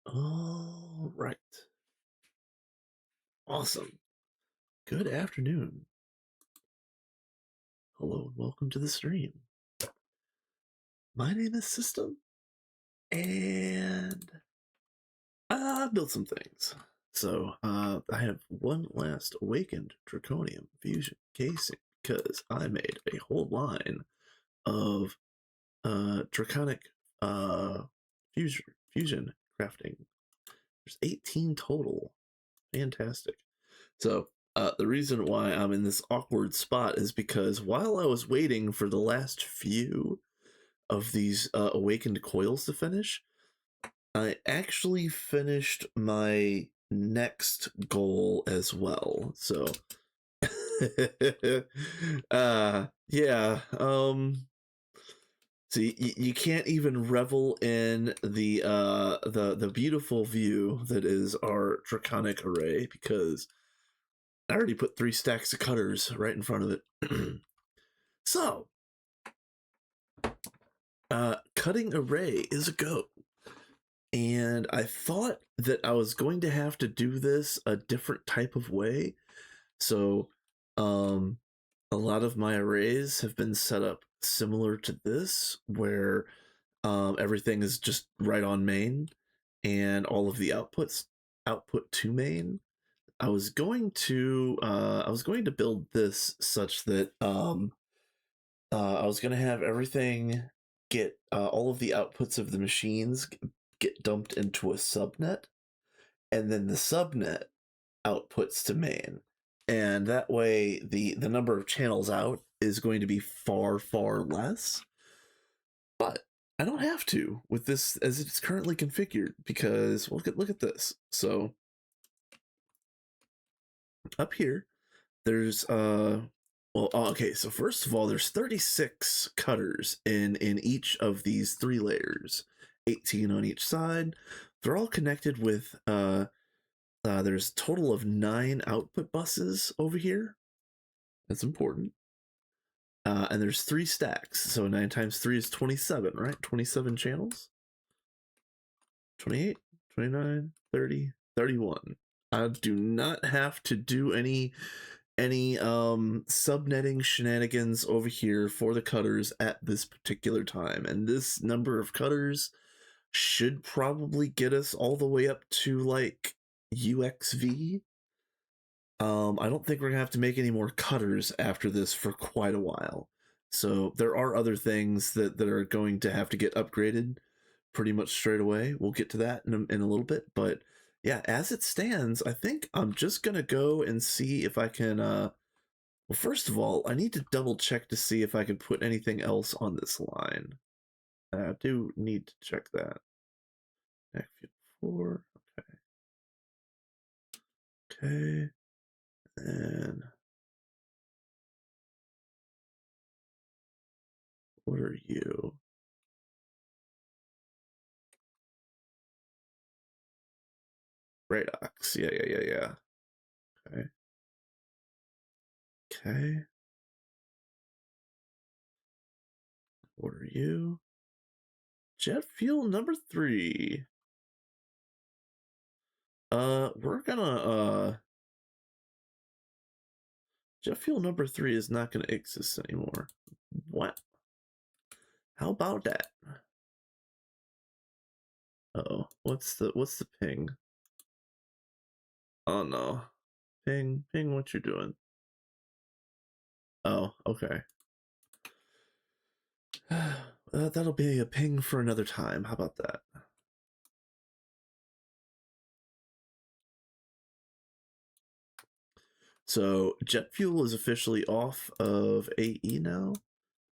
All right. Awesome. Good afternoon. Hello and welcome to the stream. My name is System, and I built some things. So I have one last Awakened Draconium Fusion casing because I made a whole line of Draconic fusion crafting. There's 18 total. Fantastic. So the reason why I'm in this awkward spot is because while I was waiting for the last few of these awakened coils to finish, I actually finished my next goal as well. So yeah, so you can't even revel in the beautiful view that is our draconic array because I already put 3 stacks of cutters right in front of it. So, cutting array is a go. And I thought that I was going to have to do this a different type of way. So, a lot of my arrays have been set up similar to this, where everything is just right on main, and all of the outputs output to main. I was going to build this such that I was going to have everything get all of the outputs of the machines get dumped into a subnet, and then the subnet outputs to main, and that way the number of channels out is going to be far less. But I don't have to with this as it's currently configured because look at this. So up here there's well, okay, so first of all, there's 36 cutters in each of these 3 layers, 18 on each side. They're all connected with there's a total of 9 output buses over here. That's important. And there's 3 stacks, so 9 times 3 is 27, right? 27 channels. 28, 29, 30, 31. I do not have to do any subnetting shenanigans over here for the cutters at this particular time, and this number of cutters should probably get us all the way up to like UXV. I don't think we're gonna have to make any more cutters after this for quite a while, so there are other things that are going to have to get upgraded pretty much straight away. We'll get to that in a little bit, but yeah, as it stands, I think I'm just gonna go and see if I can well, first of all, I need to double check to see if I can put anything else on this line. I do need to check that. Backfield 4, okay. And what are you? Radox, yeah. Okay. Okay. What are you? Jet fuel number 3. We're gonna jet fuel number 3 is not gonna exist anymore. What? How about that? Uh-oh. What's the ping? Oh no. Ping, what you doing? Oh, okay. That'll be a ping for another time. How about that? So jet fuel is officially off of AE now,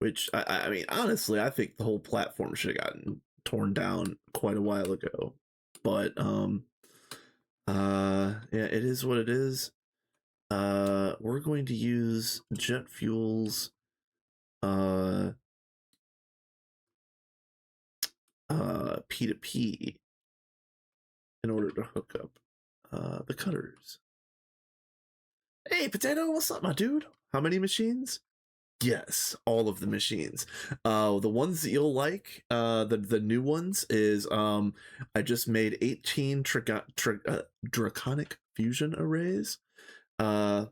which I mean, honestly, I think the whole platform should have gotten torn down quite a while ago. But yeah, it is what it is. We're going to use jet fuel's P2P in order to hook up the cutters. Hey, Potato, what's up, my dude? How many machines? Yes, all of the machines. The ones that you'll like, the new ones is I just made 18 draconic fusion arrays. Uh,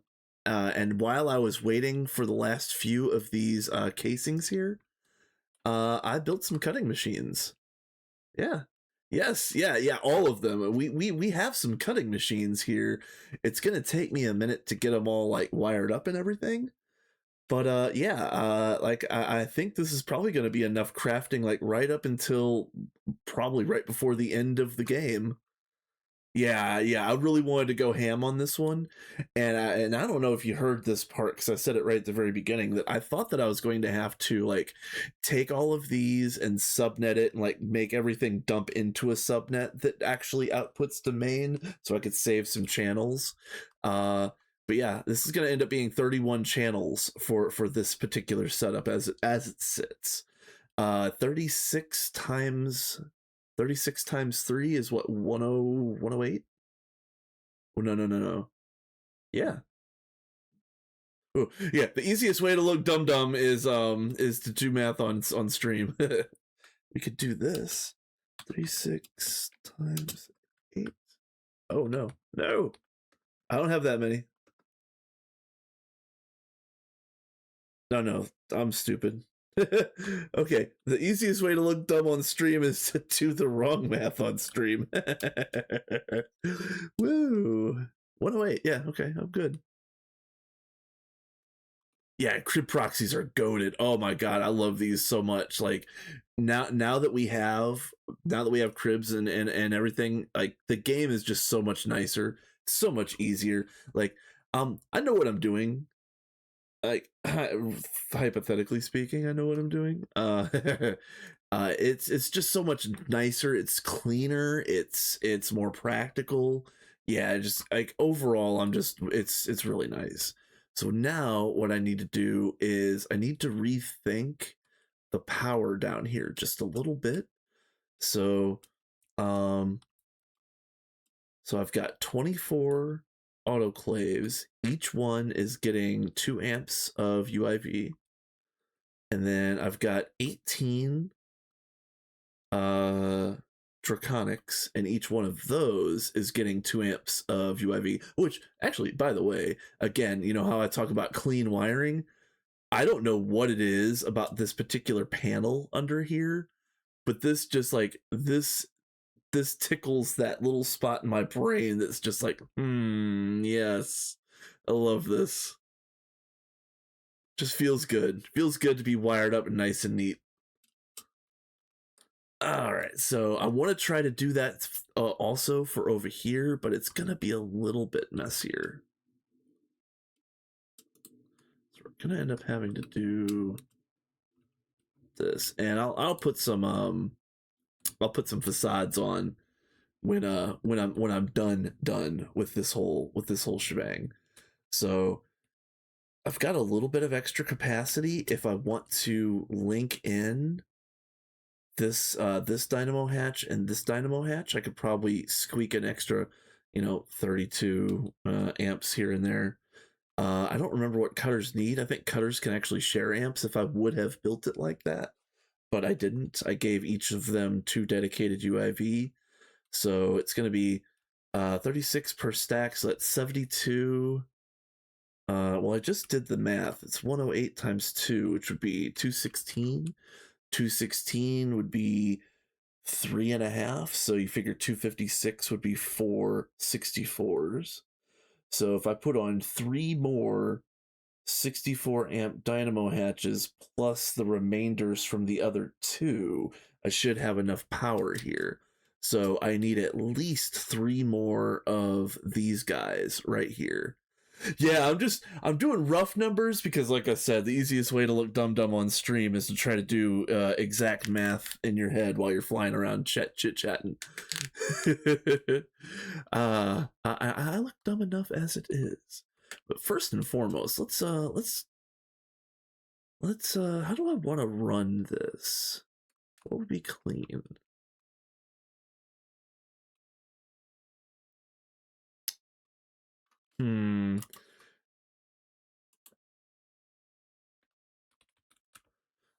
and while I was waiting for the last few of these casings here, I built some cutting machines. Yeah. Yes, yeah, all of them. We have some cutting machines here. It's gonna take me a minute to get them all like wired up and everything. But yeah, like I think this is probably going to be enough crafting, like right up until probably right before the end of the game. Yeah, I really wanted to go ham on this one, and I don't know if you heard this part because I said it right at the very beginning that I thought that I was going to have to like take all of these and subnet it and like make everything dump into a subnet that actually outputs to main, so I could save some channels. But yeah, this is going to end up being 31 channels for this particular setup as it sits. 36 times 36 times 3 is what, 108? Oh, no. Yeah. Oh, yeah, the easiest way to look dumb is to do math on stream. We could do this. 36 times 8. Oh no. No. I don't have that many. No. I'm stupid. Okay, the easiest way to look dumb on stream is to do the wrong math on stream. Woo. 108. Yeah, okay, I'm good. Yeah, crib proxies are goated. Oh my god, I love these so much. Like now that we have cribs and everything, like the game is just so much nicer, so much easier. Like I know what I'm doing. Like hypothetically speaking, I know what I'm doing. It's just so much nicer, it's cleaner, it's more practical. Yeah, just like overall I'm just it's really nice. So now what I need to do is I need to rethink the power down here just a little bit. So um so I've got 24 autoclaves. Each one is getting 2 amps of UIV. And then I've got 18 draconics, and each one of those is getting 2 amps of UIV, which actually, by the way, again, you know how I talk about clean wiring? I don't know what it is about this particular panel under here, but this just like this tickles that little spot in my brain that's just like, yes, I love this. Just feels good. Feels good to be wired up and nice and neat. All right, so I want to try to do that also for over here, but it's gonna be a little bit messier. So we're gonna end up having to do this, and I'll put some facades on when I'm done with this whole shebang. So I've got a little bit of extra capacity if I want to link in this dynamo hatch and this dynamo hatch. I could probably squeak an extra 32 amps here and there. I don't remember what cutters need. I think cutters can actually share amps if I would have built it like that, but I didn't. I gave each of them 2 dedicated UIV, so it's going to be 36 per stack, so that's 72. Well, I just did the math. It's 108 times 2, which would be 216. 216 would be 3.5. So you figure 256 would be 4 64s. So if I put on 3 more 64 amp dynamo hatches plus the remainders from the other 2, I should have enough power here. So I need at least 3 more of these guys right here. Yeah, I'm doing rough numbers because, like I said, the easiest way to look dumb on stream is to try to do exact math in your head while you're flying around chit chatting. I look dumb enough as it is, but first and foremost, let's how do I want to run this? What would be clean?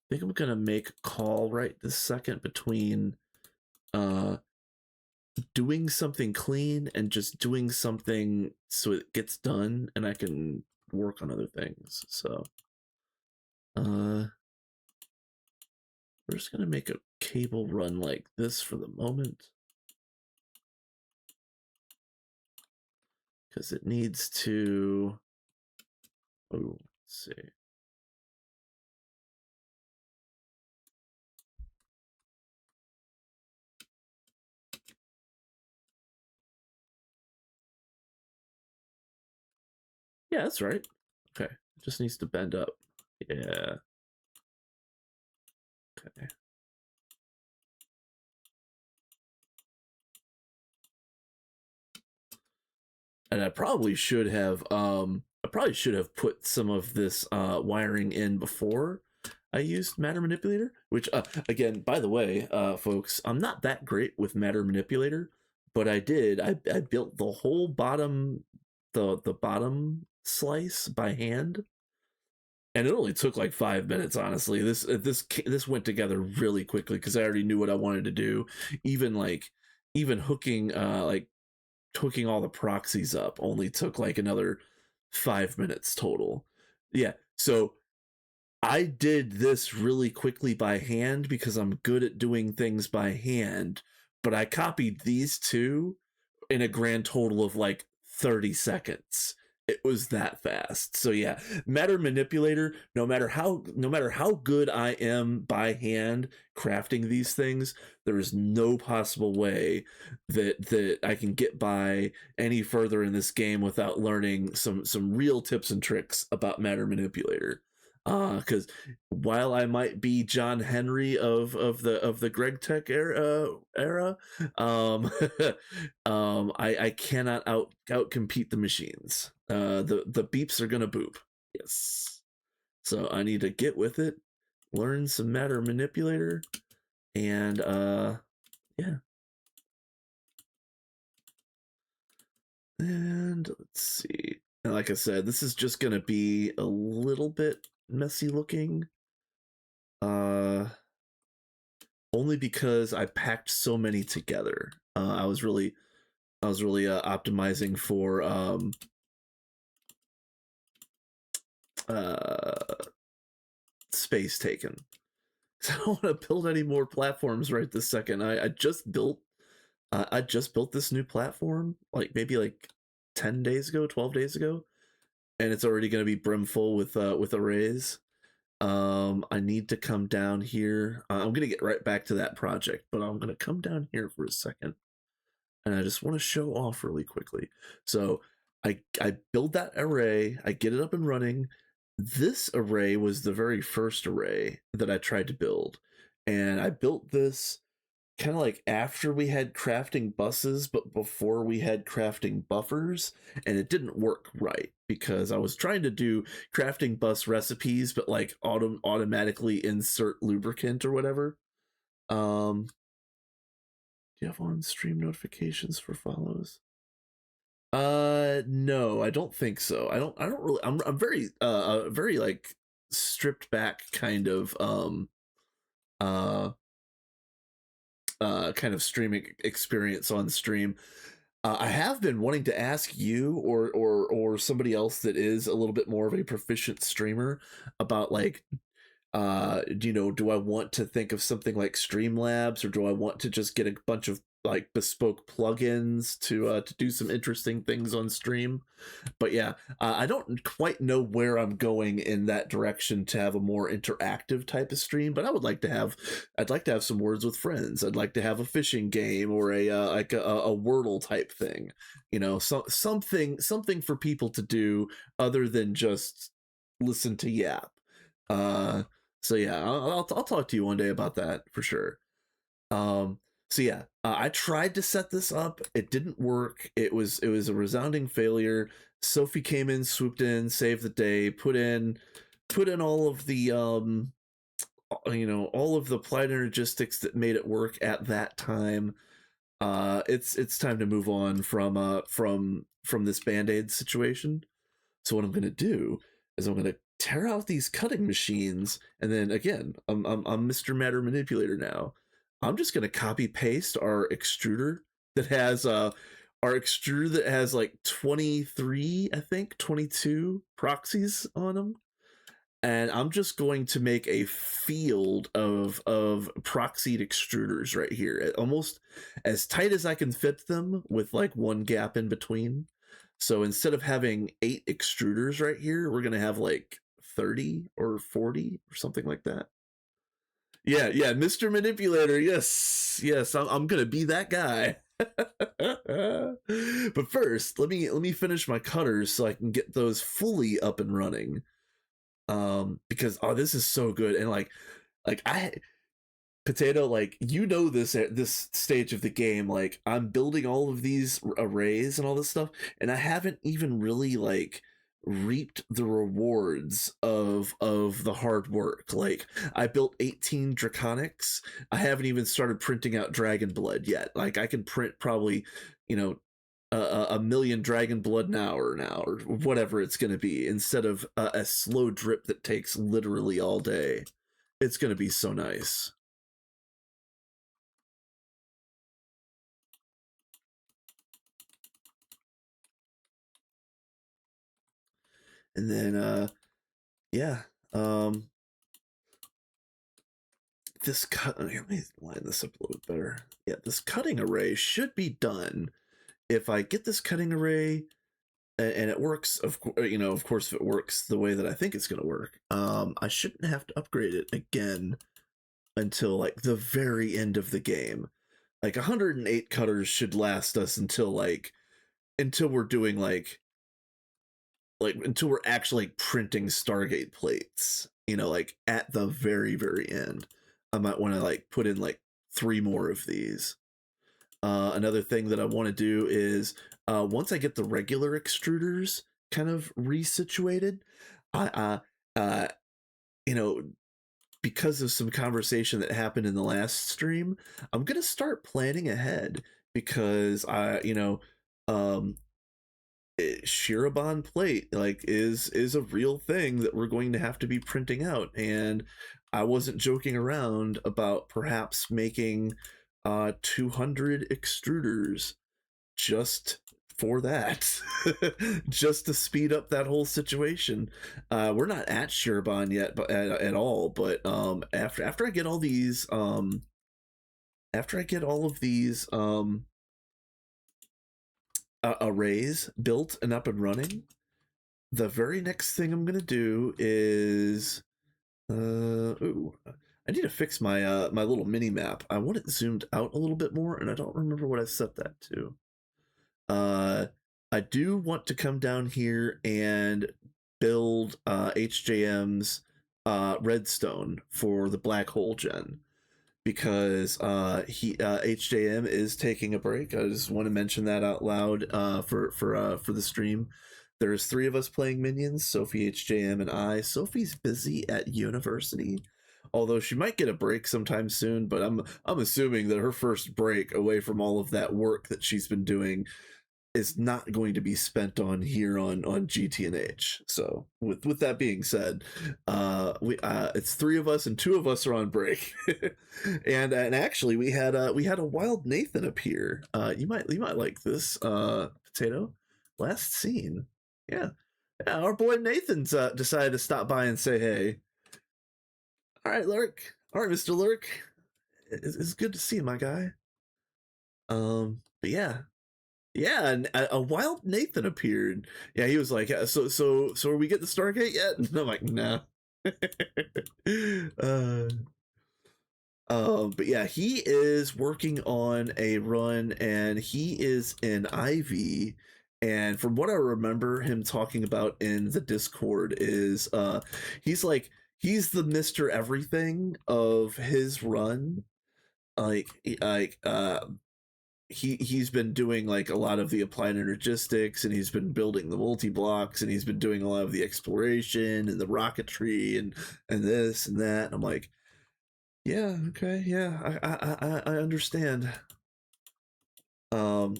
think I'm gonna make a call right this second between doing something clean and just doing something so it gets done and I can work on other things. So we're just gonna make a cable run like this for the moment, because it needs to, oh, let's see. Yeah, that's right. Okay, it just needs to bend up. Yeah. Okay. And I probably should have put some of this wiring in before I used Matter Manipulator, which again, by the way, folks, I'm not that great with Matter Manipulator, but I built the whole bottom, the bottom slice by hand, and it only took like 5 minutes. Honestly, this went together really quickly because I already knew what I wanted to do. Even hooking all the proxies up only took like another 5 minutes total. Yeah, so I did this really quickly by hand because I'm good at doing things by hand, but I copied these two in a grand total of like 30 seconds. It was that fast. So yeah, Matter Manipulator, no matter how good I am by hand crafting these things, there is no possible way that I can get by any further in this game without learning some real tips and tricks about Matter Manipulator. Because while I might be John Henry of the Greg Tech era, um, I cannot out compete the machines. The beeps are gonna boop. Yes. So I need to get with it, learn some Matter Manipulator, and yeah. And let's see. And like I said, this is just gonna be a little bit messy looking. Only because I packed so many together. I was really optimizing for uh, space taken. I don't want to build any more platforms right this second. I just built this new platform like maybe like 10 days ago, 12 days ago, and it's already going to be brimful with arrays. I need to come down here. I'm going to get right back to that project, but I'm going to come down here for a second, and I just want to show off really quickly. So I build that array, I get it up and running. This array was the very first array that I tried to build, and I built this kind of like after we had crafting buses, but before we had crafting buffers, and it didn't work right because I was trying to do crafting bus recipes, but like automatically insert lubricant or whatever. Do you have on stream notifications for follows? No, I don't think so. I don't really, I'm very like stripped back kind of uh kind of streaming experience on stream. I have been wanting to ask you or somebody else that is a little bit more of a proficient streamer about like do I want to think of something like Streamlabs, or do I want to just get a bunch of like bespoke plugins to do some interesting things on stream? But yeah, I don't quite know where I'm going in that direction to have a more interactive type of stream. But I'd like to have some words with friends. I'd like to have a fishing game or a Wordle type thing. Something for people to do other than just listen to yap. Uh, so yeah, I'll talk to you one day about that for sure. So yeah, I tried to set this up. It didn't work. It was a resounding failure. Sophie came in, swooped in, saved the day, put in all of the all of the applied energistics that made it work at that time. It's time to move on from this band-aid situation. So what I'm gonna do is I'm gonna tear out these cutting machines, and then again, I'm Mr. Matter Manipulator now. I'm just gonna copy paste our extruder that has like 23, I think 22 proxies on them, and I'm just going to make a field of proxied extruders right here, almost as tight as I can fit them with like one gap in between. So instead of having 8 extruders right here, we're gonna have like 30 or 40 or something like that. Yeah, yeah, Mr. Manipulator. Yes, yes, I'm gonna be that guy. But first, let me finish my cutters so I can get those fully up and running. Because oh, this is so good, and like I Potato, like, you know, this at this stage of the game, like, I'm building all of these arrays and all this stuff, and I haven't even really like reaped the rewards of the hard work. Like, I built 18 draconics. I haven't even started printing out dragon blood yet. Like, I can print probably, you know, a million dragon blood an hour now, or whatever it's going to be, instead of a slow drip that takes literally all day. It's going to be so nice. And then yeah, this cut, let me line this up a little bit better. Yeah, this cutting array should be done. If I get this cutting array and it works, of course, if it works the way that I think it's going to work, I shouldn't have to upgrade it again until like the very end of the game. Like 108 cutters should last us until we're doing like until we're actually printing Stargate plates, like at the very, very end. I might want to like put in like 3 more of these. Another thing that I want to do is once I get the regular extruders kind of resituated, I you know because of some conversation that happened in the last stream, I'm gonna start planning ahead, because um Shirobon plate like is a real thing that we're going to have to be printing out, and I wasn't joking around about perhaps making 200 extruders just for that. Just to speed up that whole situation. We're not at Shirobon yet, but at all, but after I get all these arrays built and up and running, the very next thing I'm gonna do is I need to fix my my little mini map. I want it zoomed out a little bit more, and I don't remember what I set that to. I do want to come down here and build HJM's redstone for the black hole gen, because HJM is taking a break. I just want to mention that out loud for the stream. There's 3 of us playing Minions: Sophie, HJM, and I. Sophie's busy at university, although she might get a break sometime soon. But I'm assuming that her first break away from all of that work that she's been doing is not going to be spent on here on GTNH. So with that being said, it's 3 of us and 2 of us are on break. and actually we had a wild Nathan appear. You might like this, Potato. Last scene. Yeah, our boy Nathan's decided to stop by and say hey. All right, Lurk. All right, Mr. Lurk. It's good to see you, my guy. But yeah, and a wild Nathan appeared. Yeah, he was like, yeah, so are we getting the Stargate yet? And I'm like, no. But yeah, he is working on a run, and he is in Ivy. And from what I remember him talking about in the Discord is he's the Mr. Everything of his run. Like he's been doing like a lot of the applied energistics, and he's been building the multi-blocks, and he's been doing a lot of the exploration and the rocketry and this and that. And I'm like, yeah, okay, yeah, I understand.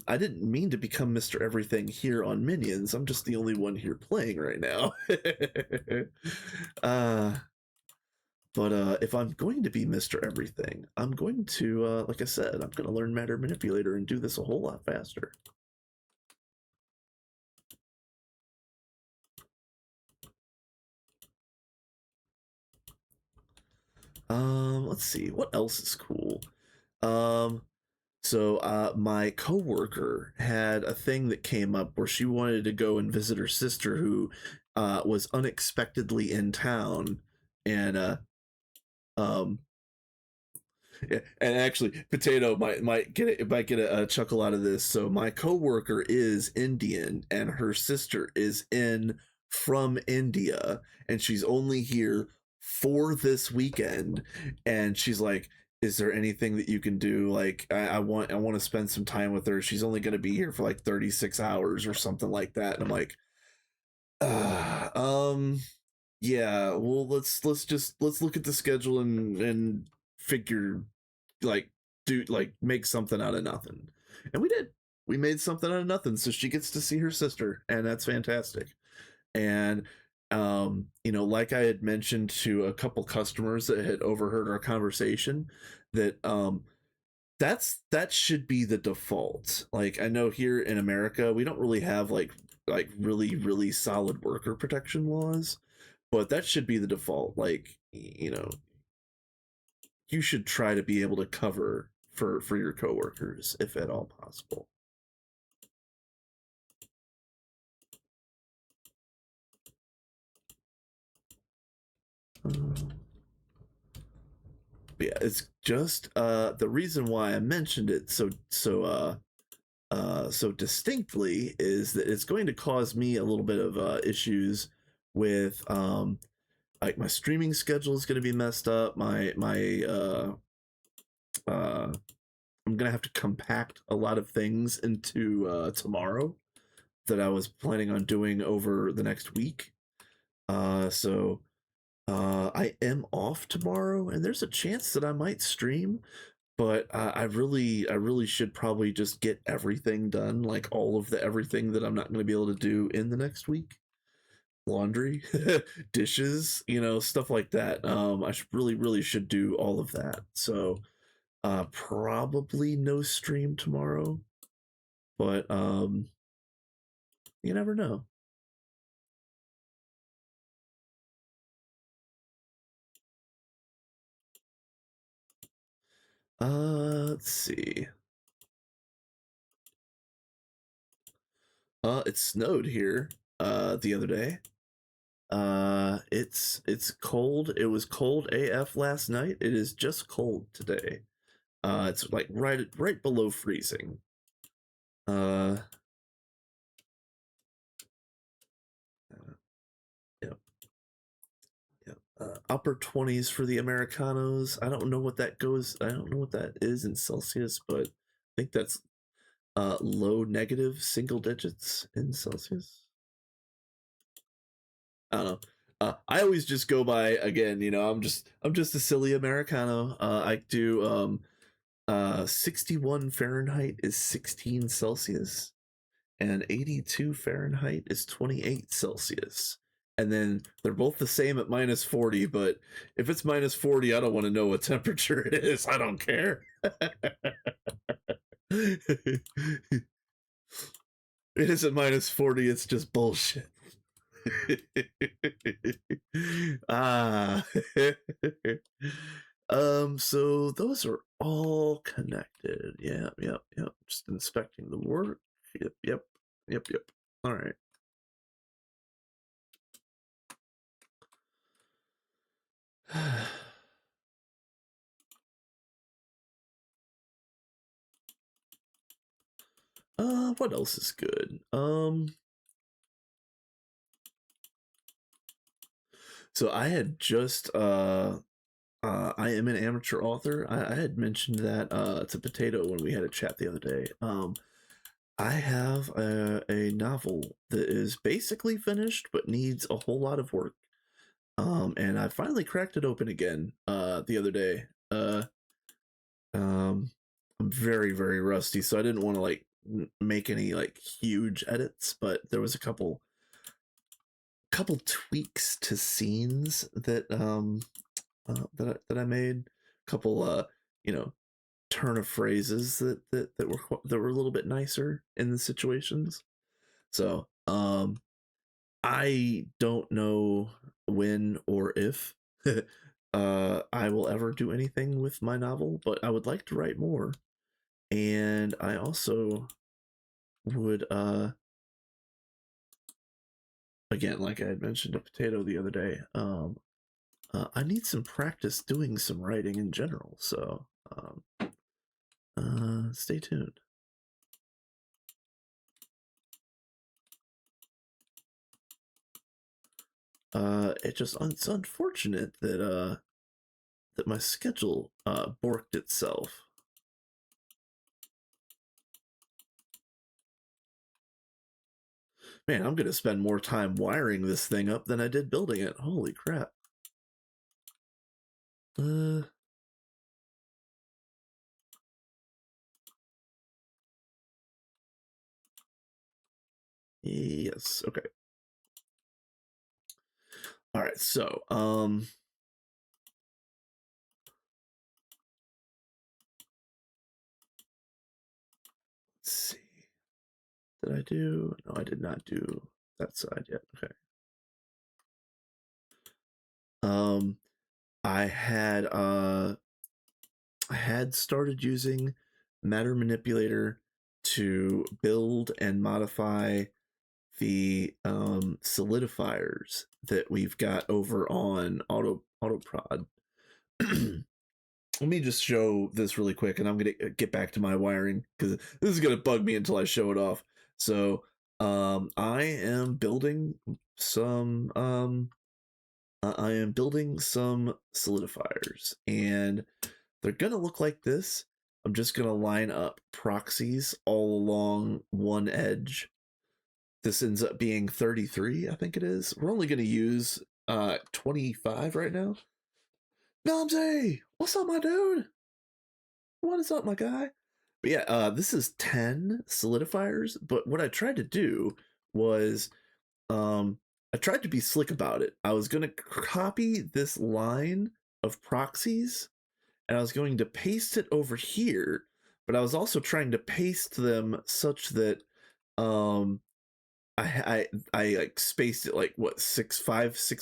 I didn't mean to become Mr. Everything here on Minions. I'm just the only one here playing right now. uh, but if I'm going to be Mr. Everything, I'm going to, like I said, I'm going to learn Matter Manipulator and do this a whole lot faster. Let's see, what else is cool? So my coworker had a thing that came up where she wanted to go and visit her sister who was unexpectedly in town, and um, yeah, and actually, Potato might get a chuckle out of this. So my coworker is Indian, and her sister is in from India, and she's only here for this weekend. And she's like, "Is there anything that you can do? Like, I want to spend some time with her. She's only going to be here for like 36 hours or something like that." And I'm like, uh, um, yeah. Well, let's look at the schedule and figure like make something out of nothing. And we did. We made something out of nothing, so she gets to see her sister, and that's fantastic. And like I had mentioned to a couple customers that had overheard our conversation, that that should be the default. Like, I know here in America we don't really have like really really solid worker protection laws, but that should be the default. Like, you should try to be able to cover for your coworkers if at all possible. Yeah, it's just the reason why I mentioned it so distinctly is that it's going to cause me a little bit of issues with like my streaming schedule is going to be messed up. Uh I'm gonna have to compact a lot of things into tomorrow that I was planning on doing over the next week. So I am off tomorrow, and there's a chance that I might stream, but I really should probably just get everything done, like all of the everything that I'm not going to be able to do in the next week. Laundry, dishes, stuff like that. I should really should do all of that. So, probably no stream tomorrow, but you never know. Let's see. It snowed here the other day. It's cold. It was cold AF last night. It is just cold today. It's like right below freezing. Uh, yep, yep. Upper 20s for the Americanos. I don't know what that goes. I don't know what that is in Celsius, but I think that's low negative single digits in Celsius. I don't know. I always just go by, again. I'm just a silly Americano. I do 61 Fahrenheit is 16 Celsius, and 82 Fahrenheit is 28 Celsius. And then they're both the same at -40, but if it's -40, I don't want to know what temperature it is. I don't care. It is at -40, it's just bullshit. Ah. So those are all connected. Yep. Just inspecting the work. Yep. All right. What else is good? So I had just I am an amateur author. I had mentioned that to Potato when we had a chat the other day. I have a novel that is basically finished but needs a whole lot of work. And I finally cracked it open again the other day. I'm very rusty, so I didn't want to like make any like huge edits, but there was a couple tweaks to scenes that that I made, a couple you know turn of phrases that were a little bit nicer in the situations. So I don't know when or if I will ever do anything with my novel, but I would like to write more. And I also would again, like I had mentioned a potato the other day, I need some practice doing some writing in general, so stay tuned. It's unfortunate that my schedule borked itself. Man, I'm gonna spend more time wiring this thing up than I did building it. Holy crap. Yes, okay. All right, so let's see. Did I do? No, I did not do that side yet. Okay. I had started using Matter Manipulator to build and modify the solidifiers that we've got over on Autoprod. Let me just show this really quick, and I'm gonna get back to my wiring because this is gonna bug me until I show it off. So I am building some I am building some solidifiers, and they're gonna look like this. I'm just gonna line up proxies all along one edge. This ends up being 33, I think it is. We're only gonna use 25 right now. Namze, what's up, my dude? What is up, my guy? But yeah, this is 10 solidifiers. But what I tried to do was, I tried to be slick about it. I was gonna copy this line of proxies, and I was going to paste it over here. But I was also trying to paste them such that um, I like spaced it like what 6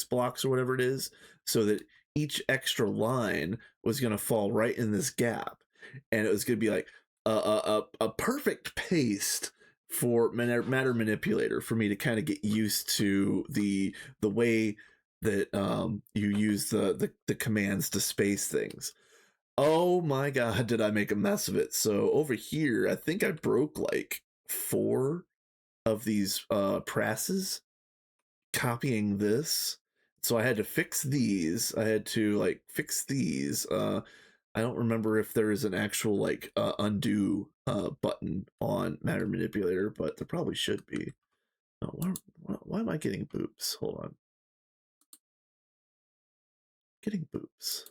blocks or whatever it is, so that each extra line was gonna fall right in this gap, and it was gonna be like a perfect paste for matter manipulator for me to kind of get used to the way that you use the commands to space things. Oh my god, did I make a mess of it? So over here, I think I broke like 4 of these presses copying this. So I had to fix these. I had to like fix these. I don't remember if there is an actual like undo button on Matter Manipulator, but there probably should be. Oh, why am I getting boops? Hold on. Getting boops.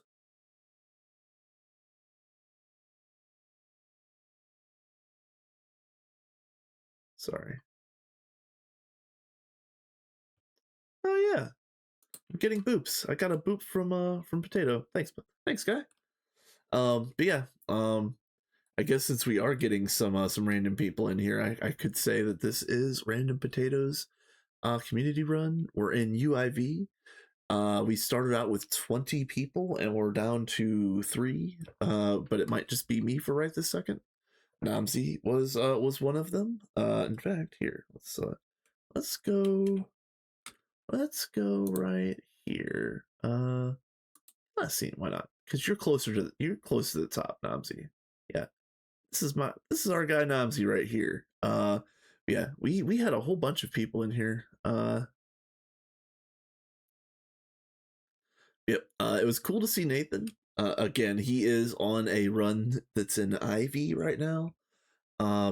Sorry. Oh yeah, I'm getting boops. I got a boop from Potato. Thanks, guy. But yeah, I guess since we are getting some random people in here, I could say that this is Random Potatoes community run. We're in UIV. We started out with 20 people and we're down to 3. But it might just be me for right this second. Namzi was one of them. In fact, here let's go right here. Let's see, why not? Because you're close to the top, Namzi. Yeah, this is our guy Namzi right here. Yeah, we had a whole bunch of people in here. Yep. It was cool to see Nathan. Again, he is on a run that's in Ivy right now.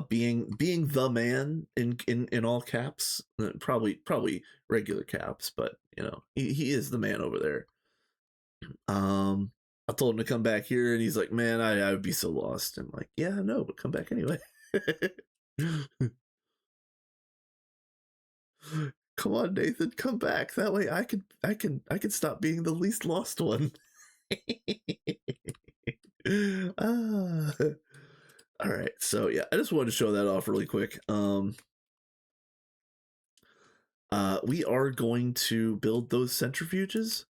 Being the man in all caps, probably regular caps, but you know he is the man over there. I told him to come back here, and he's like, "Man, I would be so lost." I'm like, "Yeah, I know, but come back anyway." Come on, Nathan, come back. That way I can stop being the least lost one. Ah. All right. So yeah, I just wanted to show that off really quick. We are going to build those centrifuges,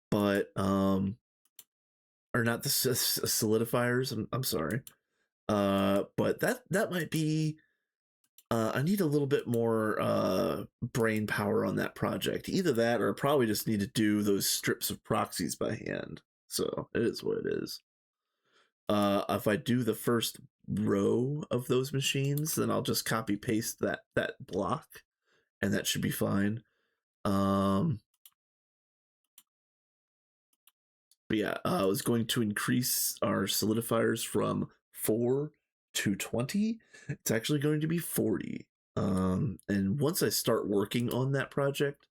but or not the solidifiers. I'm sorry. But that might be. I need a little bit more brain power on that project. Either that, or probably just need to do those strips of proxies by hand. So it is what it is. If I do the first row of those machines, then I'll just copy paste that block, and that should be fine. But yeah, I was going to increase our solidifiers from 4 to 20. It's actually going to be 40. And once I start working on that project,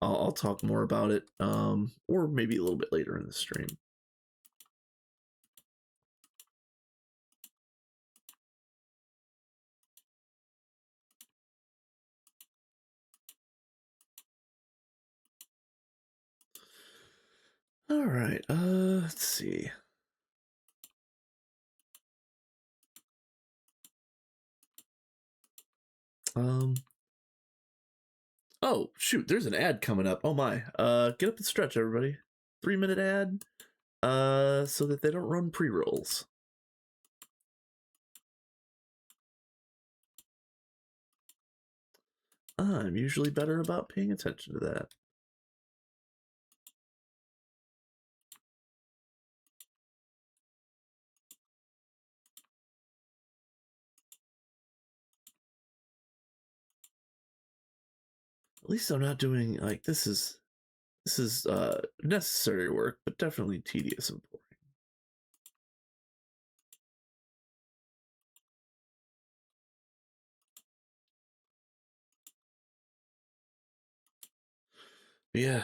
I'll talk more about it, or maybe a little bit later in the stream. All right, let's see. Oh shoot, there's an ad coming up. Oh my. Get up and stretch, everybody. 3-minute ad. So that they don't run pre-rolls. I'm usually better about paying attention to that. At least I'm not doing like this is necessary work, but definitely tedious and boring. Yeah,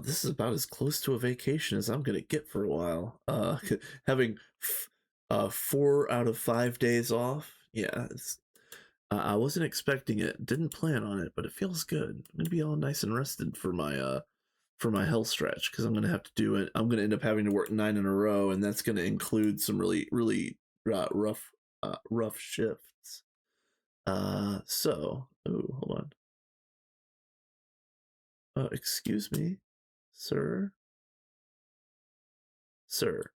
this is about as close to a vacation as I'm gonna get for a while. Having 4 out of 5 days off. Yeah, I wasn't expecting it. Didn't plan on it, but it feels good. I'm gonna be all nice and rested for my health stretch because I'm gonna have to do it. I'm gonna end up having to work 9 in a row, and that's gonna include some really rough shifts. So, oh, hold on. Excuse me, sir. Sir,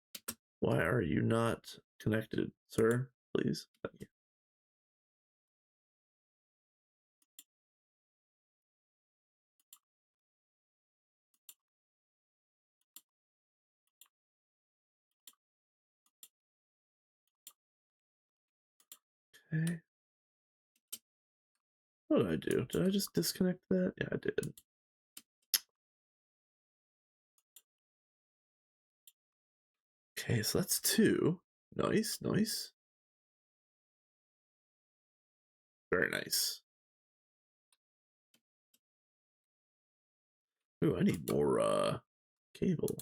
why are you not connected, sir? Please, thank you. Okay. What did I do? Did I just disconnect that? Yeah, I did. Okay, so that's 2. Nice, nice. Very nice. Ooh, I need more cable.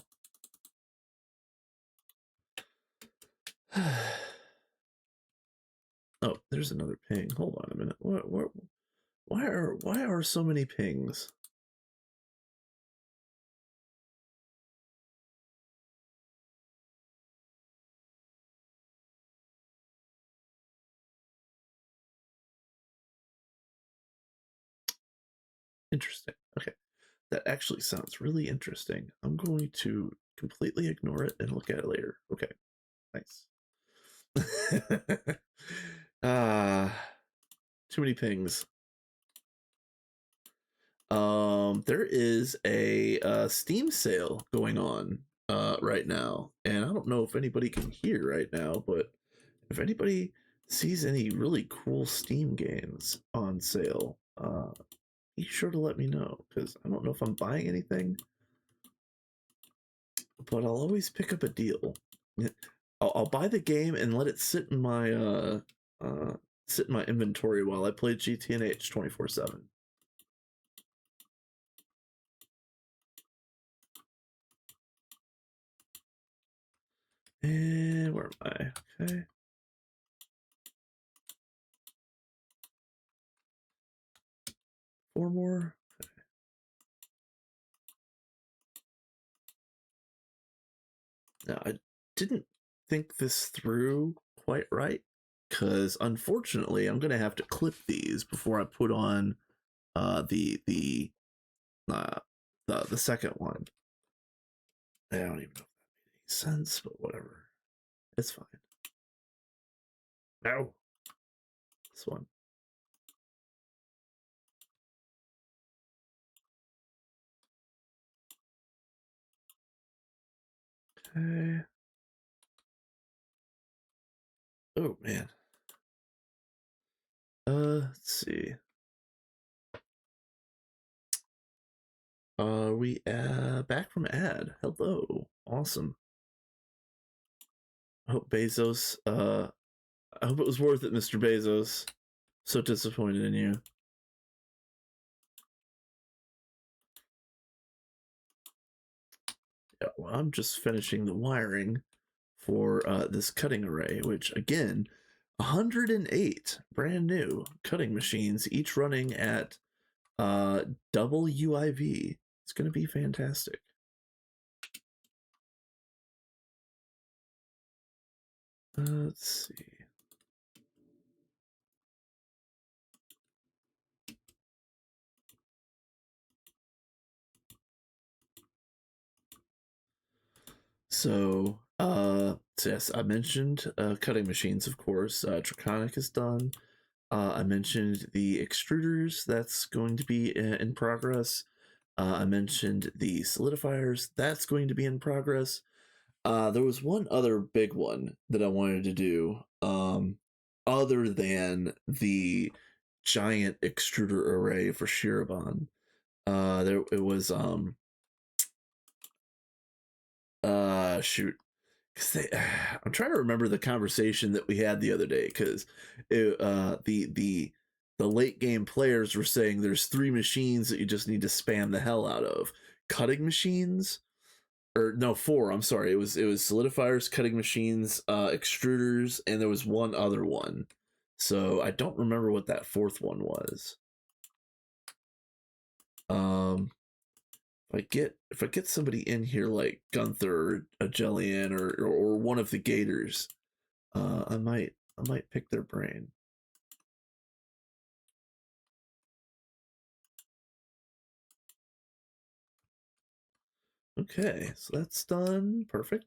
Oh, there's another ping. Hold on a minute. Why are so many pings? Interesting. Okay. That actually sounds really interesting. I'm going to completely ignore it and look at it later. Okay. Nice. Ah, too many pings. There is a Steam sale going on right now, and I don't know if anybody can hear right now, but if anybody sees any really cool Steam games on sale, be sure to let me know because I don't know if I'm buying anything, but I'll always pick up a deal. I'll buy the game and let it uh sit in my inventory while I play GTNH 24/7. And where am I? Okay. 4 more. Now, I didn't think this through quite right, because unfortunately, I'm gonna have to clip these before I put on uh, the second one. I don't even know if that made any sense, but whatever. It's fine. No. This one. Okay. Oh man. Let's see. We back from ad. Hello. Awesome. I hope Bezos I hope it was worth it, Mr. Bezos. So disappointed in you. Yeah, well, I'm just finishing the wiring for this cutting array, which again, 108 brand new cutting machines, each running at double UIV. It's going to be fantastic. Let's see. So, yes, I mentioned cutting machines, of course. Draconic is done. I mentioned the extruders, that's going to be in progress. I mentioned the solidifiers, that's going to be in progress. There was one other big one that I wanted to do, other than the giant extruder array for Shirobon. There it was shoot, because they I'm trying to remember the conversation that we had the other day, because the late game players were saying there's 3 machines that you just need to spam the hell out of. Cutting machines, or no, 4, I'm sorry, it was solidifiers, cutting machines, extruders, and there was one other one. So I don't remember what that 4th one was. um if I get somebody in here like Gunther or a Jellian, or one of the Gators, I might pick their brain. Okay, so that's done. Perfect.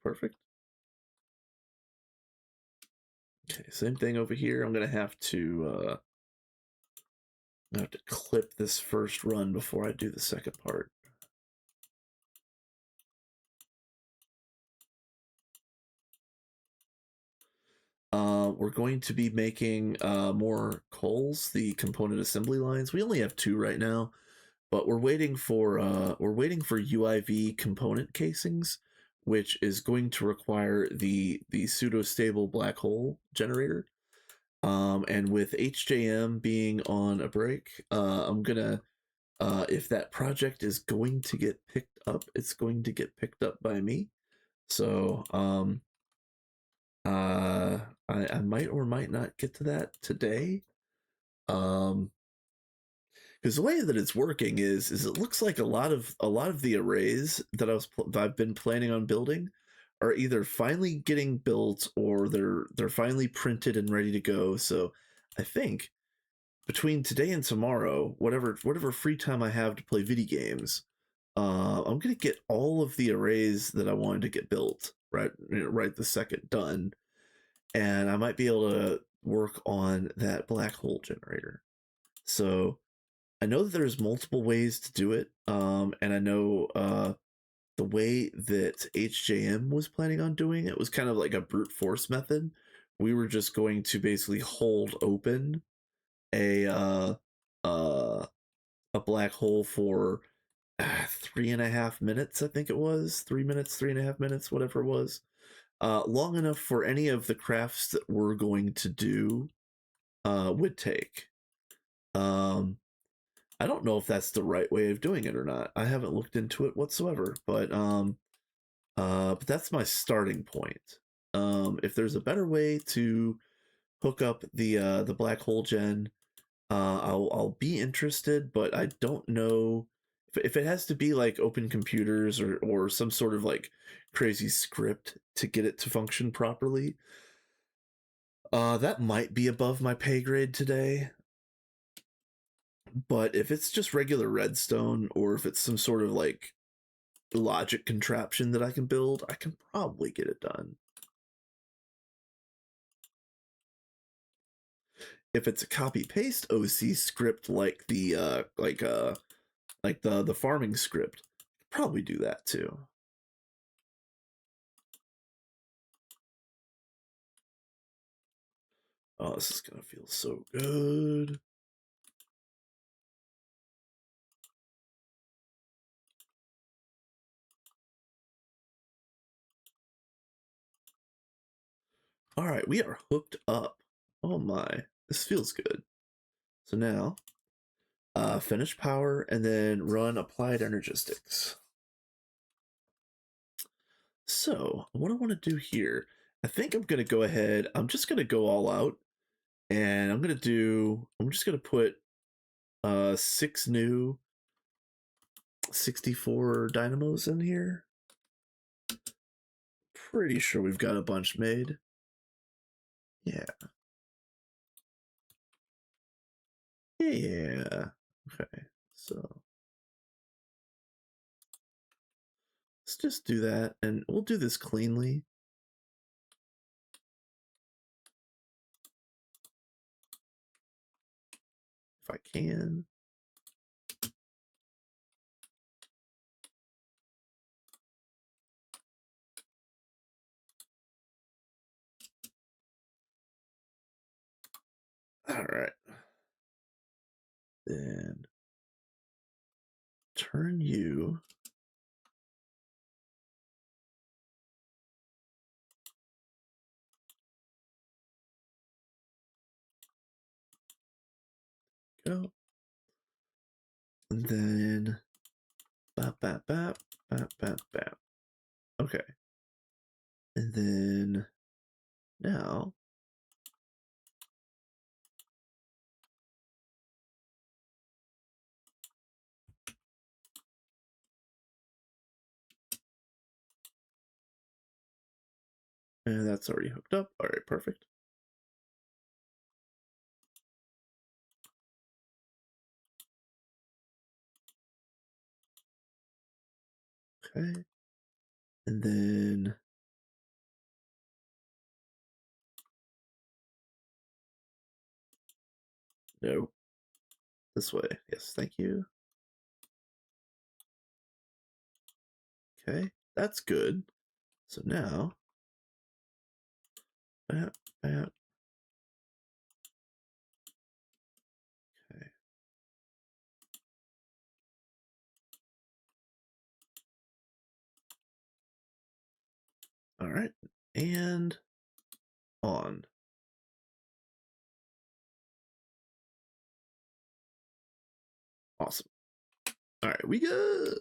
Okay, same thing over here. I'm gonna have to clip this first run before I do the second part. We're going to be making more coals, the component assembly lines. We only have 2 right now, but we're waiting for UIV component casings, which is going to require the pseudo stable black hole generator. And with HJM being on a break, I'm gonna if that project is going to get picked up, it's going to get picked up by me. So I might or might not get to that today. Because the way that it's working is it looks like a lot of the arrays that I've been planning on building are either finally getting built, or they're finally printed and ready to go. So I think between today and tomorrow, whatever free time I have to play video games, I'm gonna get all of the arrays that I wanted to get built right the second done, and I might be able to work on that black hole generator. So I know that there's multiple ways to do it, and I know the way that HJM was planning on doing it was kind of like a brute force method. We were just going to basically hold open a uh, a black hole for 3.5 minutes. I think it was 3 minutes, 3.5 minutes, whatever it was. Long enough for any of the crafts that we're going to do would take. I don't know if that's the right way of doing it or not. I haven't looked into it whatsoever, but that's my starting point. If there's a better way to hook up the black hole gen, I'll be interested, but I don't know if it has to be like open computers or some sort of like crazy script to get it to function properly. That might be above my pay grade today. But if it's just regular redstone, or if it's some sort of like logic contraption that I can build, I can probably get it done. If it's a copy paste OC script like the farming script, probably do that too. Oh, this is gonna feel so good. All right, we are hooked up. Oh my, this feels good. So now, finish power and then run applied energistics. So what I want to do here, I think I'm gonna go ahead. I'm just gonna go all out, and I'm just gonna put 6 new 64 dynamos in here. Pretty sure we've got a bunch made. Yeah. Yeah. Okay. So let's just do that, and we'll do this cleanly. If I can. All right. Then turn you. Go. And then bap bap bap bap bap bap. Okay. And then now and that's already hooked up. All right, perfect. Okay. And then no. This way. Yes, thank you. Okay, that's good. So now bap bap. Okay. All right. And on. Awesome. All right, we good.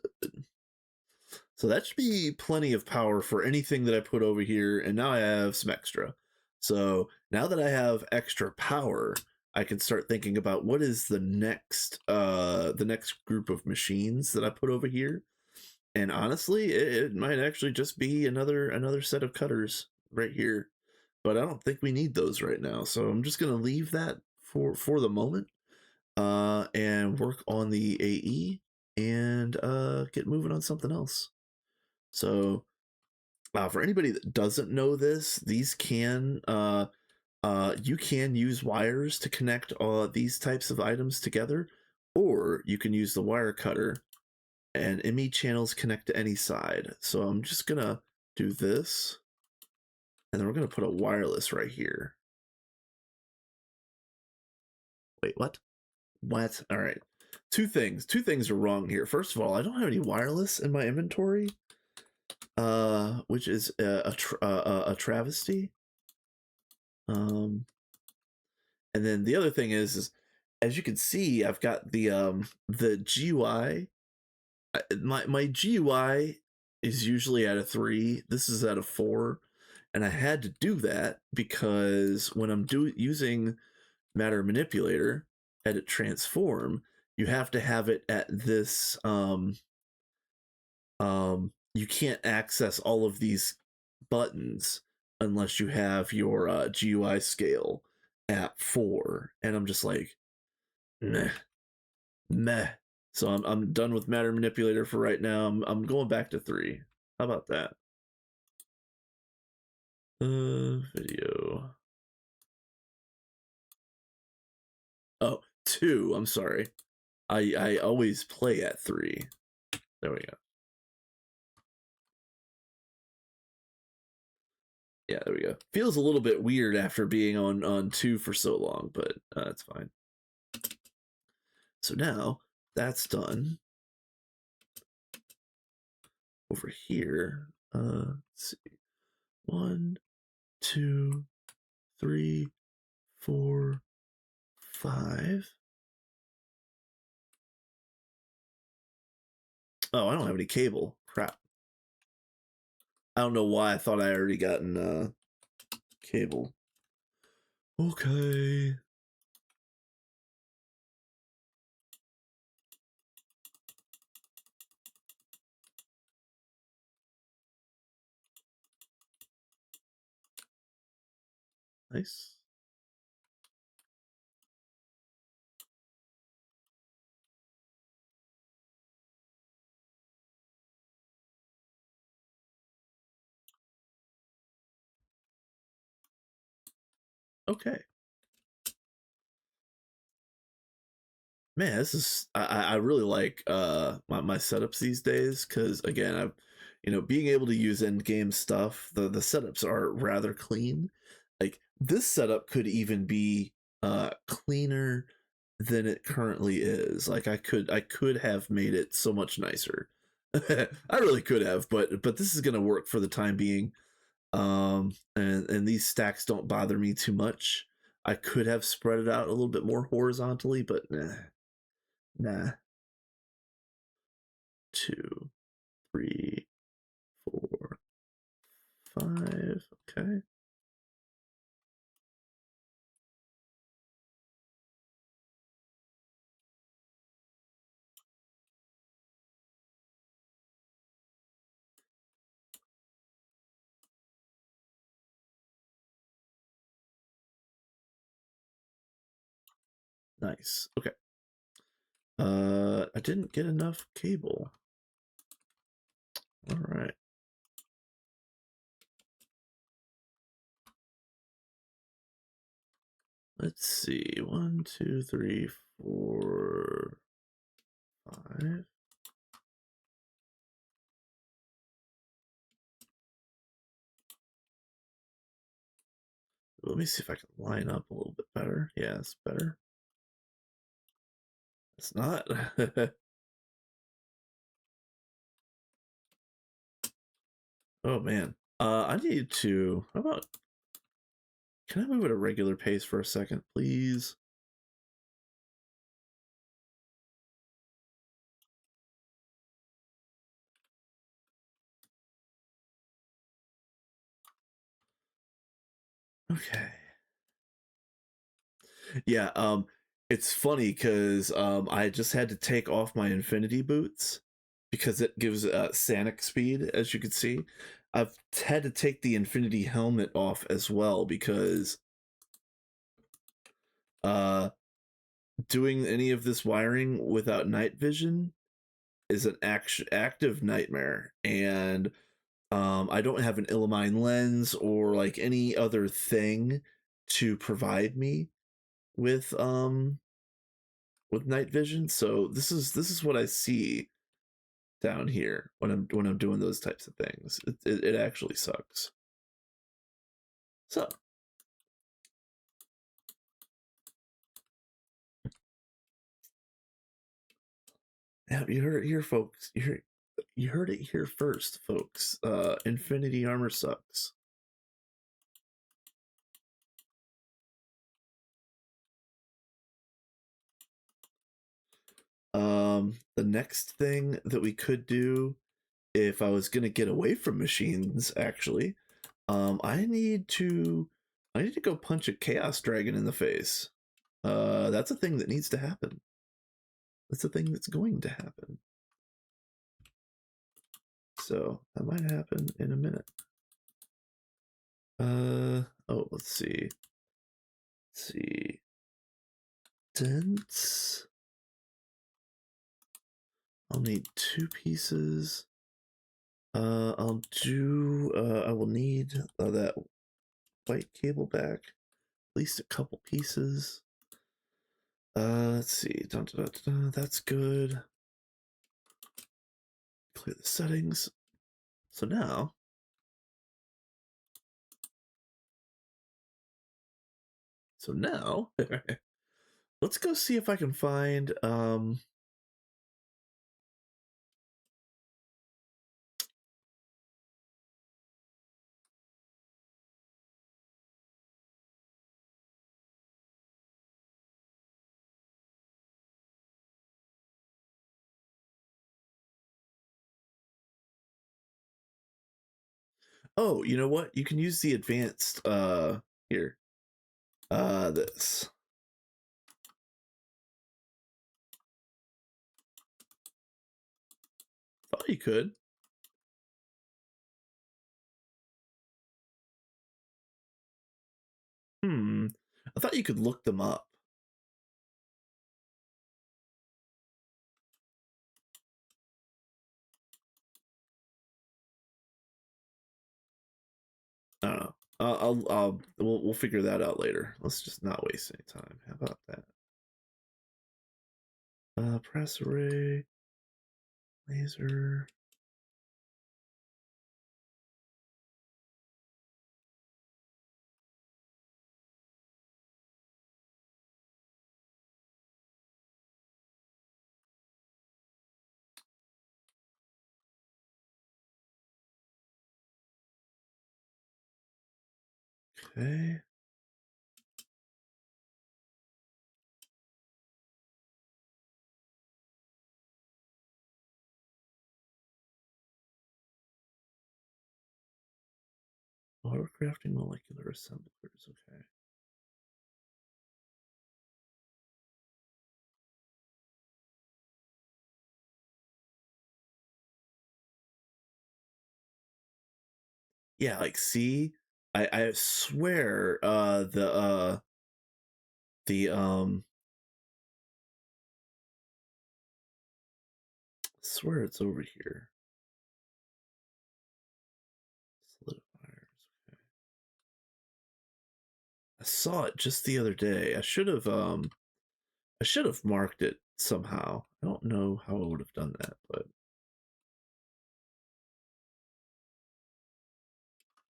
So that should be plenty of power for anything that I put over here, and now I have some extra. So now that I have extra power, I can start thinking about what is the next group of machines that I put over here. And honestly, it might actually just be another set of cutters right here. But I don't think we need those right now. So I'm just gonna leave that for the moment. And work on the AE and get moving on something else. So, for anybody that doesn't know this, these you can use wires to connect these types of items together, or you can use the wire cutter, and ME channels connect to any side. So I'm just gonna do this, and then we're gonna put a wireless right here. Wait, what? What? All right. Two things. Two things are wrong here. First of all, I don't have any wireless in my inventory, which is a travesty. And then the other thing is as you can see, I've got the GUI. My GUI is usually at a 3. This is at a 4, and I had to do that because when I'm using Matter Manipulator, edit transform, you have to have it at this you can't access all of these buttons unless you have your GUI scale at 4. And I'm just like, meh, meh. So I'm done with Matter Manipulator for right now. I'm going back to 3. How about that? Video. Oh, 2. I'm sorry. I always play at 3. There we go. Yeah, there we go. Feels a little bit weird after being on 2 for so long, but it's fine. So now that's done. Over here, let's see. 1, 2, 3, 4, 5. Oh, I don't have any cable. Crap. I don't know why I thought I already gotten cable. Okay. Nice. Okay. Man, this is I really like my setups these days because again I've being able to use end game stuff, the setups are rather clean. Like this setup could even be cleaner than it currently is. Like I could have made it so much nicer. I really could have, but this is gonna work for the time being. And these stacks don't bother me too much. I could have spread it out a little bit more horizontally, but nah. 2, 3, 4, 5. Okay. Nice. Okay. I didn't get enough cable. All right. Let's see. 1, 2, 3, 4, 5. Let me see if I can line up a little bit better. Yeah, it's better. It's not. Oh man. I need to. How about? Can I move at a regular pace for a second, please? Okay. Yeah, it's funny because I just had to take off my infinity boots because it gives sanic speed, as you can see. I've had to take the infinity helmet off as well because uh doing any of this wiring without night vision is an active nightmare, and I don't have an illumined lens or like any other thing to provide me with night vision. So this is what I see down here when I'm doing those types of things. It actually sucks. So yeah, you heard it here, folks. You heard it here first, folks. Infinity armor sucks. The next thing that we could do, if I was gonna get away from machines, actually, I need to go punch a chaos dragon in the face. That's a thing that needs to happen. That's a thing that's going to happen. So that might happen in a minute. Oh, let's see. Let's see. Dents. I'll need 2 pieces. I'll do, I will need that white cable back. At least a couple pieces. Let's see. Dun, dun, dun, dun. That's good. Clear the settings. So now, let's go see if I can find, oh, you know what? You can use the advanced, here. This. Thought you could. I thought you could look them up. I don't know. We'll figure that out later. Let's just not waste any time. How about that? Press array, laser. Okay. Autocrafting molecular assemblers. Okay. Yeah, like see, I swear the swear it's over here. Solidifiers. Okay. I saw it just the other day. I should have marked it somehow. I don't know how I would have done that, but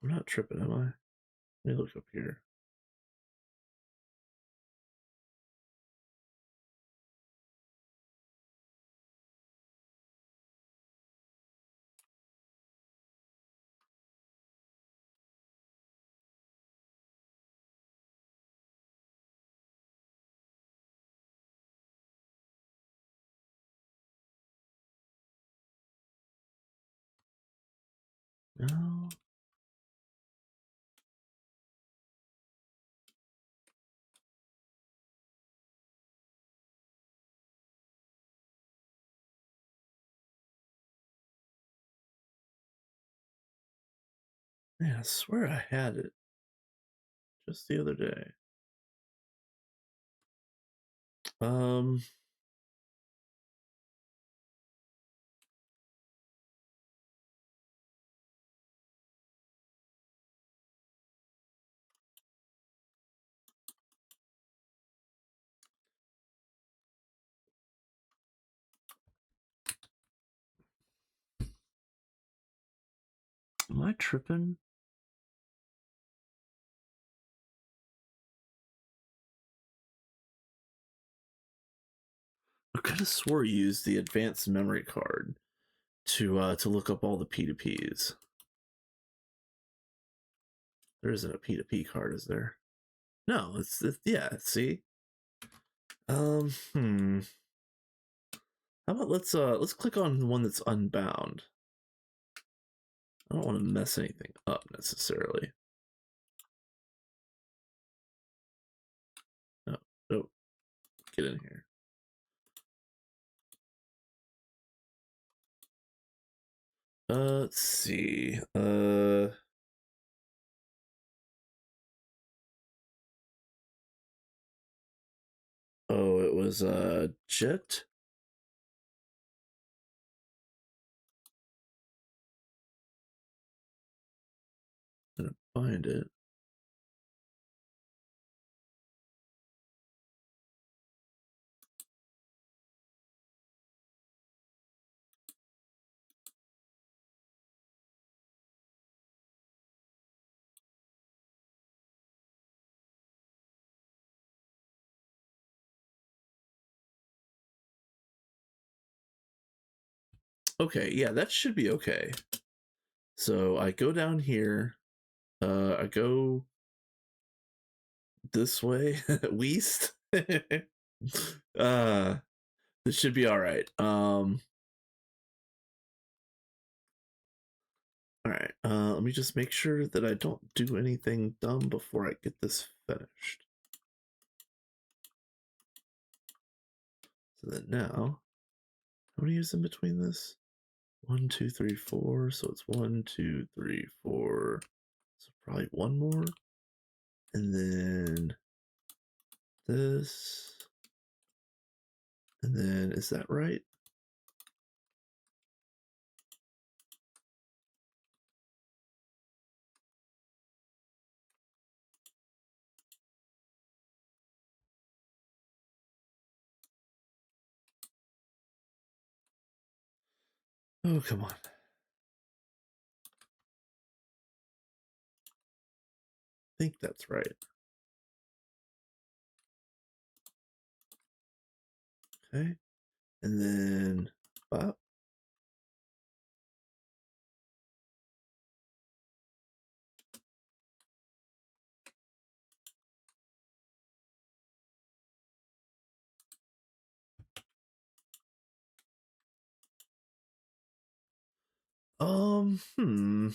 I'm not tripping, am I? Let me look up here. No. Man, I swear I had it just the other day. Um, am I tripping? I could have swore you used the advanced memory card to look up all the P2Ps. There isn't a P2P card, is there? No, it's yeah. See, How about let's click on the one that's unbound. I don't want to mess anything up necessarily. No, no, get in here. Let's see. Oh, it was Jet. I'm gonna find it. Okay, yeah, that should be okay. So I go down here. I go this way, west. uh, this should be all right. All right. Let me just make sure that I don't do anything dumb before I get this finished. So then now, how many is in between this? 1, 2, 3, 4. So it's 1, 2, 3, 4. So probably one more. And then this. And then, is that right? Oh, come on. I think that's right. Okay. And then, bop. Hmm.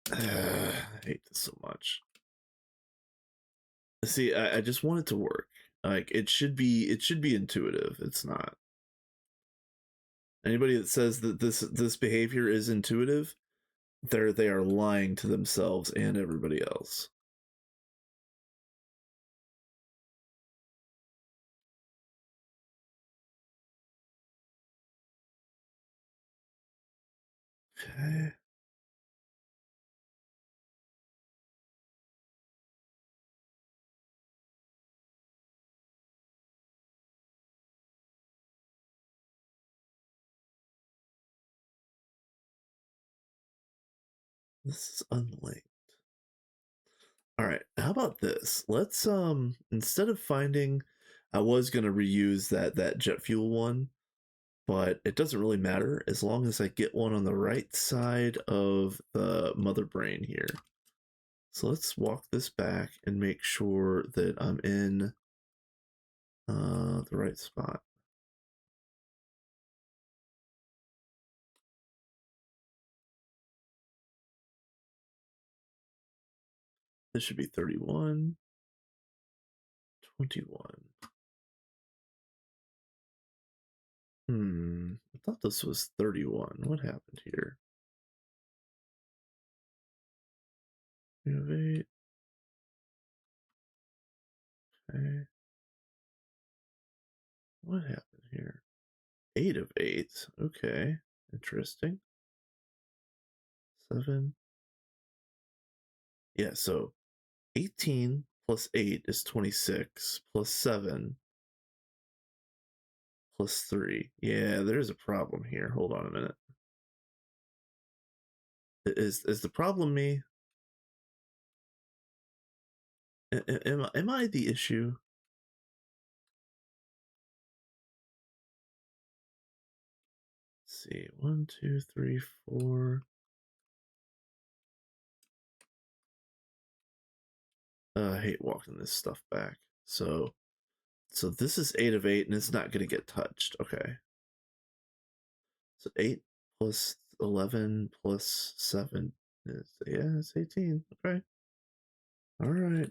I hate this so much. See, I just want it to work. Like it should be intuitive. It's not. Anybody that says that this behavior is intuitive, they are lying to themselves and everybody else. Okay. This is unlinked. All right. How about this? Let's instead of finding, I was gonna reuse that jet fuel one, but it doesn't really matter as long as I get one on the right side of the mother brain here. So let's walk this back and make sure that I'm in the right spot. This should be 31, 21. I thought this was 31. What happened here? Innovate. Okay. What happened here? 8 of 8. Okay. Interesting. 7. Yeah, so 18 plus 8 is 26, plus 7 plus 3. Yeah, there's a problem here. Hold on a minute. Is the problem me? Am I the issue? Let's see. 1, 2, 3, 4. I hate walking this stuff back. So this is 8 of 8, and it's not going to get touched. Okay. So 8 plus 11 plus 7 is, yeah, it's 18. Okay. All right.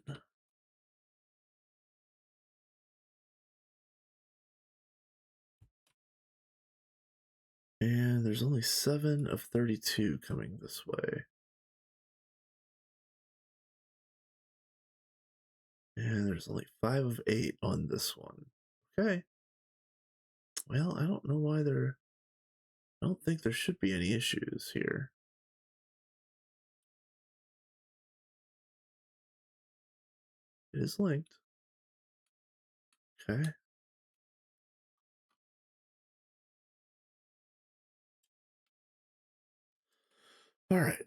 And there's only 7 of 32 coming this way. And there's only 5 of 8 on this one. Okay. Well, I don't know why there... I don't think there should be any issues here. It is linked. Okay. All right.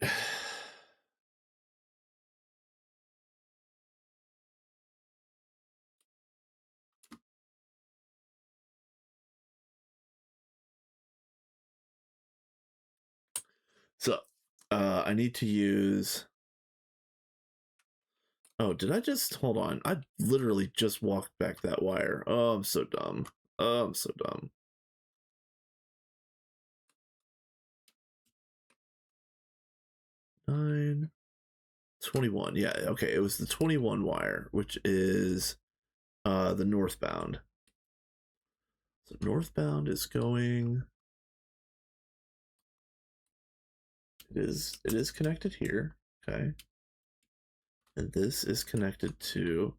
So, I need to use... Oh, did I just... Hold on. I literally just walked back that wire. Oh, I'm so dumb. Oh, I'm so dumb. Nine, 21. Yeah, okay. It was the 21 wire, which is the northbound. So northbound is going... It is connected here. Okay. And this is connected to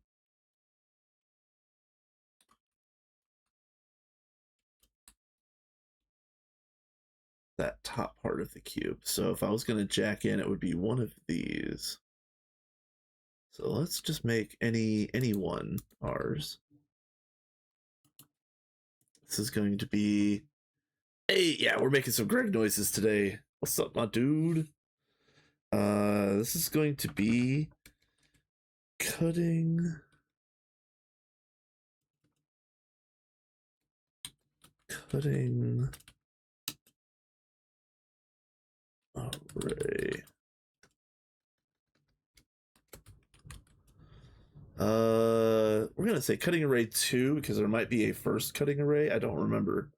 that top part of the cube. So if I was going to jack in, it would be one of these. So let's just make any one ours. This is going to be... Hey, yeah, we're making some Greg noises today. What's up, my dude? This is going to be cutting array. We're gonna say cutting array 2 because there might be a first cutting array. I don't remember.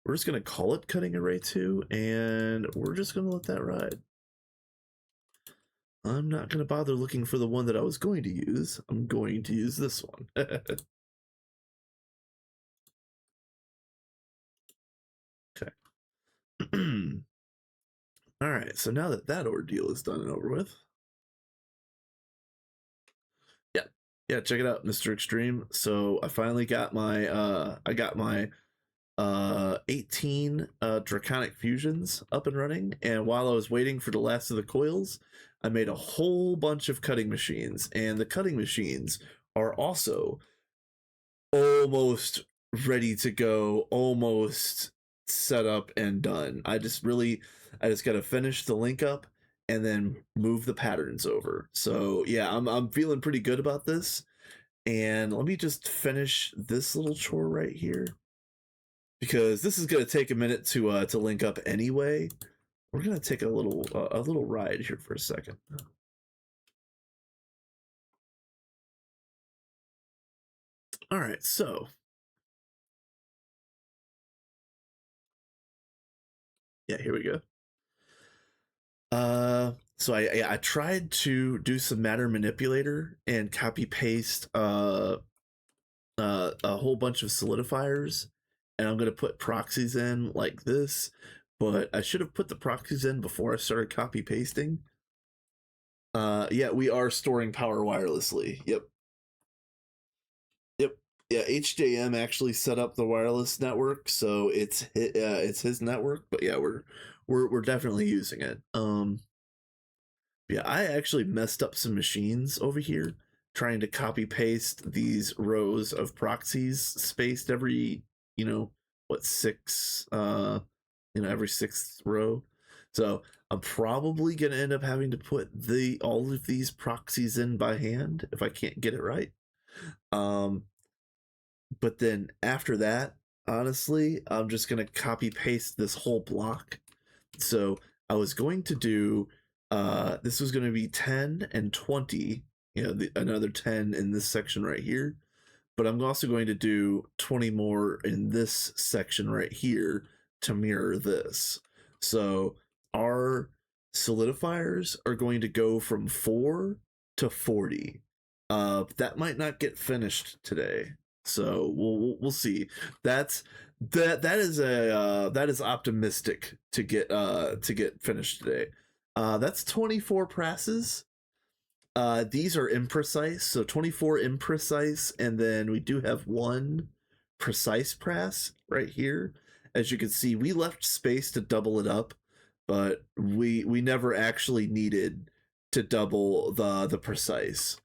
We're just gonna call it cutting array 2, and we're just gonna let that ride. I'm not gonna bother looking for the one that I was going to use. I'm going to use this one. Okay. All right. So now that that ordeal is done and over with. Yeah, check it out, Mr. Extreme. So I finally got my 18 draconic fusions up and running, and while I was waiting for the last of the coils, I made a whole bunch of cutting machines, and the cutting machines are also almost ready to go, almost set up and done. I just got to finish the link up and then move the patterns over. So yeah, I'm feeling pretty good about this. And let me just finish this little chore right here, because this is gonna take a minute to link up anyway. We're gonna take a little ride here for a second. All right, so yeah, here we go. So I tried to do some matter manipulator and copy paste a whole bunch of solidifiers, and I'm gonna put proxies in like this, but I should have put the proxies in before I started copy pasting. Yeah, we are storing power wirelessly. Yep. Yeah, HJM actually set up the wireless network, so it's his network. But yeah, we're definitely using it. Yeah, I actually messed up some machines over here trying to copy paste these rows of proxies spaced every, what, six, every sixth row. So I'm probably gonna end up having to put all of these proxies in by hand if I can't get it right. But then after that, honestly, I'm just gonna copy paste this whole block. So I was going to do this was going to be 10 and 20 another 10 in this section right here. But I'm also going to do 20 more in this section right here to mirror this. So our solidifiers are going to go from 4 to 40. That might not get finished today, so we'll see. That is optimistic to get finished today. That's 24 presses. These are imprecise, so 24 imprecise, and then we do have one precise press right here. As you can see, we left space to double it up, but we never actually needed to double the precise.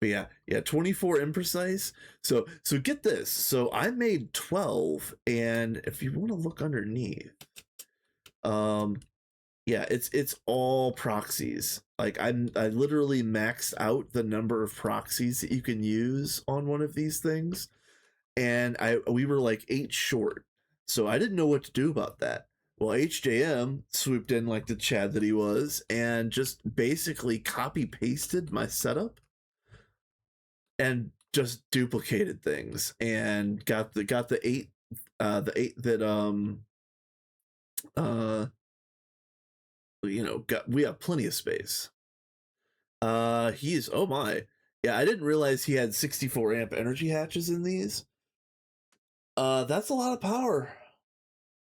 But yeah, 24 imprecise. So get this. So I made 12, and if you want to look underneath, um yeah, it's all proxies. Like I literally maxed out the number of proxies that you can use on one of these things, and we were like 8 short. So I didn't know what to do about that. Well, HJM swooped in like the Chad that he was and just basically copy pasted my setup and just duplicated things and got the 8 that we have plenty of space. He's, oh my, yeah, I didn't realize he had 64 amp energy hatches in these. That's a lot of power.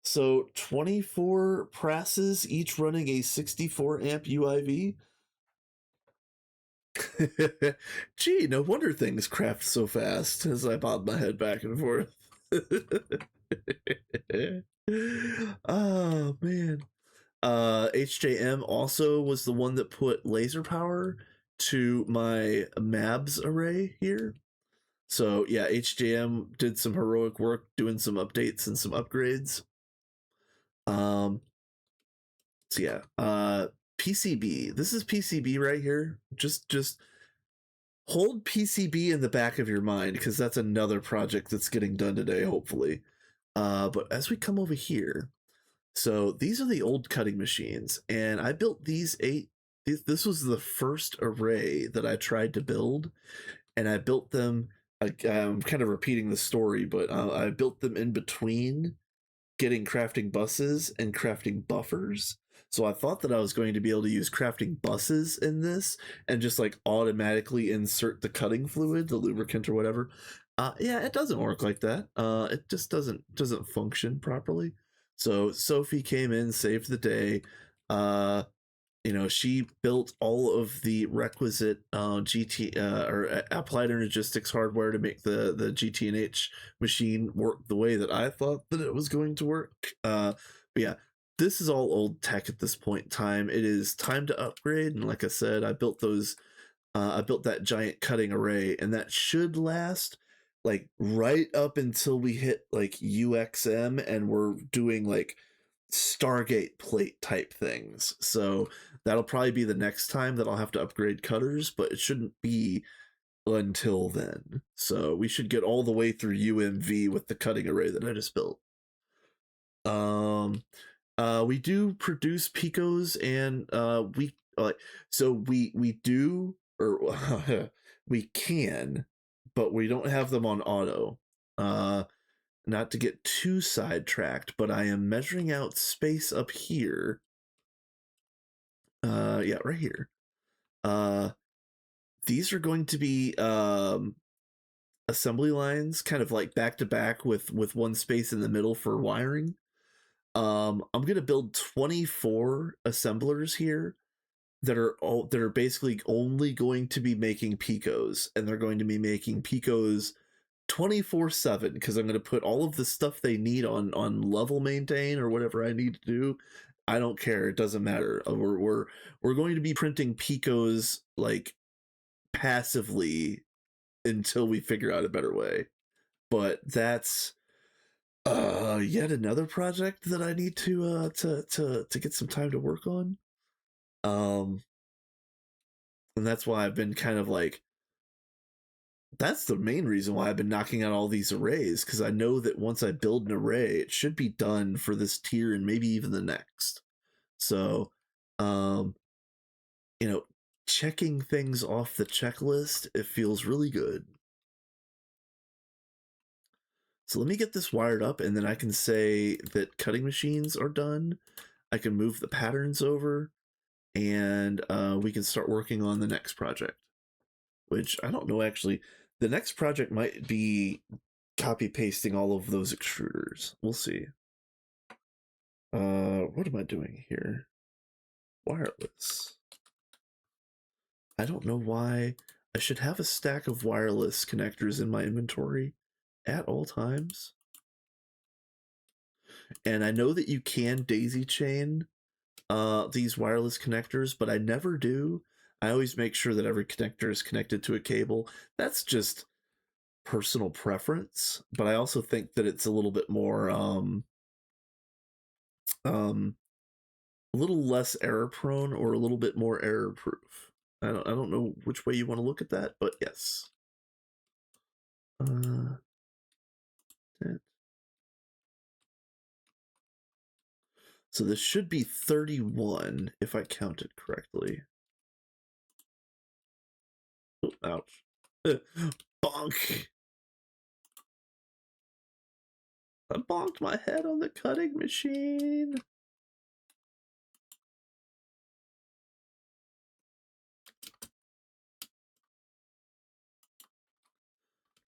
So 24 presses, each running a 64 amp UIV. Gee, no wonder things craft so fast as I bob my head back and forth. Oh man. HJM also was the one that put laser power to my MABS array here. So yeah, HJM did some heroic work doing some updates and some upgrades. So yeah, PCB. This is PCB right here. Just hold PCB in the back of your mind because that's another project that's getting done today, hopefully. But as we come over here, so these are the old cutting machines, and I built these 8. This was the first array that I tried to build, and I built them. I'm kind of repeating the story, but I built them in between getting crafting buses and crafting buffers. So I thought that I was going to be able to use crafting buses in this and just like automatically insert the cutting fluid, the lubricant or whatever. Yeah, it doesn't work like that. It just doesn't function properly. So Sophie came in, saved the day. She built all of the requisite or applied energistics hardware to make the GTNH machine work the way that I thought that it was going to work. But yeah, this is all old tech at this point in time. It is time to upgrade, and like I said, I built those. I built that giant cutting array, and that should last like right up until we hit like UXM, and we're doing like Stargate plate type things. So that'll probably be the next time that I'll have to upgrade cutters, but it shouldn't be until then. So we should get all the way through UMV with the cutting array that I just built. We do produce picos, and we do, or we can, but we don't have them on auto. Not to get too sidetracked, but I am measuring out space up here. Yeah, right here. These are going to be assembly lines, kind of like back to back with one space in the middle for wiring. I'm gonna build 24 assemblers here that are basically only going to be making picos, and they're going to be making picos 24/7 because I'm going to put all of the stuff they need on level maintain or whatever I need to do. I don't care, it doesn't matter. We're going to be printing picos like passively until we figure out a better way. But that's yet another project that I need to get some time to work on. And that's why I've been kind of like, that's the main reason why I've been knocking out all these arrays, because I know that once I build an array, it should be done for this tier and maybe even the next. So, checking things off the checklist, it feels really good. So let me get this wired up, and then I can say that cutting machines are done. I can move the patterns over, and we can start working on the next project. Which I don't know, actually. The next project might be copy pasting all of those extruders. We'll see. What am I doing here? Wireless. I don't know why. I should have a stack of wireless connectors in my inventory at all times. And I know that you can daisy chain these wireless connectors, but I never do. I always make sure that every connector is connected to a cable. That's just personal preference, but I also think that it's a little bit more a little less error prone or a little bit more error proof. I don't know which way you want to look at that, but yes. So this should be 31 if I counted correctly. Oh, ouch. Bonk. I bonked my head on the cutting machine.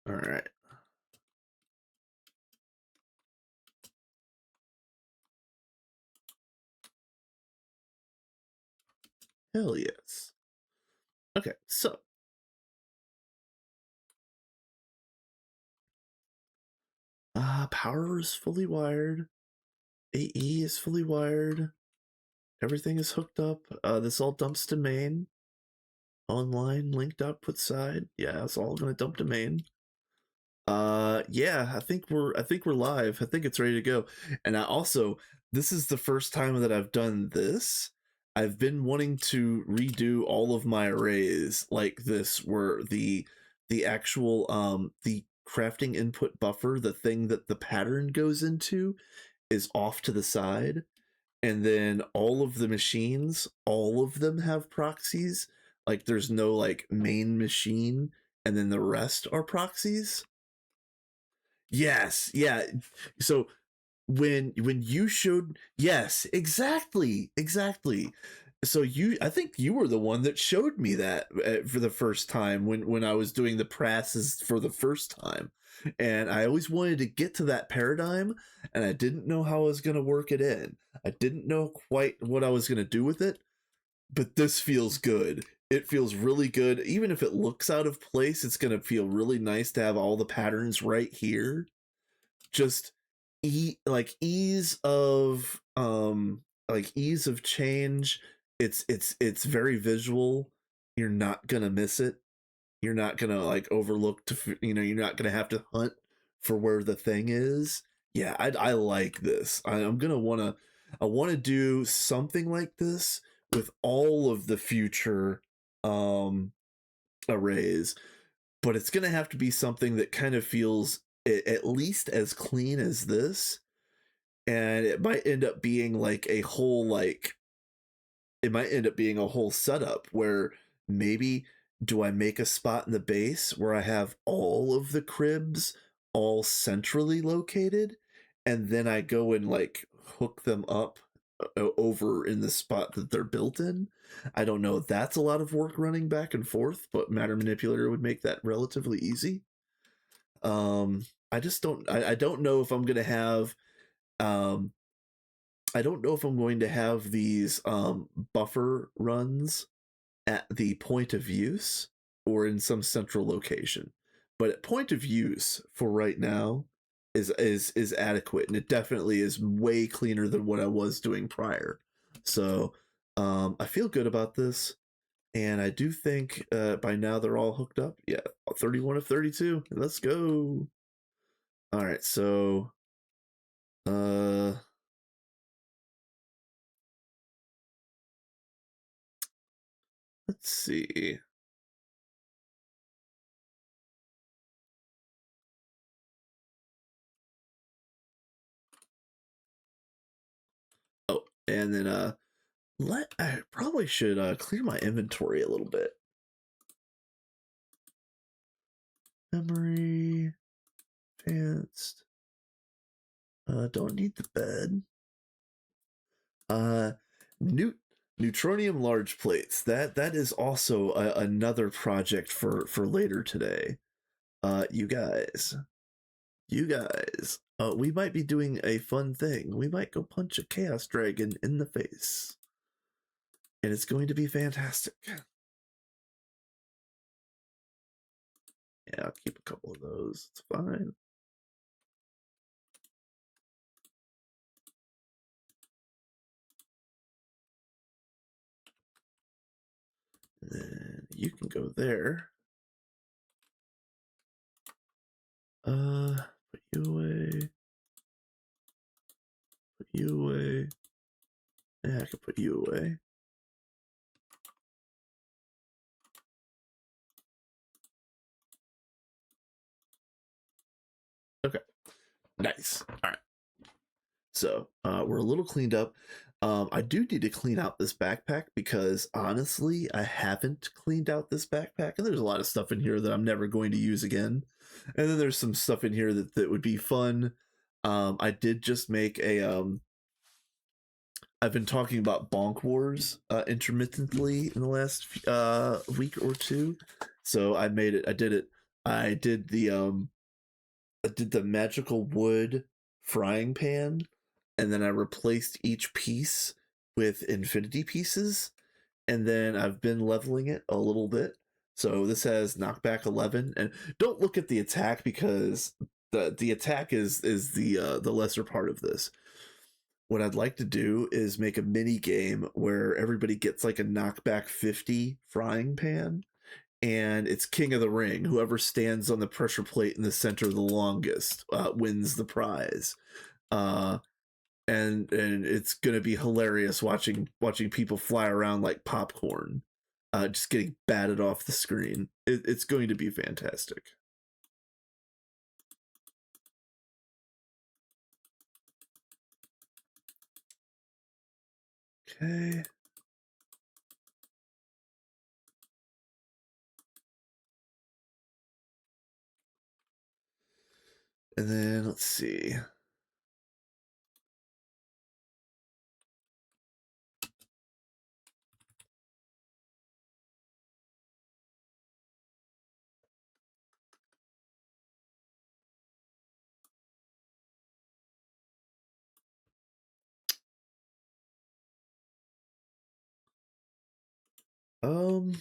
All right. Hell yes. Okay, so power is fully wired. AE is fully wired. Everything is hooked up. This all dumps to main. Online linked output side. Yeah, it's all gonna dump to main. Yeah, I think we're live. I think it's ready to go. And I also, this is the first time that I've done this. I've been wanting to redo all of my arrays like this, where the actual the crafting input buffer, the thing that the pattern goes into, is off to the side, and then all of the machines, all of them have proxies. Like there's no like main machine, and then the rest are proxies. Yes, yeah. So when you showed, yes, exactly. So I think you were the one that showed me that for the first time when I was doing the presses for the first time, and I always wanted to get to that paradigm, and I didn't know how I was going to work it in. I didn't know quite what I was going to do with it, but this feels good. It feels really good. Even if it looks out of place, it's going to feel really nice to have all the patterns right here. Just like ease of change. It's very visual. You're not gonna miss it. You're not gonna like overlook to, you're not gonna have to hunt for where the thing is. Yeah, I like this. I'm gonna I want to do something like this with all of the future um arrays, but it's gonna have to be something that kind of feels at least as clean as this, and it might end up being like a whole like it might end up being a whole setup where maybe do I make a spot in the base where I have all of the cribs all centrally located, and then I go and like hook them up over in the spot that they're built in. I don't know. That's a lot of work running back and forth, but Matter Manipulator would make that relatively easy. I just don't. I don't know if I'm gonna have. Um, I don't know if I'm going to have these buffer runs at the point of use or in some central location. But at point of use for right now is adequate, and it definitely is way cleaner than what I was doing prior. So I feel good about this, and I do think by now they're all hooked up. Yeah, 31 of 32. Let's go. All right, so uh let's see. Oh, and then I probably should clear my inventory a little bit. Memory, advanced. Don't need the bed. Uh, neutronium large plates. That is also another project for later today. You guys, we might be doing a fun thing. We might go punch a chaos dragon in the face, and it's going to be fantastic. Yeah, I'll keep a couple of those. It's fine. And then you can go there. Put you away. Put you away. Yeah, I can put you away. Okay. Nice. All right. So we're a little cleaned up. I do need to clean out this backpack because honestly, I haven't cleaned out this backpack, and there's a lot of stuff in here that I'm never going to use again. And then there's some stuff in here that would be fun. I did just make a I've been talking about Bonk Wars intermittently in the last week or two. So I made it. I did it. I did the magical wood frying pan, and then I replaced each piece with infinity pieces, and then I've been leveling it a little bit. So this has knockback 11, and don't look at the attack because the attack is the lesser part of this. What I'd like to do is make a mini game where everybody gets like a knockback 50 frying pan, and it's King of the Ring. Whoever stands on the pressure plate in the center the longest wins the prize. Uh, and it's gonna be hilarious watching people fly around like popcorn, just getting batted off the screen. It's going to be fantastic. Okay. And then let's see. Um.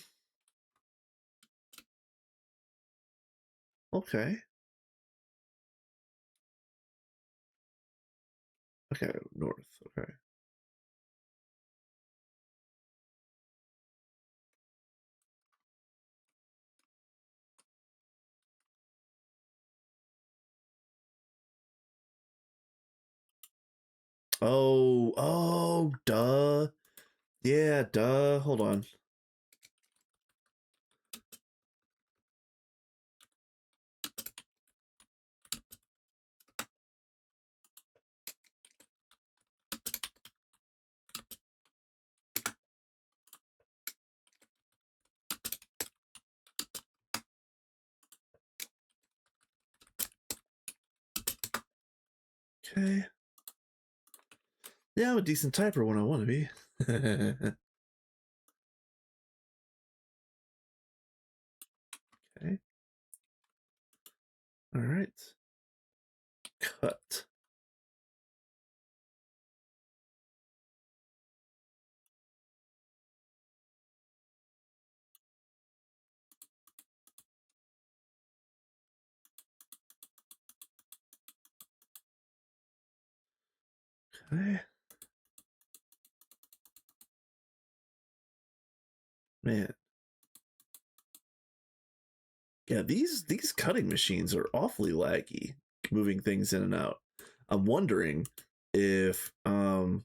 Okay. Okay. North. Okay. Oh, duh. Yeah, duh. Hold on. Okay. Yeah, I'm a decent typer when I want to be. Okay. All right. Cut. Okay. Man. Yeah, these cutting machines are awfully laggy, moving things in and out. I'm wondering if we're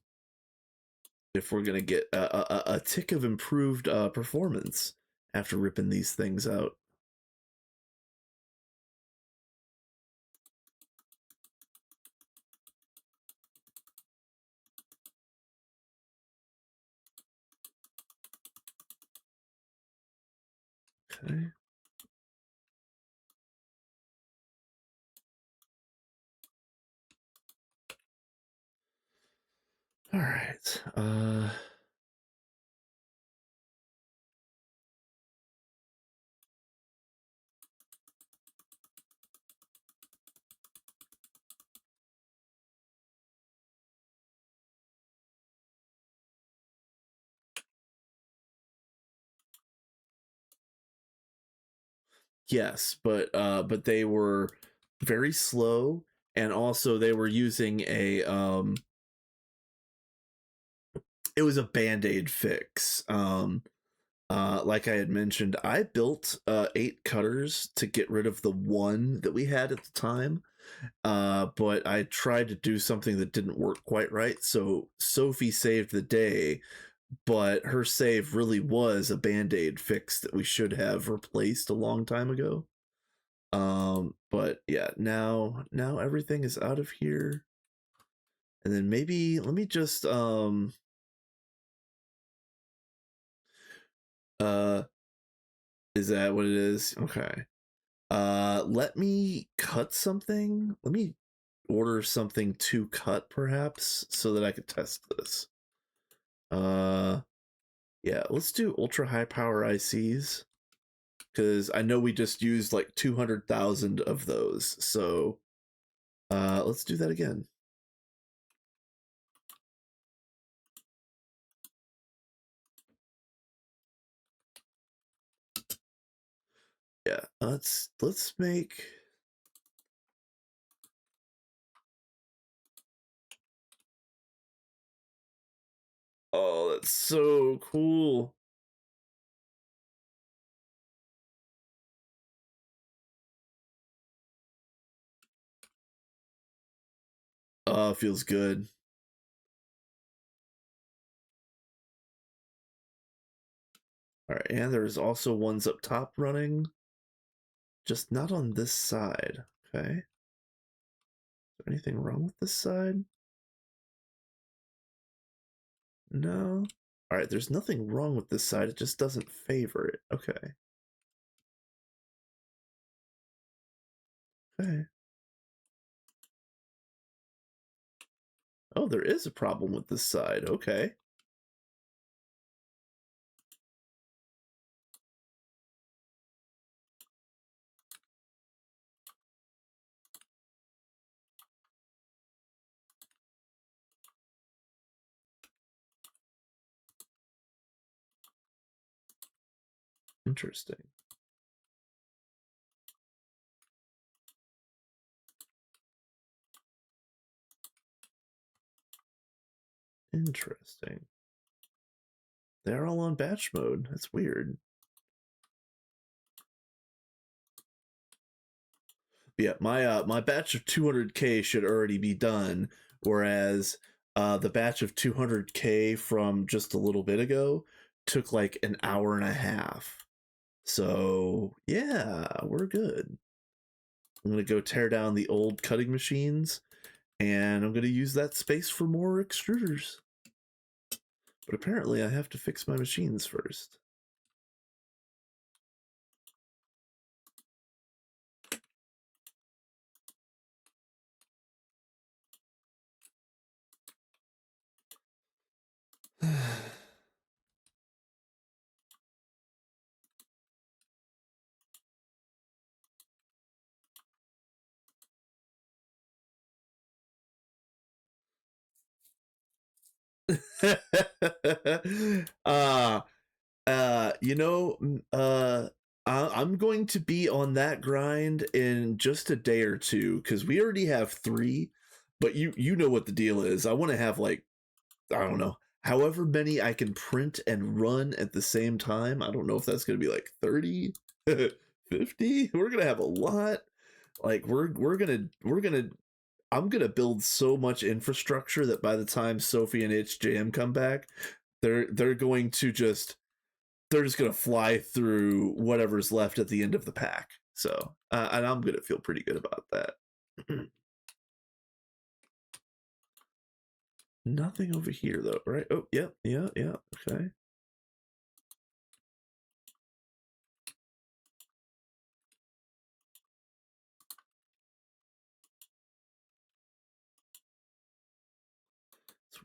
gonna get a tick of improved performance after ripping these things out. Okay. All right. Yes, but they were very slow, and also they were using a it was a band-aid fix. Like I had mentioned, I built 8 cutters to get rid of the one that we had at the time. But I tried to do something that didn't work quite right. So Sophie saved the day, but her save really was a band-aid fix that we should have replaced a long time ago. But yeah, now everything is out of here. And then maybe let me just uh is that what it is? Okay. Let me cut something. Let me order something to cut perhaps so that I could test this. Uh yeah, let's do ultra high power ICs because I know we just used like 200,000 of those. So let's do that again. Yeah, let's make Oh, that's so cool. Oh, feels good. All right, and there's also ones up top running, just not on this side. Okay. Is there anything wrong with this side? No. All right, there's nothing wrong with this side. It just doesn't favor it. Okay. Okay. Oh, there is a problem with this side. Okay. Interesting. Interesting. They're all on batch mode. That's weird. Yeah, my batch of 200K should already be done, whereas the batch of 200K from just a little bit ago took like an hour and a half. So yeah, we're good. I'm gonna go tear down the old cutting machines, and I'm gonna use that space for more extruders. But apparently, I have to fix my machines first. uh you know, I'm going to be on that grind in just a day or two because we already have 3, but you know what the deal is. I want to have like, I don't know, however many I can print and run at the same time. I don't know if that's going to be like 30, 50. We're gonna have a lot. Like we're gonna I'm gonna build so much infrastructure that by the time Sophie and HJM come back, they're going to just they're just gonna fly through whatever's left at the end of the pack. So, and I'm gonna feel pretty good about that. Nothing over here though, right? Oh, yeah. Okay.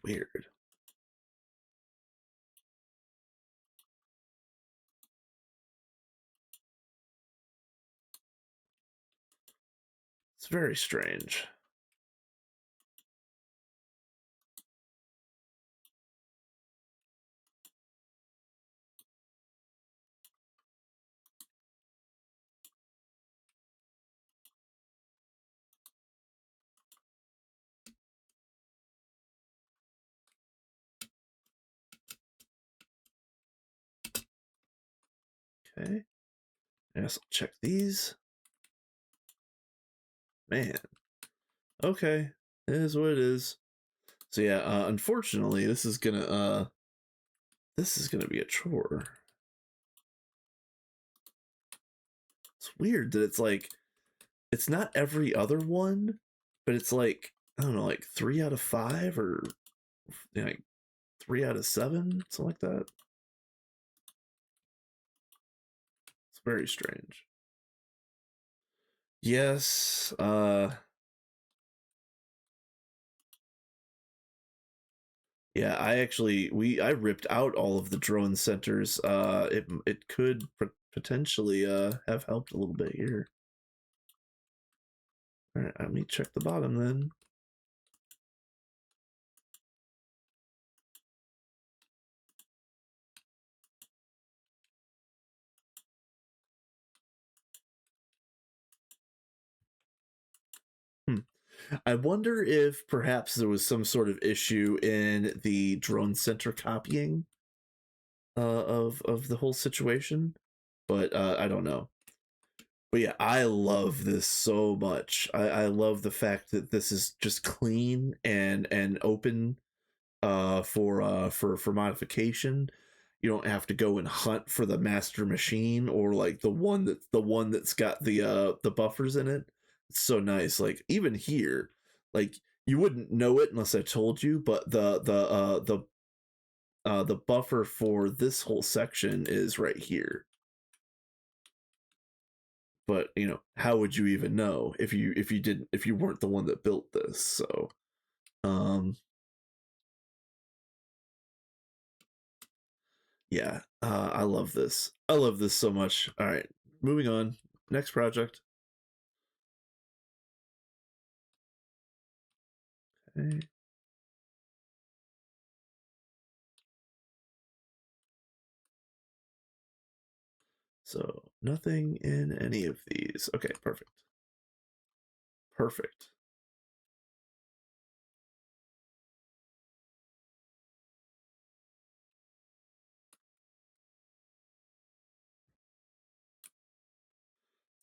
weird. It's very strange. Okay. I guess I'll check these. Man. Okay. It is what it is. So yeah, unfortunately, this is gonna be a chore. It's weird that it's like it's not every other one, but it's like I don't know, like 3 out of 5 or you know, like 3 out of 7, something like that. It's very strange. Yes, yeah, I ripped out all of the drone centers. It could potentially have helped a little bit here. All right, let me check the bottom then. I wonder if perhaps there was some sort of issue in the drone center copying of the whole situation, but I don't know. But yeah, I love this so much. I love the fact that this is just clean and open for modification. You don't have to go and hunt for the master machine or like the one that's got the buffers in it. It's so nice. Like even here, like you wouldn't know it unless I told you, but the buffer for this whole section is right here. But you know, how would you even know if you weren't the one that built this? So um yeah, I love this. I love this so much. All right, moving on. Next project. Okay. So nothing in any of these. Okay, perfect. Perfect.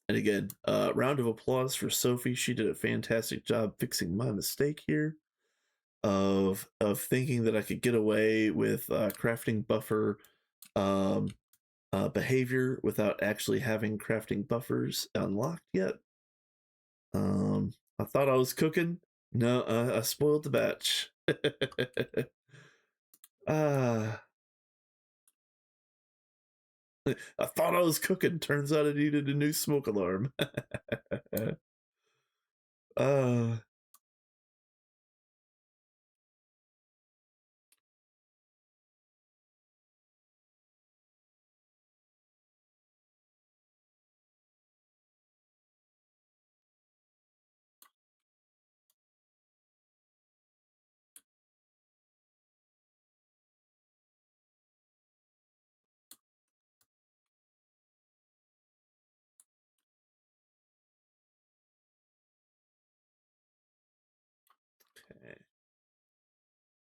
And again, round of applause for Sophie. She did a fantastic job fixing my mistake here of thinking that I could get away with crafting buffer um, behavior without actually having crafting buffers unlocked yet. I thought I was cooking. No, I spoiled the batch. Ah, I thought I was cooking. Turns out I needed a new smoke alarm. uh, okay.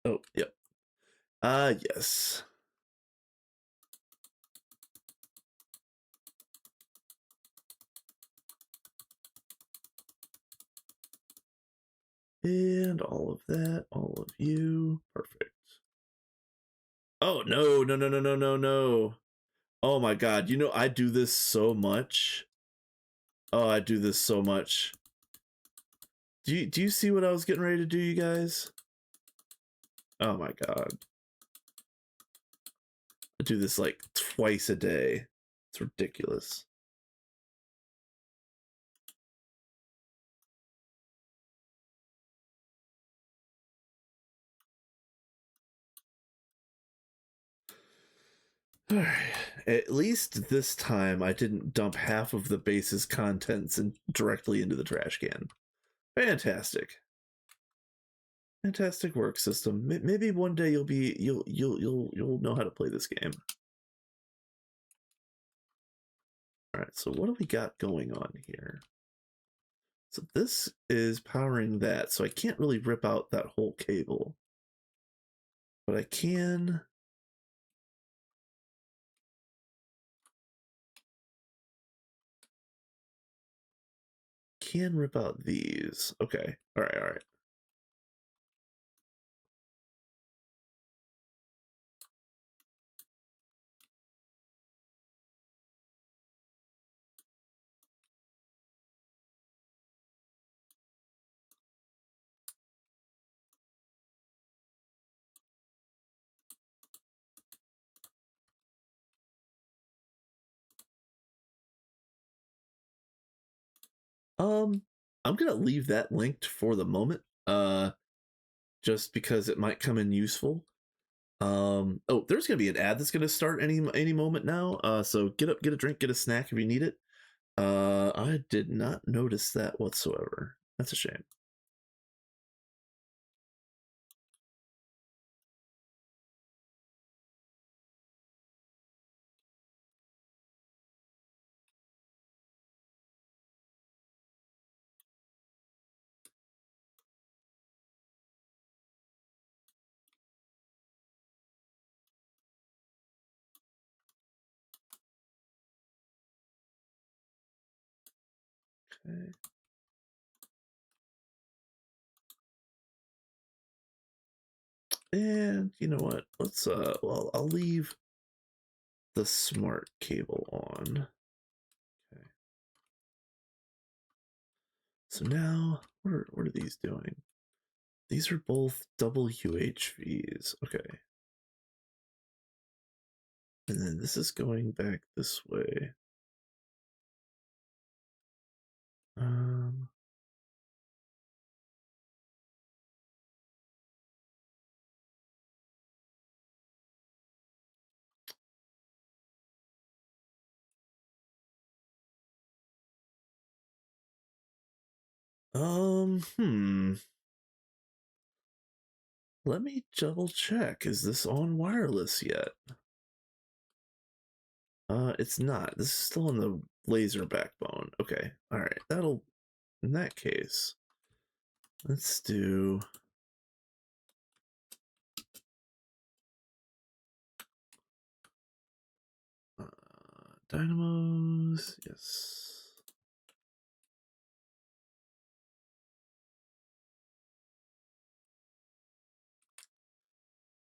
Oh, yep. Yes. And all of that, all of you. Perfect. Oh, no, no, no, no, no, no, no. Oh my god, you know, I do this so much. Oh, I do this so much. Do you see what I was getting ready to do, you guys? Oh my god. I do this like twice a day. It's ridiculous. Alright. At least this time I didn't dump half of the base's contents directly into the trash can. Fantastic. Fantastic work, system. Maybe one day you'll know how to play this game. Alright, so what do we got going on here? So this is powering that, so I can't really rip out that whole cable. But I can rip out these. Okay. All right. I'm gonna leave that linked for the moment. Just because it might come in useful. Oh, there's gonna be an ad that's gonna start any moment now. So get up, get a drink, get a snack if you need it. I did not notice that whatsoever. That's a shame. Okay. And you know what? Let's well, I'll leave the smart cable on. Okay. So now, what are these doing? These are both double UHVs. Okay. And then this is going back this way. Um, hmm. Let me double check. Is this on wireless yet? It's not. This is still on the laser backbone. Okay. All right. That'll, in that case, let's do. Dynamos. Yes.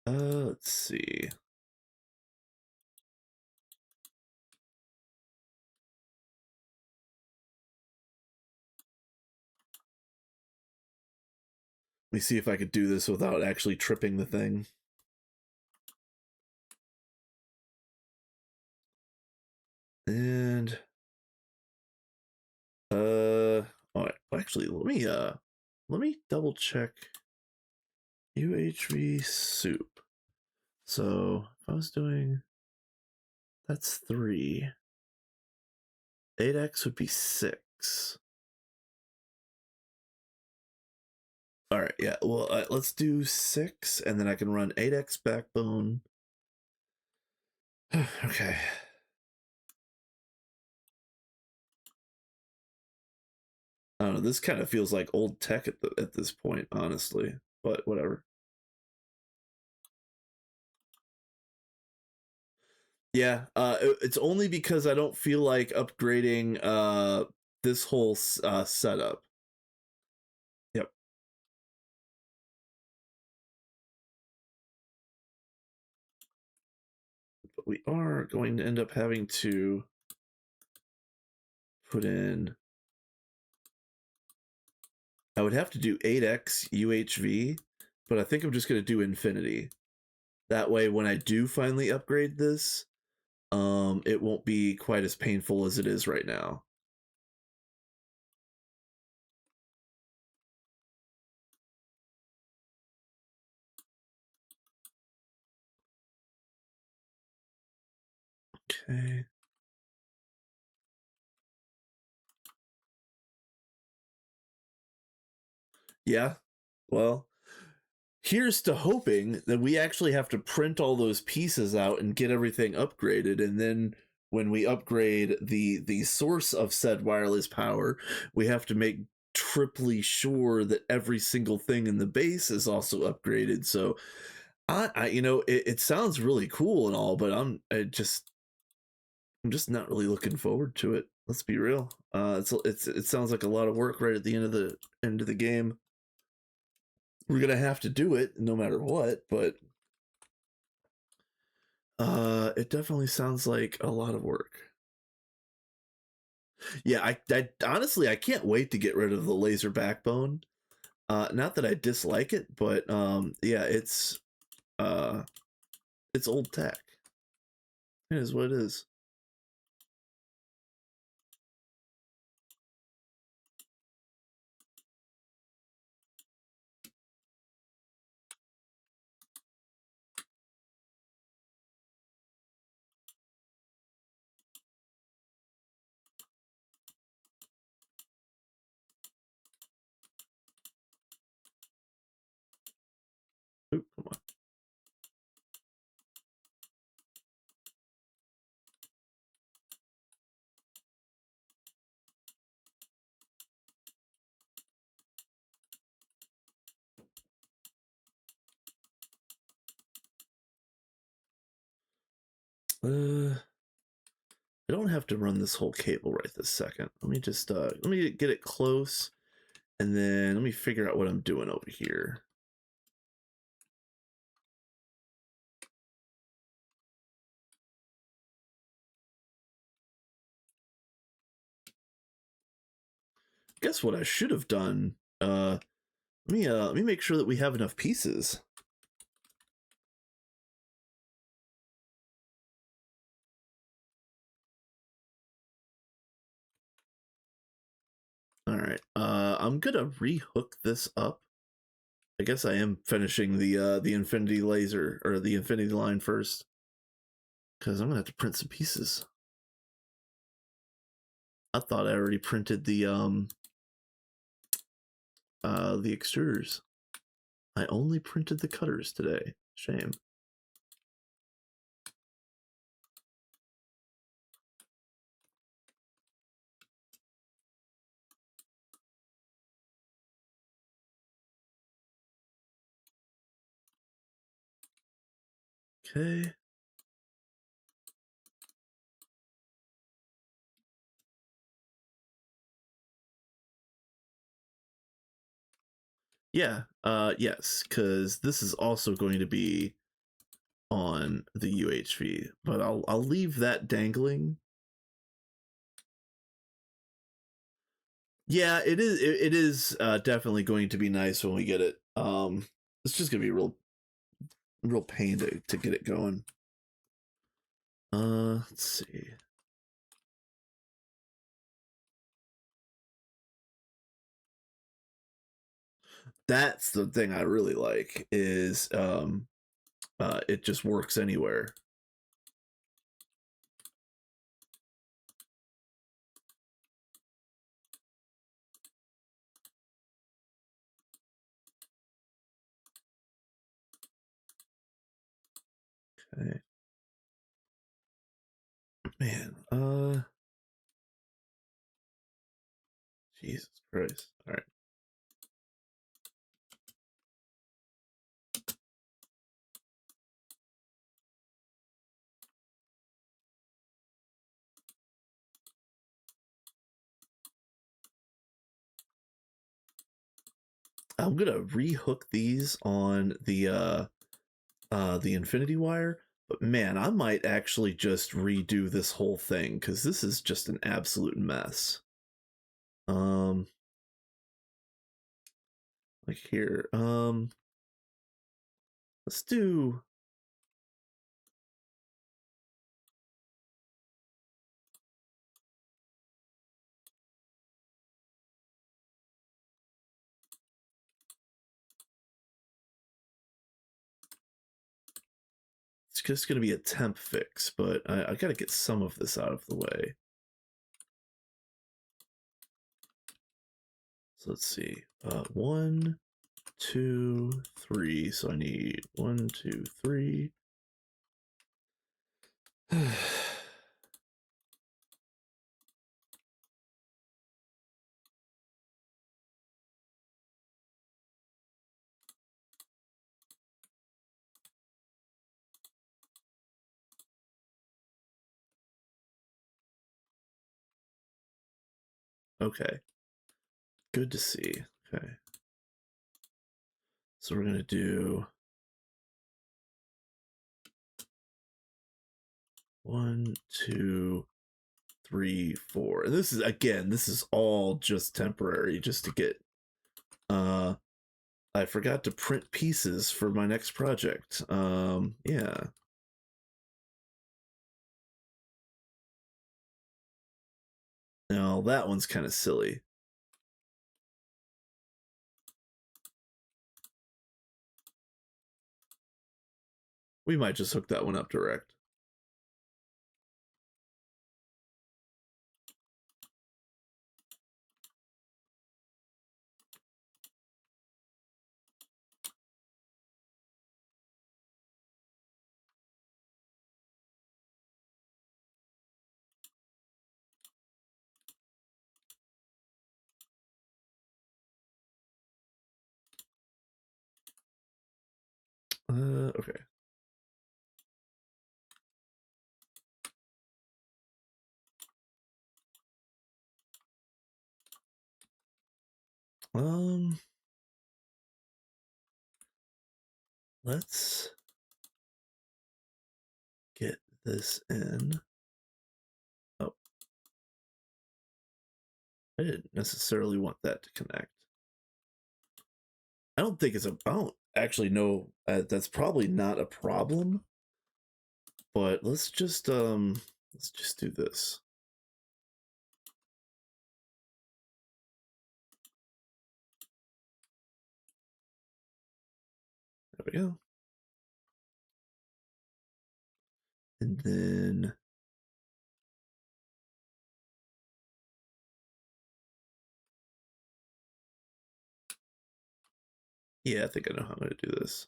Let's see. Let me see if I could do this without actually tripping the thing. And all right. Actually, let me double check UHV soup. So if I was doing, that's 3. 8x would be 6. All right, yeah. Well, let's do 6, and then I can run 8x backbone. Okay. I don't know. This kind of feels like old tech at this point, honestly. But whatever. Yeah. It's only because I don't feel like upgrading this whole setup. Yep. But we are going to end up having to put in. I would have to do 8x UHV, but I think I'm just going to do infinity. That way, when I do finally upgrade this, it won't be quite as painful as it is right now. Okay. Yeah. Well, here's to hoping that we actually have to print all those pieces out and get everything upgraded, and then when we upgrade the source of said wireless power, we have to make triply sure that every single thing in the base is also upgraded. So I you know, it sounds really cool and all, but I'm just not really looking forward to it. Let's be real. It sounds like a lot of work right at the end of the game. We're gonna have to do it no matter what, but it definitely sounds like a lot of work. Yeah, I honestly I can't wait to get rid of the laser backbone. Not that I dislike it, but yeah, uh it's old tech. It is what it is. Oop, come on. I don't have to run this whole cable right this second. Let me get it close, and then let me figure out what I'm doing over here. Guess what I should have done? Let me make sure that we have enough pieces. All right. I'm gonna rehook this up. I guess I am finishing the infinity laser or the infinity line first, because I'm gonna have to print some pieces. I thought I already printed the extruders. I only printed the cutters today. Shame. Okay. Yeah. Yes, because this is also going to be on the UHV, but I'll leave that dangling. Yeah, it is definitely going to be nice when we get it. It's just gonna be a real pain to get it going. Let's see. That's the thing I really like is it just works anywhere. Okay. Man, Jesus Christ. All right. I'm gonna rehook these on the infinity wire, but man, I might actually just redo this whole thing because this is just an absolute mess. Um, like here, let's do. just going to be a temp fix, but I got to get some of this out of the way. So let's see. 1, 2, 3. So I need 1, 2, 3. Okay. Good to see. Okay. So we're going to do 1, 2, 3, 4. And this is, again, this is all just temporary, just to get I forgot to print pieces for my next project. Yeah. Now that one's kind of silly. We might just hook that one up direct. Okay. Let's get this in. Oh, I didn't necessarily want that to connect. I don't think it's a. I don't actually know. That's probably not a problem. But let's just do this. There we go. And then yeah, I think I know how I'm going to do this.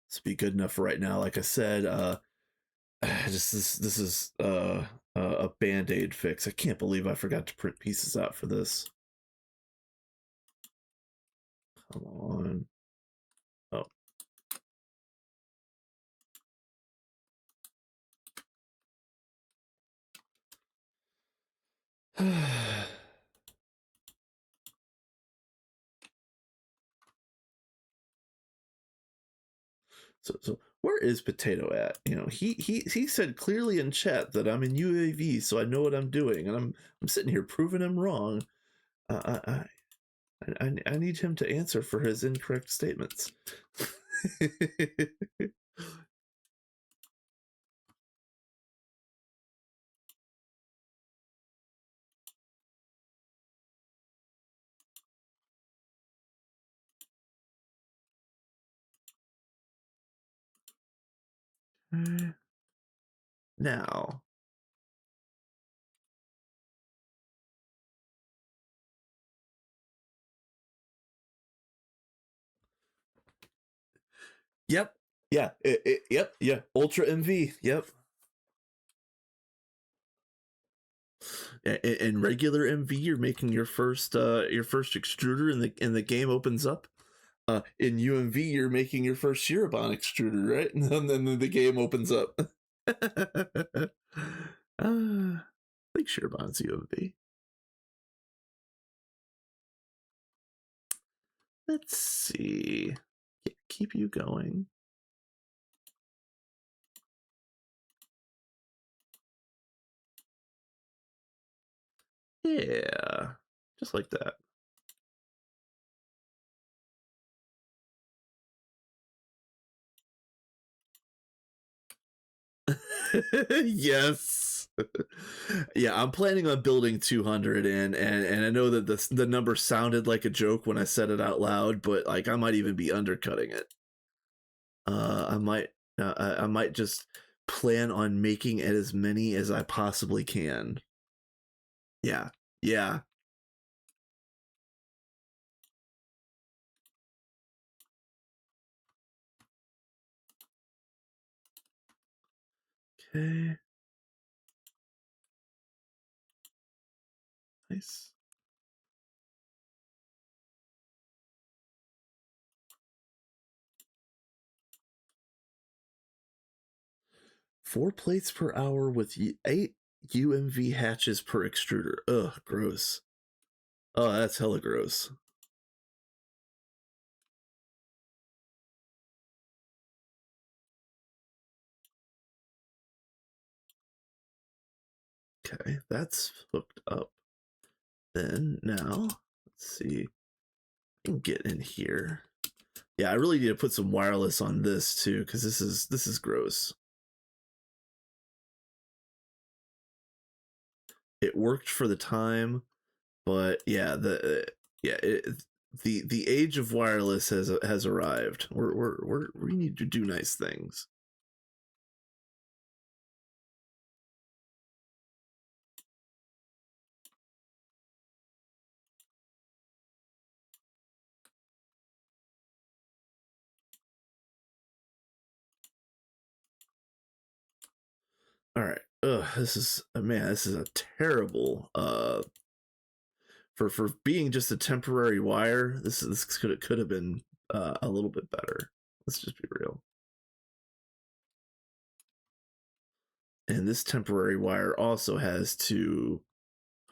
This will be good enough for right now. Like I said, just this is a band-aid fix. I can't believe I forgot to print pieces out for this. Come on. Oh. So where is Potato at? You know, he said clearly in chat that I'm in UAV, so I know what I'm doing, and I'm sitting here proving him wrong. I need him to answer for his incorrect statements. Now, yep, yeah, yep, yeah, Ultra MV, yep. In regular MV, you're making your first extruder, and the game opens up. In UMV, you're making your first Shirobon extruder, right? And then the game opens up. I think Shirobon's UMV. Let's see. Keep you going. Yeah, just like that. Yes. Yeah, I'm planning on building 200, and I know that the number sounded like a joke when I said it out loud, but like I might even be undercutting it. I might I might just plan on making as many as I possibly can. Yeah. Yeah. Okay. Nice. Four plates per hour with 8 UMV hatches per extruder. Ugh, gross. Oh, that's hella gross. Okay, that's hooked up. Then now, let's see. I can get in here. Yeah, I really need to put some wireless on this too, because this is gross. It worked for the time, but yeah, the age of wireless has arrived. We need to do nice things. All right. Ugh, this is man, this is a terrible for being just a temporary wire. This could have been a little bit better. Let's just be real. And this temporary wire also has to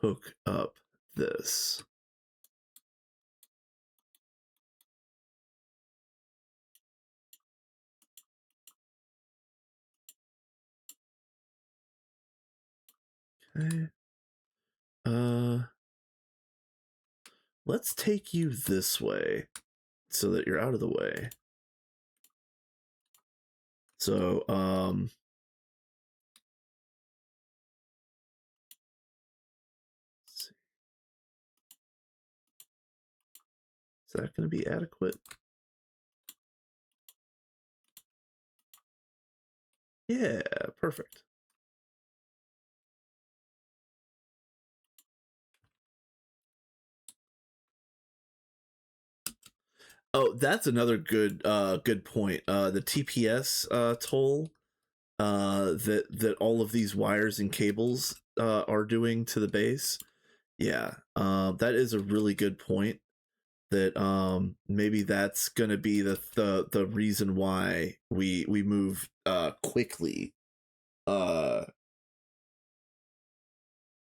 hook up this. Okay. Uh, let's take you this way so that you're out of the way. So, is that going to be adequate? Yeah, perfect. Oh, that's another good point. The TPS toll that all of these wires and cables are doing to the base. Yeah, that is a really good point. That maybe that's gonna be the reason why we move quickly uh,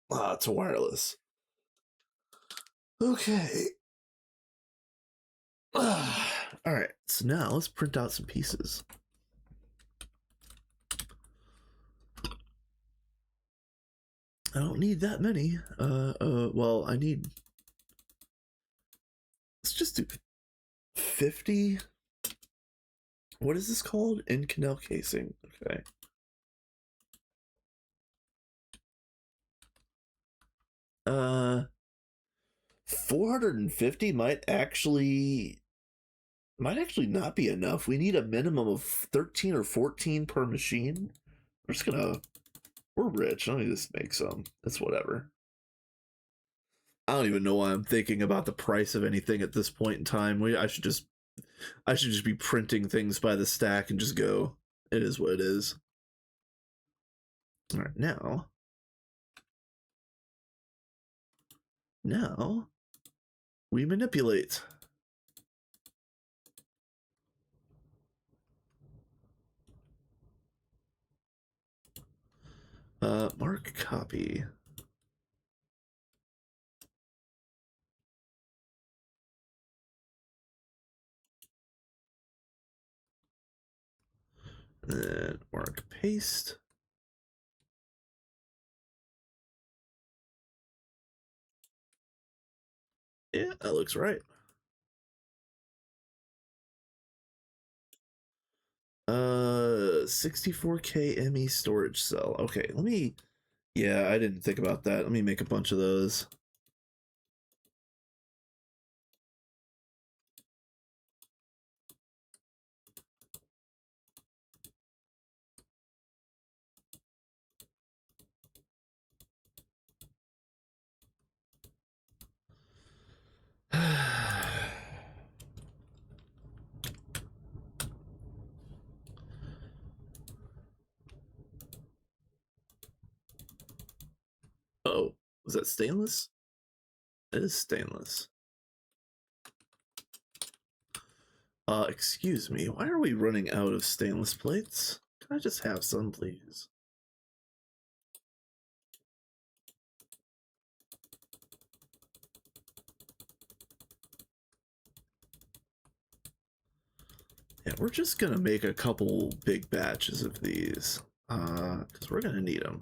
to wireless. Okay. All right. So now let's print out some pieces. I don't need that many. Well, I need. Let's just do 50. What is this called? Inconel casing. Okay. Uh, 450 might actually not be enough. We need a minimum of 13 or 14 per machine. We're just gonna. We're rich. I don't need to make some. It's whatever. I don't even know why I'm thinking about the price of anything at this point in time. I should just be printing things by the stack and just go. It is what it is. All right, now we manipulate. Mark copy. And mark paste. Yeah, that looks right. 64K ME storage cell. Okay, let me. Yeah, I didn't think about that. Let me make a bunch of those. Oh, was that stainless? It is stainless. Excuse me, why are we running out of stainless plates? Can I just have some, please? Yeah, we're just gonna make a couple big batches of these, because we're gonna need them.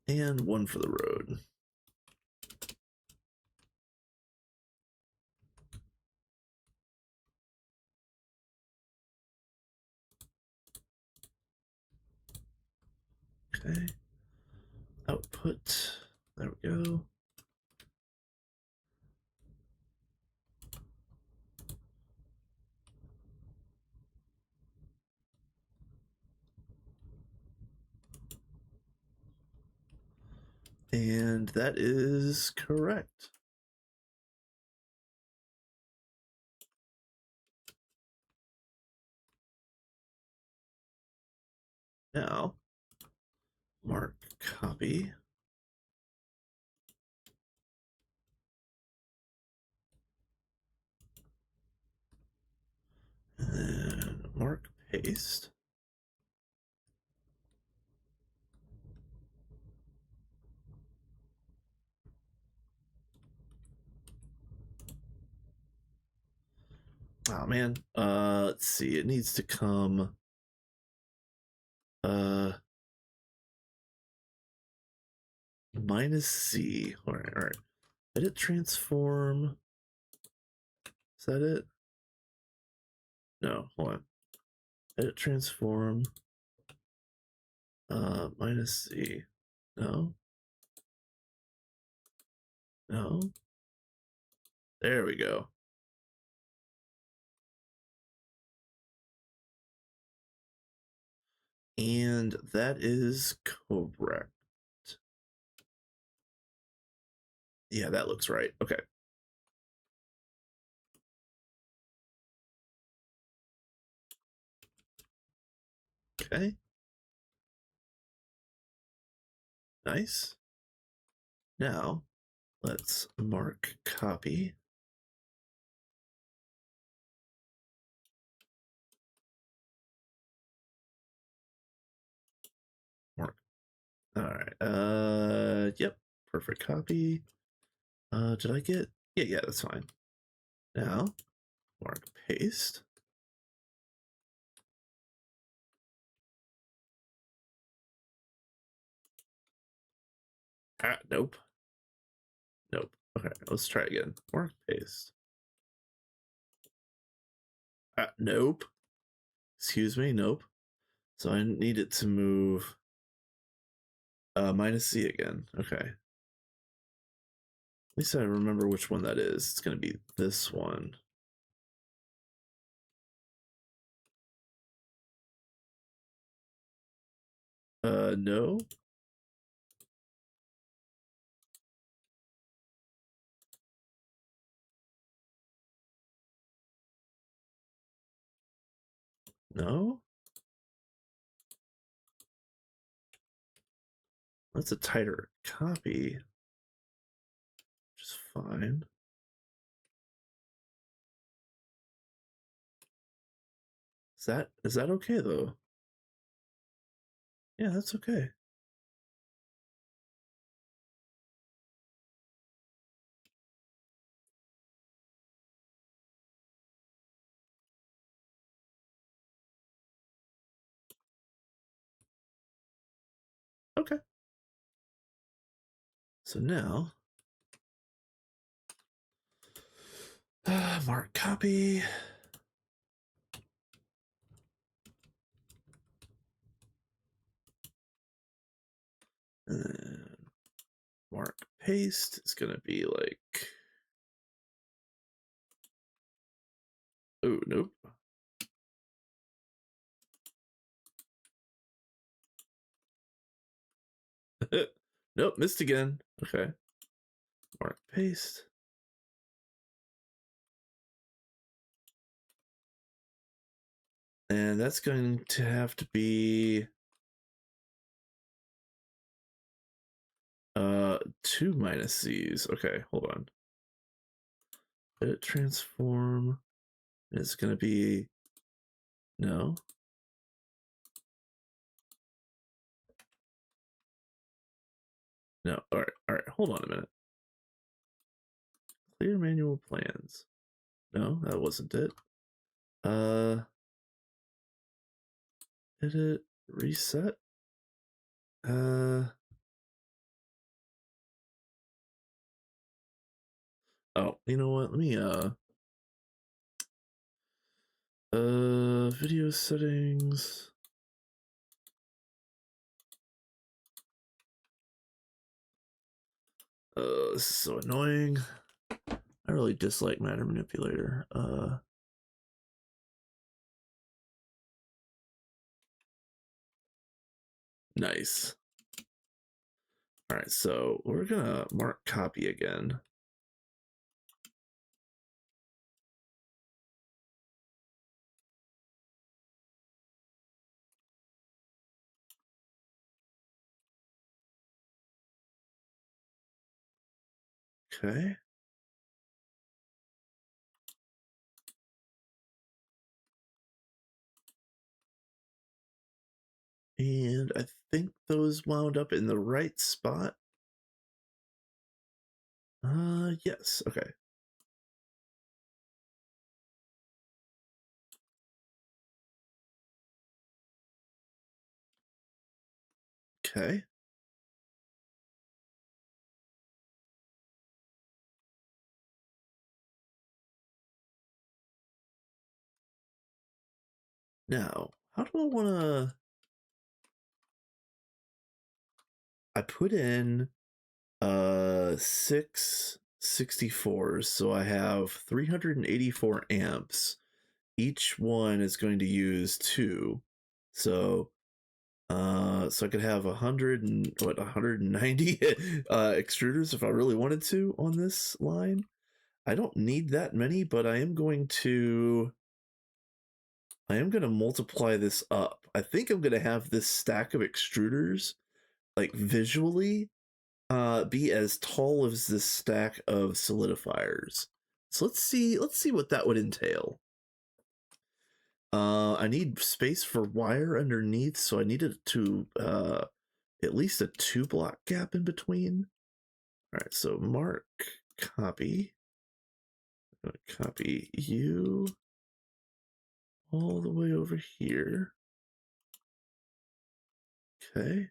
And one for the road. Okay. Output. There we go. And that is correct. Now, mark copy. And then mark paste. Oh man. Let's see. It needs to come. Uh, minus C. All right. All right. Edit transform. Is that it? No. Hold on. Edit transform. Minus C. No. No. There we go. And that is correct. Yeah, that looks right. Okay. Okay. Nice. Now, let's mark copy. Mark. All right. Yep. Perfect copy. Did I get? Yeah, that's fine. Now, mark paste. Ah, nope. Nope. Okay, let's try again. Mark paste. Ah, nope. Excuse me, nope. So I need it to move minus C again. Okay. At least I remember which one that is. It's going to be this one. No. No. That's a tighter copy, which is fine. Is that okay though? Yeah, that's okay. Okay. So now Mark copy. And mark paste is going to be like, oh, nope. Nope, missed again. Okay. Mark paste. And that's going to have to be 2 minus C's. Okay, hold on. Edit transform. It's going to be no. No. All right. Hold on a minute. Clear manual plans. No, that wasn't it. Edit, reset. Oh, you know what? Let me video settings. This is so annoying. I really dislike matter manipulator. Nice. All right, so we're gonna mark copy again. Okay. And I think those wound up in the right spot. Yes. Okay. Okay. Now, how do I want to... I put in 6 64s, so I have 384 amps. Each one is going to use 2. So so I could have 190 extruders if I really wanted to on this line. I don't need that many, but I am going to multiply this up. I think I'm going to have this stack of extruders like visually be as tall as this stack of solidifiers. So let's see what that would entail. I need space for wire underneath, so I needed to at least a 2 block gap in between. All right, so mark copy. I'm gonna copy you all the way over here. Okay.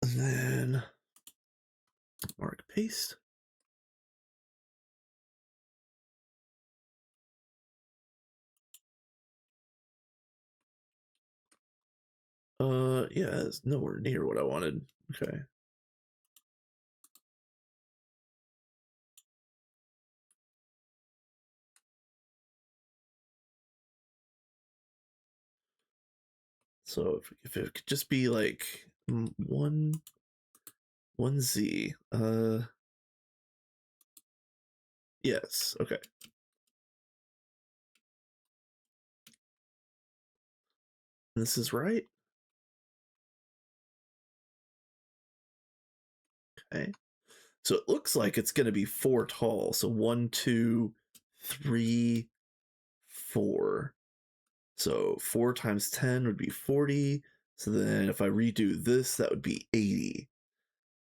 And then mark paste. Yeah, it's nowhere near what I wanted. Okay. So if it could just be like one Z. Yes. Okay. This is right. Okay. So it looks like it's going to be 4 tall. So 1, 2, 3, 4. So 4 times 10 would be 40. So then if I redo this, that would be 80.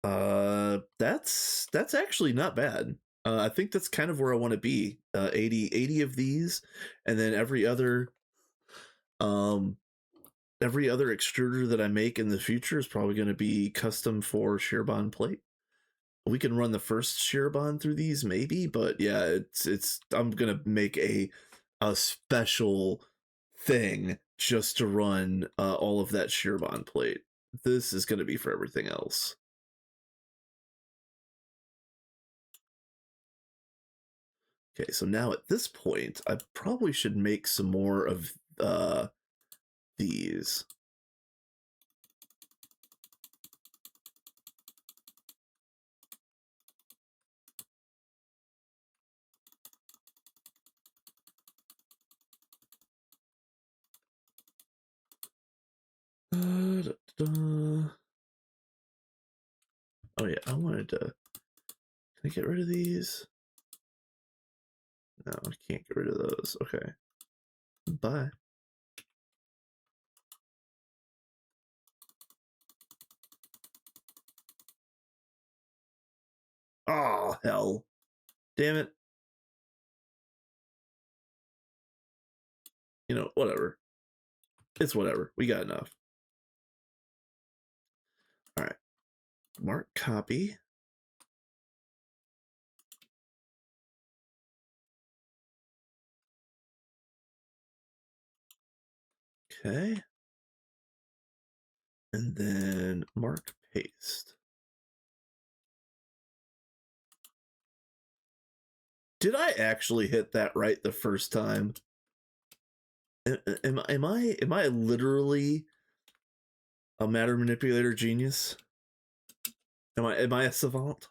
That's actually not bad. I think that's kind of where I want to be. 80 of these, and then every other extruder that I make in the future is probably going to be custom for shear bond plate. we can run the first shear bond through these maybe, but yeah, it's I'm gonna make a special thing just to run all of that shear bond plate. This is gonna be for everything else. Okay, so now at this point, I probably should make some more of these. Da, da, da. Oh yeah, I wanted to. Can I get rid of these? No, I can't get rid of those. Okay. Bye. Oh, hell. Damn it. You know, whatever. It's whatever. We got enough. All right. Mark copy. Okay. And then mark paste. Did I actually hit that right the first time? Am I literally a matter manipulator genius? Am I a savant?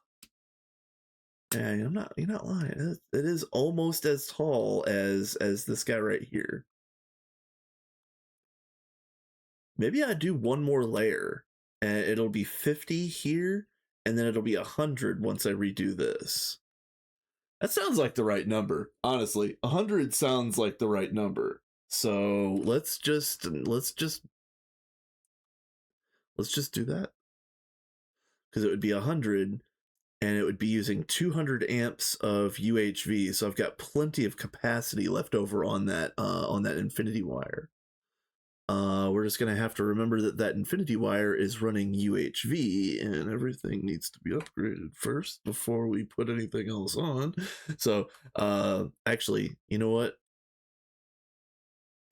Yeah, you're not lying. It is almost as tall as this guy right here. Maybe I do one more layer and it'll be 50 here and then it'll be 100 once I redo this. That sounds like the right number. Honestly, 100 sounds like the right number. So let's just do that, because it would be 100 and it would be using 200 amps of UHV. So I've got plenty of capacity left over on that infinity wire. We're just gonna have to remember that that infinity wire is running UHV, and everything needs to be upgraded first before we put anything else on. So, actually, you know what?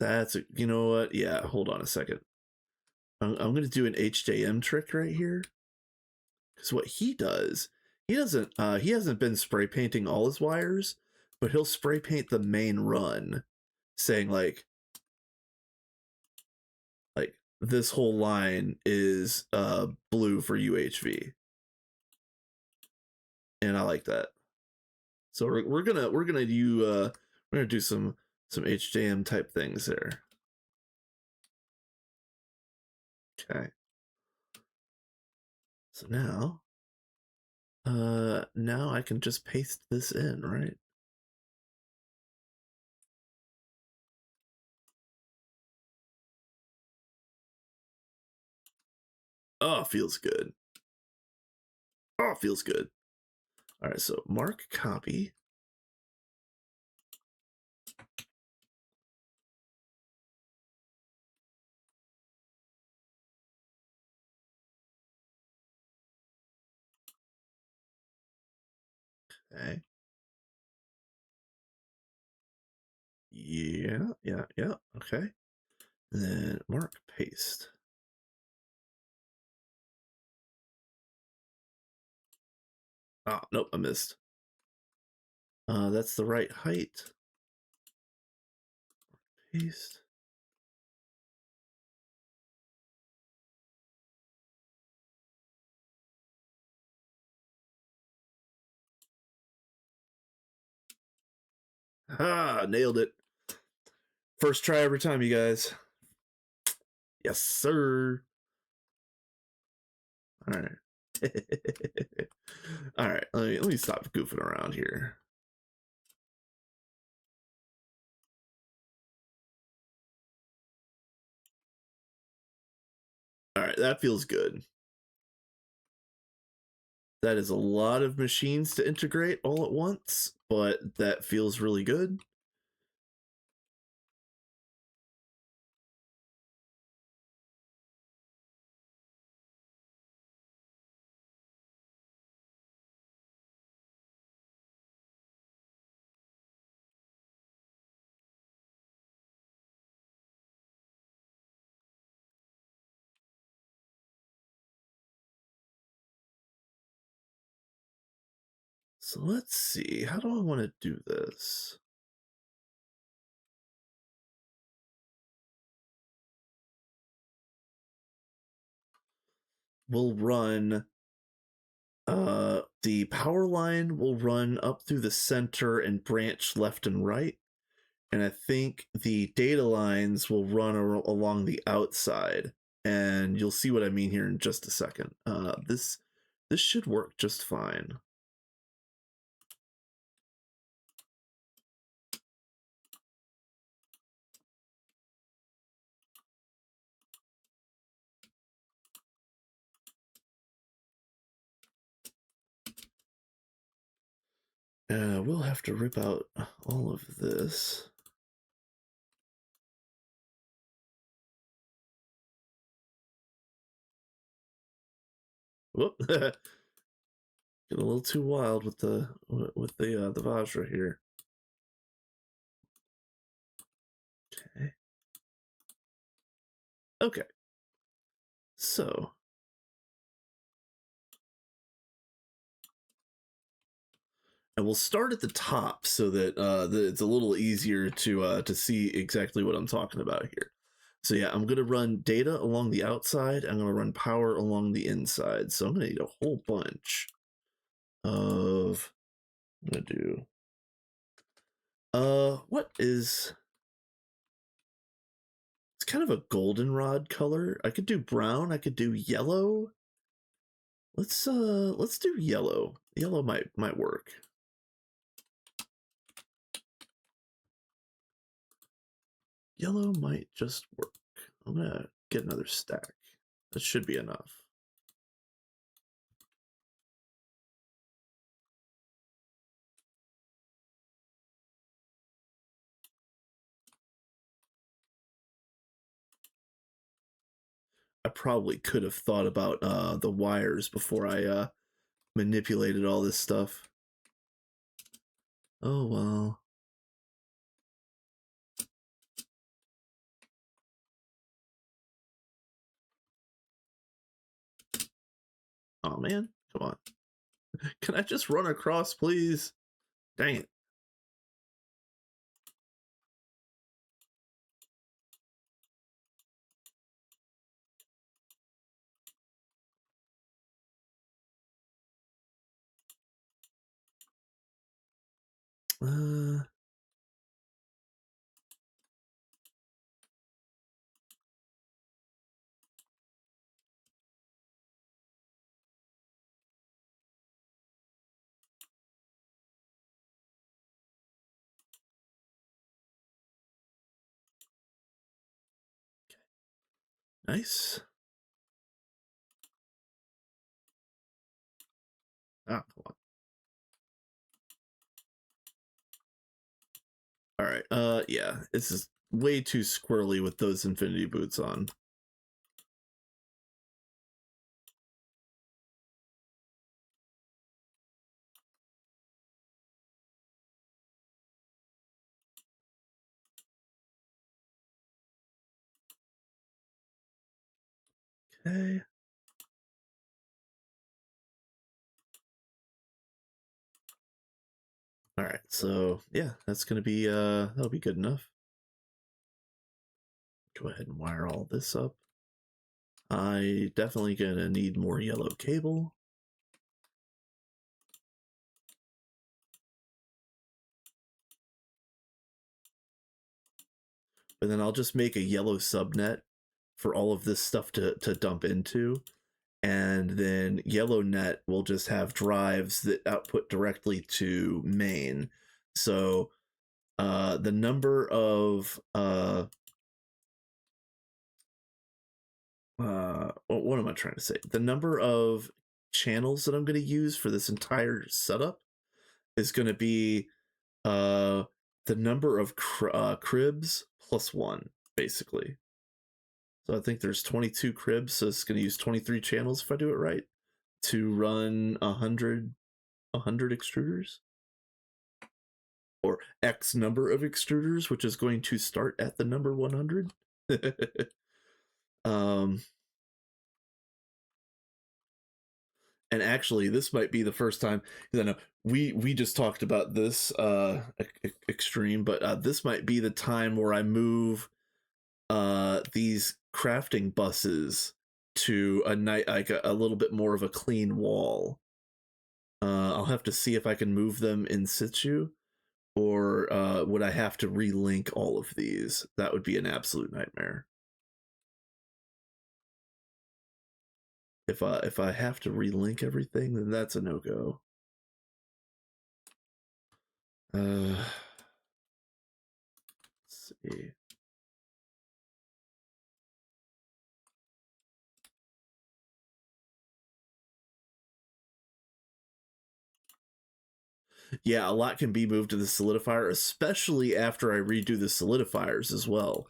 You know what? Yeah, hold on a second. I'm gonna do an HJM trick right here, because what he does, he hasn't been spray painting all his wires, but he'll spray paint the main run, saying like this whole line is blue for UHV, and I like that. So we're gonna do some HJM type things there. Okay. So now I can just paste this in, right? Oh, feels good. Oh, feels good. All right, so mark copy. Okay. Yeah. Okay. And then mark paste. Oh, nope, I missed. That's the right height. Paste. Ah, nailed it. First try every time, you guys. Yes, sir. All right. All right. Let me stop goofing around here. All right, that feels good. That is a lot of machines to integrate all at once, but that feels really good. So let's see, how do I want to do this? We'll run the power line will run up through the center and branch left and right. And I think the data lines will run along the outside. And you'll see what I mean here in just a second. This should work just fine. We'll have to rip out all of this. Whoop! Get a little too wild with the Vajra here. Okay. Okay. So and we'll start at the top so that it's a little easier to see exactly what I'm talking about here. So yeah, I'm gonna run data along the outside. I'm gonna run power along the inside. So I'm gonna need a whole bunch of. I'm gonna do. What is? It's kind of a goldenrod color. I could do brown. I could do yellow. Let's do yellow. Yellow might work. Yellow might just work. I'm gonna get another stack. That should be enough. I probably could have thought about the wires before I manipulated all this stuff. Oh well. Oh man, come on. Can I just run across, please? Dang it. Uh, nice. Ah, come on. All right. Yeah, this is way too squirrely with those infinity boots on. Okay. All right. So yeah, that's gonna be that'll be good enough. Go ahead and wire all this up. I definitely gonna need more yellow cable. But then I'll just make a yellow subnet for all of this stuff to dump into. And then yellow net will just have drives that output directly to main. So the number of what am I trying to say? The number of channels that I'm going to use for this entire setup is going to be the number of cribs plus one, basically. So I think there's 22 cribs, so it's going to use 23 channels if I do it right to run 100 extruders, or X number of extruders, which is going to start at the number 100. um, And actually, this might be the first time. I know we just talked about this extreme, but this might be the time where I move these crafting buses to a night like a little bit more of a clean wall. I'll have to see if I can move them in situ, or would I have to relink all of these? That would be an absolute nightmare. If I have to relink everything, then that's a no go. Let's see. Yeah, a lot can be moved to the solidifier, especially after I redo the solidifiers as well.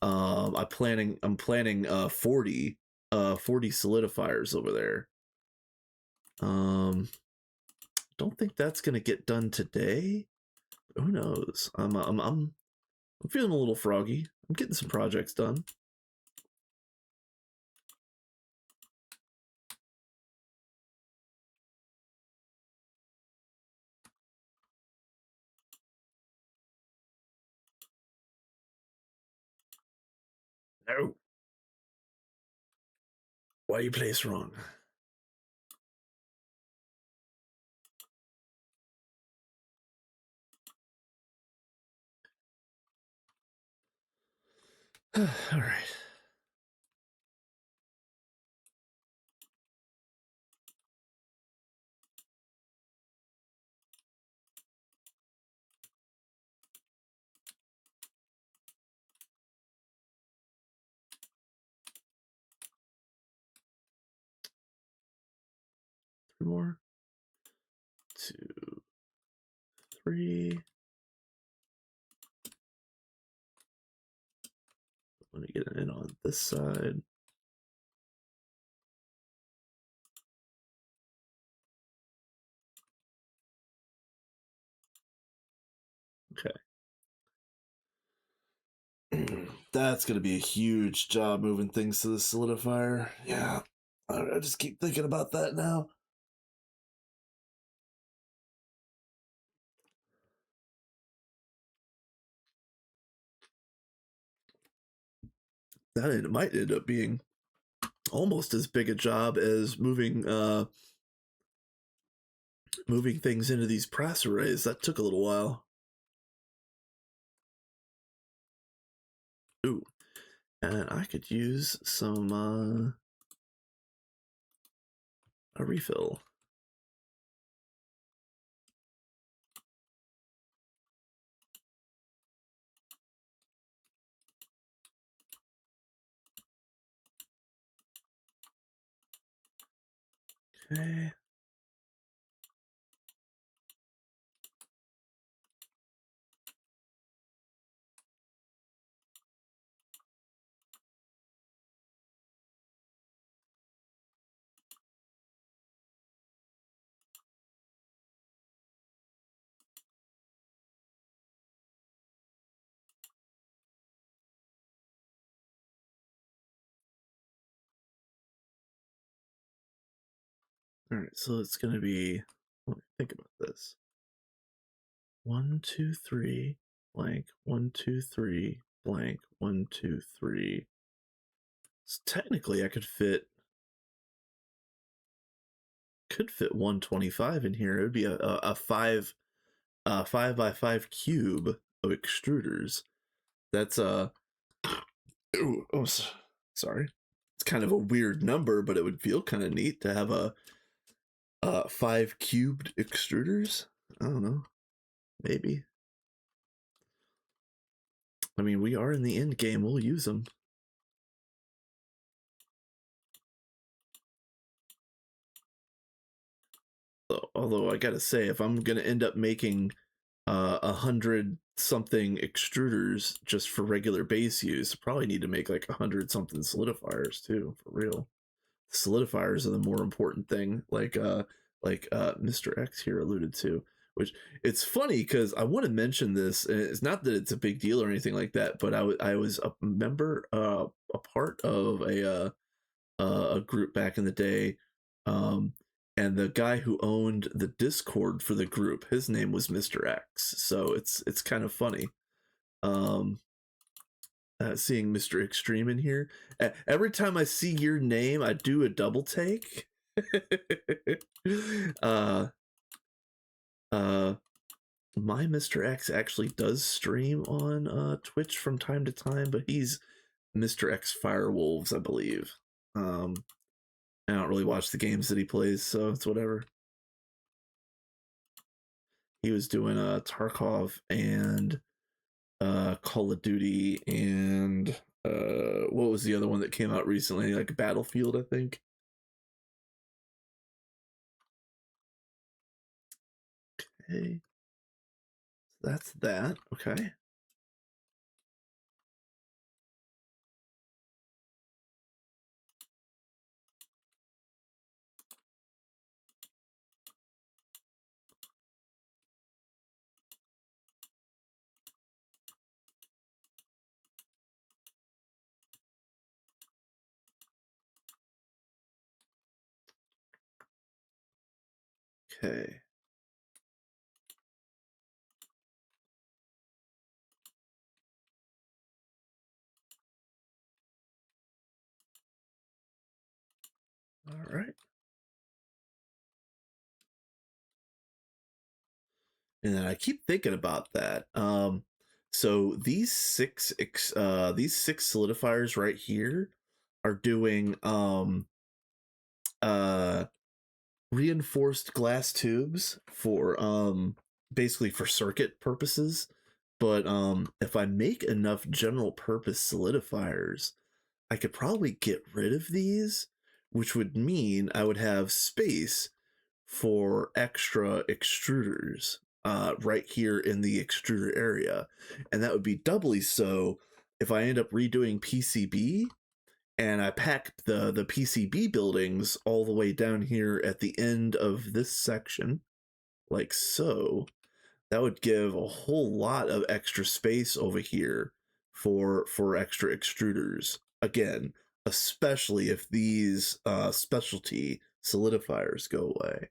I'm planning 40 solidifiers over there. Don't think that's gonna get done today. Who knows? I'm feeling a little froggy. I'm getting some projects done. No. Why you place wrong? All right. Three more. 2, 3. Let me get it in on this side. Okay. That's going to be a huge job moving things to the solidifier. Yeah. I just keep thinking about that now. That might end up being almost as big a job as moving things into these press arrays. That took a little while. Ooh. And I could use some a refill. Okay. All right, so it's gonna be. Let me think about this. 1, 2, 3, blank. 1, 2, 3, blank. 1, 2, 3. So technically, I could fit 125 in here. It would be a 5 by 5 cube of extruders. That's ooh, oh, sorry. It's kind of a weird number, but it would feel kind of neat to have a 5 cubed extruders. I don't know. Maybe. I mean, we are in the end game. We'll use them. Although I gotta say, if I'm gonna end up making 100 something extruders just for regular base use, I probably need to make like 100 something solidifiers too, for real. Solidifiers are the more important thing, like Mr. X here alluded to. Which it's funny because I want to mention this, and it's not that it's a big deal or anything like that, but I was a member, a part of a group back in the day, um, and the guy who owned the Discord for the group, his name was Mr. X. So it's kind of funny. Seeing Mr. Extreme in here. Every time I see your name, I do a double take. uh, my Mr. X actually does stream on Twitch from time to time, but he's Mr. X Firewolves, I believe. I don't really watch the games that he plays, so it's whatever. He was doing Tarkov and Call of Duty and what was the other one that came out recently? Like Battlefield, I think. Okay. That's that. Okay. Okay. All right. And then I keep thinking about that. So these six solidifiers right here are doing uh reinforced glass tubes for basically for circuit purposes. But if I make enough general purpose solidifiers, I could probably get rid of these, which would mean I would have space for extra extruders right here in the extruder area. And that would be doubly so if I end up redoing PCB and I packed the PCB buildings all the way down here at the end of this section, like so. That would give a whole lot of extra space over here for extra extruders. Again, especially if these specialty solidifiers go away.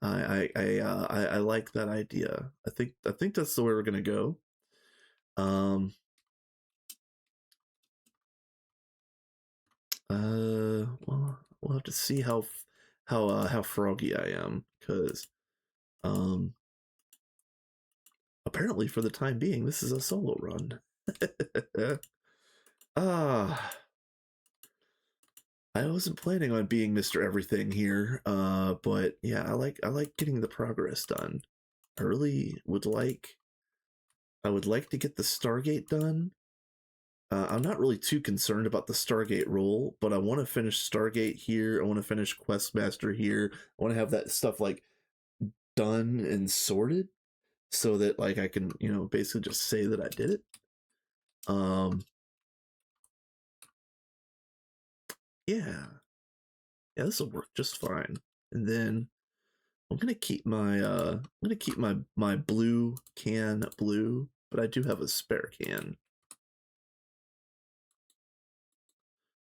I like that idea. I think that's the way we're gonna go. Well, we'll have to see how froggy I am, because apparently for the time being this is a solo run. Ah. I wasn't planning on being Mr. Everything here, but yeah, I like getting the progress done. I really would like I would like to get the Stargate done. I'm not really too concerned about the Stargate role, but I want to finish Stargate here. I want to finish Questmaster here. I want to have that stuff like done and sorted so that like I can, basically just say that I did it. Yeah. Yeah, this will work just fine. And then I'm gonna keep my blue can blue, but I do have a spare can.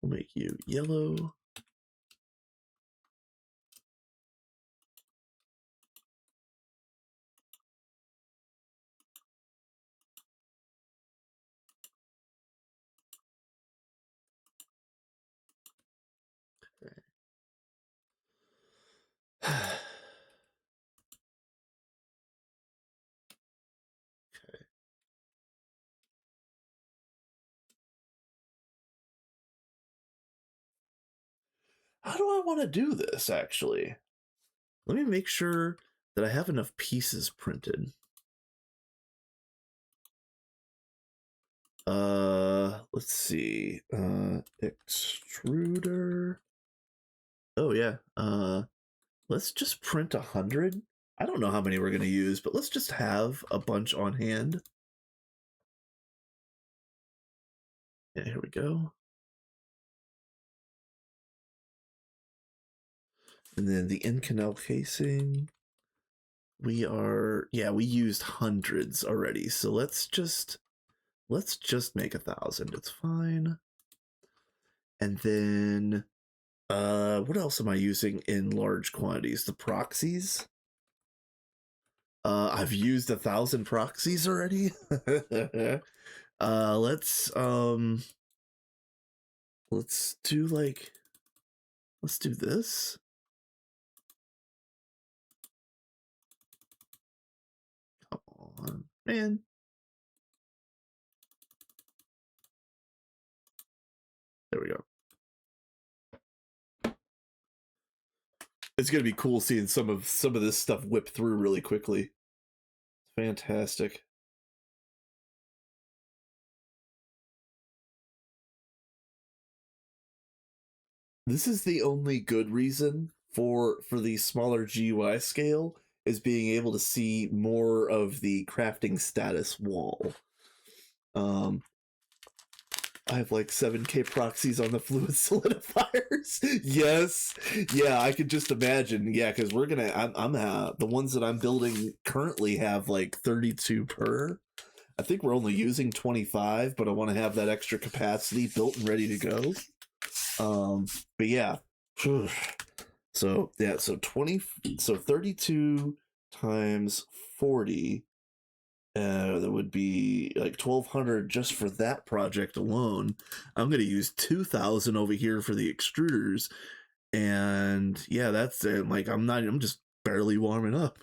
We'll make you yellow. Okay. How do I want to do this, actually? Let me make sure that I have enough pieces printed. Let's see. Extruder. Oh, yeah. Let's just print 100. I don't know how many we're going to use, but let's just have a bunch on hand. Yeah, here we go. And then the Inconel casing. We used hundreds already, so let's just make 1,000. It's fine. And then What else am I using in large quantities? The proxies. I've used 1,000 proxies already. Let's let's do like let's do this. Come on, man. There we go. It's gonna be cool seeing some of this stuff whip through really quickly. Fantastic. This is the only good reason for the smaller GUI scale is being able to see more of the crafting status wall. I have like 7K proxies on the fluid solidifiers. Yes, yeah, I could just imagine. Yeah, because we're gonna. I'm the ones that I'm building currently have like 32 per. I think we're only using 25, but I want to have that extra capacity built and ready to go. But yeah, so yeah, so 20, so 32 times 40. That would be like 1,200 just for that project alone. I'm gonna use 2,000 over here for the extruders, and yeah, that's it. Like I'm just barely warming up.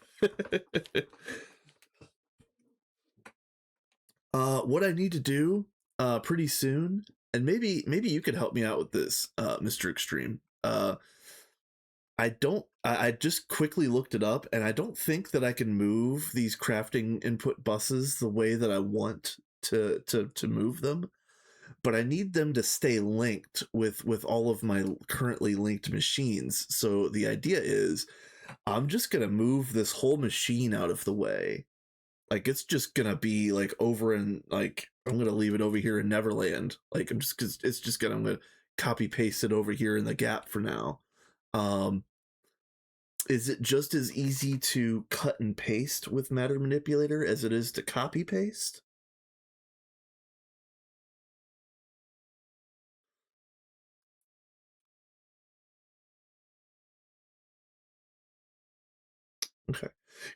What I need to do pretty soon, and maybe you could help me out with this, Mr. Extreme. I don't. I just quickly looked it up, and I don't think that I can move these crafting input buses the way that I want to move them. But I need them to stay linked with all of my currently linked machines. So the idea is, I'm just gonna move this whole machine out of the way. Like it's just gonna be like over in like I'm gonna leave it over here in Neverland. Like I'm just because it's just I'm gonna copy paste it over here in the gap for now. Um, is it just as easy to cut and paste with Matter Manipulator as it is to copy paste? Okay.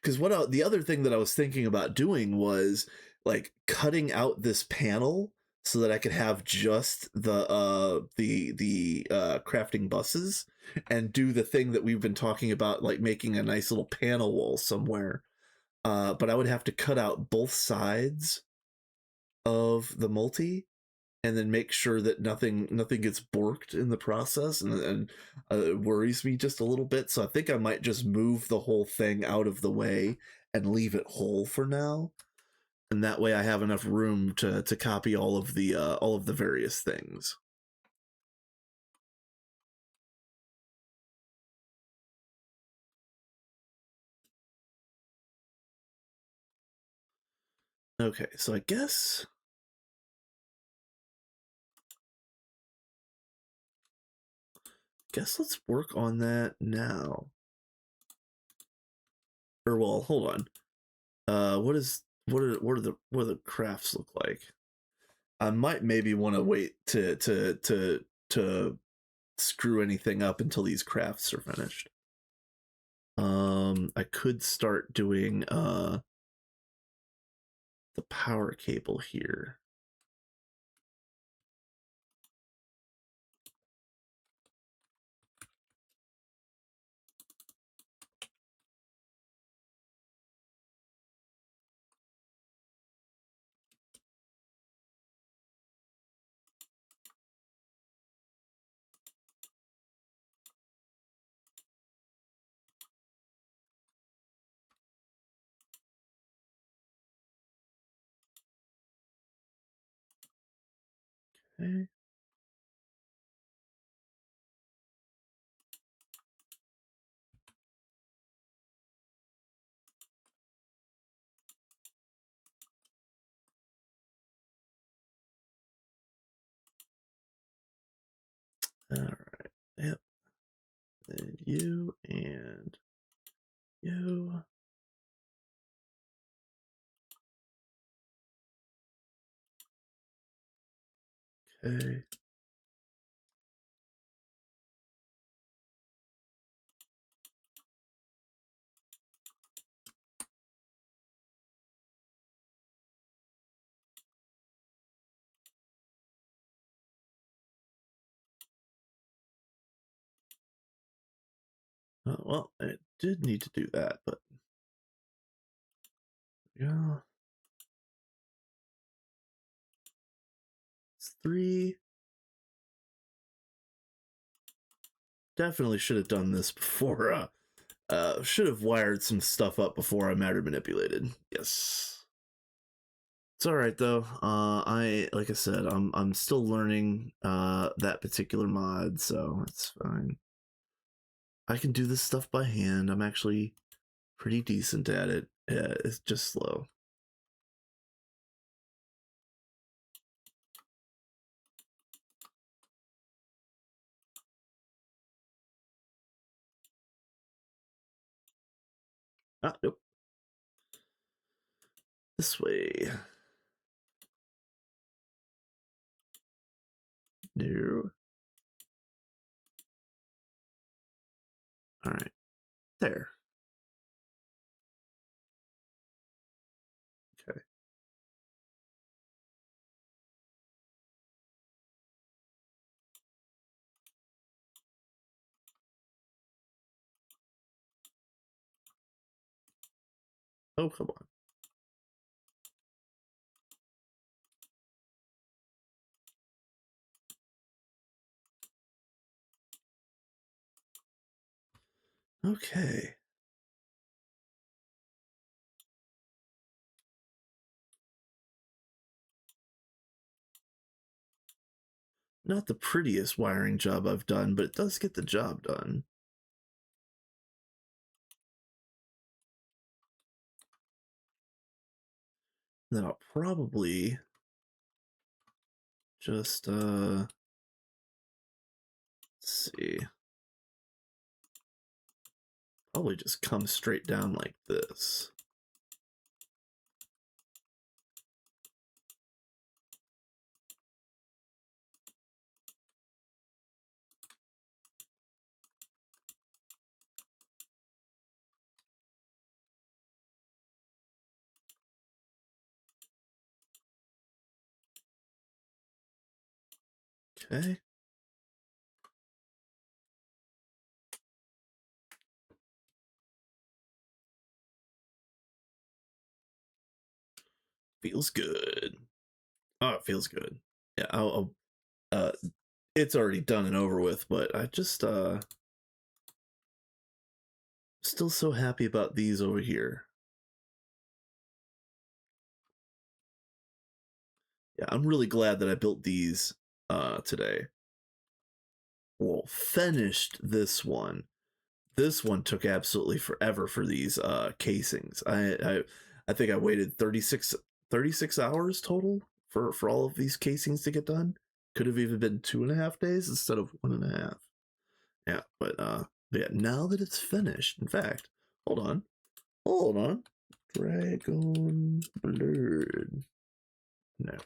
Because the other thing that I was thinking about doing was like cutting out this panel so that I could have just the crafting buses and do the thing that we've been talking about, like making a nice little panel wall somewhere. But I would have to cut out both sides of the multi and then make sure that nothing gets borked in the process, and it worries me just a little bit. So I think I might just move the whole thing out of the way and leave it whole for now, and that way I have enough room to copy all of the various things. Okay, so I guess let's work on that now. Or well, hold on. What are the crafts look like? I might maybe want to wait to screw anything up until these crafts are finished. I could start doing the power cable here. Okay. All right. Yep. And you and you. Okay. Well, I did need to do that, but yeah, it's 3. Definitely should have done this before. Should have wired some stuff up before I matter manipulated. Yes. It's all right though. Like I said, I'm still learning that particular mod, so it's fine. I can do this stuff by hand. I'm actually pretty decent at it. Yeah, it's just slow. Ah, nope. This way. No. All right. There. Okay. Oh, come on. Okay. Not the prettiest wiring job I've done, but it does get the job done. Then I'll probably just let's see. Probably just come straight down like this. Okay. Feels good. Oh, it feels good. Yeah, it's already done and over with, but I just still so happy about these over here. Yeah, I'm really glad that I built these today. Well, finished this one. This one took absolutely forever for these casings. I think I waited 36 hours total for all of these casings to get done. Could have even been 2.5 days instead of 1.5. Yeah, but yeah, now that it's finished, in fact, hold on, Dragon Blood. No,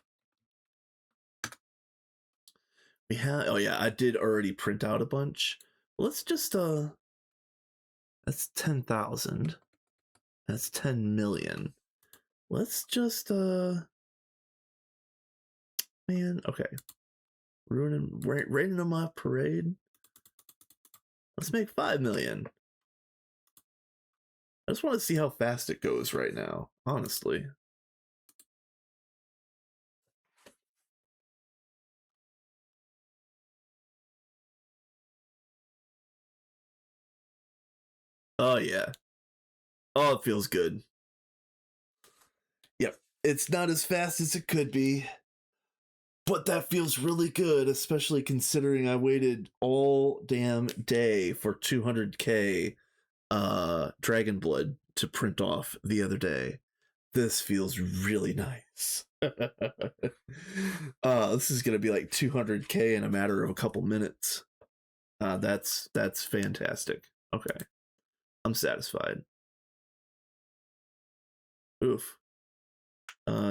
we have. Oh yeah, I did already print out a bunch. Let's just that's 10,000. That's 10 million. Let's just man, okay. Raining on my parade. Let's make 5 million. I just want to see how fast it goes right now, honestly. Oh yeah. Oh, it feels good. Yep. It's not as fast as it could be, but that feels really good, especially considering I waited all damn day for 200k Dragon Blood to print off the other day. This feels really nice. This is gonna be like 200k in a matter of a couple minutes. That's fantastic. Okay, I'm satisfied. Oof.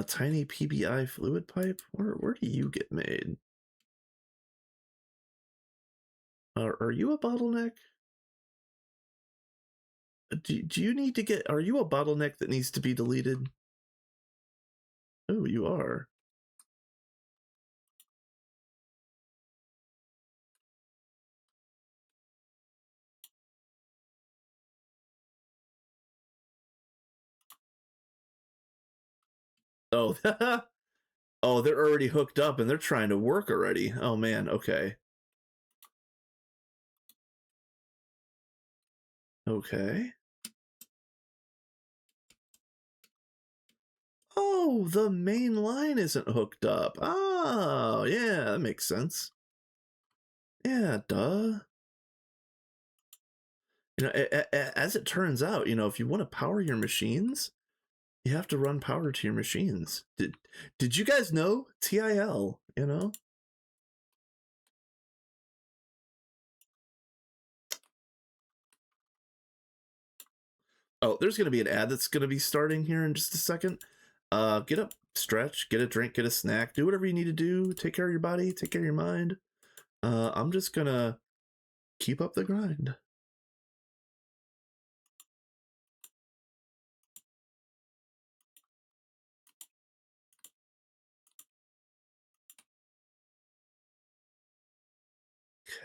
Tiny PBI fluid pipe. Where do you get made? Are you a bottleneck? Do you need to get? Are you a bottleneck that needs to be deleted? Oh, you are. Oh, oh, they're already hooked up and they're trying to work already. Oh man, okay. Okay. Oh, the main line isn't hooked up. Oh, yeah, that makes sense. Yeah, duh. You know, as it turns out, you know, if you want to power your machines, you have to run power to your machines. Did you guys know? TIL, you know? Oh, there's going to be an ad that's going to be starting here in just a second. Get up, stretch, get a drink, get a snack, do whatever you need to do. Take care of your body, take care of your mind. I'm just going to keep up the grind.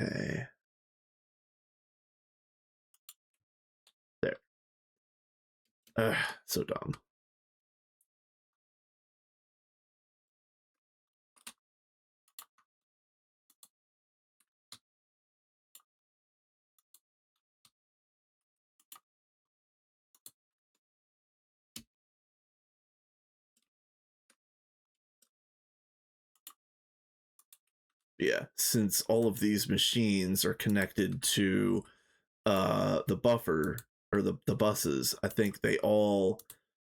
Okay. There. So dumb. Yeah, since all of these machines are connected to the buffer or the buses, I think they all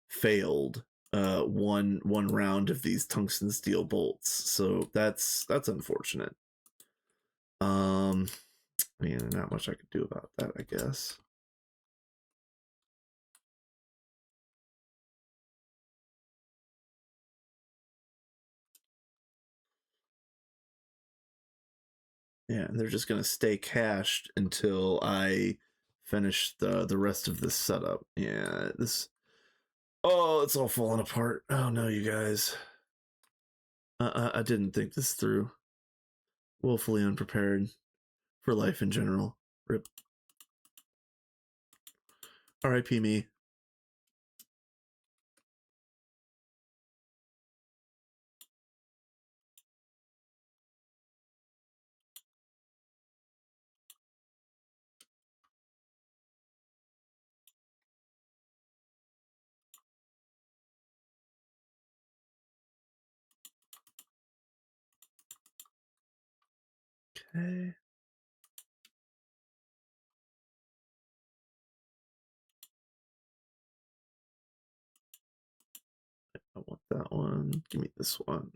failed one round of these tungsten steel bolts. So that's unfortunate. I mean, not much I could do about that, I guess. Yeah, and they're just gonna stay cached until I finish the rest of this setup. Yeah, this. Oh, it's all falling apart. Oh no, you guys. I didn't think this through. Woefully unprepared for life in general. Rip. R.I.P. me. Okay. I want that one. Give me this one.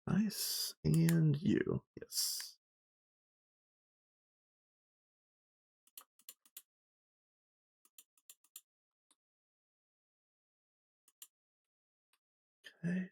Nice. And you. Yes. Okay.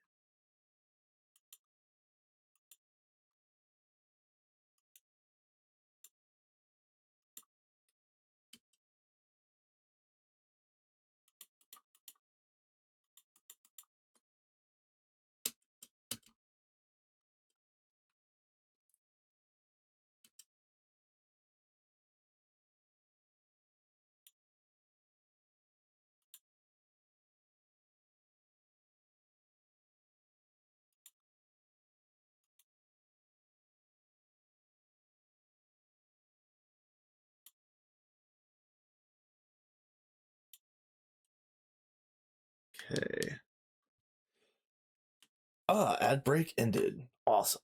Okay. Ad break ended. Awesome.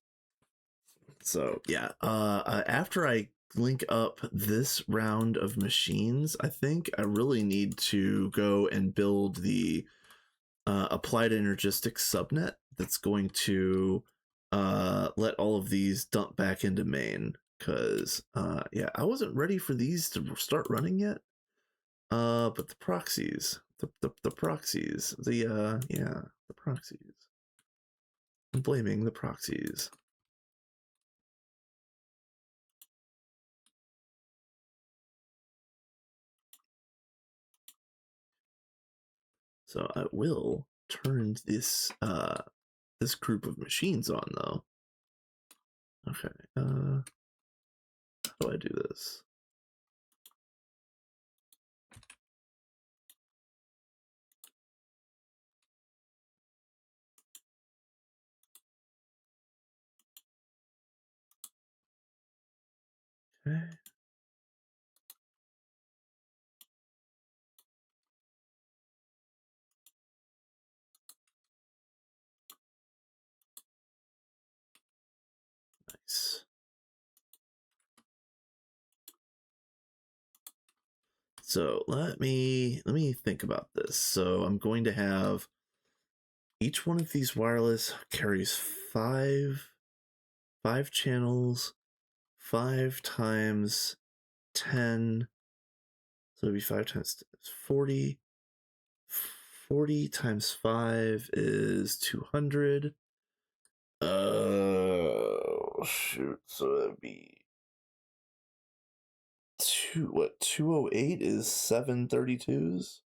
So yeah, after I link up this round of machines, I think I really need to go and build the applied energistics subnet that's going to let all of these dump back into main. Because yeah, I wasn't ready for these to start running yet. But the proxies, the proxies, yeah, the proxies. I'm blaming the proxies. So I will turn this group of machines on though. Okay. How do I do this? Okay. Nice. So let me think about this. So I'm going to have each one of these wireless carries five channels, 5 times 10. So it'd be 5 times 40. 40 times 5 is 200. Shoot. So that'd be 208 is 732s?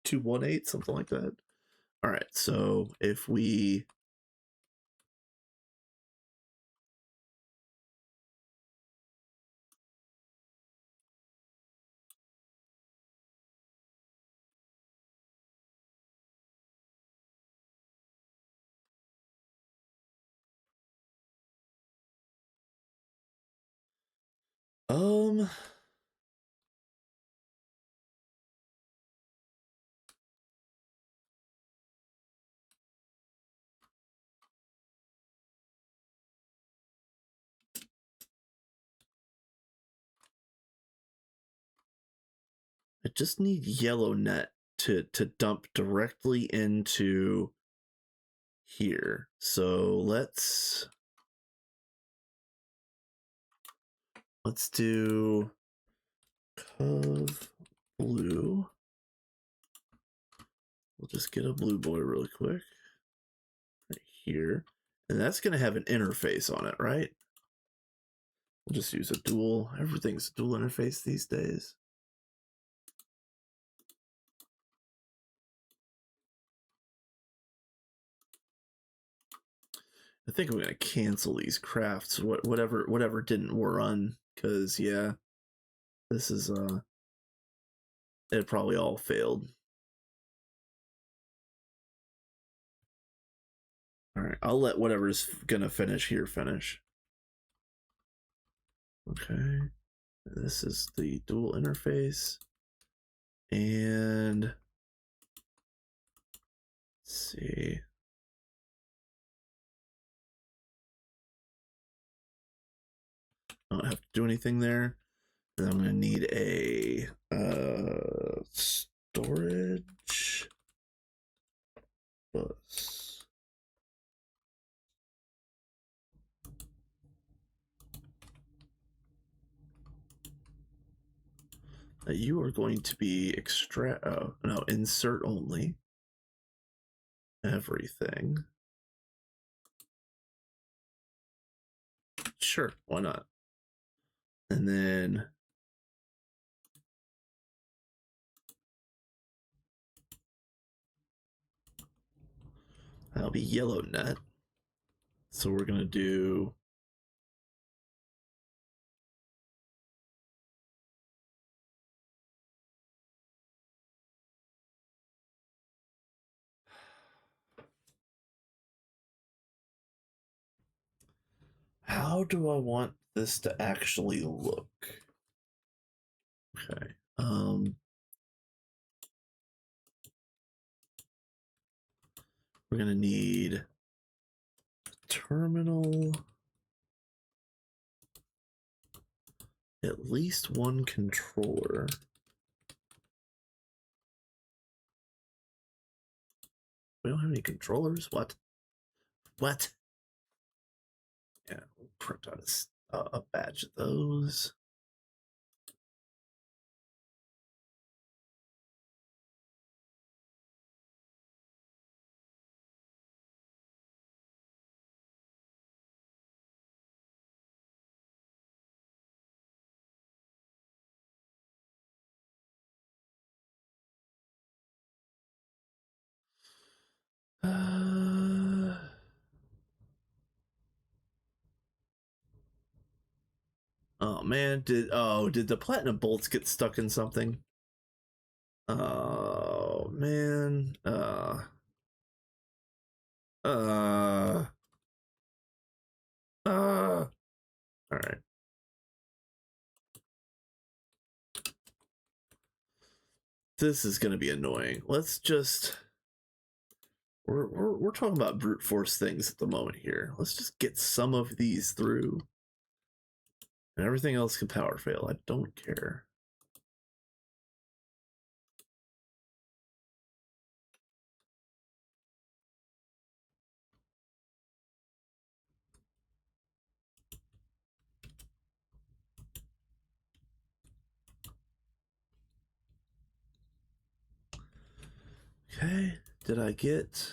218, something like that. All right, so if we um I just need yellow net to dump directly into here. So let's do cove blue. We'll just get a blue boy really quick right here, and that's gonna have an interface on it, right? We'll just use a dual. Everything's a dual interface these days. I think I'm gonna cancel these crafts. Whatever didn't run, because yeah, this is it probably all failed. All right, I'll let whatever's gonna finish here finish. Okay, this is the dual interface, and let's see. I don't have to do anything there. Then I'm gonna need a storage bus. You are going to be insert only. Everything. Sure, why not? And then that'll be yellow net. So we're gonna do how do I want this to actually look? Okay. We're gonna need a terminal, at least one controller. We don't have any controllers. What? Yeah, we'll print out a batch of those. Oh man, did the platinum bolts get stuck in something? Oh man. Uh this is going to be annoying. Let's just we're talking about brute force things at the moment here. Let's just get some of these through, and everything else can power fail. I don't care. Okay, did I get?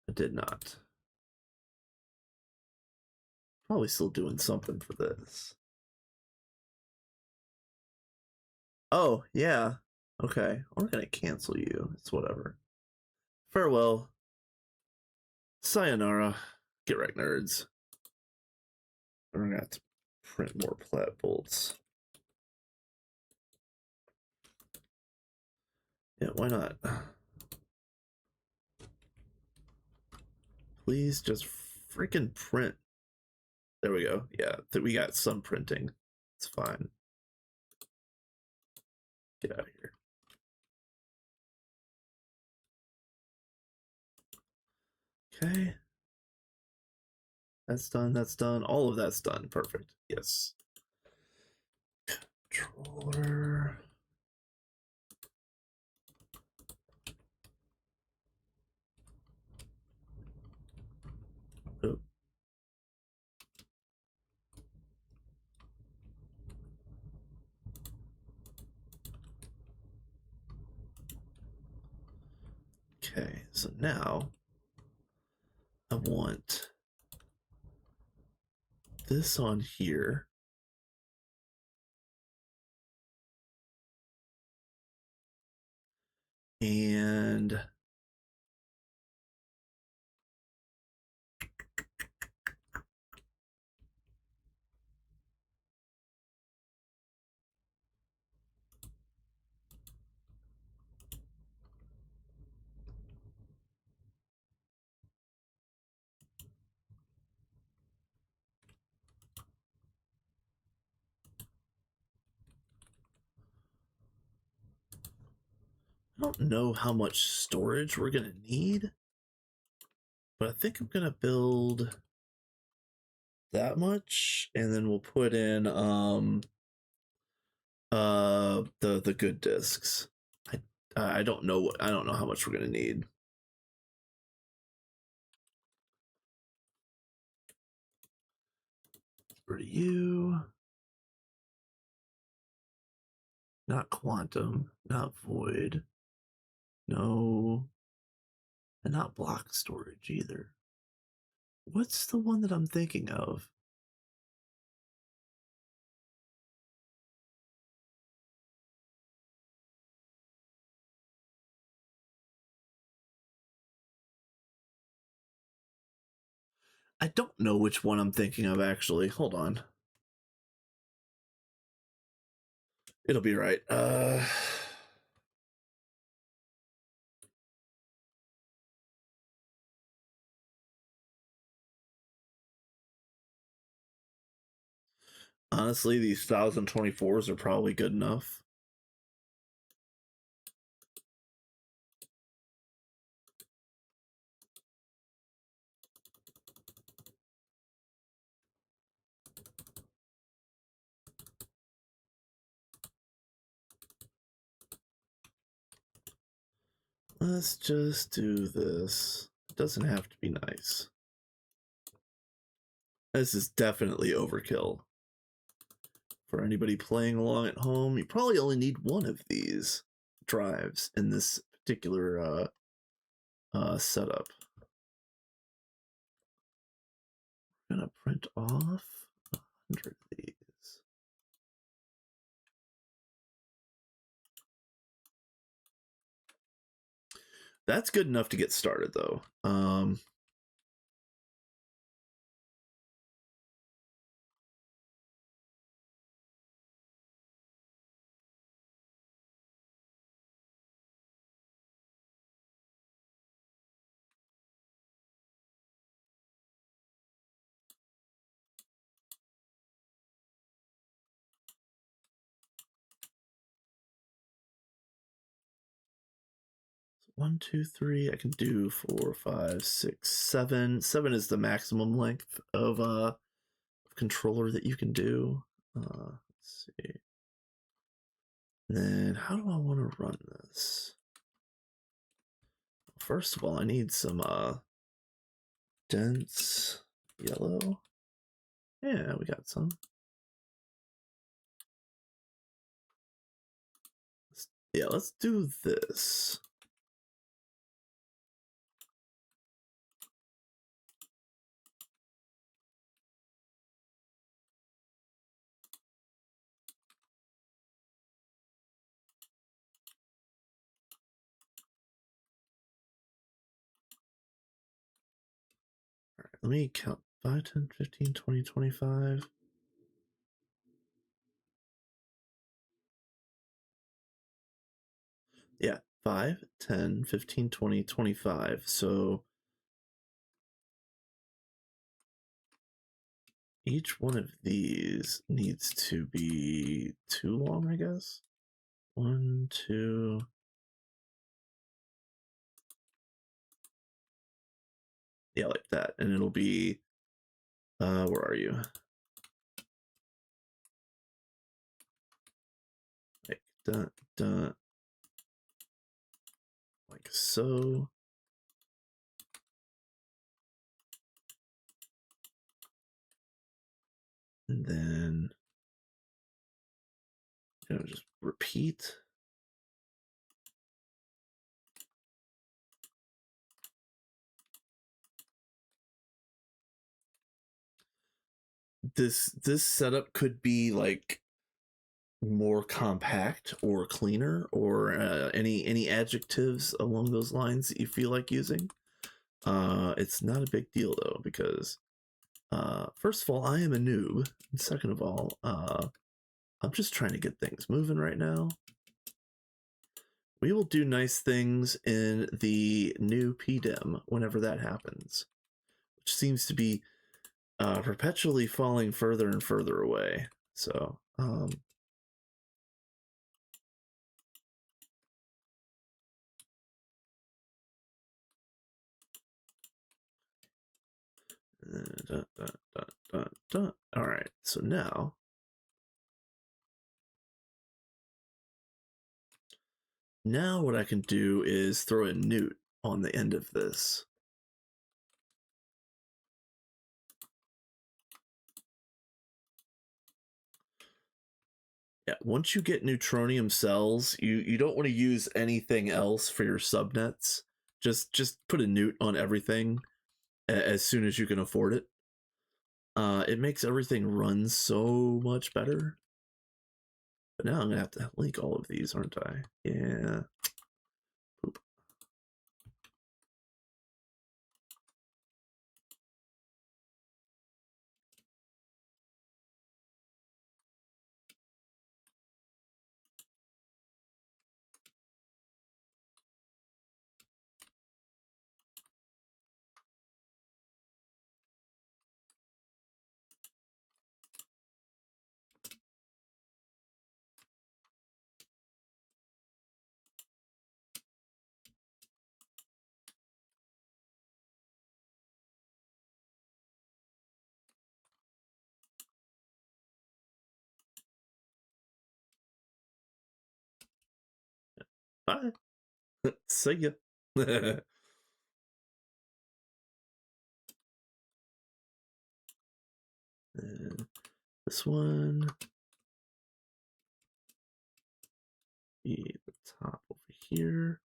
I did not. Probably still doing something for this. Oh, yeah. Okay, I'm gonna cancel you. It's whatever. Farewell. Sayonara. Get right, nerds. We're gonna have to print more plat bolts. Yeah, why not? Please just freaking print. There we go. Yeah, we got some printing. It's fine. Get out of here. Okay. That's done. That's done. All of that's done. Perfect. Yes. Controller. Oh. Okay, so now I want this on here. And I don't know how much storage we're gonna need, but I think I'm gonna build that much, and then we'll put in the good discs. I don't know what I don't know how much we're gonna need. For you, not quantum, not void, no, and not block storage either. What's the one that I'm thinking of? I don't know which one I'm thinking of actually. Hold on. It'll be right. Honestly, these 1024s are probably good enough. Let's just do this. It doesn't have to be nice. This is definitely overkill. For anybody playing along at home, you probably only need one of these drives in this particular setup. I'm gonna print off 100 of these. That's good enough to get started, though. 1, 2, 3. I can do 4, 5, 6, 7. 7 is the maximum length of controller that you can do. Let's see. Then how do I want to run this? First of all, I need some dense yellow. Yeah, we got some. Yeah, let's do this. All right, let me count 5, 10, 15, 20, 25. Yeah, 5, 10, 15, 20, 25. So each one of these needs to be too long, I guess. 1, 2. Yeah, like that. And it'll be, where are you? Like, dun, dun, like so. And then, just repeat. This setup could be like more compact or cleaner, or any adjectives along those lines that you feel like using. It's not a big deal though, because first of all, I am a noob, and second of all, I'm just trying to get things moving right now. We will do nice things in the new PDEM whenever that happens, which seems to be perpetually falling further and further away. So, all right. So now what I can do is throw a newt on the end of this. Yeah, once you get neutronium cells, you don't want to use anything else for your subnets. Just put a newt on everything as soon as you can afford it. It makes everything run so much better. But now I'm gonna have to link all of these, aren't I? Yeah. Poop. Bye. See ya. And this one be the top over here.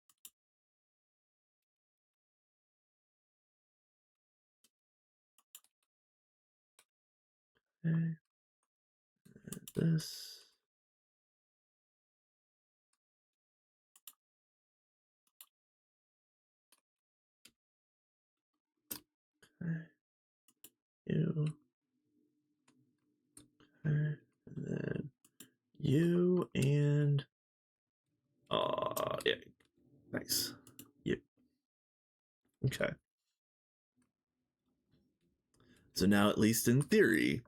Okay. And this. Okay. You. Okay. And then you and yeah. Nice. You. Okay. So now, at least in theory,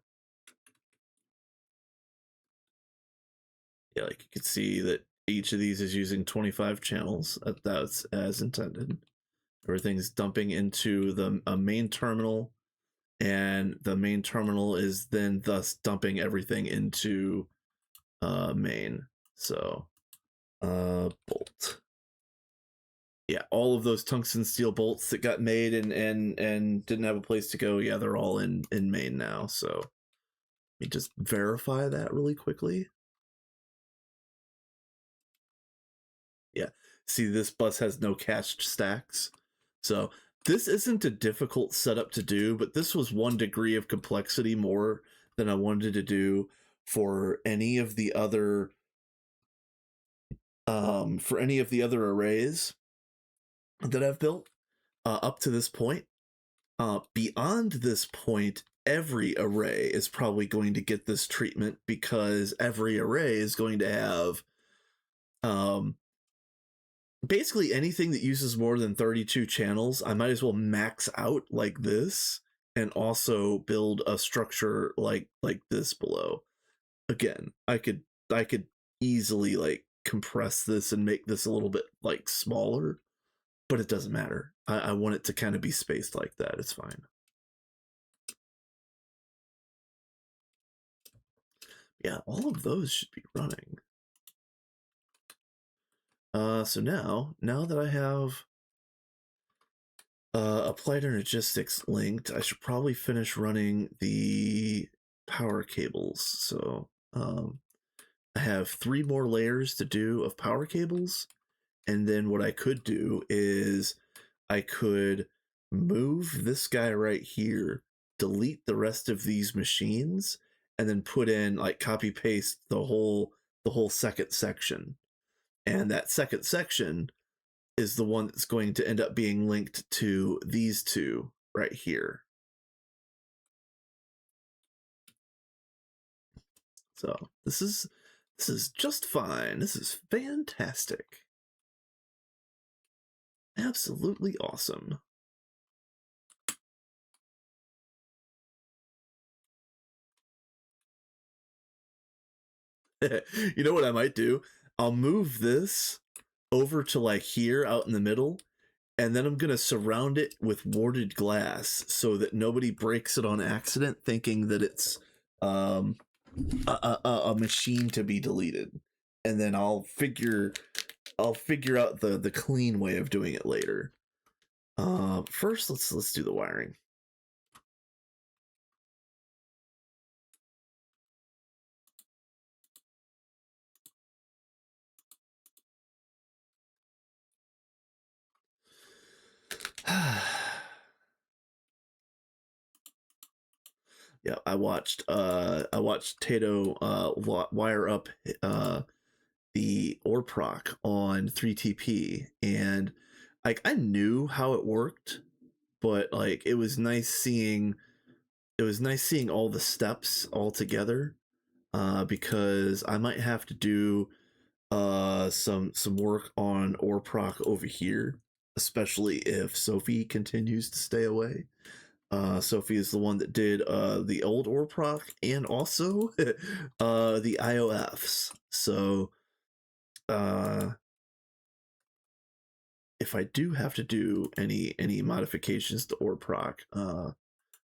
yeah, like you can see that each of these is using 25 channels. That's as intended. Everything's dumping into the main terminal, and the main terminal is then thus dumping everything into main. So bolt. Yeah, all of those tungsten steel bolts that got made and didn't have a place to go, yeah, they're all in main now. So let me just verify that really quickly. Yeah, see, this bus has no cached stacks. So this isn't a difficult setup to do, but this was one degree of complexity more than I wanted to do for any of the other arrays that I've built up to this point. Beyond this point, every array is probably going to get this treatment because every array is going to have basically anything that uses more than 32 channels. I might as well max out like this and also build a structure like this below. Again, I could easily like compress this and make this a little bit like smaller, but it doesn't matter. I want it to kind of be spaced like that. It's fine. Yeah, all of those should be running. So now that I have applied energistics linked, I should probably finish running the power cables. So I have 3 more layers to do of power cables, and then what I could do is I could move this guy right here, delete the rest of these machines, and then put in like copy paste the whole second section. And that second section is the one that's going to end up being linked to these two right here. So this is just fine. This is fantastic. Absolutely awesome. You know what I might do? I'll move this over to like here out in the middle, and then I'm gonna surround it with warded glass so that nobody breaks it on accident thinking that it's a machine to be deleted. And then I'll figure out the clean way of doing it later. First let's do the wiring. Yeah, I watched Tato wire up the Orproc on 3TP, and like I knew how it worked, but like it was nice seeing all the steps all together, because I might have to do some work on Orproc over here, especially if Sophie continues to stay away. Sophie is the one that did the old Orproc and also the IOFs. So if I do have to do any modifications to Orproc, I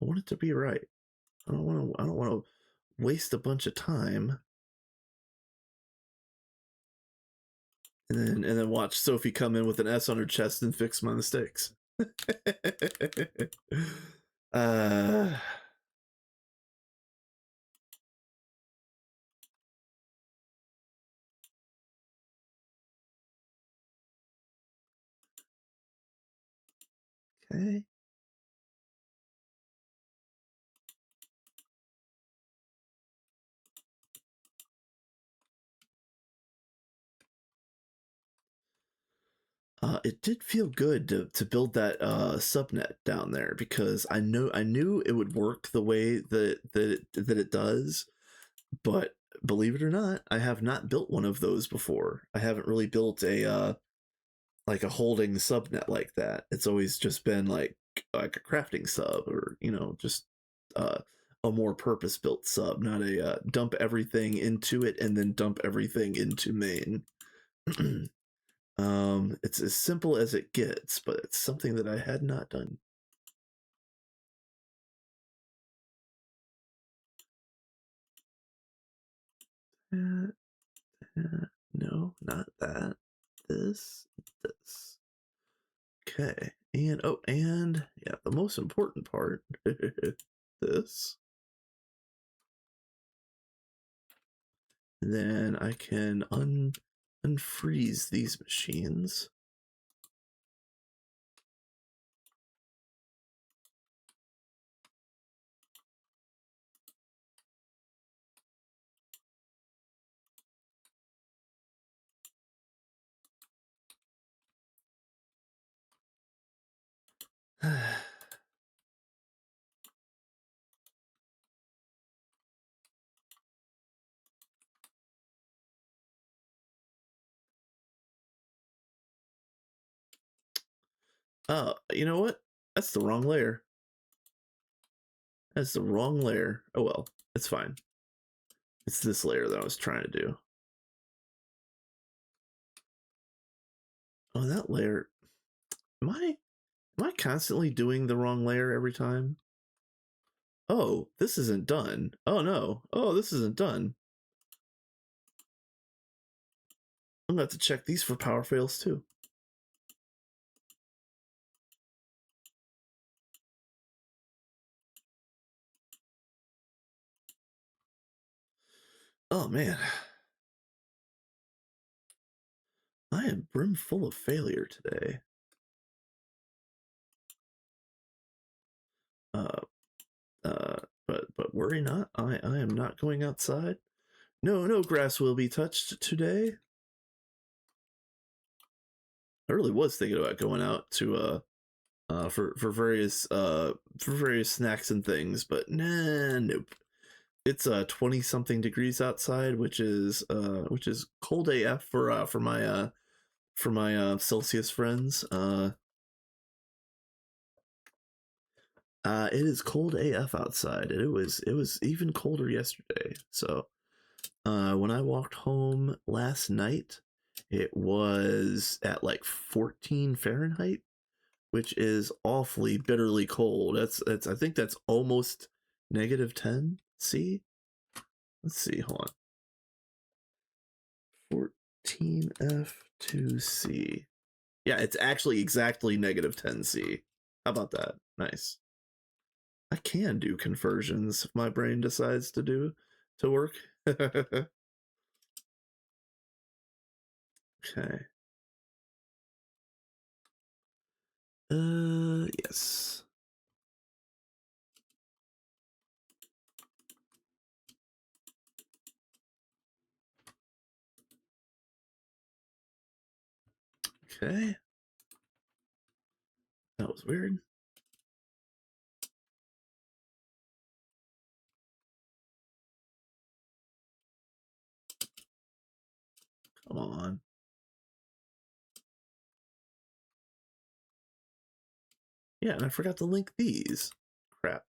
want it to be right. I don't want to waste a bunch of time and then watch Sophie come in with an S on her chest and fix my mistakes. uh okay. It did feel good to build that subnet down there, because I knew it would work the way that it does, but believe it or not, I have not built one of those before. I haven't really built a like a holding subnet like that. It's always just been like a crafting sub, or just uh, a more purpose built sub, not a dump everything into it and then dump everything into main. It's as simple as it gets, but it's something that I had not done. No, not that. This. Okay. And oh, and yeah, the most important part. This. Then I can unfreeze these machines. You know what? That's the wrong layer. That's the wrong layer. Oh well, it's fine. It's this layer that I was trying to do. Oh, that layer. Am I constantly doing the wrong layer every time? Oh, this isn't done. Oh no. Oh, this isn't done. I'm gonna have to check these for power fails too. Oh man. I am brimful of failure today. But worry not. I am not going outside. No grass will be touched today. I really was thinking about going out to for various snacks and things, but nah, nope. It's 20 something degrees outside, which is cold AF for my Celsius friends. It is cold AF outside, and it was even colder yesterday. So when I walked home last night, it was at like 14 Fahrenheit, which is awfully bitterly cold. That's I think that's almost negative 10 C. Let's see, hold on. 14 F2C. Yeah, it's actually exactly negative 10 C. How about that? Nice. I can do conversions if my brain decides to work. Okay. Yes. Okay. That was weird. Come on. Yeah, and I forgot to link these. Crap.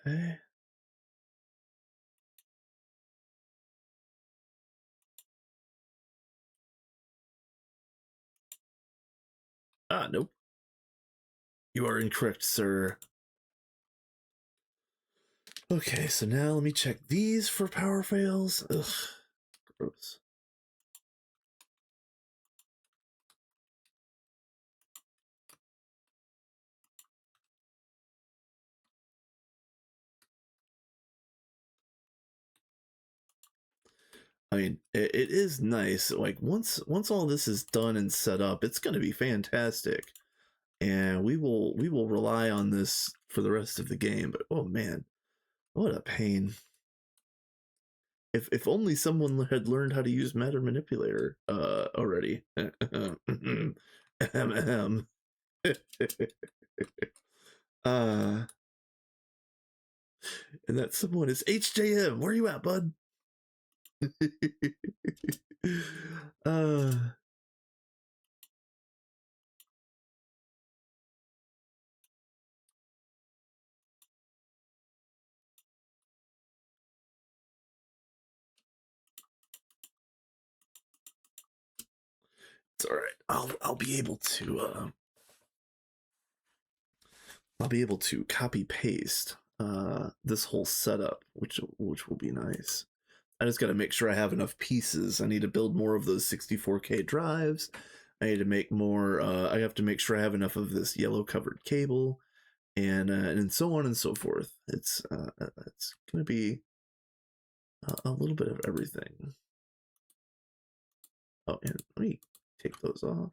Okay. Ah, nope. You are incorrect, sir. Okay, so now let me check these for power fails. Ugh, gross. I mean, it is nice. Like once all this is done and set up, it's going to be fantastic, and we will rely on this for the rest of the game. But oh man, what a pain! If only someone had learned how to use Matter Manipulator already. uh, and that someone is HJM. Where you at, bud? uh, it's all right. I'll be able to copy paste this whole setup, which will be nice. I just got to make sure I have enough pieces. I need to build more of those 64K drives. I need to make more. I have to make sure I have enough of this yellow covered cable, and so on and so forth. It's gonna be a little bit of everything. Oh, and let me take those off.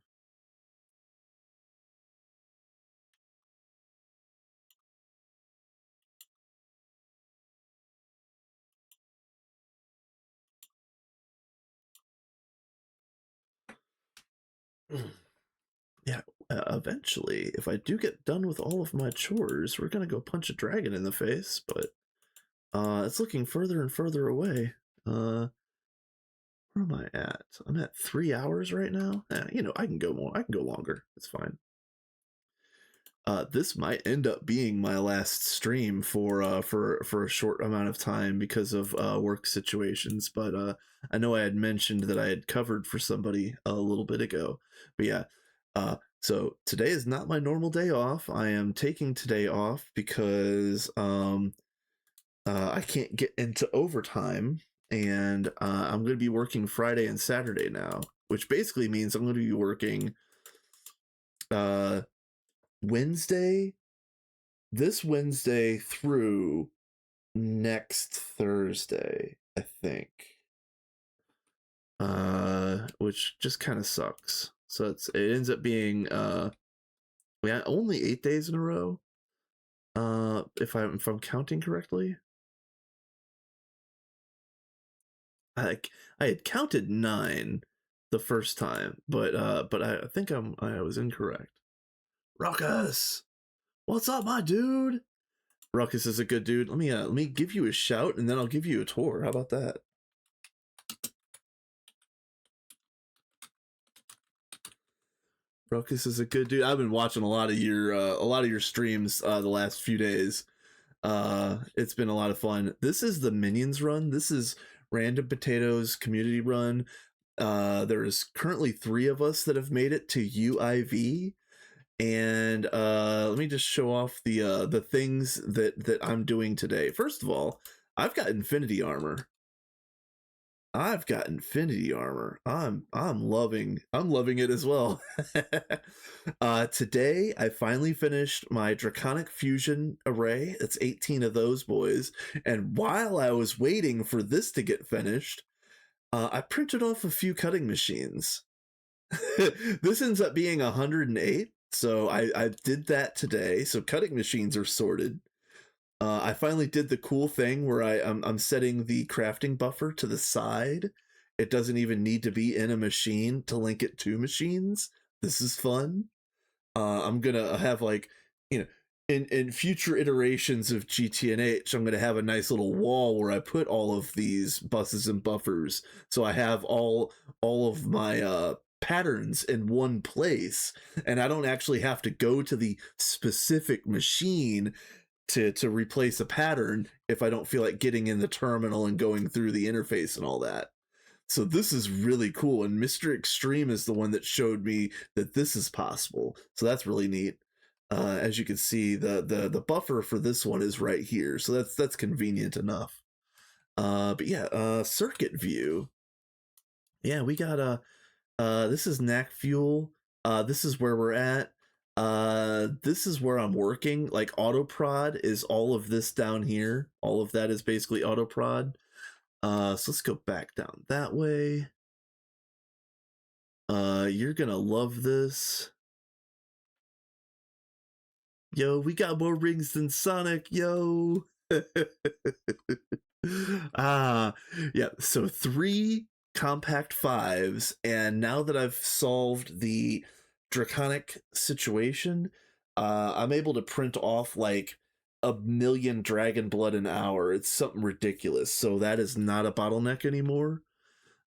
Yeah, eventually, if I do get done with all of my chores, we're gonna go punch a dragon in the face, but it's looking further and further away. Where am I at? I'm at 3 hours right now. You know, I can go more. I can go longer. It's fine. This might end up being my last stream for a short amount of time because of work situations. But I know I had mentioned that I had covered for somebody a little bit ago. But yeah, so today is not my normal day off. I am taking today off because I can't get into overtime, and I'm going to be working Friday and Saturday now, which basically means I'm going to be working Wednesday, this Wednesday through next Thursday, I think. Which just kind of sucks. So it ends up being yeah, only 8 days in a row. If I'm counting correctly. I had counted 9 the first time, but I think I was incorrect. Ruckus, what's up, my dude? Ruckus is a good dude. Let me give you a shout, and then I'll give you a tour. How about that? Ruckus is a good dude. I've been watching a lot of your streams the last few days. It's been a lot of fun. This is the Minions run. This is Random Potatoes community run. There's currently 3 of us that have made it to UIV, and let me just show off the things that I'm doing today. First of all, I've got infinity armor. I'm loving it as well. Today I finally finished my Draconic Fusion array. It's 18 of those boys. And while I was waiting for this to get finished, I printed off a few cutting machines. This ends up being 108. So I did that today. So cutting machines are sorted. I finally did the cool thing where I'm setting the crafting buffer to the side. It doesn't even need to be in a machine to link it to machines. This is fun. I'm gonna have, like, you know, in future iterations of GTNH, I'm gonna have a nice little wall where I put all of these buses and buffers, so I have all of my patterns in one place, and I don't actually have to go to the specific machine to replace a pattern if I don't feel like getting in the terminal and going through the interface and all that. So this is really cool, and Mr. Extreme is the one that showed me that this is possible. So that's really neat. As you can see, the buffer for this one is right here, so that's convenient enough. But yeah, circuit view. Yeah, we got this is Knack Fuel. This is where we're at. This is where I'm working. Like, autoprod is all of this down here. All of that is basically autoprod. So let's go back down that way. You're gonna love this. Yo, we got more rings than Sonic, yo. Yeah, so 3 compact 5s, and now that I've solved the draconic situation, I'm able to print off, like, a million dragon blood an hour. It's something ridiculous. So that is not a bottleneck anymore.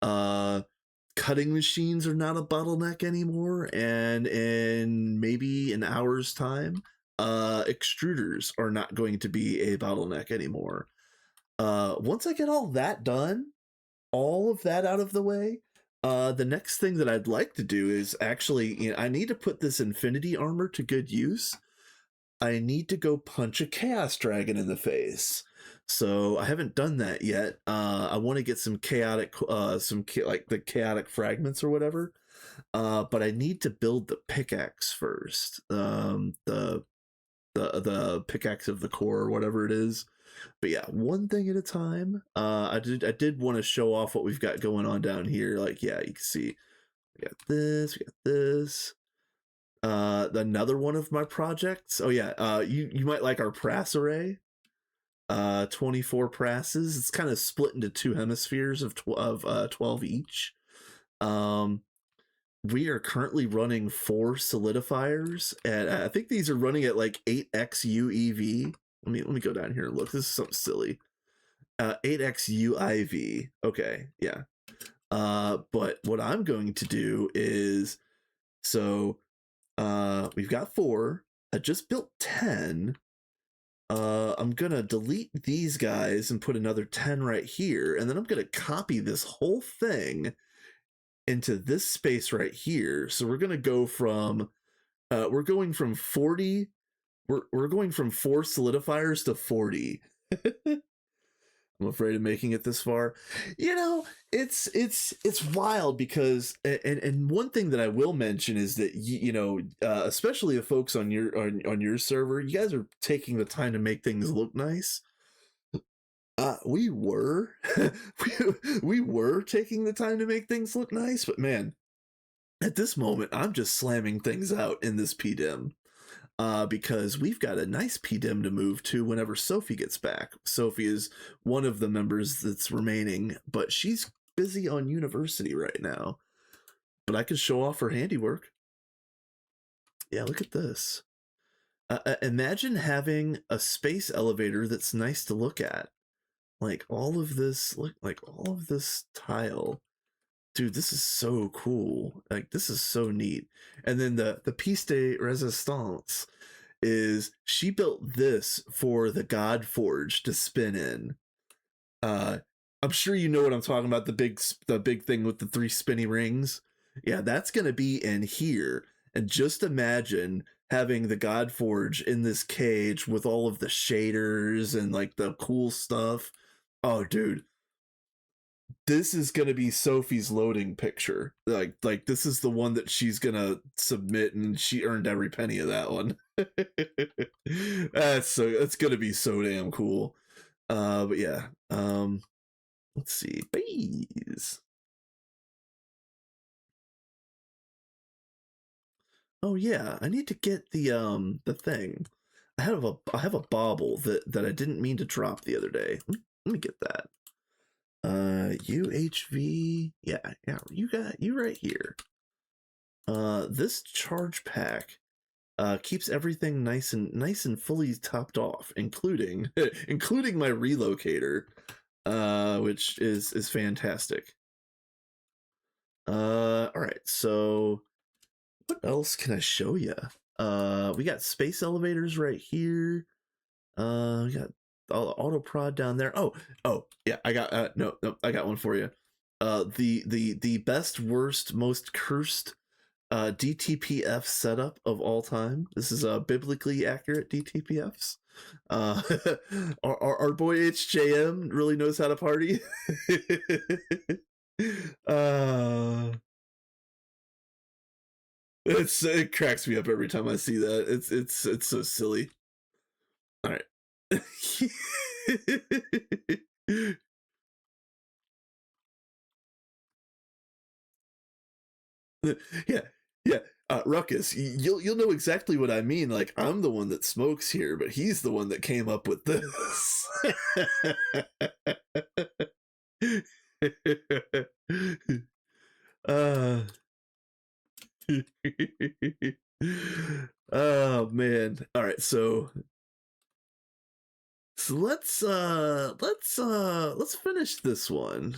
Uh, Cutting machines are not a bottleneck anymore, and in maybe an hour's time, extruders are not going to be a bottleneck anymore. Once I get all that done, all of that out of the way, the next thing that I'd like to do is actually, I need to put this infinity armor to good use. I need to go punch a chaos dragon in the face. So I haven't done that yet. I want to get some chaotic, like the chaotic fragments or whatever. But I need to build the pickaxe first. The pickaxe of the core or whatever it is. But yeah, one thing at a time. I did want to show off what we've got going on down here. Like, yeah, you can see we got this, we got this. Another one of my projects. Oh yeah, you might like our prass array. 24 prasses. It's kind of split into two hemispheres of 12 each. We are currently running 4 solidifiers, and I think these are running at like 8x UEV. Let me go down here and look. This is something silly. 8x UIV. Okay, yeah. But what I'm going to do is, so we've got 4. I just built 10. I'm gonna delete these guys and put another 10 right here, and then I'm gonna copy this whole thing into this space right here. So we're gonna go from we're going from 40, we're going from 4 solidifiers to 40. I'm afraid of making it this far. It's wild because, and one thing that I will mention is that especially the folks on your server, you guys are taking the time to make things look nice. We were we were taking the time to make things look nice, but man, at this moment, I'm just slamming things out in this PDIM. Because we've got a nice PDIM to move to whenever Sophie gets back. Sophie is one of the members that's remaining, but she's busy on university right now. But I can show off her handiwork. Yeah, look at this. Imagine having a space elevator that's nice to look at. Like all of this, like all of this tile. Dude, this is so cool. Like, this is so neat. And then the piece de resistance is she built this for the God Forge to spin in. I'm sure you know what I'm talking about, the big thing with the 3 spinny rings. Yeah, that's going to be in here. And just imagine having the God Forge in this cage with all of the shaders and like the cool stuff. Oh, dude, this is gonna be Sophie's loading picture. Like this is the one that she's gonna submit, and she earned every penny of that one. That's gonna be so damn cool. But yeah. Let's see. Bees. Oh yeah, I need to get the thing. I have a bauble that I didn't mean to drop the other day. Let me get that. UHV. Yeah, you right here. This charge pack keeps everything nice and fully topped off, including including my relocator, which is fantastic. All right, so what else can I show you? We got space elevators right here. We got all the auto prod down there. Oh, yeah, I got no, I got one for you. The best, worst, most cursed DTPF setup of all time. This is biblically accurate DTPFs. Our boy HJM really knows how to party. It cracks me up every time I see that. It's so silly. All right. Yeah, yeah. Ruckus, you'll know exactly what I mean. Like, I'm the one that smokes here, but he's the one that came up with this. uh, oh man. All right, so So let's finish this one.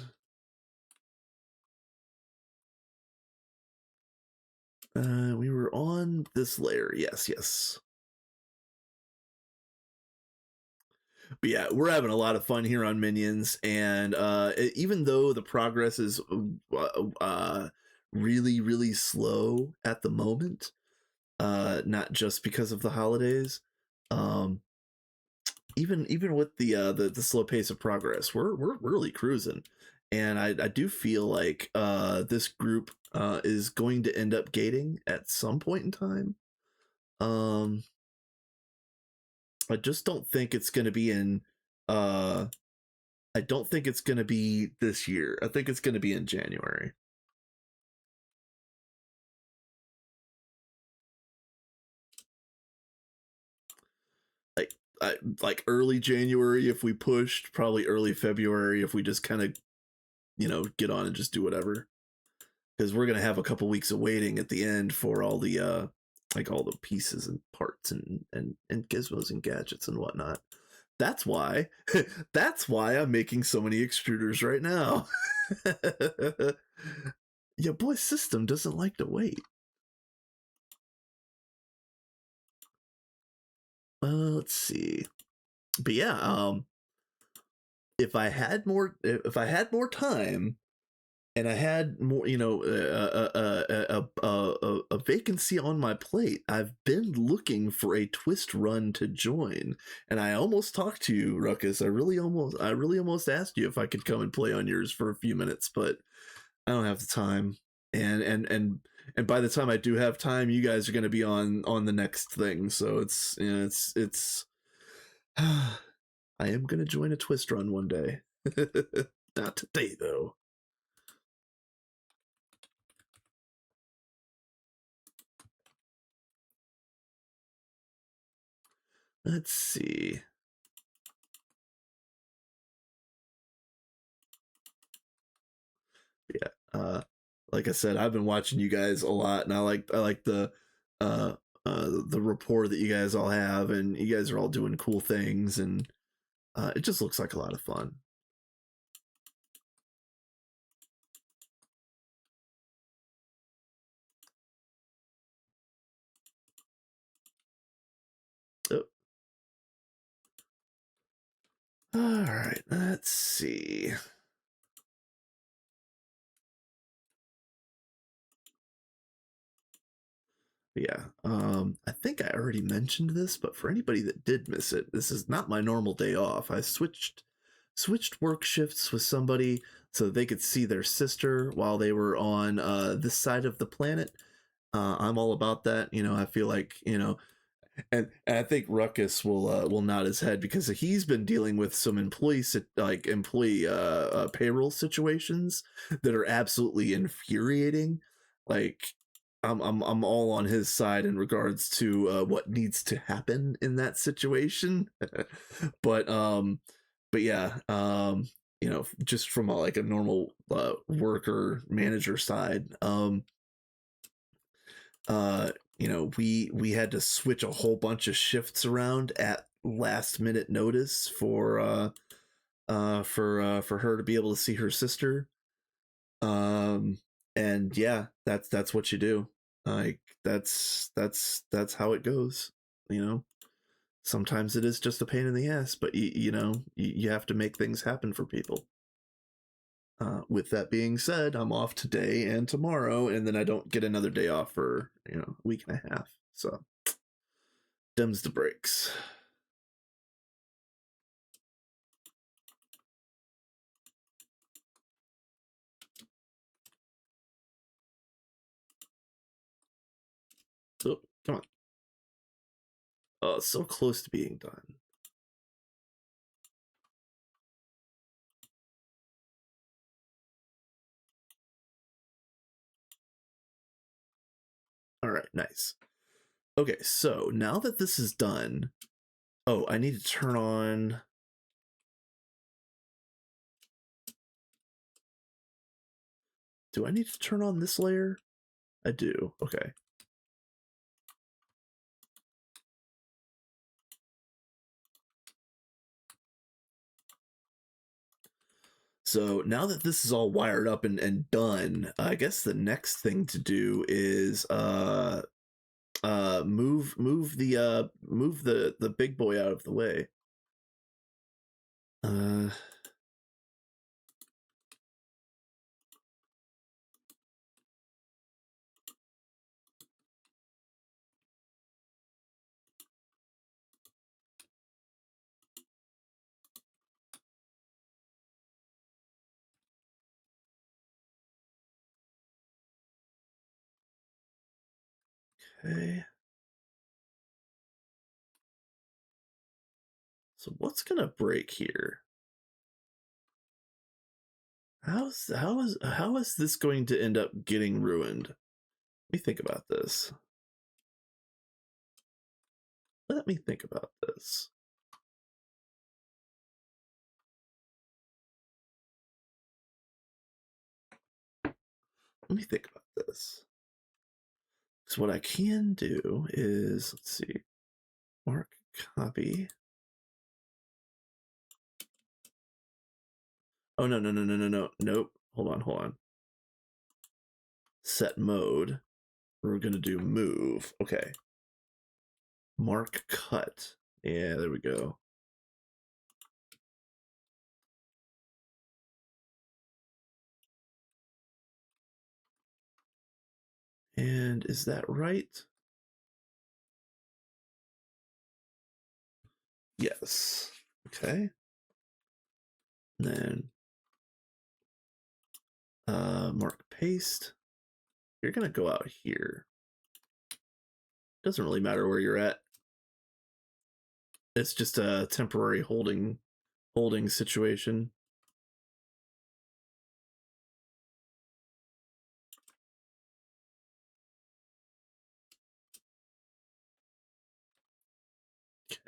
We were on this layer. Yes. But yeah, we're having a lot of fun here on Minions, and even though the progress is really slow at the moment, not just because of the holidays, um, even with the slow pace of progress, we're really cruising, and I do feel like this group is going to end up gating at some point in time. Um, I just don't think it's going to be in. I don't think it's going to be this year. I think it's going to be in January. Like like early January if we pushed, probably early February if we just kind of, get on and just do whatever. Because we're going to have a couple weeks of waiting at the end for all the like all the pieces and parts and gizmos and gadgets and whatnot. That's why that's why I'm making so many extruders right now. Your boy system doesn't like to wait. Let's see. But yeah, if I had more time and I had more, a vacancy on my plate, I've been looking for a twist run to join, and I almost talked to you, Ruckus. I really almost asked you if I could come and play on yours for a few minutes, but I don't have the time. And by the time I do have time, you guys are going to be on the next thing, so it's I am going to join a twist run one day. Not today, though. Let's see. Yeah. Like I said, I've been watching you guys a lot, and I like the rapport that you guys all have, and you guys are all doing cool things, and it just looks like a lot of fun. Oh. All right, let's see. Yeah, I think I already mentioned this, but for anybody that did miss it, this is not my normal day off. I switched work shifts with somebody so they could see their sister while they were on this side of the planet. I'm all about that. I feel like and I think Ruckus will nod his head because he's been dealing with some employee payroll situations that are absolutely infuriating. Like I'm all on his side in regards to what needs to happen in that situation. but but yeah, just from like a normal worker manager side, we had to switch a whole bunch of shifts around at last minute notice for her to be able to see her sister. um and yeah, that's what you do. Like that's how it goes. you know Sometimes it is just a pain in the ass, but you have to make things happen for people. With that being said, I'm off today and tomorrow, and then I don't get another day off for a week and a half. So dims the brakes. Oh, come on. Oh, it's so close to being done. All right, nice. Okay, so now that this is done, oh, I need to turn on. Do I need to turn on this layer? I do. Okay. So now that this is all wired up and done, I guess the next thing to do is move the big boy out of the way. Okay. So what's gonna break here? How is this going to end up getting ruined? Let me think about this. Let me think about this. Let me think about this. So what I can do is, let's see, mark copy. Oh, no. Nope. Hold on. Set mode. We're going to do move. Okay. Mark cut. Yeah, there we go. And is that right? Yes. Okay. And then mark paste. You're going to go out here. Doesn't really matter where you're at. It's just a temporary holding situation.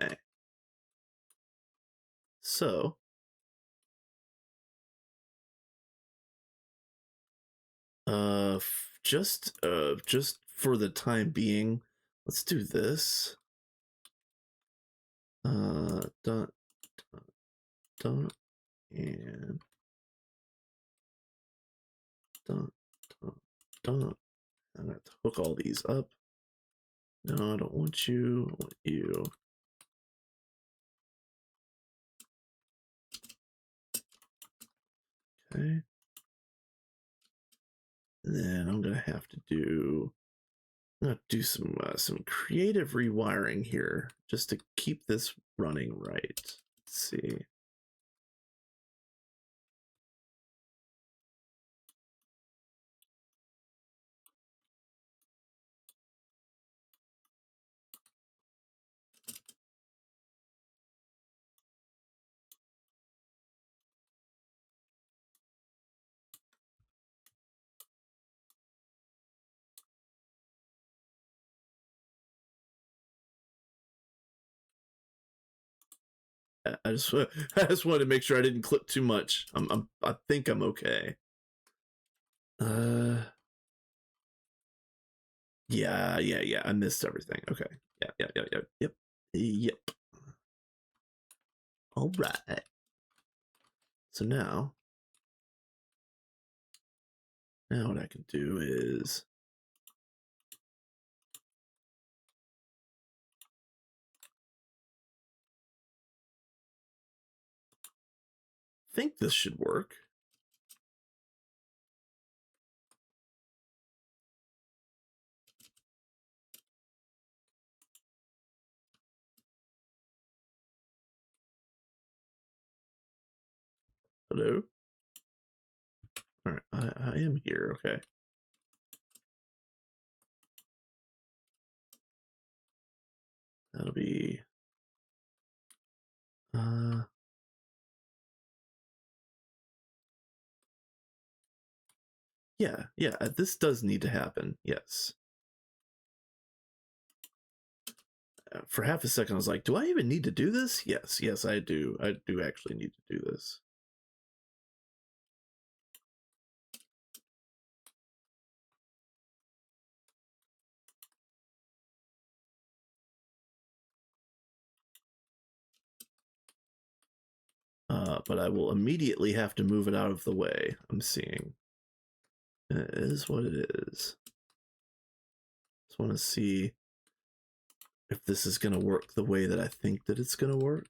Okay. So just for the time being, let's do this. Dun dun dun and dun dun dun. I'm gonna have to hook all these up. No, I don't want you. I want you. Okay. And then I'm gonna have to do. I'm gonna do some creative rewiring here just to keep this running right. Let's see. I just I just wanted to make sure I didn't clip too much. I think I'm okay. Uh yeah. I missed everything. Okay. Yep. All right. So now what I can do is think this should work. Hello. All right, I am here. Okay. That'll be yeah, this does need to happen. Yes. For half a second I was like, do I even need to do this? Yes, I do. I do actually need to do this. but I will immediately have to move it out of the way. I'm seeing. It is what it is. Just want to see if this is going to work the way that I think that it's going to work.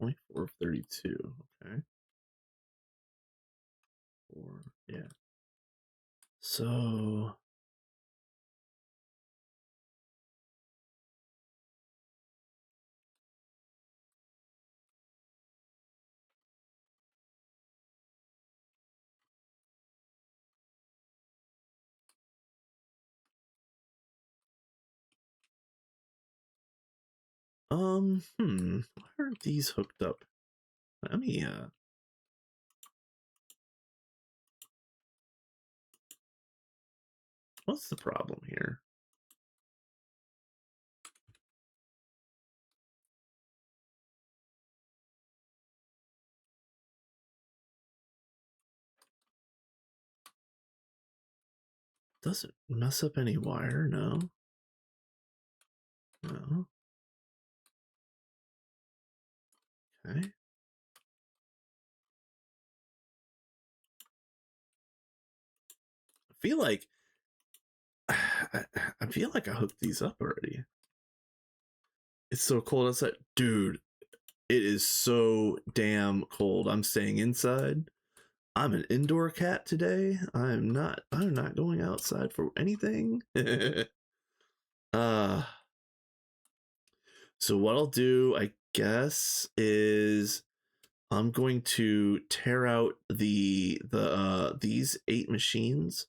$24 of 32. Okay. 4. Yeah. So why aren't these hooked up? Let me what's the problem here? Does it mess up any wire? No. No. Okay. I feel like I feel like I hooked these up already. It's so cold outside. Dude, it is so damn cold. I'm staying inside. I'm an indoor cat today. I'm not going outside for anything. uh so what I'll do, I guess, is I'm going to tear out these 8 machines,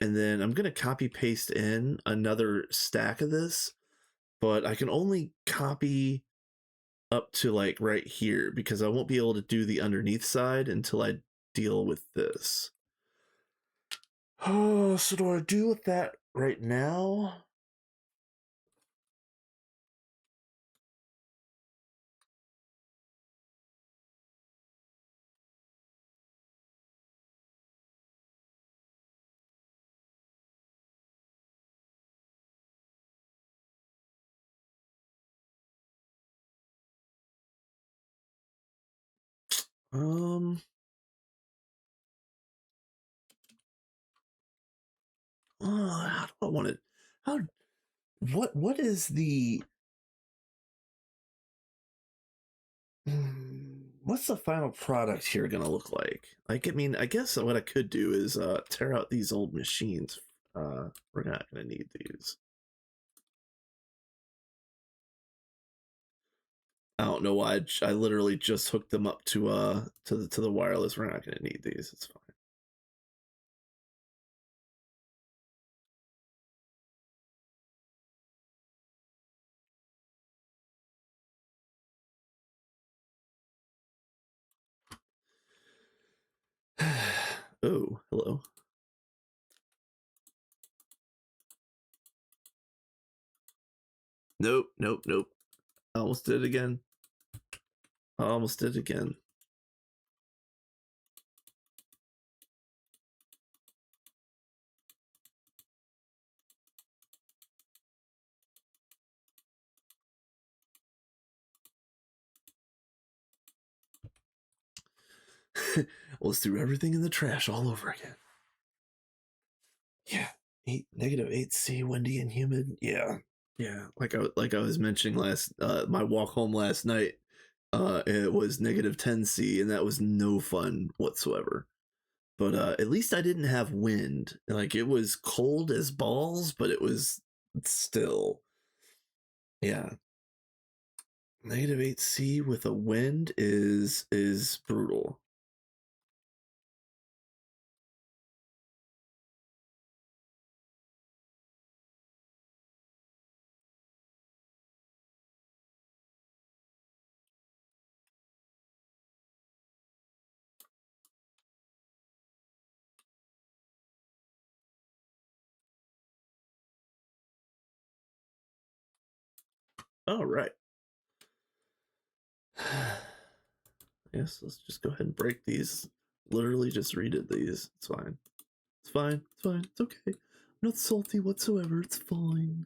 and then I'm gonna copy paste in another stack of this, but I can only copy up to like right here because I won't be able to do the underneath side until I deal with this. Oh, so do I do with that right now? Um, how do I want it? How? What is the? What's the final product here gonna look like? Like, I mean, I guess what I could do is tear out these old machines. We're not gonna need these. I don't know why I literally just hooked them up to the wireless. We're not gonna need these. It's fine. Oh, hello. Nope, nope, nope. I almost did it again. I almost did it again. Let's do everything in the trash all over again. Yeah. -8C, windy and humid. Yeah. Yeah. Like I was mentioning last my walk home last night, it was -10C, and that was no fun whatsoever. But at least I didn't have wind. Like, it was cold as balls, but it was still, yeah. -8C with a wind is brutal. All right. Yes, let's just go ahead and break these. Literally just redid these. It's fine. It's fine. It's fine. It's okay. I'm not salty whatsoever. It's fine.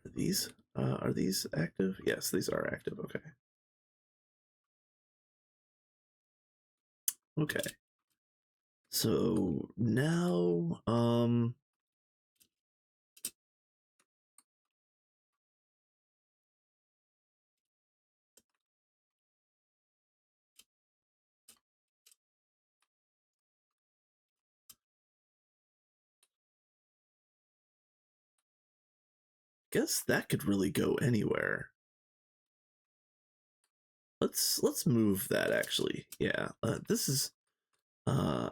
Are these active? Yes, these are active. Okay. Okay. So now, guess that could really go anywhere. Let's move that actually. Yeah. This is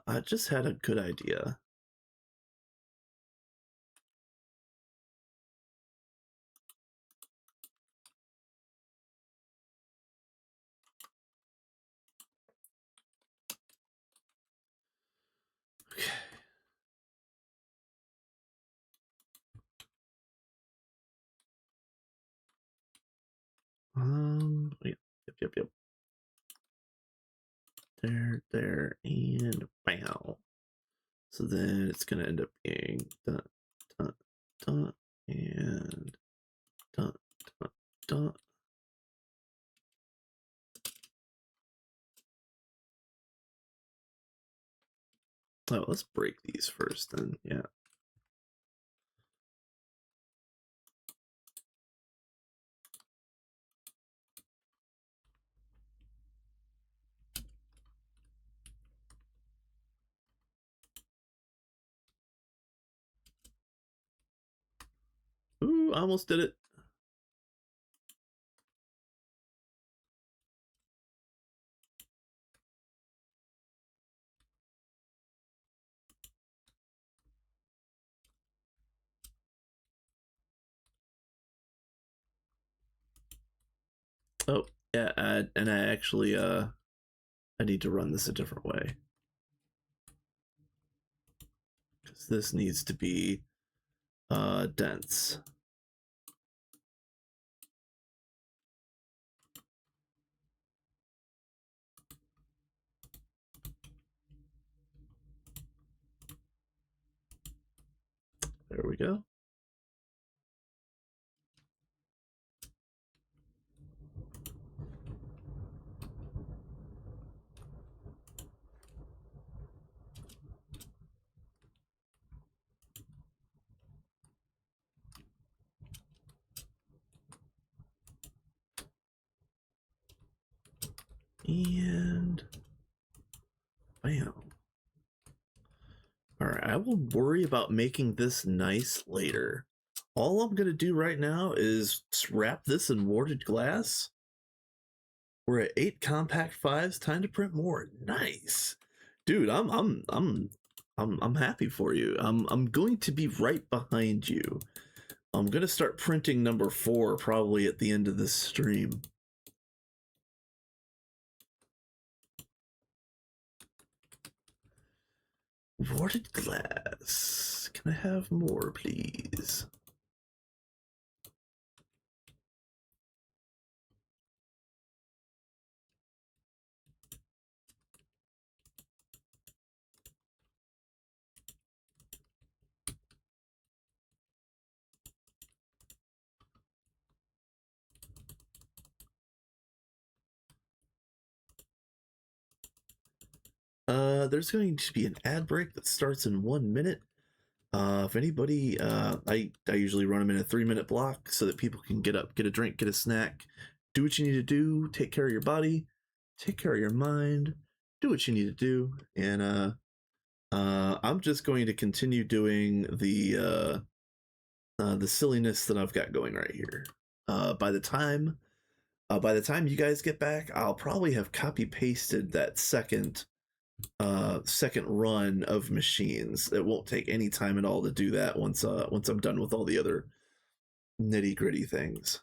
I just had a good idea. Okay. Yep, yep, yep. There, and bam. So then it's gonna end up being dun, dun, dun, and dun, dun, dun. Oh, let's break these first then. Yeah. Ooh, I almost did it. Oh, yeah, and I actually I need to run this a different way. Because this needs to be dense. There we go. And bam. Alright, I will worry about making this nice later. All I'm gonna do right now is wrap this in warded glass. We're at 8 compact fives. Time to print more. Nice, dude. I'm happy for you. I'm going to be right behind you. I'm gonna start printing number 4 probably at the end of this stream. Warded glass. Can I have more, please? There's going to be an ad break that starts in 1 minute. If anybody, I usually run them in a 3-minute block so that people can get up, get a drink, get a snack, do what you need to do, take care of your body, take care of your mind, do what you need to do, and I'm just going to continue doing the silliness that I've got going right here. By the time you guys get back, I'll probably have copy pasted that second run of machines. It won't take any time at all to do that once I'm done with all the other nitty gritty things.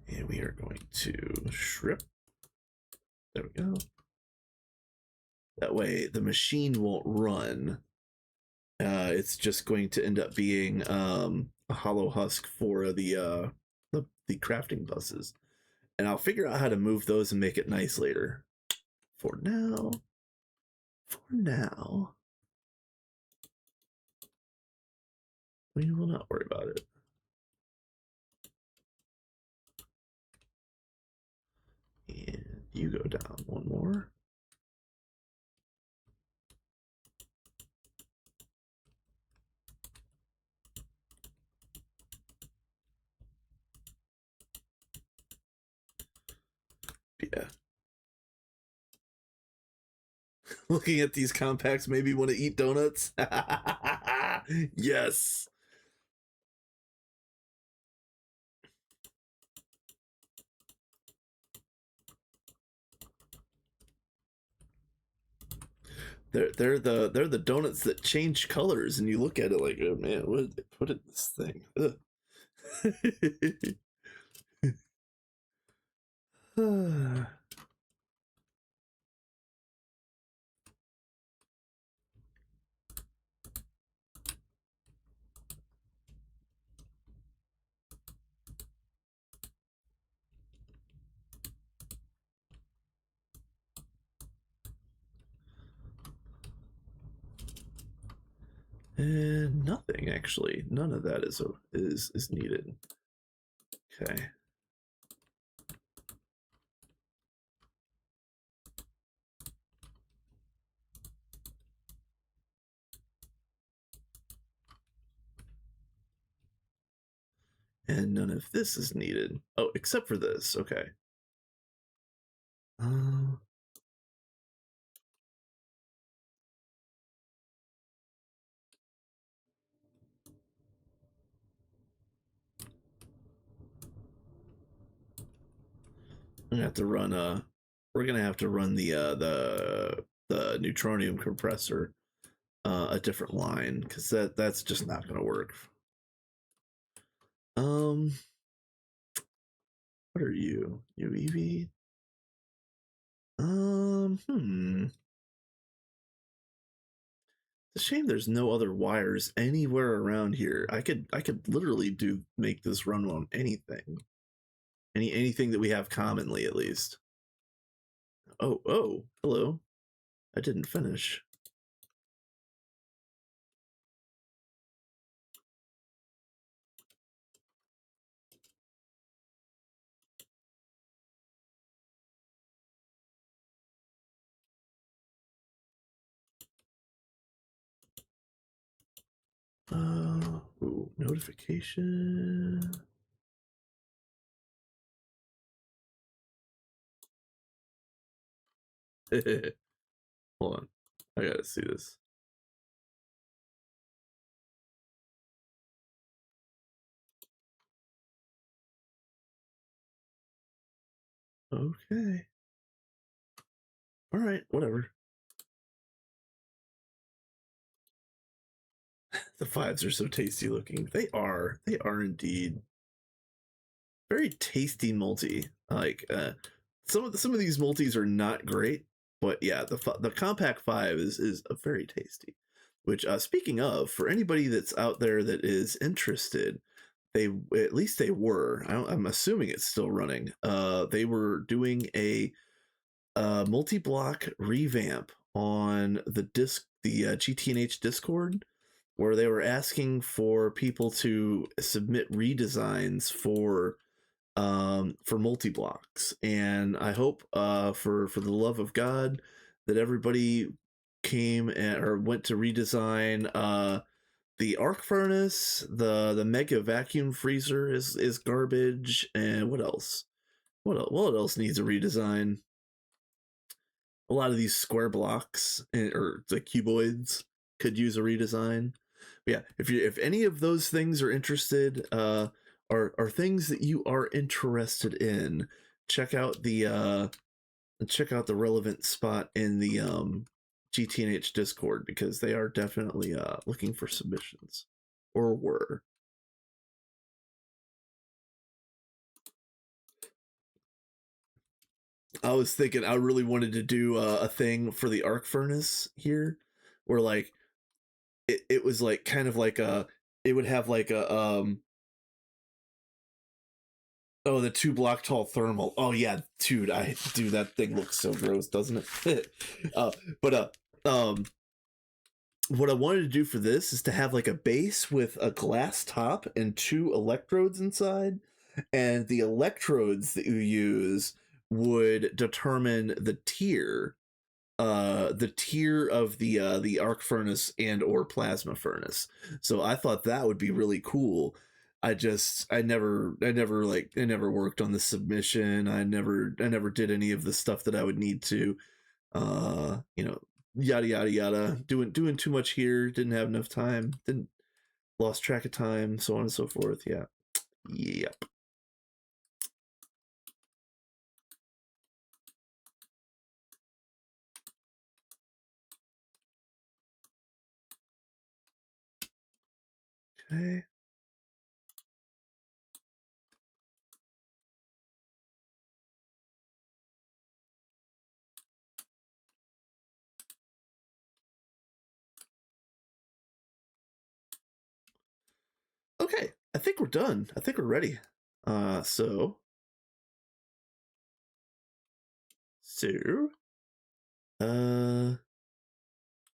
And we are going to strip. There we go. That way the machine won't run. It's just going to end up being a hollow husk for the crafting buses. And I'll figure out how to move those and make it nice later. For now, we will not worry about it. And you go down one more. Yeah. Looking at these compacts, maybe want to eat donuts. Yes. They're the donuts that change colors, and you look at it like, oh man, what did they put in this thing? And nothing actually. None of that is needed. Okay. And none of this is needed. Oh, except for this. Okay. Uh, I'm gonna have to run we're gonna have to run the neutronium compressor a different line, because that's just not gonna work. What are you? UEV? It's a shame there's no other wires anywhere around here. I could literally make this run on anything. Anything that we have commonly, at least. Oh, hello. I didn't finish. Ooh, notification. Hold on. I gotta see this. Okay. Alright, whatever. The fives are so tasty looking. They are indeed. Very tasty multi. Like some of these multis are not great, but yeah, the compact 5 is a very tasty. Which speaking of, for anybody that's out there that is interested, they at least they were. I'm assuming it's still running. They were doing a multi-block revamp on the GTNH Discord, where they were asking for people to submit redesigns for for multi blocks, and I hope for the love of God that everybody came or went to redesign the arc furnace. The mega vacuum freezer is garbage, and what else? What else needs a redesign? A lot of these square blocks or the cuboids could use a redesign. But yeah, if any of those things are interested, are things that you are interested in, check out the relevant spot in the GTNH Discord, because they are definitely looking for submissions, or were. I was thinking I really wanted to do a thing for the arc furnace here, where like it was like kind of like it would have like a oh, the 2 block tall thermal. Oh yeah, dude, that thing looks so gross, doesn't it? But what I wanted to do for this is to have like a base with a glass top and 2 electrodes inside, and the electrodes that you use would determine the tier of the arc furnace and or plasma furnace. So I thought that would be really cool. I never worked on the submission. I never did any of the stuff that I would need to. You know, yada yada yada. Doing too much here. Didn't have enough time. Didn't Lost track of time. So on and so forth. Yeah. Yep. Okay. Okay. I think we're done. I think we're ready. So so uh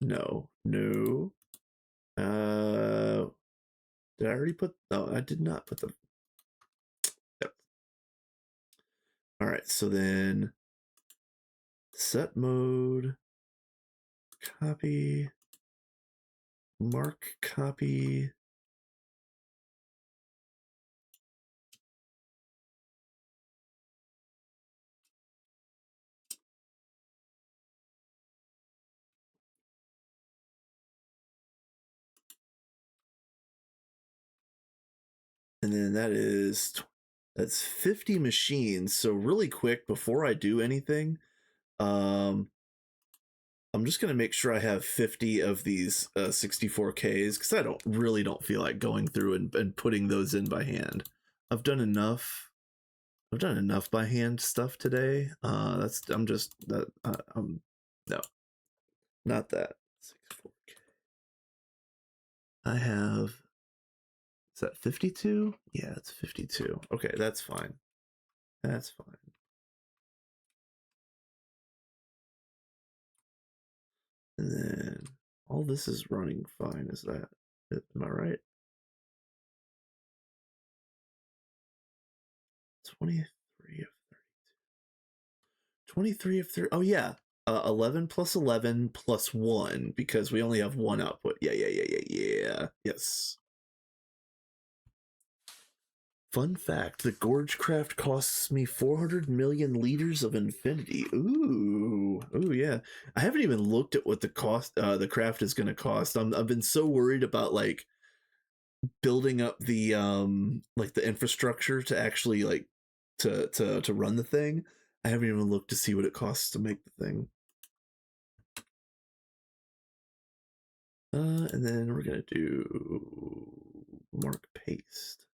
no, no. Did I already put? No, I did not put the. Yep. All right. So then, set mode, copy, mark copy. And then that's 50 machines. So really quick before I do anything, um, I'm just gonna make sure I have 50 of these 64Ks, because I don't feel like going through and putting those in by hand. I've done enough. I've done enough by hand stuff today. That's I'm just that no, not that 64K. I have, is that 52? Yeah, it's 52. Okay, that's fine. That's fine. And then all this is running fine. Is that it? Am I right? 23 of 32. 23 of 30. Oh, yeah. 11 plus 11 plus 1, because we only have one output. Yeah, yeah, yeah, yeah, yeah. Yes. Fun fact, the Gorge craft costs me 400 million liters of infinity. Ooh. Ooh, yeah. I haven't even looked at what the craft is going to cost. I've been so worried about like building up the like the infrastructure to actually like to run the thing. I haven't even looked to see what it costs to make the thing. And then we're going to do mark paste.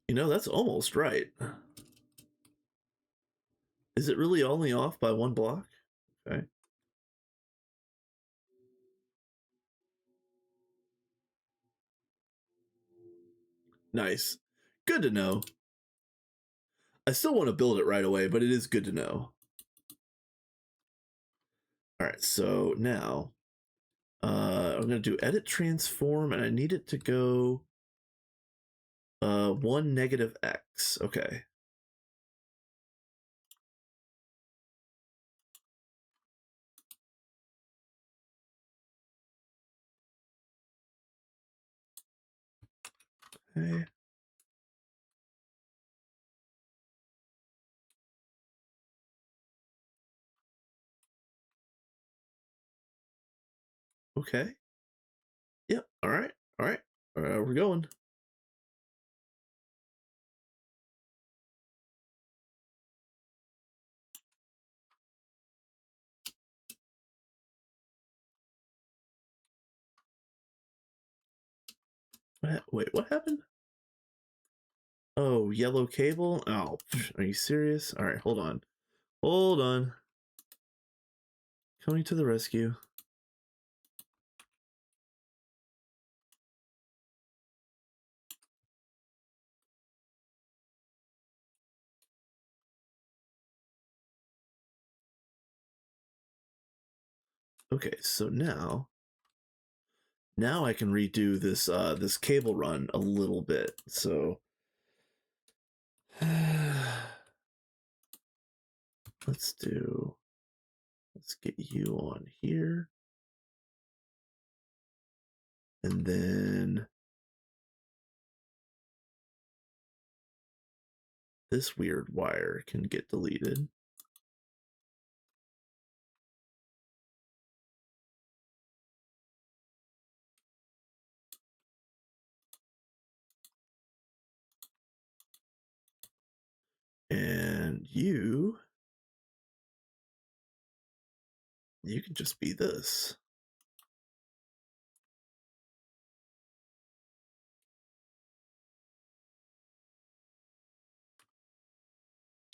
You know, that's almost right. Is it really only off by 1 block? Okay. Nice. Good to know. I still want to build it right away, but it is good to know. All right, so now I'm gonna do edit transform, and I need it to go 1 negative x. Okay. Okay. Okay. Yep. All right. All right. We're going. Wait, what happened? Oh, yellow cable? Oh, are you serious? All right, hold on. Hold on. Coming to the rescue. Okay, so now I can redo this cable run a little bit. So let's get you on here. And then this weird wire can get deleted. And you can just be this.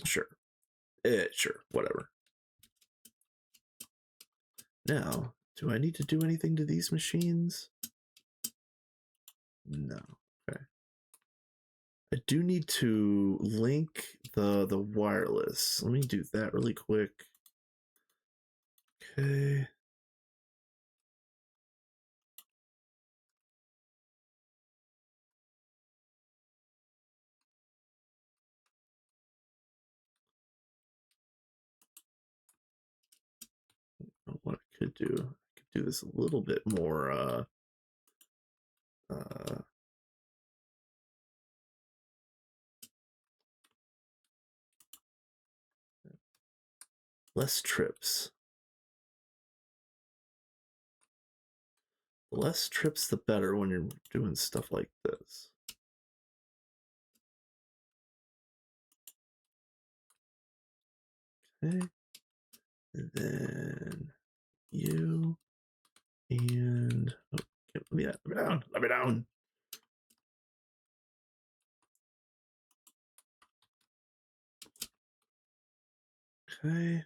Sure. Sure, whatever. Now, do I need to do anything to these machines? No. Okay. I do need to link the wireless. Let me do that really quick. Okay. What I could do this a little bit more less trips. The less trips, the better when you're doing stuff like this. Okay. And then you and let me down. Let me down. Okay.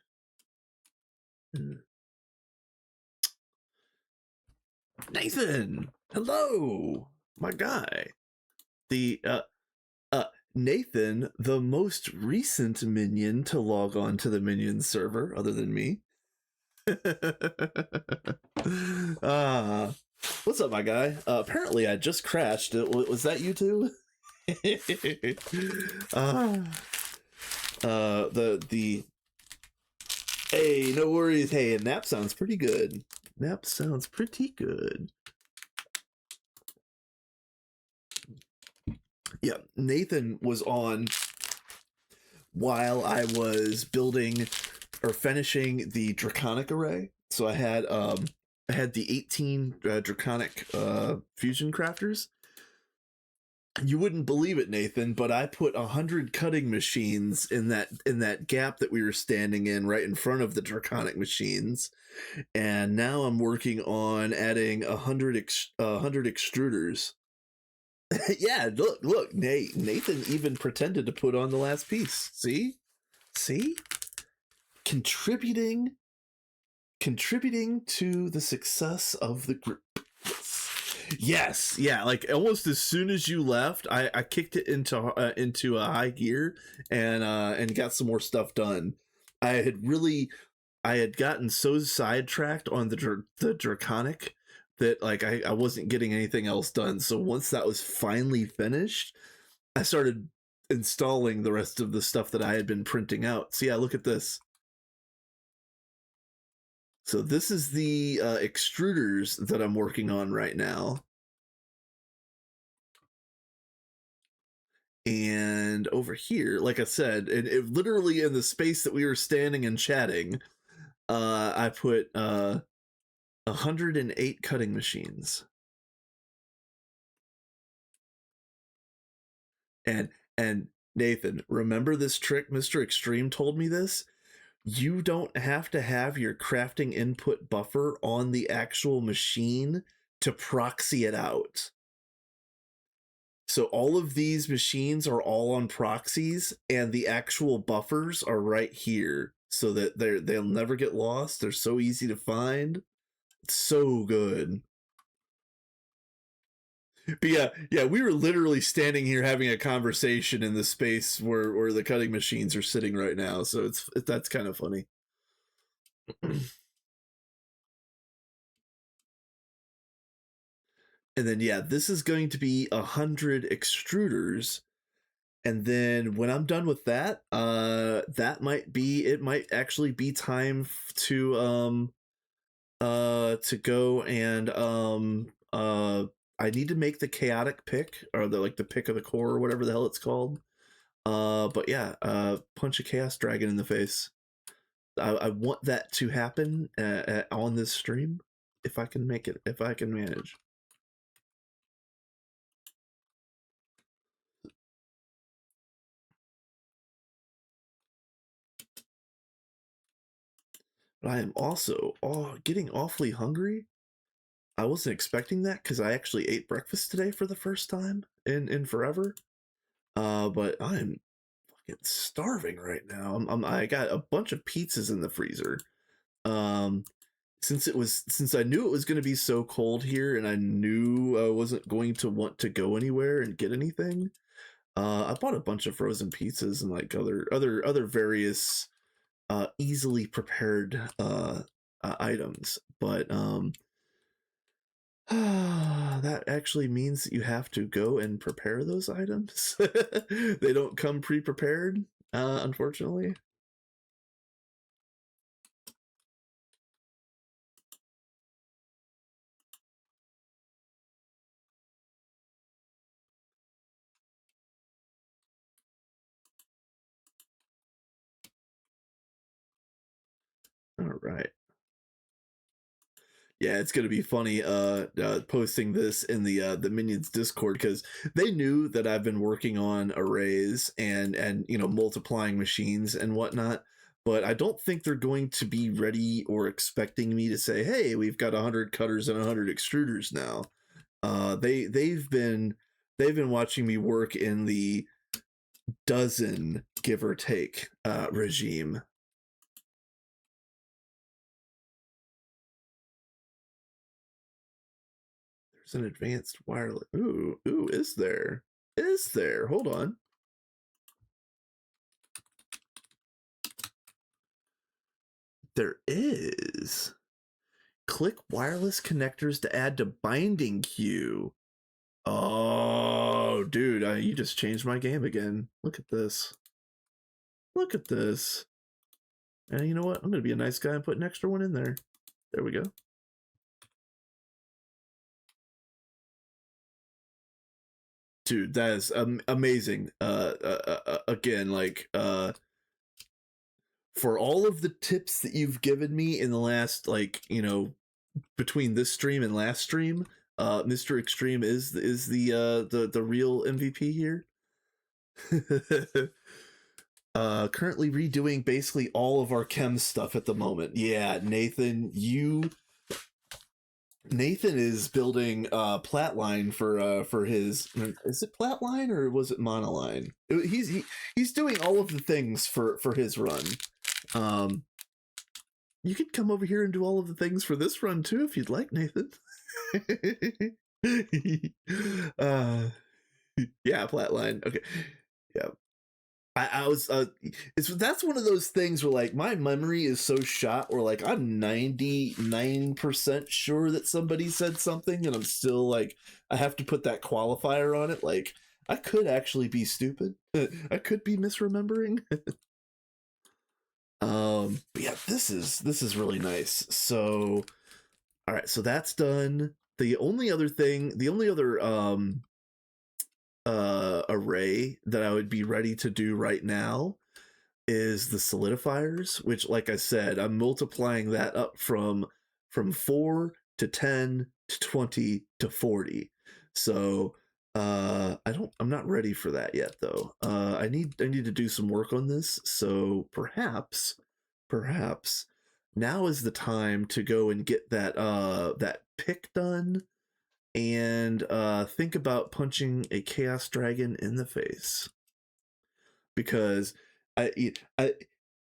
Nathan, hello, my guy. The Nathan, the most recent minion to log on to the Minions server, other than me. What's up, my guy? Apparently, I just crashed. Was that you too? The Hey, no worries. Hey, nap sounds pretty good. Nap sounds pretty good. Yeah, Nathan was on while I was building or finishing the Draconic array. So I had the 18 Draconic fusion crafters. You wouldn't believe it, Nathan, but I put 100 cutting machines in that gap that we were standing in right in front of the Draconic machines, and now I'm working on adding 100 extruders. Yeah, look, Nathan even pretended to put on the last piece. See, contributing to the success of the group. Yes, yeah. Like almost as soon as you left, I kicked it into a high gear and got some more stuff done. I had really I had gotten so sidetracked on the draconic that like I wasn't getting anything else done. So once that was finally finished, I started installing the rest of the stuff that I had been printing out. So yeah, look at this. So this is the extruders that I'm working on right now. And over here, like I said, it literally in the space that we were standing and chatting, I put 108 cutting machines. And Nathan, remember this trick Mr. Extreme told me this? You don't have to have your crafting input buffer on the actual machine to proxy it out. So all of these machines are all on proxies, and the actual buffers are right here so that they'll never get lost. They're so easy to find. It's so good. But yeah, we were literally standing here having a conversation in the space where the cutting machines are sitting right now. So that's kind of funny. And then yeah, this is going to be 100 extruders. And then when I'm done with that, it might actually be time to go and I need to make the chaotic pick, or the pick of the core, or whatever the hell it's called. But yeah, punch a chaos dragon in the face. I want that to happen on this stream if I can make it, if I can manage. But I am also getting awfully hungry. I wasn't expecting that because I actually ate breakfast today for the first time in forever. But I'm fucking starving right now. I got a bunch of pizzas in the freezer. Um, since I knew it was going to be so cold here, and I knew I wasn't going to want to go anywhere and get anything. I bought a bunch of frozen pizzas and like other various easily prepared items, but that actually means that you have to go and prepare those items. They don't come pre-prepared, unfortunately. All right. Yeah, it's gonna be funny posting this in the Minions Discord, because they knew that I've been working on arrays and multiplying machines and whatnot, but I don't think they're going to be ready or expecting me to say, "Hey, we've got 100 cutters and 100 extruders now." They've been watching me work in the dozen, give or take, regime. There's an advanced wireless. Ooh, is there? Is there? Hold on. There is. Click wireless connectors to add to binding queue. Oh, dude, you just changed my game again. Look at this. Look at this. And you know what? I'm going to be a nice guy and put an extra one in there. There we go. Dude, that is amazing. Again, like, for all of the tips that you've given me in the last, like, between this stream and last stream, Mr. Extreme is the real MVP here. Currently redoing basically all of our chem stuff at the moment. Yeah, Nathan is building Platline for his, is it Platline or was it Monoline? He's doing all of the things for his run. You could come over here and do all of the things for this run too if you'd like, Nathan. Yeah, Platline. Okay. Yeah. I was that's one of those things where like my memory is so shot where like I'm 99% sure that somebody said something and I'm still like I have to put that qualifier on it, like I could actually be stupid. I could be misremembering. But yeah, this is really nice. So all right, so that's done. The only other array that I would be ready to do right now is the solidifiers, which like I said, I'm multiplying that up from 4 to 10 to 20 to 40. So I'm not ready for that yet though. I need to do some work on this. So perhaps now is the time to go and get that pick done and think about punching a chaos dragon in the face, because I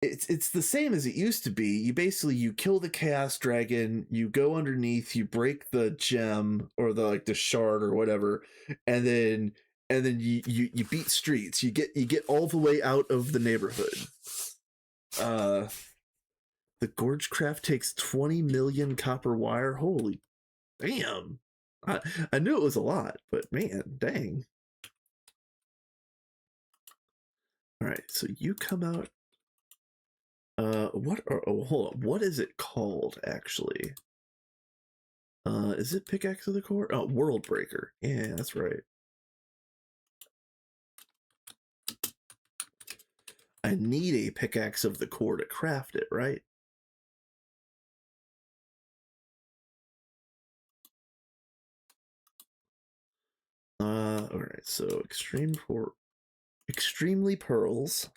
it's the same as it used to be. You kill the chaos dragon, you go underneath, you break the gem or the like the shard or whatever, and then you beat streets. You get all the way out of the neighborhood. Uh the Gorge Craft takes 20 million copper wire. Holy damn. I, I knew it was a lot, but man, dang. All right, so you come out. Hold on. What is it called actually? Is it Pickaxe of the Core? Oh, World Breaker. Yeah, that's right. I need a Pickaxe of the Core to craft it, right? All right. So extremely pearls.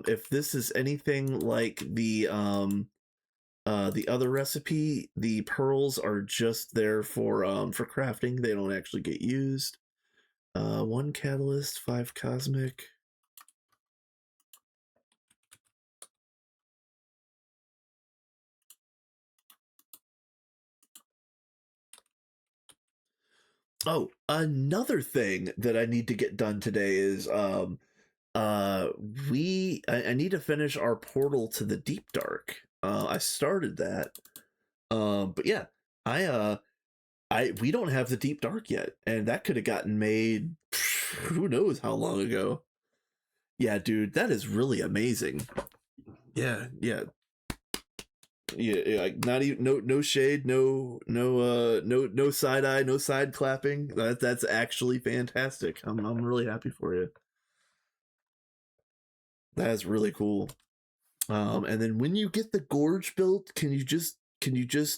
If this is anything like the other recipe, the pearls are just there for crafting. They don't actually get used. 1 catalyst, 5 cosmic. Oh, another thing that I need to get done today is uh I need to finish our portal to the deep dark. I started that. But yeah, I we don't have the deep dark yet, and that could have gotten made who knows how long ago. Yeah, dude, that is really amazing. Yeah, yeah. Yeah, like not even no shade, no side eye, no side clapping. That's actually fantastic. I'm really happy for you. That is really cool. And then when you get the gorge built, can you just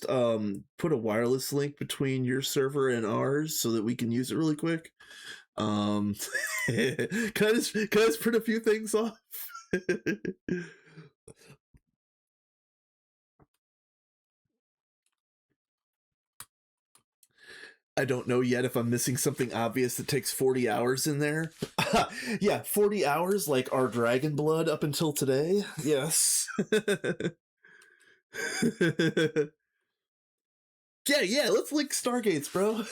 put a wireless link between your server and ours so that we can use it really quick? Um, can I just print a few things off? I don't know yet if I'm missing something obvious that takes 40 hours in there. Yeah, 40 hours like our dragon blood up until today. Yes. Yeah, let's link Stargates, bro.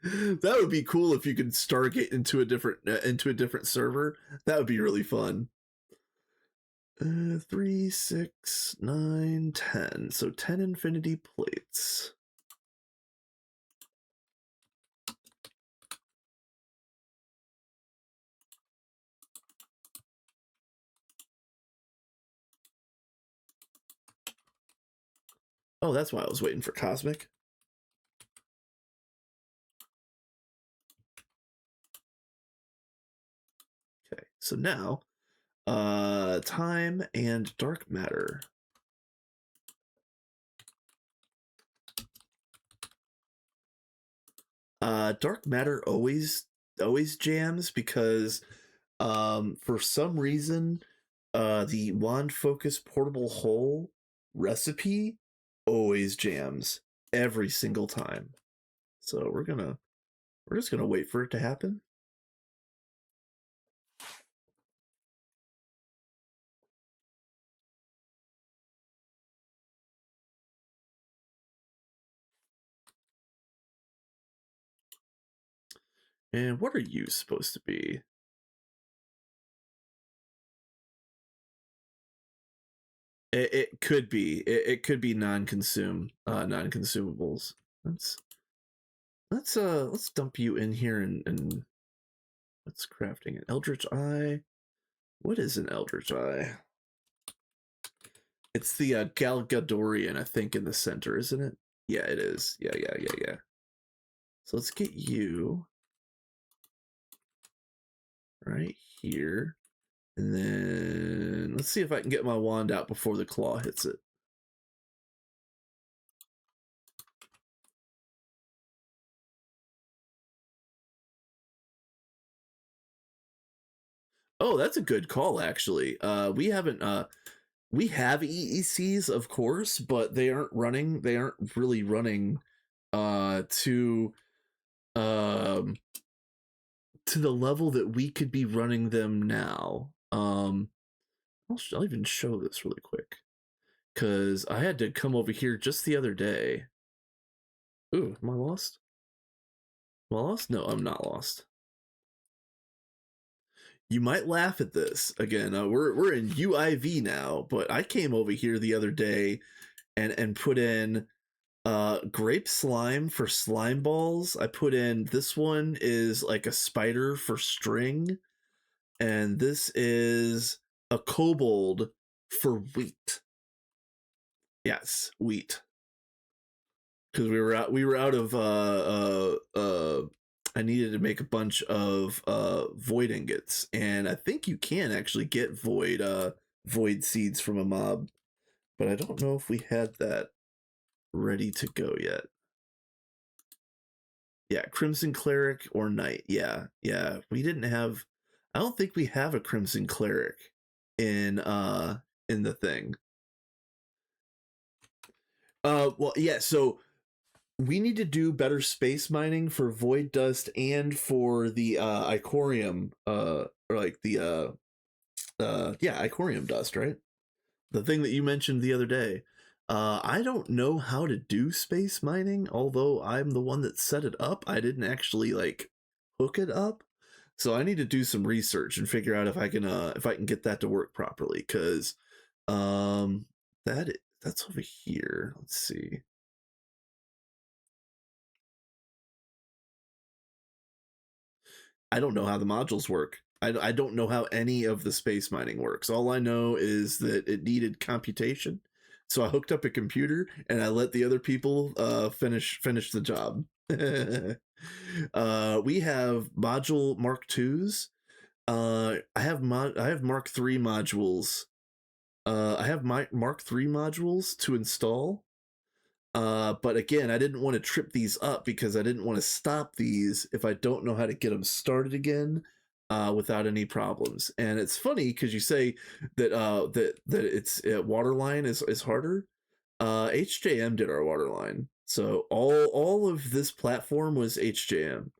That would be cool if you could Stargate into a different server. That would be really fun. 3, 6, 9, 10. So 10 infinity plates. Oh, that's why I was waiting for Cosmic. Okay, so now, time and dark matter. Dark matter always jams because for some reason the wand focus portable hole recipe always jams every single time. So we're just gonna wait for it to happen. And what are you supposed to be? It could be. It could be non-consumables. Let's dump you in here and what's crafting an Eldritch Eye? What is an Eldritch Eye? It's the Galgadorian, I think, in the center, isn't it? Yeah, it is. Yeah. So let's get you right here. And then let's see if I can get my wand out before the claw hits it. Oh, that's a good call, actually. We haven't we have EECs, of course, but they aren't really running to to the level that we could be running them now. I'll even show this really quick because I had to come over here just the other day. Ooh, am I lost? Am I lost? No, I'm not lost. You might laugh at this again. We're in UIV now, but I came over here the other day and put in grape slime for slime balls. I put in, this one is like a spider for string, and this is a kobold for wheat. Yes, wheat. Because we were out of I needed to make a bunch of void ingots, and I think you can actually get void seeds from a mob, but I don't know if we had that ready to go yet. Yeah, Crimson Cleric or Knight. Yeah. We didn't have, I don't think we have a Crimson Cleric in the thing. Well, yeah, so we need to do better space mining for Void Dust and for the Icorium, or like the Icorium dust, right? The thing that you mentioned the other day. I don't know how to do space mining, although I'm the one that set it up. I didn't actually like hook it up, so I need to do some research and figure out if I can get that to work properly. Because that's over here. Let's see. I don't know how the modules work. I don't know how any of the space mining works. All I know is that it needed computation. So I hooked up a computer and I let the other people finish the job. We have module Mark IIs. I have Mark III modules. I have my Mark III modules to install. But again, I didn't want to trip these up because I didn't want to stop these if I don't know how to get them started again without any problems. And it's funny because you say that that it's waterline is harder. HJM did our waterline, so all of this platform was HJM.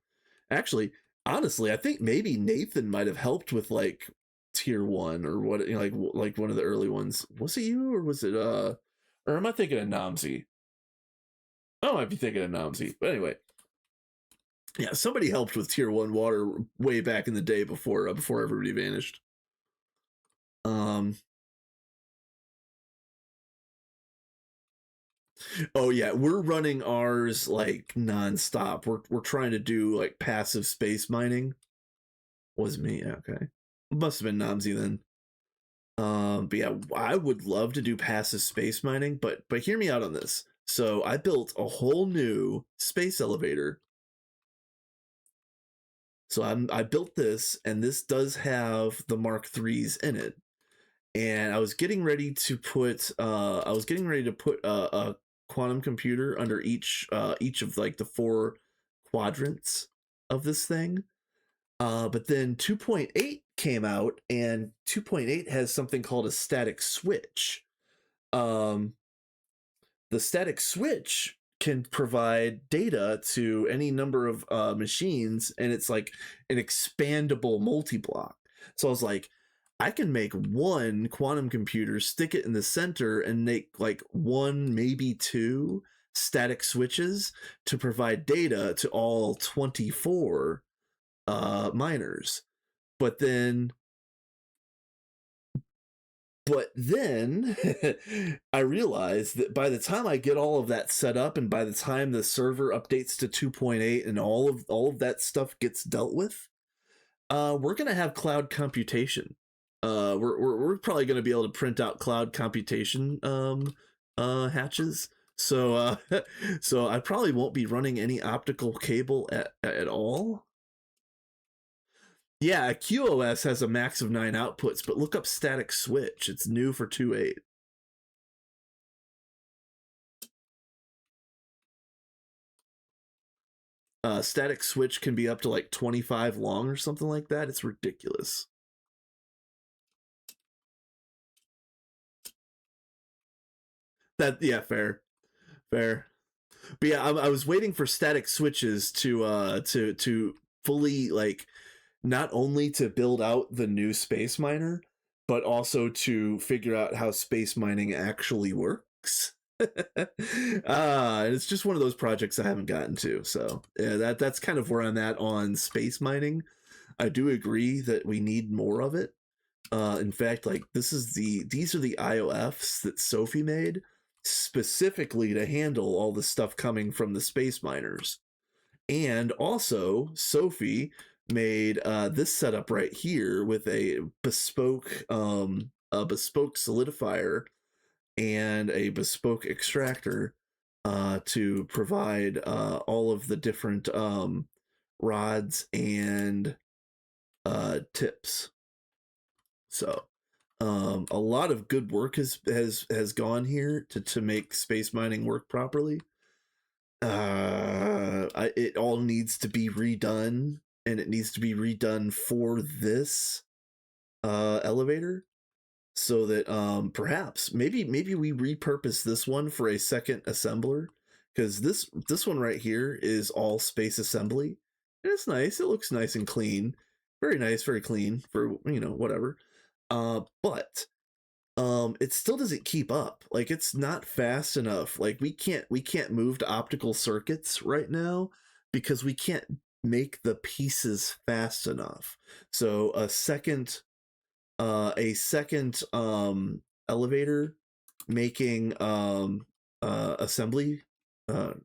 Actually, honestly, I think maybe Nathan might have helped with like tier 1 or what, you know, like one of the early ones. Was it you or was it or am I thinking of Namzi? I might be thinking of Namzi, but anyway, yeah, somebody helped with tier 1 water way back in the day before everybody vanished. Oh yeah, we're running ours like nonstop. We're trying to do like passive space mining. Was me, okay. Must have been Namzi then. But yeah, I would love to do passive space mining, but hear me out on this. So I built a whole new space elevator. So I built this, and this does have the Mark IIIs in it. And I was getting ready to put a quantum computer under each of like the 4 quadrants of this thing. But then 2.8 came out, and 2.8 has something called a static switch. The static switch can provide data to any number of machines, and it's like an expandable multi-block. So I was like, I can make one quantum computer, stick it in the center, and make like 1, maybe 2 static switches to provide data to all 24 miners. But then I realized that by the time I get all of that set up, and by the time the server updates to 2.8 and all of that stuff gets dealt with, we're gonna have cloud computation. We're probably gonna be able to print out cloud computation hatches. So so I probably won't be running any optical cable at all. Yeah, QoS has a max of 9 outputs, but look up static switch. It's new for 2.8. Static switch can be up to like 25 long or something like that. It's ridiculous. That, yeah, fair. But yeah, I was waiting for static switches to fully, like, not only to build out the new space miner, but also to figure out how space mining actually works. It's just one of those projects I haven't gotten to. So yeah, that's kind of where I'm at on space mining. I do agree that we need more of it. In fact, like these are the IOFs that Sophie made specifically to handle all the stuff coming from the space miners. And also, Sophie made this setup right here with a bespoke solidifier and a bespoke extractor to provide all of the different rods and tips. So a lot of good work has gone here to make space mining work properly. It all needs to be redone, and it needs to be redone for this elevator, so that perhaps maybe we repurpose this one for a second assembler, because this one right here is all space assembly, and it's nice. It looks nice and clean, very nice, very clean for, you know, whatever. But it still doesn't keep up. Like, it's not fast enough. Like, we can't move to optical circuits right now because we can't make the pieces fast enough. So a second elevator making assembly, a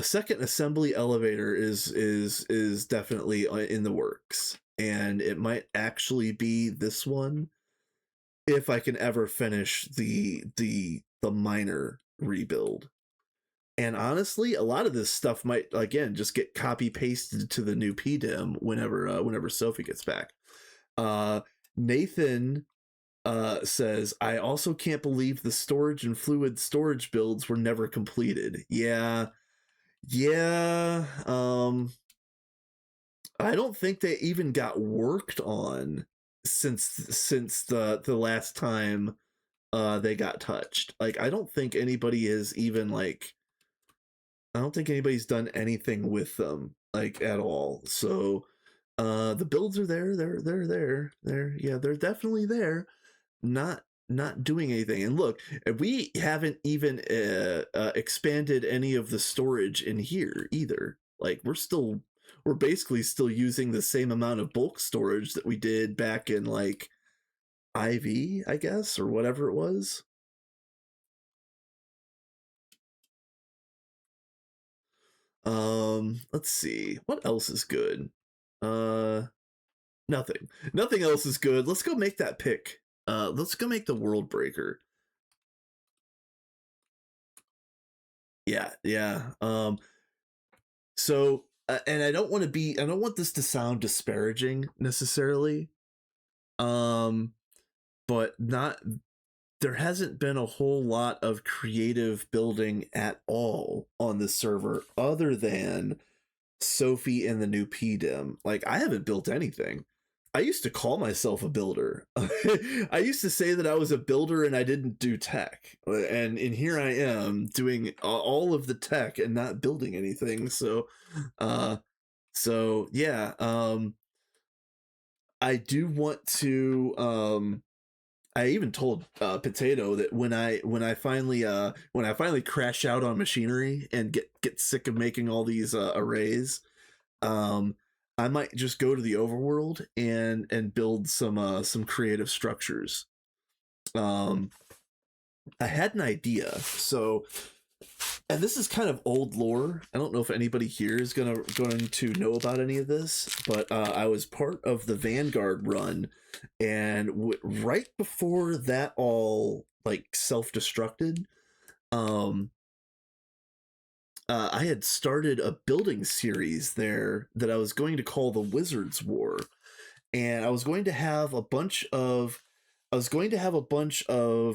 second assembly elevator is definitely in the works, and it might actually be this one if I can ever finish the miner rebuild. And honestly, a lot of this stuff might, again, just get copy pasted to the new PDIM whenever Sophie gets back. Nathan says, I also can't believe the storage and fluid storage builds were never completed. Yeah. I don't think they even got worked on since the last time they got touched. Like, I don't think anybody has even, like, I don't think anybody's done anything with them, like, at all. So the builds are there. They're definitely there. Not doing anything. And look, we haven't even expanded any of the storage in here either. Like, we're basically still using the same amount of bulk storage that we did back in, like, IV, I guess, or whatever it was. Let's see. What else is good? Nothing. Nothing else is good. Let's go make that pick. Let's go make the World Breaker. Yeah. So and I don't want this to sound disparaging necessarily. But there hasn't been a whole lot of creative building at all on this server other than Sophie and the new PDIM. Like, I haven't built anything. I used to call myself a builder. I used to say that I was a builder and I didn't do tech. And here I am doing all of the tech and not building anything. So yeah, I do want to I even told Potato that when I finally crash out on machinery and get sick of making all these arrays, I might just go to the overworld and build some creative structures. Um, I had an idea. So, and this is kind of old lore. I don't know if anybody here is going to know about any of this, but I was part of the Vanguard run, and right before that all like self-destructed, um, I had started a building series there that I was going to call the Wizards War, and I was going to have a bunch of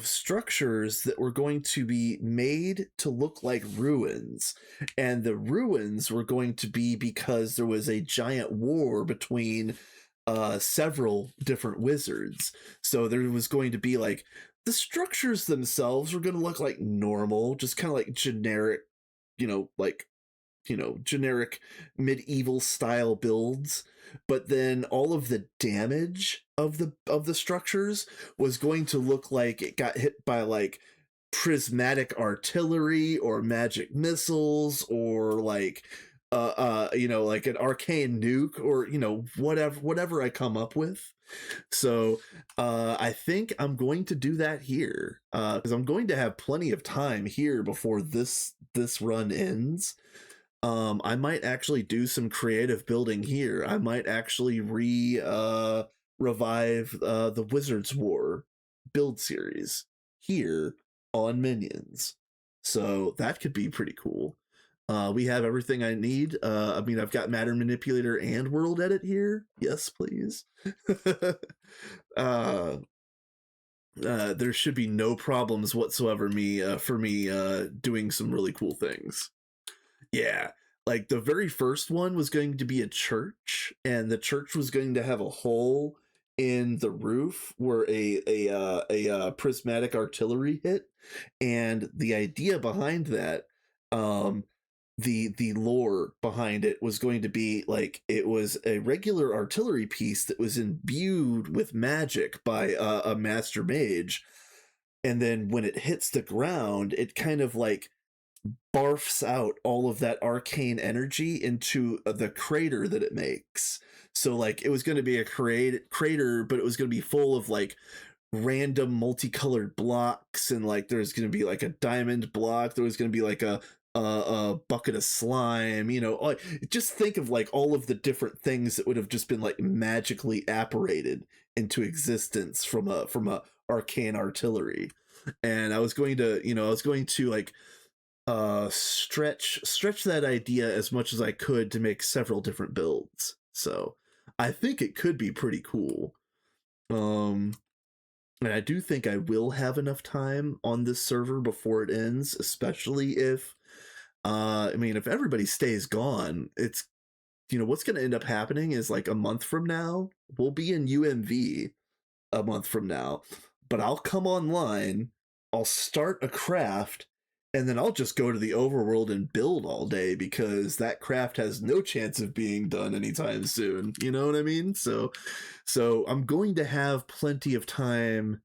structures that were going to be made to look like ruins. And the ruins were going to be because there was a giant war between several different wizards. So there was going to be like the structures themselves were going to look like normal, just kind of like generic, like generic medieval style builds, but then all of the damage of the structures was going to look like it got hit by like prismatic artillery or magic missiles or like like an arcane nuke or whatever I come up with. So I think I'm going to do that here because I'm going to have plenty of time here before this run ends. I might actually do some creative building here. I might actually revive the Wizards War build series here on Minions. So that could be pretty cool. We have everything I need. I mean, I've got Matter Manipulator and World Edit here. Yes, please. There should be no problems whatsoever for me doing some really cool things. Yeah. Like the very first one was going to be a church, and the church was going to have a hole in the roof where a prismatic artillery hit. And the idea behind that, the lore behind it was going to be like it was a regular artillery piece that was imbued with magic by a master mage, and then when it hits the ground, it kind of like barfs out all of that arcane energy into the crater that it makes. So like it was going to be a crater, but it was going to be full of like random multicolored blocks, and like there's going to be like a diamond block, there was going to be like a bucket of slime, like, just think of like all of the different things that would have just been like magically apparated into existence from a arcane artillery. And I was going to like stretch that idea as much as I could to make several different builds. So I think it could be pretty cool. And I do think I will have enough time on this server before it ends, especially if I mean, if everybody stays gone, it's what's going to end up happening is like a month from now, we'll be in UMV a month from now, but I'll come online, I'll start a craft, and then I'll just go to the overworld and build all day because that craft has no chance of being done anytime soon. You know what I mean? So I'm going to have plenty of time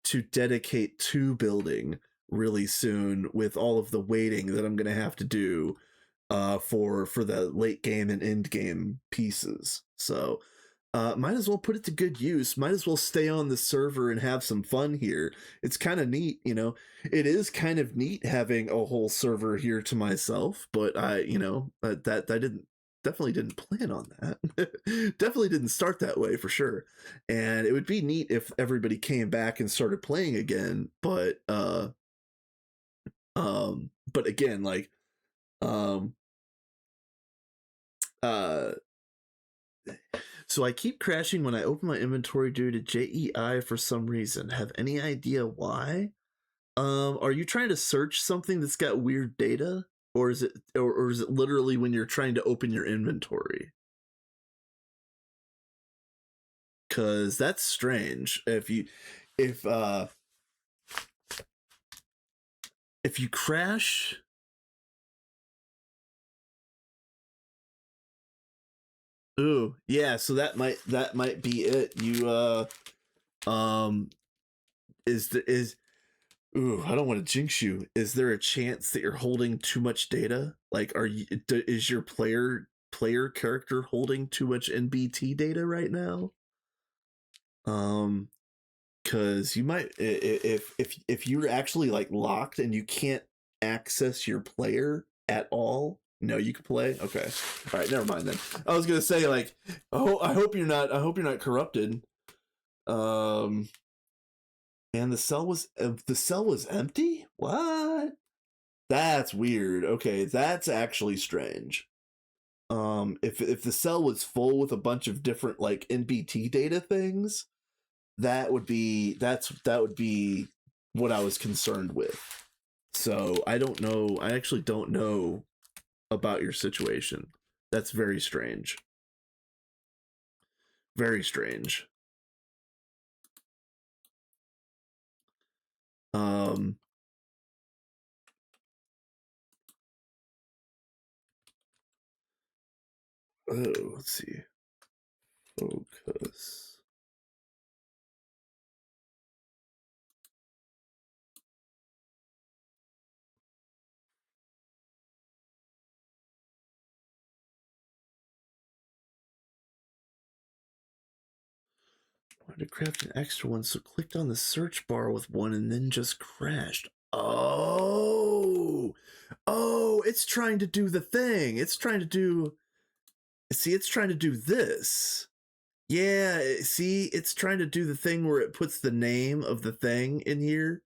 to dedicate to building really soon with all of the waiting that I'm going to have to do for the late game and end game pieces. So might as well put it to good use. Might as well stay on the server and have some fun here. It's kind of neat, It is kind of neat having a whole server here to myself, but that I definitely didn't plan on that. Definitely didn't start that way for sure. And it would be neat if everybody came back and started playing again, but again, like um uh so I keep crashing when I open my inventory due to JEI for some reason. Have any idea why? Are you trying to search something that's got weird data, or is it literally when you're trying to open your inventory? Cause that's strange. If you crash, ooh, yeah, so that might be it. You um is ooh, I don't want to jinx you. Is there a chance that you're holding too much data? Like, is your player player character holding too much NBT data right now. Because you might, if you're actually like locked and you can't access your player at all. No, you can play. Okay, all right, never mind then. I was gonna say like, oh, I hope you're not corrupted. And the cell was empty. What? That's weird. Okay, that's actually strange. If the cell was full with a bunch of different like NBT data things, that would be what I was concerned with. So I don't know. I actually don't know about your situation. That's very strange. Very strange. Oh, let's see. Focus. Wanted to craft an extra one, so clicked on the search bar with one and then just crashed. Oh, it's trying to do the thing. It's trying to do. See, it's trying to do this. Yeah, see, it's trying to do the thing where it puts the name of the thing in here.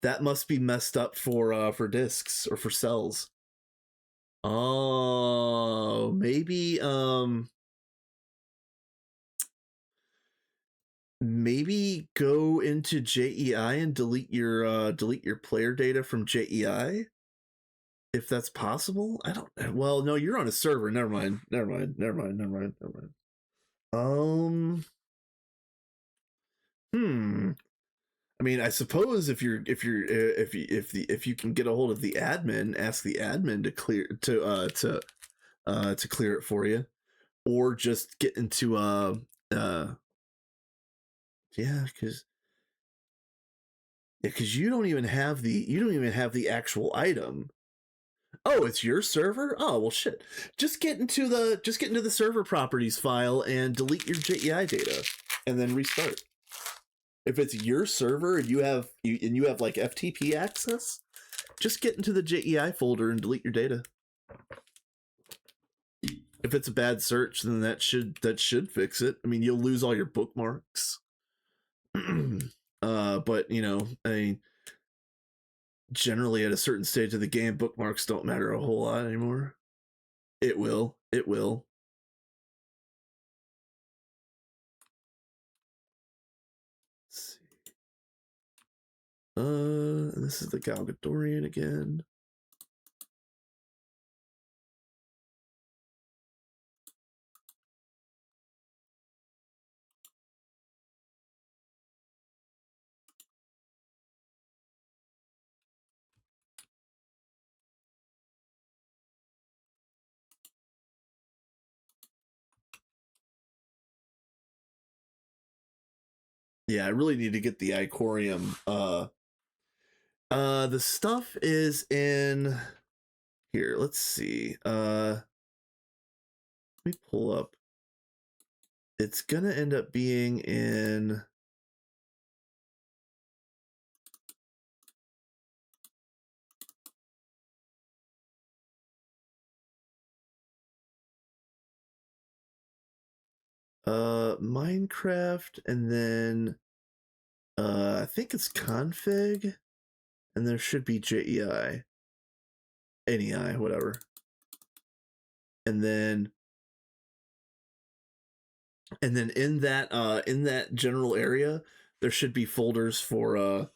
That must be messed up for disks or for cells. Oh, maybe go into JEI and delete your player data from JEI, if that's possible. I don't. Well, no, you're on a server. Never mind. I mean, I suppose if you can get a hold of the admin, ask the admin to clear it for you, or just get into yeah, because you don't even have the actual item. Oh, it's your server? Oh, well shit. Just get into the server properties file and delete your JEI data and then restart. If it's your server and you have like FTP access, just get into the JEI folder and delete your data. If it's a bad search, then that should fix it. I mean, you'll lose all your bookmarks. But I mean, generally at a certain stage of the game, bookmarks don't matter a whole lot anymore. It will. Let's see. This is the Galgadorian again. Yeah, I really need to get the Icorium. The stuff is in here. Let's see. Let me pull up. It's gonna end up being in. Minecraft, and then I think it's config, and there should be JEI, NEI, whatever, and then in that general area there should be folders for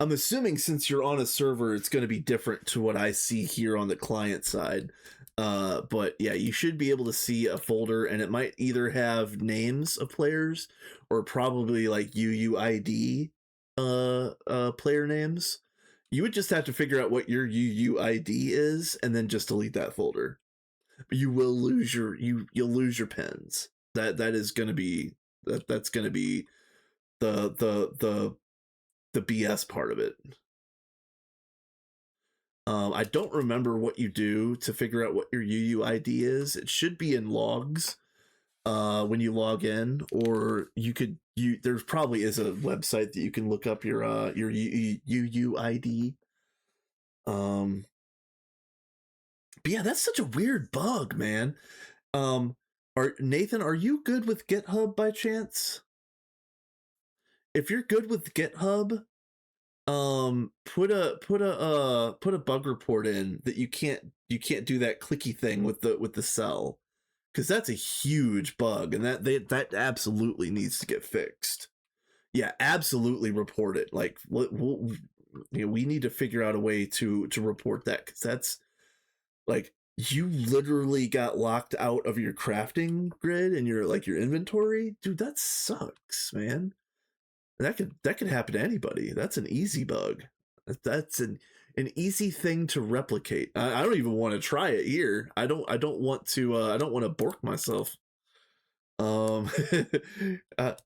I'm assuming since you're on a server, it's going to be different to what I see here on the client side. But yeah, you should be able to see a folder, and it might either have names of players or probably like UUID player names. You would just have to figure out what your UUID is, and then just delete that folder. But you will lose you'll lose your pens. That is going to be that's going to be the BS part of it. I don't remember what you do to figure out what your UUID is. It should be in logs when you log in, or there's probably is a website that you can look up your UUID. But yeah, that's such a weird bug, man. Nathan, are you good with GitHub by chance? If you're good with GitHub, put a bug report in that you can't do that clicky thing with the cell, because that's a huge bug, and that absolutely needs to get fixed. Yeah, absolutely report it. Like, we need to figure out a way to report that, because that's like, you literally got locked out of your crafting grid and your inventory, dude. That sucks, man. That could happen to anybody. That's an easy bug. That's an easy thing to replicate. I don't even want to try it here. I don't want to bork myself. There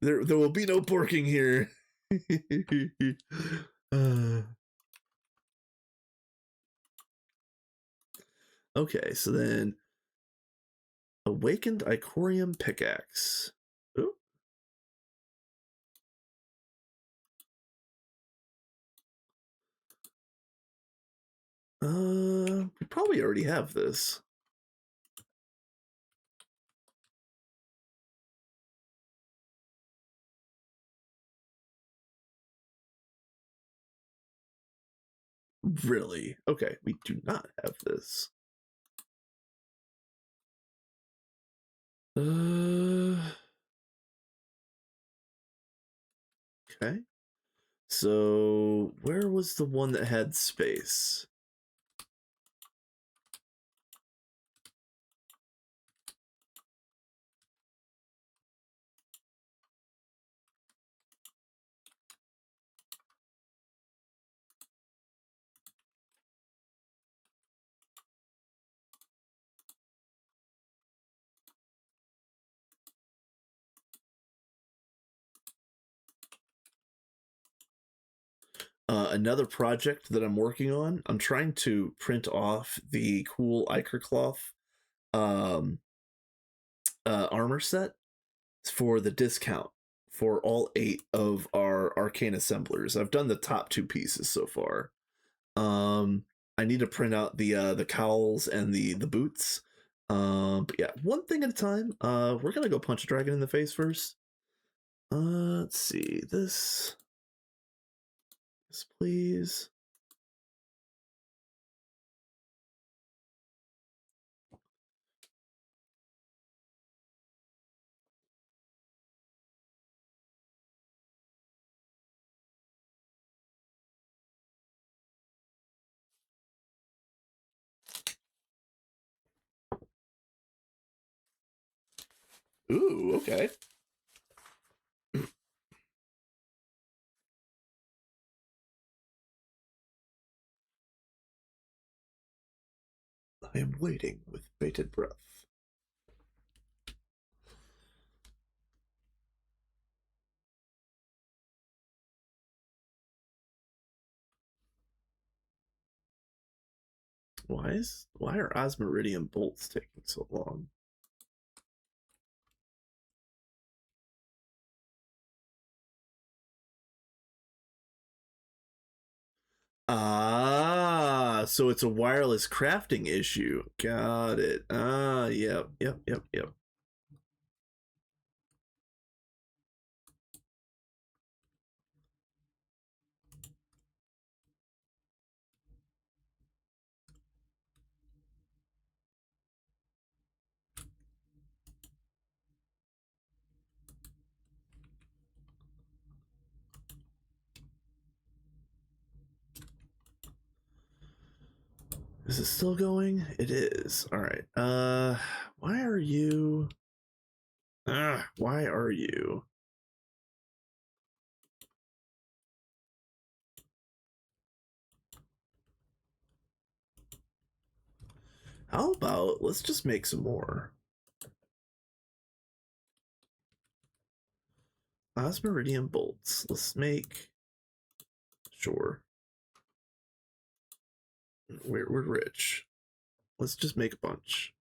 will be no borking here. Okay, so then awakened Icorium pickaxe. Ooh. We probably already have this. Really? Okay, we do not have this. Okay. So where was the one that had space? Another project that I'm working on, I'm trying to print off the cool Iker cloth um, armor set for the discount for all 8 of our arcane assemblers. I've done the top 2 pieces so far. I need to print out the cowls and the boots. But yeah, one thing at a time. We're gonna go punch a dragon in the face first. Let's see this. This, please. Ooh, okay. I am waiting with bated breath. Why are Osmeridium bolts taking so long? Ah, so it's a wireless crafting issue. Got it. Ah, yep. Is it still going? It is. All right. Why are you? Why are you? How about let's just make some more Osmeridium bolts. Let's make sure. We're rich. Let's just make a bunch.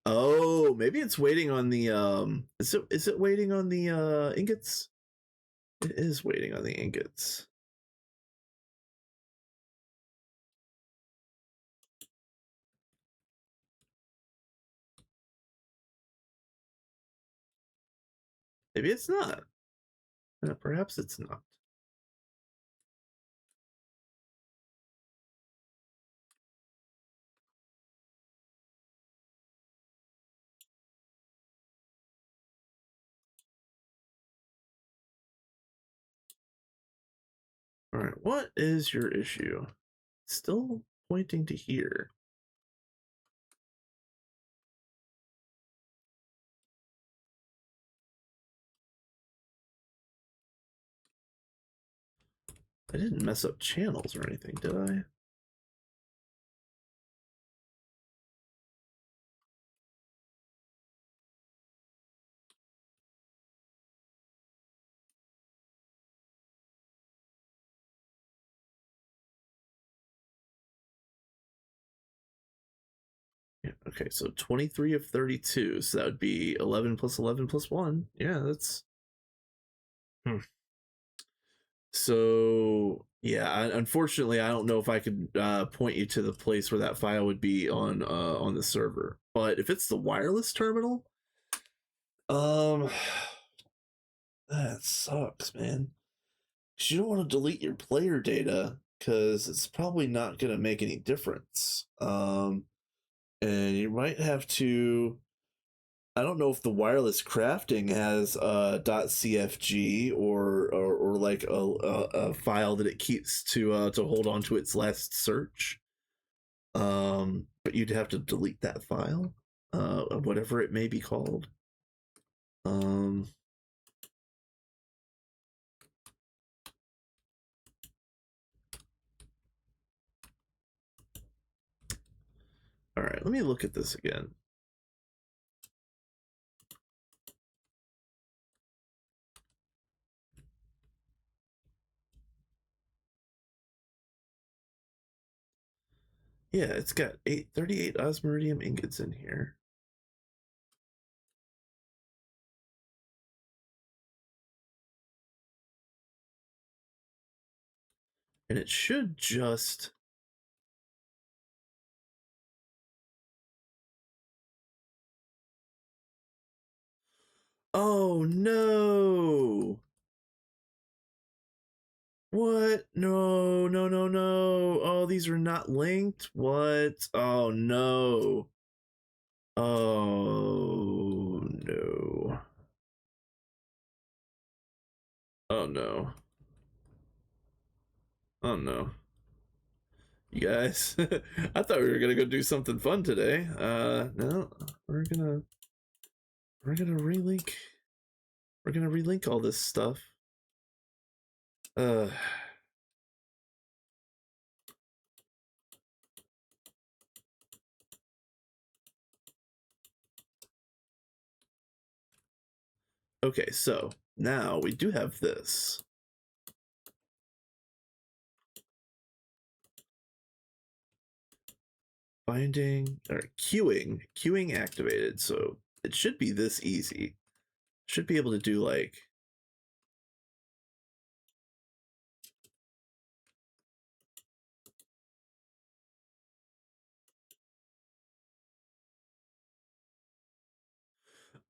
Oh, maybe it's waiting on the is it waiting on the ingots? It is waiting on the ingots. Maybe it's not. Perhaps it's not. All right, what is your issue? Still pointing to here. I didn't mess up channels or anything, did I? Yeah, okay, so 23 of 32, so that would be 11 plus 11 plus 1. Yeah, that's... So, yeah, unfortunately, I don't know if I could point you to the place where that file would be on the server. But if it's the wireless terminal, um, that sucks, man. 'Cause you don't want to delete your player data because it's probably not going to make any difference. And you might have to. I don't know if the wireless crafting has .cfg or like a file that it keeps to hold on to its last search. But you'd have to delete that file, whatever it may be called. Um, all right, let me look at this again. Yeah, it's got 38 osmiridium ingots in here. And it should just... Oh no! What? No, no, no, no. Oh, these are not linked? What? Oh no. Oh no. Oh no. Oh no. You guys, I thought we were gonna go do something fun today. No, we're gonna relink. We're gonna relink all this stuff. Uh okay, so now we do have this. Finding or queuing activated, so it should be this easy. Should be able to do like...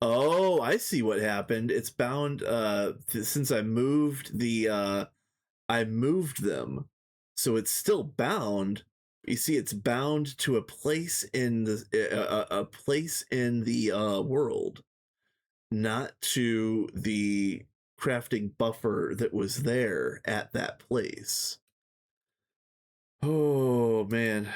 Oh, I see what happened. It's bound since I moved them. So it's still bound. You see it's bound to a place in the a place in the world, not to the crafting buffer that was there at that place. Oh man.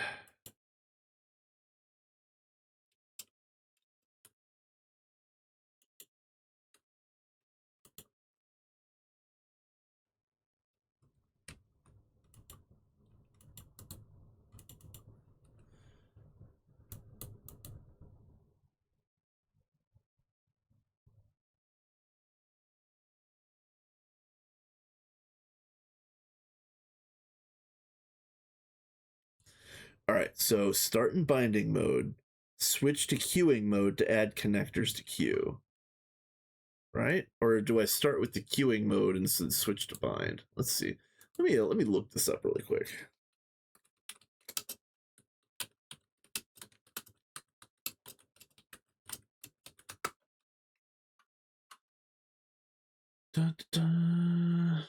All right, so start in binding mode, switch to queuing mode to add connectors to queue. Right? Or do I start with the queuing mode and switch to bind? Let's see. Let me look this up really quick. Dun, dun, dun.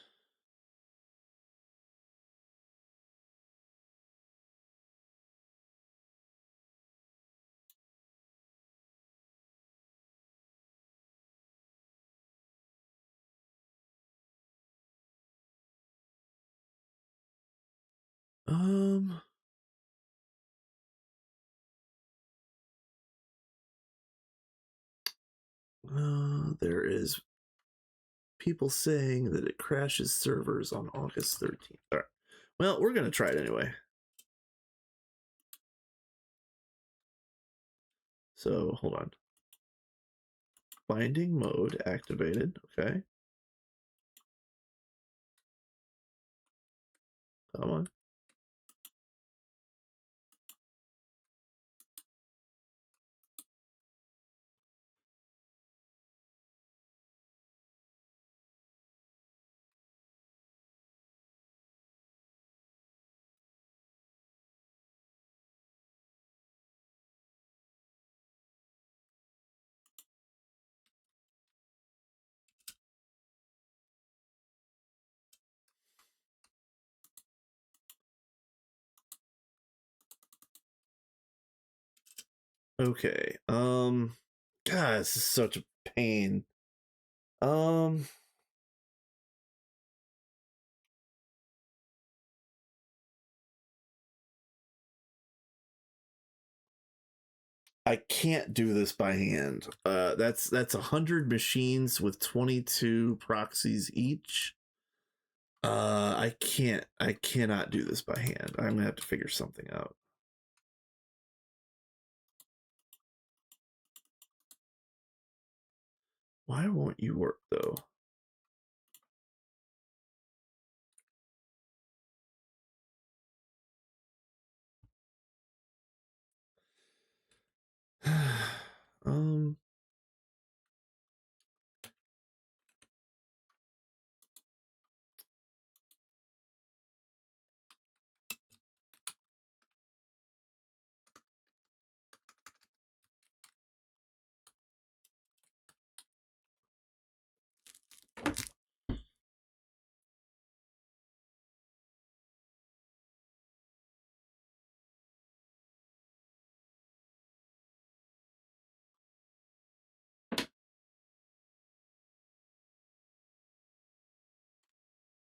Um, there is people saying that it crashes servers on August 13th. All right. Well, we're going to try it anyway. So, hold on. Binding mode activated. Okay. Come on. Okay. God, this is such a pain. Um, I can't do this by hand. That's 100 machines with 22 proxies each. I cannot do this by hand. I'm gonna have to figure something out. Why won't you work though? um,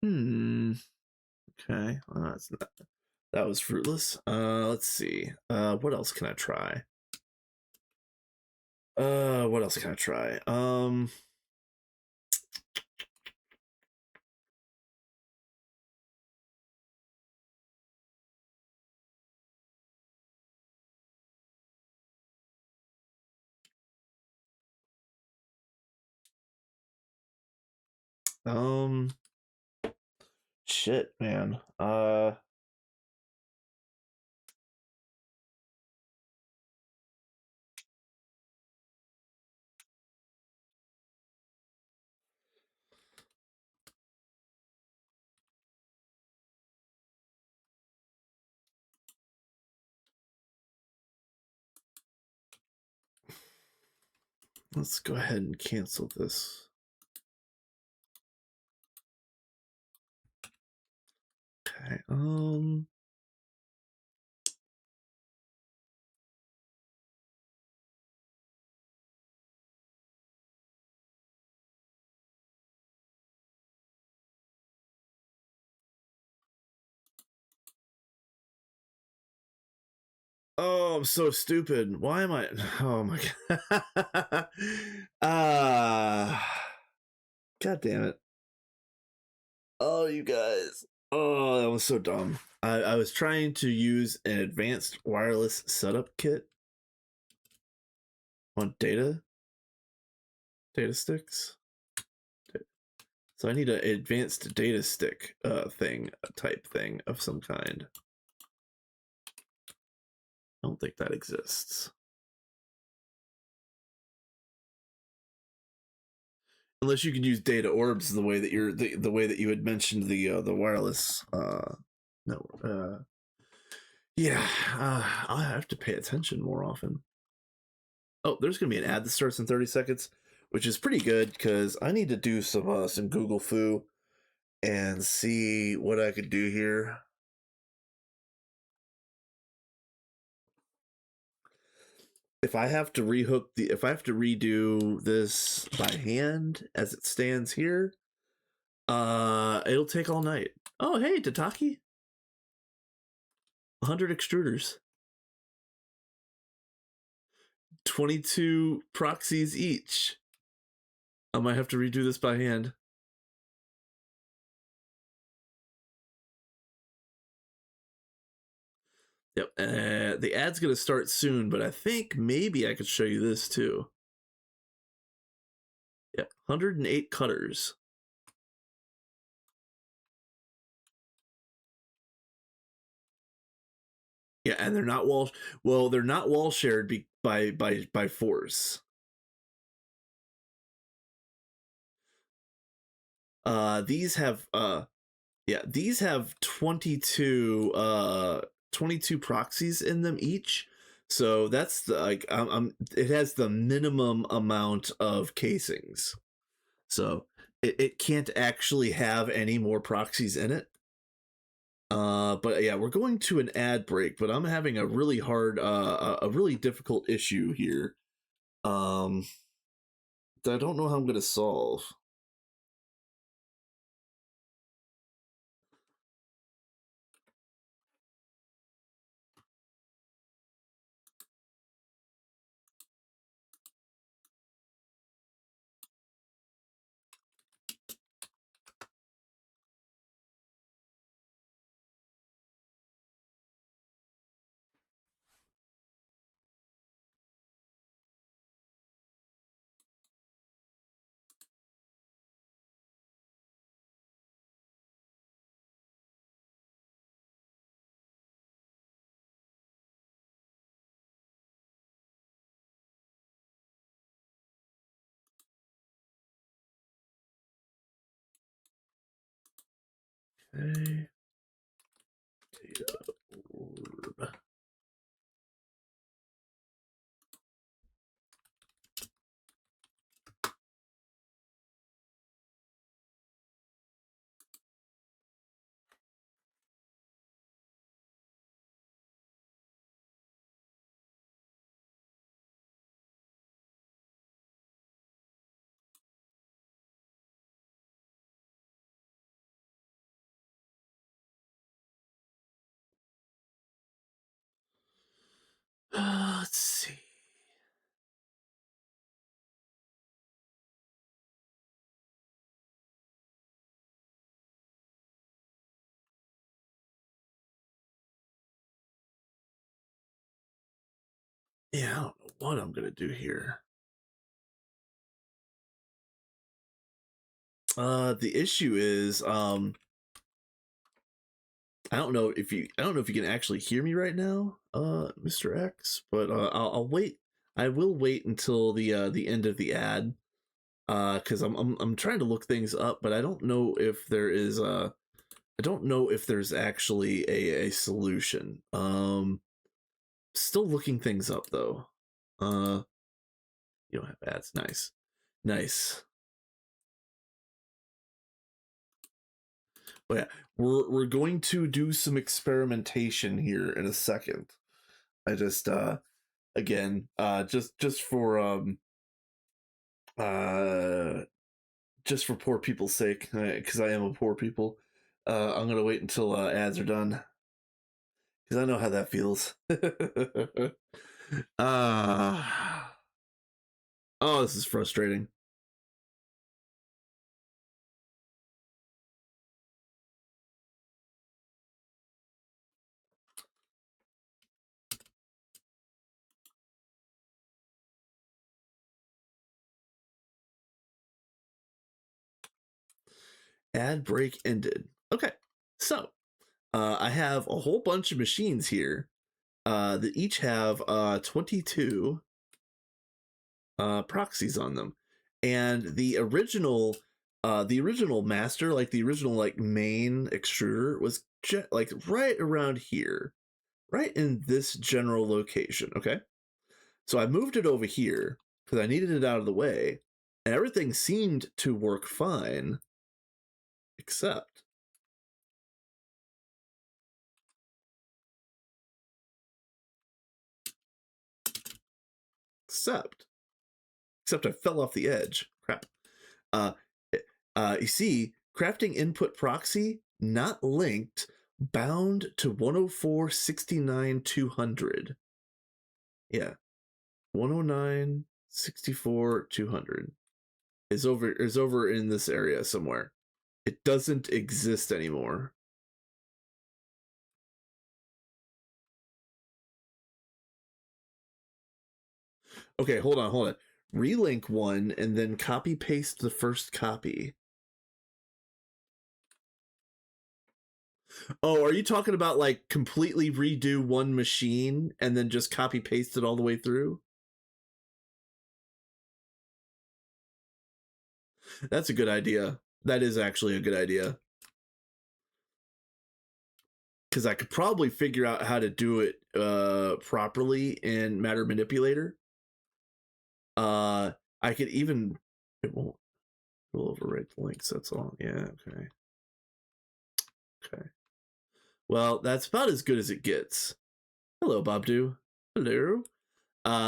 hmm. Okay, well, that's not, that was fruitless. Let's see. What else can I try? What else can I try? Um, shit, man. Let's go ahead and cancel this. Okay. Oh, I'm so stupid. Why am I? Oh my god. God damn it. Oh, you guys. Oh, that was so dumb. I was trying to use an advanced wireless setup kit on data sticks. So I need an advanced data stick type thing of some kind. I don't think that exists. Unless you can use data orbs the way that you're the way that you had mentioned the wireless no yeah, I'll have to pay attention more often. Oh, there's gonna be an ad that starts in 30 seconds, which is pretty good because I need to do some Google foo and see what I could do here. If I have to if I have to redo this by hand as it stands here, it'll take all night. Oh, hey, Tataki. 100 extruders. 22 proxies each. I might have to redo this by hand. Yep. The ad's going to start soon, but I think maybe I could show you this too. Yep. 108 cutters. Yeah, and they're not they're not wall shared by force. These have these have 22 proxies in them each. So that's the like it has the minimum amount of casings. So it can't actually have any more proxies in it. But yeah, we're going to an ad break, but I'm having a really hard a really difficult issue here. That I don't know how I'm going to solve. Okay. Data orb. Let's see. Yeah, I don't know what I'm gonna do here. The issue is, I don't know if you can actually hear me right now, Mr. X, but I'll wait. I will wait until the end of the ad, because I'm trying to look things up, but I don't know if there is I don't know if there's actually a solution. Still looking things up though. You don't have ads. Nice, nice. But yeah, we're going to do some experimentation here in a second. I just again uh just for poor people's sake, because I am a poor people. I'm gonna wait until ads are done because I know how that feels. uh, oh, this is frustrating. Ad break ended. Okay, so I have a whole bunch of machines here that each have 22 proxies on them, and the original master, like the original like main extruder, was like right around here, right in this general location. Okay, so I moved it over here because I needed it out of the way, and everything seemed to work fine, except except except I fell off the edge. Crap. Uh, you see, crafting input proxy not linked, bound to 104.69.200. Yeah, 109.64.200 is over in this area somewhere. It doesn't exist anymore. Okay, hold on. Relink one and then copy paste the first copy. Oh, are you talking about like completely redo one machine and then just copy paste it all the way through? That's a good idea. That is actually a good idea. Because I could probably figure out how to do it properly in Matter Manipulator. I could even, it won't, it'll overwrite the links. That's all. Yeah. Okay. Okay. Well, that's about as good as it gets. Hello, Bobdu. Hello.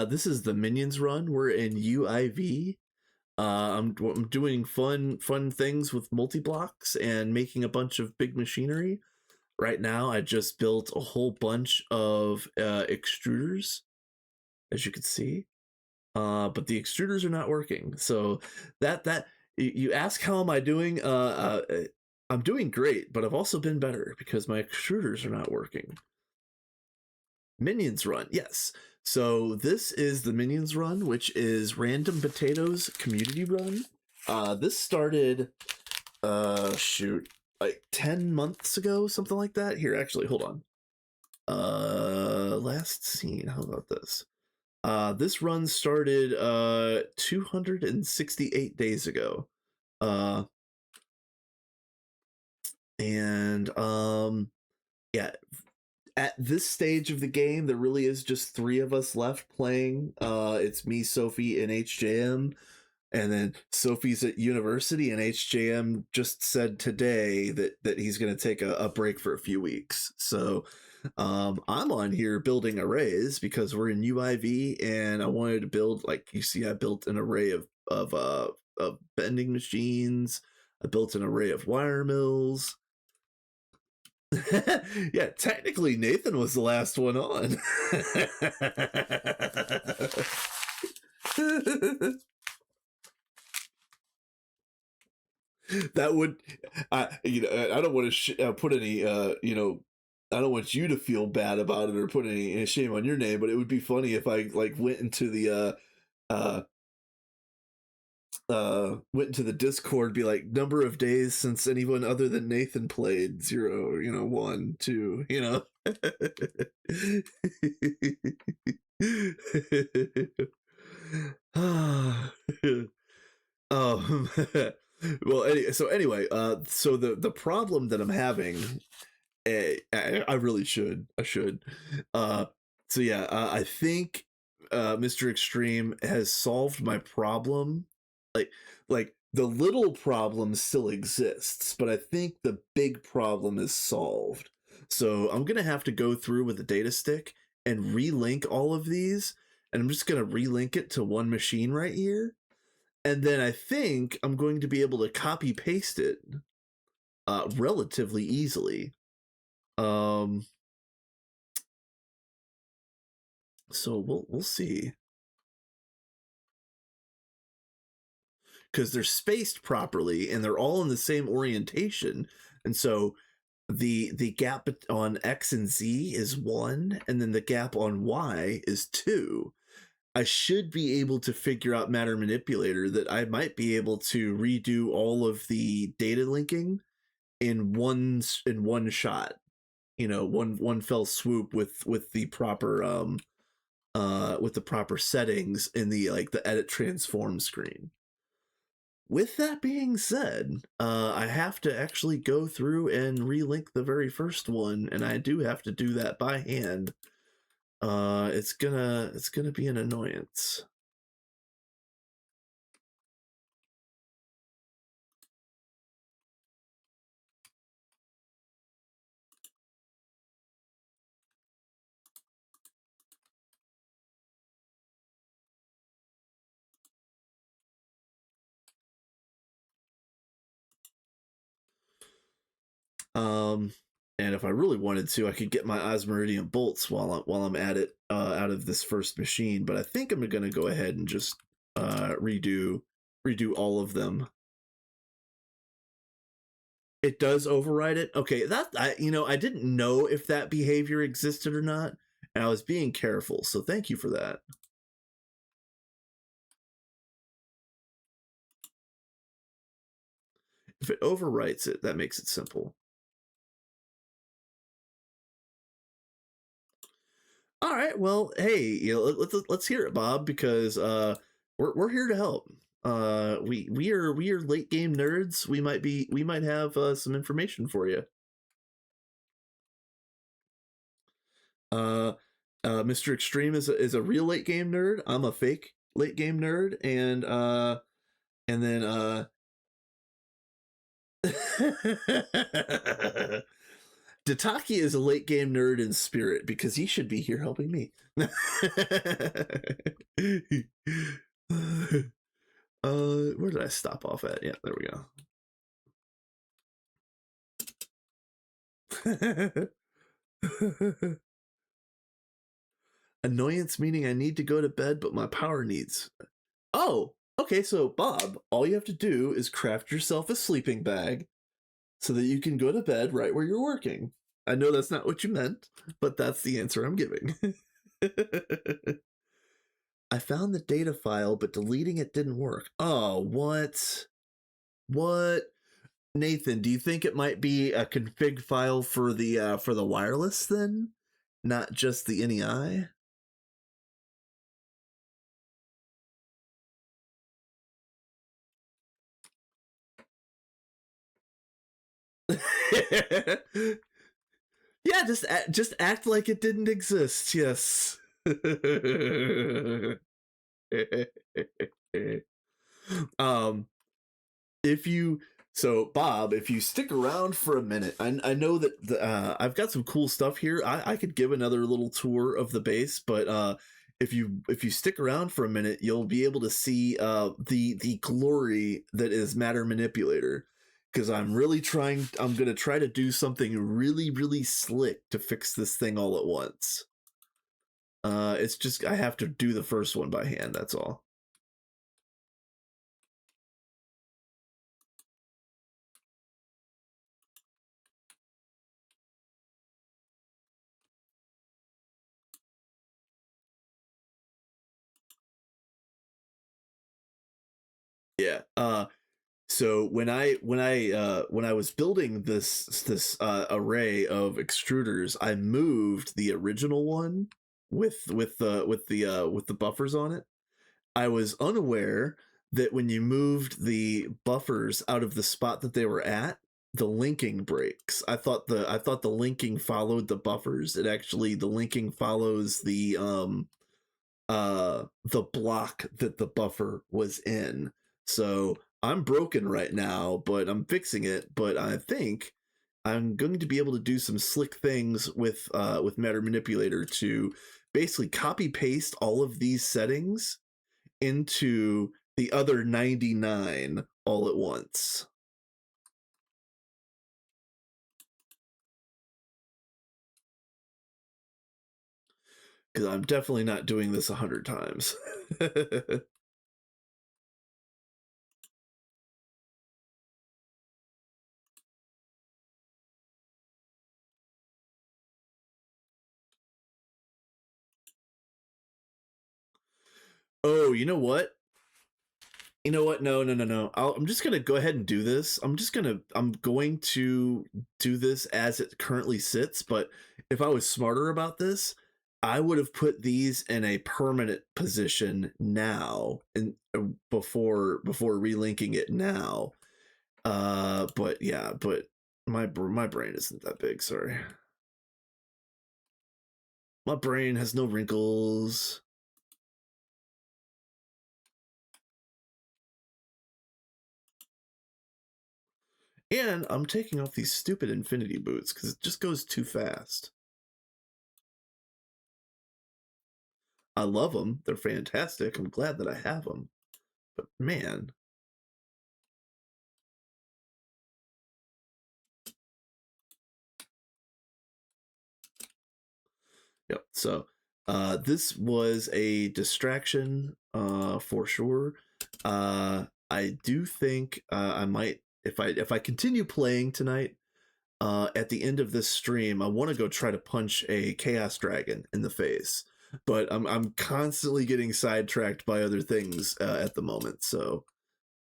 This is the Minions run. We're in UIV. I'm doing fun things with multi-blocks and making a bunch of big machinery. Right now, I just built a whole bunch of extruders, as you can see. But the extruders are not working. So that you ask how am I doing? I'm doing great, but I've also been better because my extruders are not working. Minions run, yes. So this is the Minions run, which is Random Potatoes community run. This started shoot, like 10 months ago, something like that. Here, actually, hold on. Last seen, how about this? This run started 268 days ago. And yeah, at this stage of the game, there really is just 3 of us left playing. It's me, Sophie, and HJM. And then Sophie's at university, and HJM just said today that he's going to take a break for a few weeks. So I'm on here building arrays because we're in UIV, and I wanted to build, like you see, I built an array of bending machines. I built an array of wire mills. Yeah, technically Nathan was the last one on. That would, I don't want to put any, I don't want you to feel bad about it or put any shame on your name, but it would be funny if I like went into the Discord, be like, number of days since anyone other than Nathan played, 0, 1, 2, um well, anyway, so the problem that I'm having, I really should, so yeah, I think Mr. Extreme has solved my problem. like the little problem still exists, but I think the big problem is solved. So I'm gonna have to go through with the data stick and relink all of these, and I'm just gonna relink it to one machine right here, and then I think I'm going to be able to copy paste it relatively easily. So we'll see, because they're spaced properly and they're all in the same orientation, and so the gap on X and Z is 1, and then the gap on Y is 2. I should be able to figure out Matter Manipulator that I might be able to redo all of the data linking in one shot. one fell swoop with the proper with the proper settings in the like the edit transform screen. With that being said, I have to actually go through and relink the very first one, and I do have to do that by hand. It's gonna be an annoyance. And if I really wanted to, I could get my Osmeridian bolts while I'm at it out of this first machine. But I think I'm gonna go ahead and just redo all of them. It does override it. Okay, that I didn't know if that behavior existed or not, and I was being careful. So thank you for that. If it overwrites it, that makes it simple. All right. Well, hey, let's hear it, Bob, because we're here to help. We are late game nerds. We might have some information for you. Mr. Extreme is a real late game nerd. I'm a fake late game nerd, and then Dataki is a late game nerd in spirit because he should be here helping me. Where did I stop off at? Yeah, there we go. Annoyance meaning I need to go to bed, but my power needs. Oh, okay. So Bob, all you have to do is craft yourself a sleeping bag so that you can go to bed right where you're working. I know that's not what you meant, but that's the answer I'm giving. I found the data file, but deleting it didn't work. Oh, what? What? Nathan, do you think it might be a config file for the wireless then, not just the NEI? Yeah, just act like it didn't exist. Yes. um if you Bob, if you stick around for a minute, I know that I've got some cool stuff here. I could give another little tour of the base, but if you stick around for a minute, you'll be able to see the glory that is Matter Manipulator, because I'm gonna try to do something really really slick to fix this thing all at once. It's just I have to do the first one by hand, that's all. Yeah. So when I was building this array of extruders, I moved the original one with the buffers on it. I was unaware that when you moved the buffers out of the spot that they were at, the linking breaks. I thought the linking followed the buffers. It actually the linking follows the block that the buffer was in. So I'm broken right now, but I'm fixing it. But I think I'm going to be able to do some slick things with Matter Manipulator to basically copy paste all of these settings into the other 99 all at once. Because I'm definitely not doing this 100 times. Oh, you know what? You know what? No. I'm just gonna go ahead and do this. I'm going to do this as it currently sits. But if I was smarter about this, I would have put these in a permanent position now, and before relinking it now. But yeah, but my brain isn't that big. Sorry, my brain has no wrinkles. And I'm taking off these stupid infinity boots because it just goes too fast. I love them. They're fantastic. I'm glad that I have them. But man. Yep. So this was a distraction for sure. I do think I might, if I continue playing tonight, at the end of this stream, I want to go try to punch a chaos dragon in the face, but I'm constantly getting sidetracked by other things at the moment. So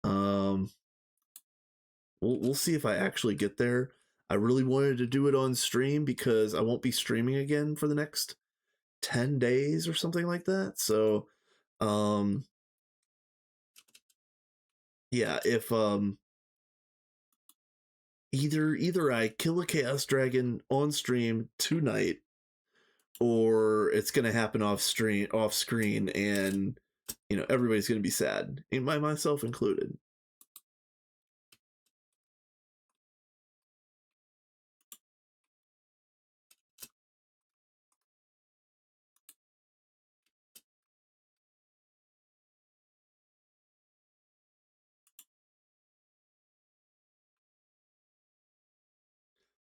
um, we'll see if I actually get there. I really wanted to do it on stream because I won't be streaming again for the next 10 days or something like that. So um, yeah, if either I kill a chaos dragon on stream tonight, or it's gonna happen off screen, and everybody's gonna be sad, myself included.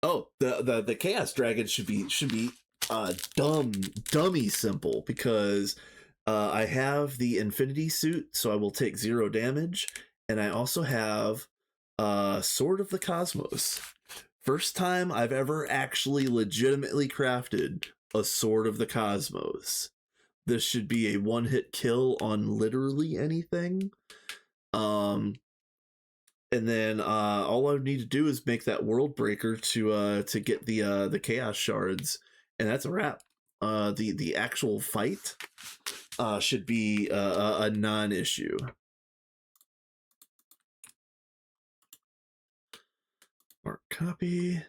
Oh, the chaos dragon should be dummy simple, because I have the infinity suit, so I will take 0 damage, and I also have sword of the cosmos. First time I've ever actually legitimately crafted a sword of the cosmos. This should be a one-hit kill on literally anything. And then all I need to do is make that world breaker to get the chaos shards, and that's a wrap. The actual fight should be a non-issue. Mark copy.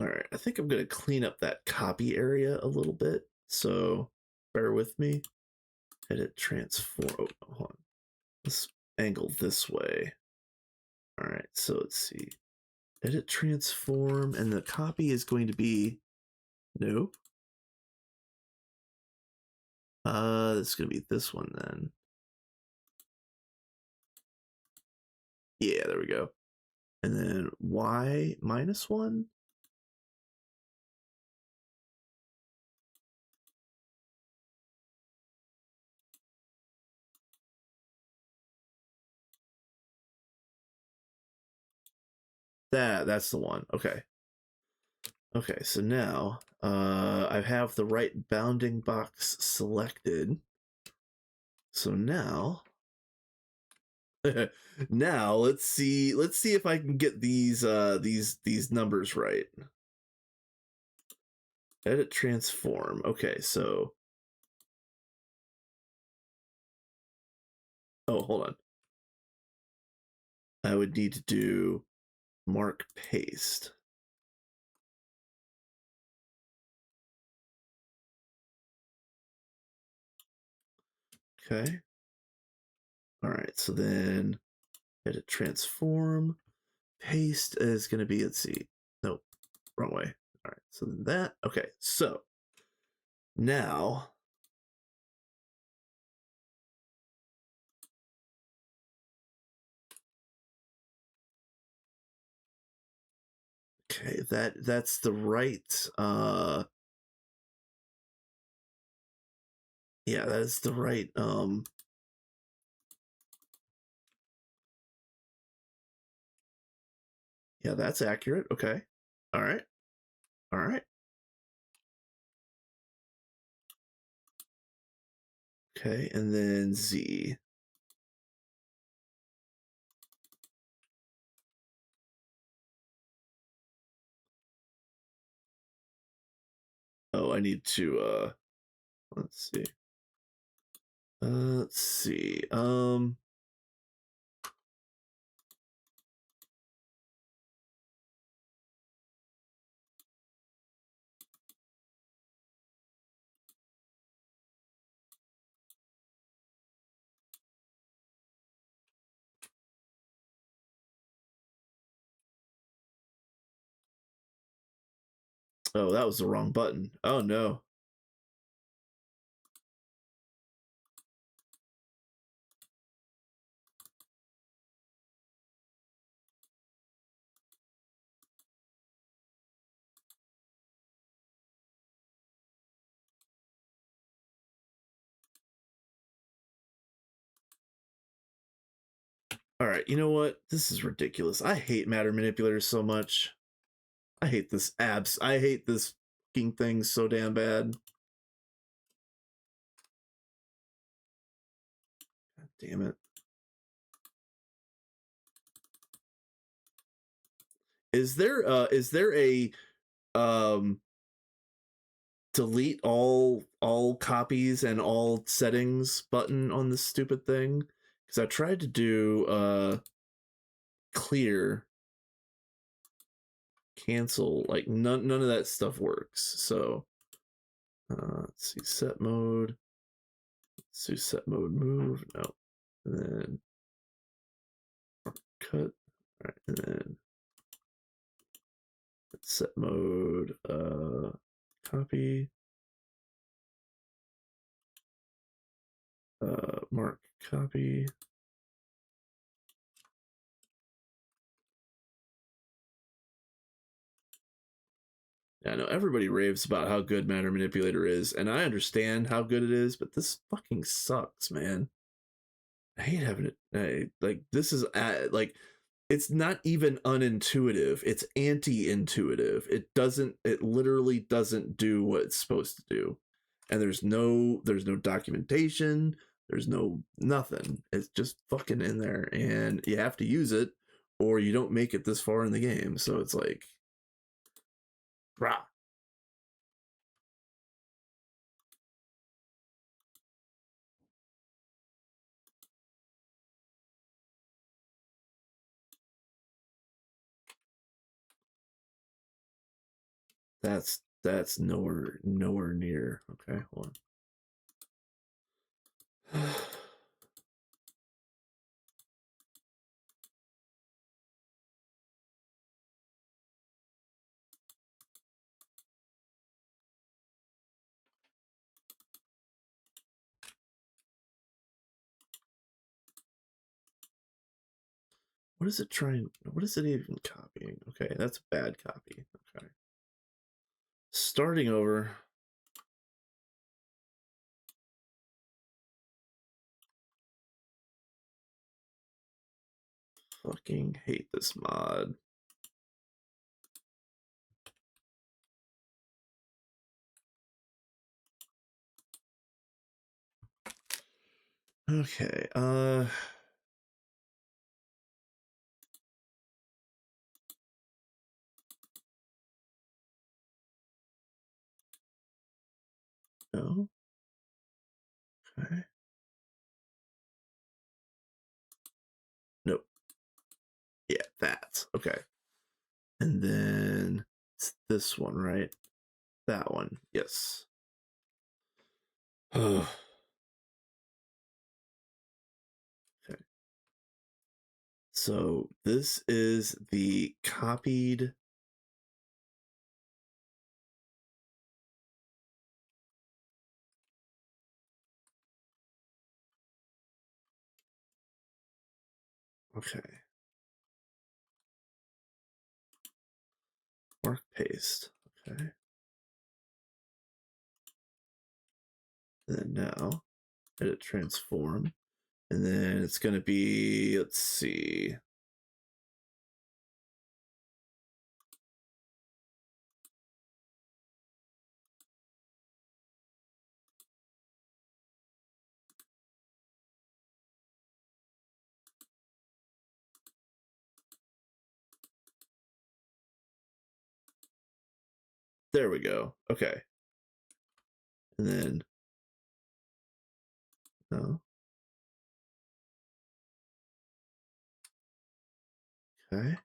All right, I think I'm gonna clean up that copy area a little bit, so bear with me. Edit transform. Oh, hold on. Let's angle this way. All right, so let's see. Edit transform, and the copy is going to be nope. It's gonna be this one then. Yeah, there we go. And then y -1. That's the one. Okay. Okay, so now I have the right bounding box selected. So now now let's see if I can get these numbers right. Edit transform. Okay, so oh, hold on. I would need to do mark paste. Okay. All right, so then edit transform. Paste is going to be, let's see. Nope, wrong way. All right, so that, okay, so now Okay, that's the right yeah, that's the right yeah, that's accurate. Okay. All right. All right. Okay, and then Z. Oh, I need to let's see. Let's see. Oh, that was the wrong button. Oh no. All right, you know what? This is ridiculous. I hate matter manipulators so much. I hate this abs. I hate this fucking thing so damn bad. God damn it. Is there a um delete all copies and all settings button on this stupid thing? Because I tried to do clear, cancel, like none of that stuff works. So let's see, set mode. Let's do set mode move. No. And then cut. All right, and then set mode copy. Mark copy. Yeah, I know everybody raves about how good Matter Manipulator is, and I understand how good it is, but this fucking sucks, man. I hate having it. Like this is like it's not even unintuitive; it's anti-intuitive. It literally doesn't do what it's supposed to do, and there's no documentation. There's no nothing. It's just fucking in there, and you have to use it, or you don't make it this far in the game. So it's like, rah. That's nowhere near. Okay, hold on. What is it trying? What is it even copying? Okay, that's a bad copy. Okay, starting over. Fucking hate this mod. Okay, no. Okay. Nope. Yeah, that. Okay. And then it's this one, right? That one. Yes. Okay. So this is the copied. Okay. Mark paste. Okay. And then now edit transform. And then it's going to be, let's see. There we go. Okay. And then, no. Okay.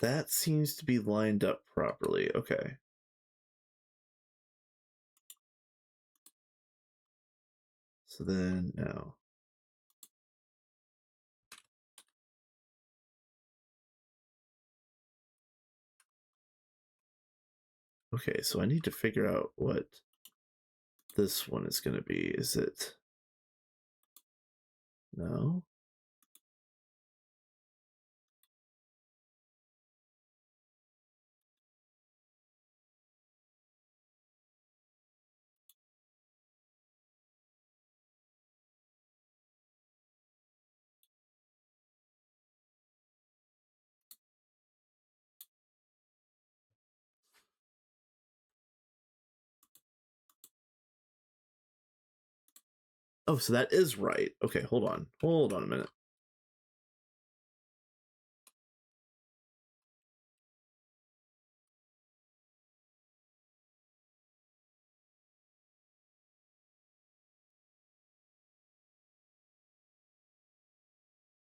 That seems to be lined up properly. Okay. So then now. Okay, so I need to figure out what this one is going to be. Is it? No? Oh, so that is right. Okay, hold on. Hold on a minute.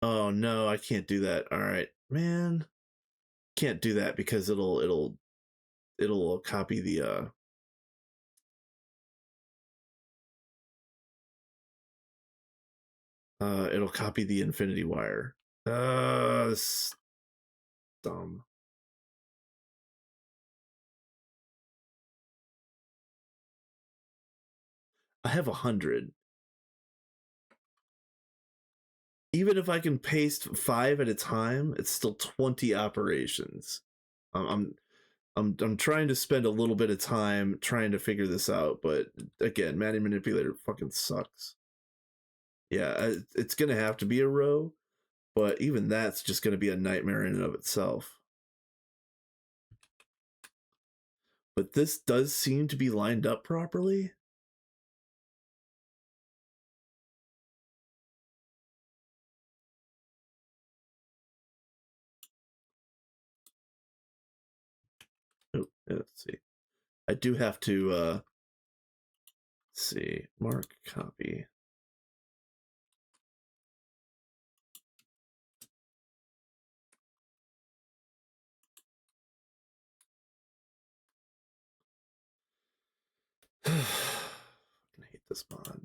Oh no, I can't do that. All right, man. Can't do that because it'll copy the it'll copy the infinity wire. This dumb. I have 100. Even if I can paste 5 at a time, it's still 20 operations. I'm trying to spend a little bit of time trying to figure this out, but again, Manny Manipulator fucking sucks. Yeah, it's gonna have to be a row, but even that's just gonna be a nightmare in and of itself. But this does seem to be lined up properly. Oh, let's see. I do have to see, mark copy. I hate this mod.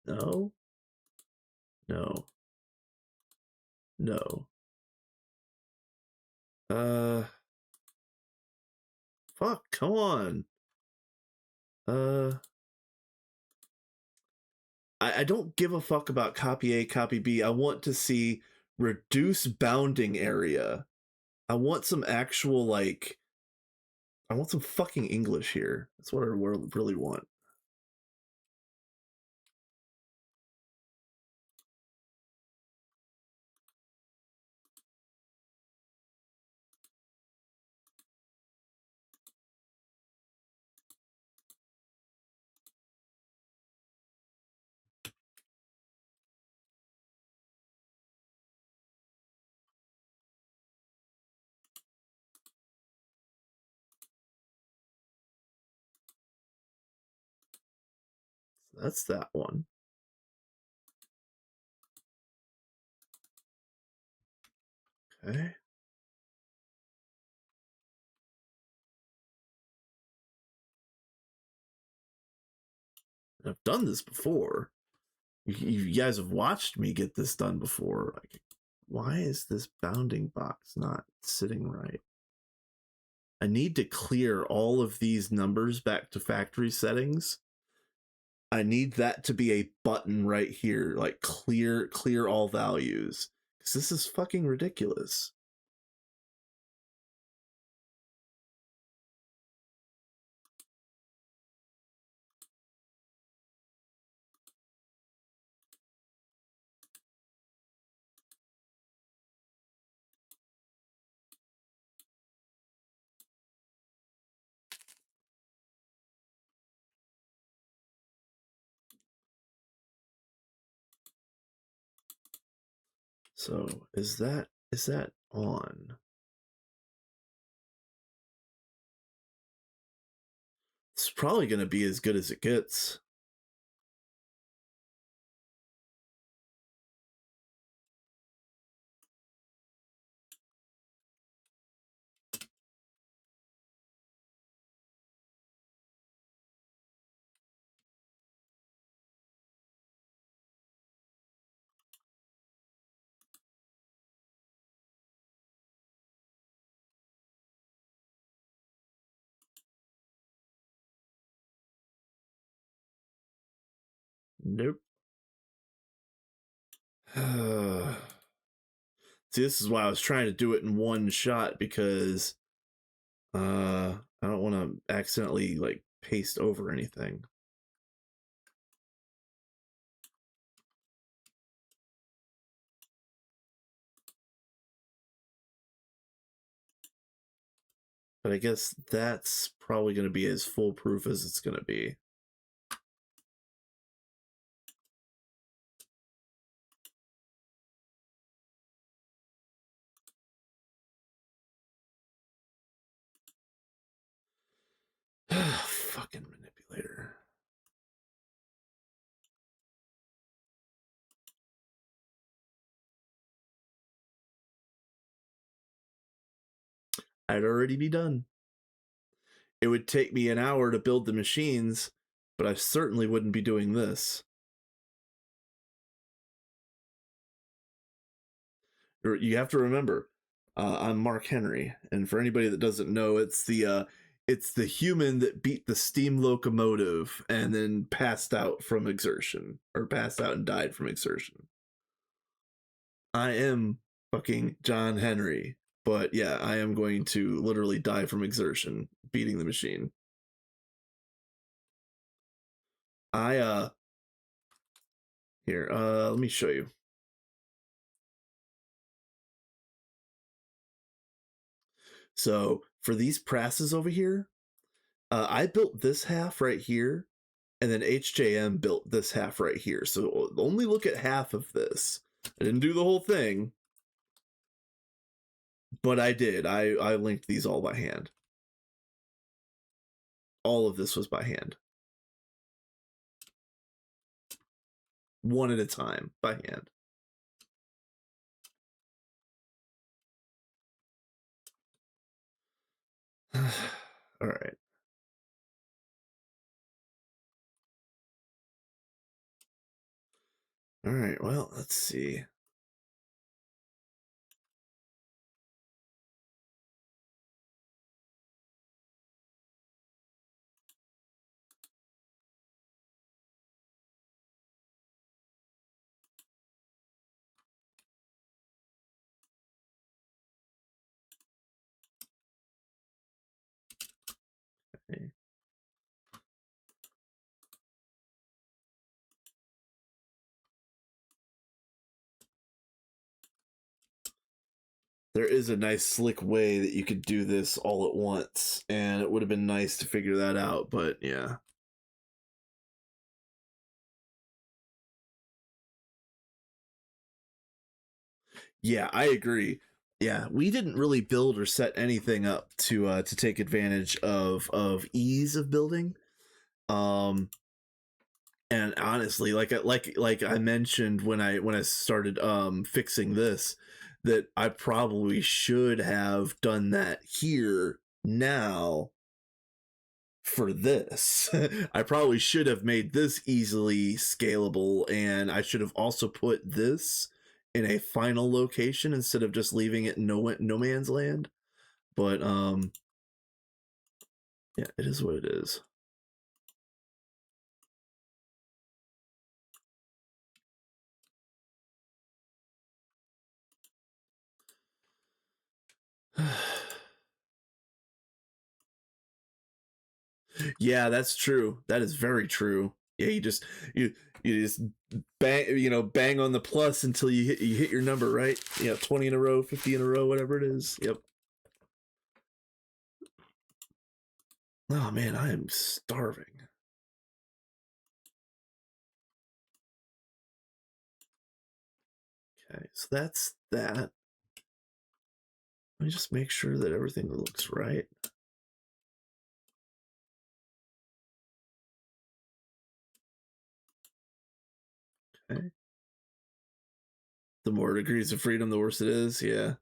No. No. No. Fuck, come on. I don't give a fuck about copy A, copy B. I want to see reduce bounding area. I want some actual, like, I want some fucking English here. That's what I really want. That's that one. Okay. I've done this before. You guys have watched me get this done before. Like, why is this bounding box not sitting right? I need to clear all of these numbers back to factory settings. I need that to be a button right here, like clear all values. Because this is fucking ridiculous. So is that on? It's probably going to be as good as it gets. Nope. See, this is why I was trying to do it in one shot, because I don't want to accidentally like paste over anything. But I guess that's probably going to be as foolproof as it's going to be. Fucking manipulator. I'd already be done. It would take me an hour to build the machines, but I certainly wouldn't be doing this. You have to remember, I'm Mark Henry, and for anybody that doesn't know, it's the human that beat the steam locomotive and then passed out from exertion, or passed out and died from exertion. I am fucking John Henry, but yeah, I am going to literally die from exertion beating the machine. I here, let me show you. So for these presses over here, I built this half right here, and then HJM built this half right here. So only look at half of this. I didn't do the whole thing, but I did. I linked these all by hand. All of this was by hand. One at a time, by hand. All right. All right, well, let's see. Okay. There is a nice slick way that you could do this all at once, and it would have been nice to figure that out, but yeah. Yeah, I agree. Yeah, we didn't really build or set anything up to take advantage of ease of building. And honestly, like I mentioned when I started fixing this, that I probably should have done that here now, for this. I probably should have made this easily scalable, and I should have also put this in a final location instead of just leaving it in no man's land. But yeah, it is what it is. Yeah, that's true. That is very true. Yeah, you you just bang on the plus until you hit your number, right? 20 in a row, 50 in a row, whatever it is. Yep. Oh man, I am starving. Okay, so that's that. Let me just make sure that everything looks right. Okay. The more degrees of freedom, the worse it is. Yeah.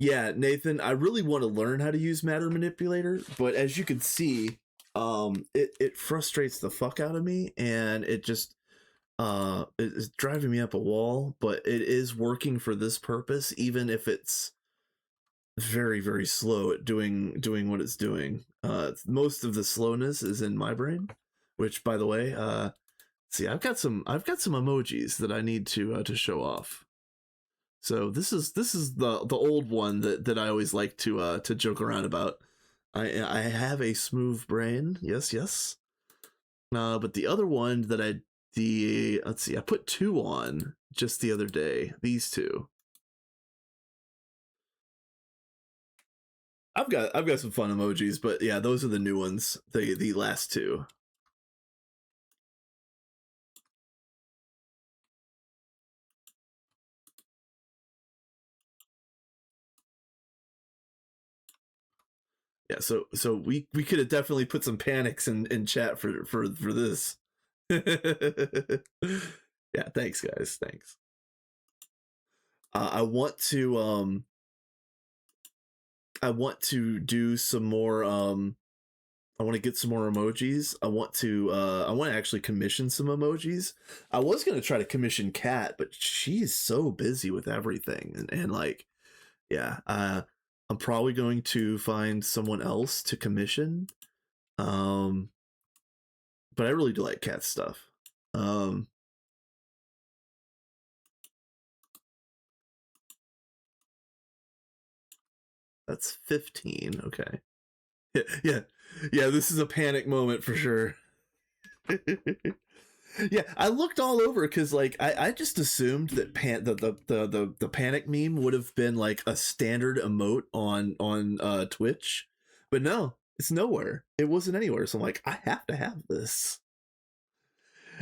Yeah, Nathan, I really want to learn how to use Matter Manipulator, but as you can see, it frustrates the fuck out of me, and it just it's driving me up a wall. But it is working for this purpose, even if it's very very slow at doing what it's doing. Most of the slowness is in my brain, which, by the way, see, I've got some emojis that I need to show off. So this is the old one that I always like to joke around about. I have a smooth brain, yes. But the other one that let's see, I put two on just the other day. These two. I've got some fun emojis, but yeah, those are the new ones. The last two. Yeah, so we could have definitely put some panics in chat for this. Yeah, thanks guys, thanks. I want to do some more I want to get some more emojis. I want to actually commission some emojis. I was going to try to commission Kat, but she's so busy with everything, and like, yeah, I'm probably going to find someone else to commission. But I really do like Kat's stuff. That's 15. Okay. Yeah. This is a panic moment for sure. Yeah, I looked all over because like I just assumed that the panic meme would have been like a standard emote on Twitch, but no, it's nowhere. It wasn't anywhere. So I'm like, I have to have this.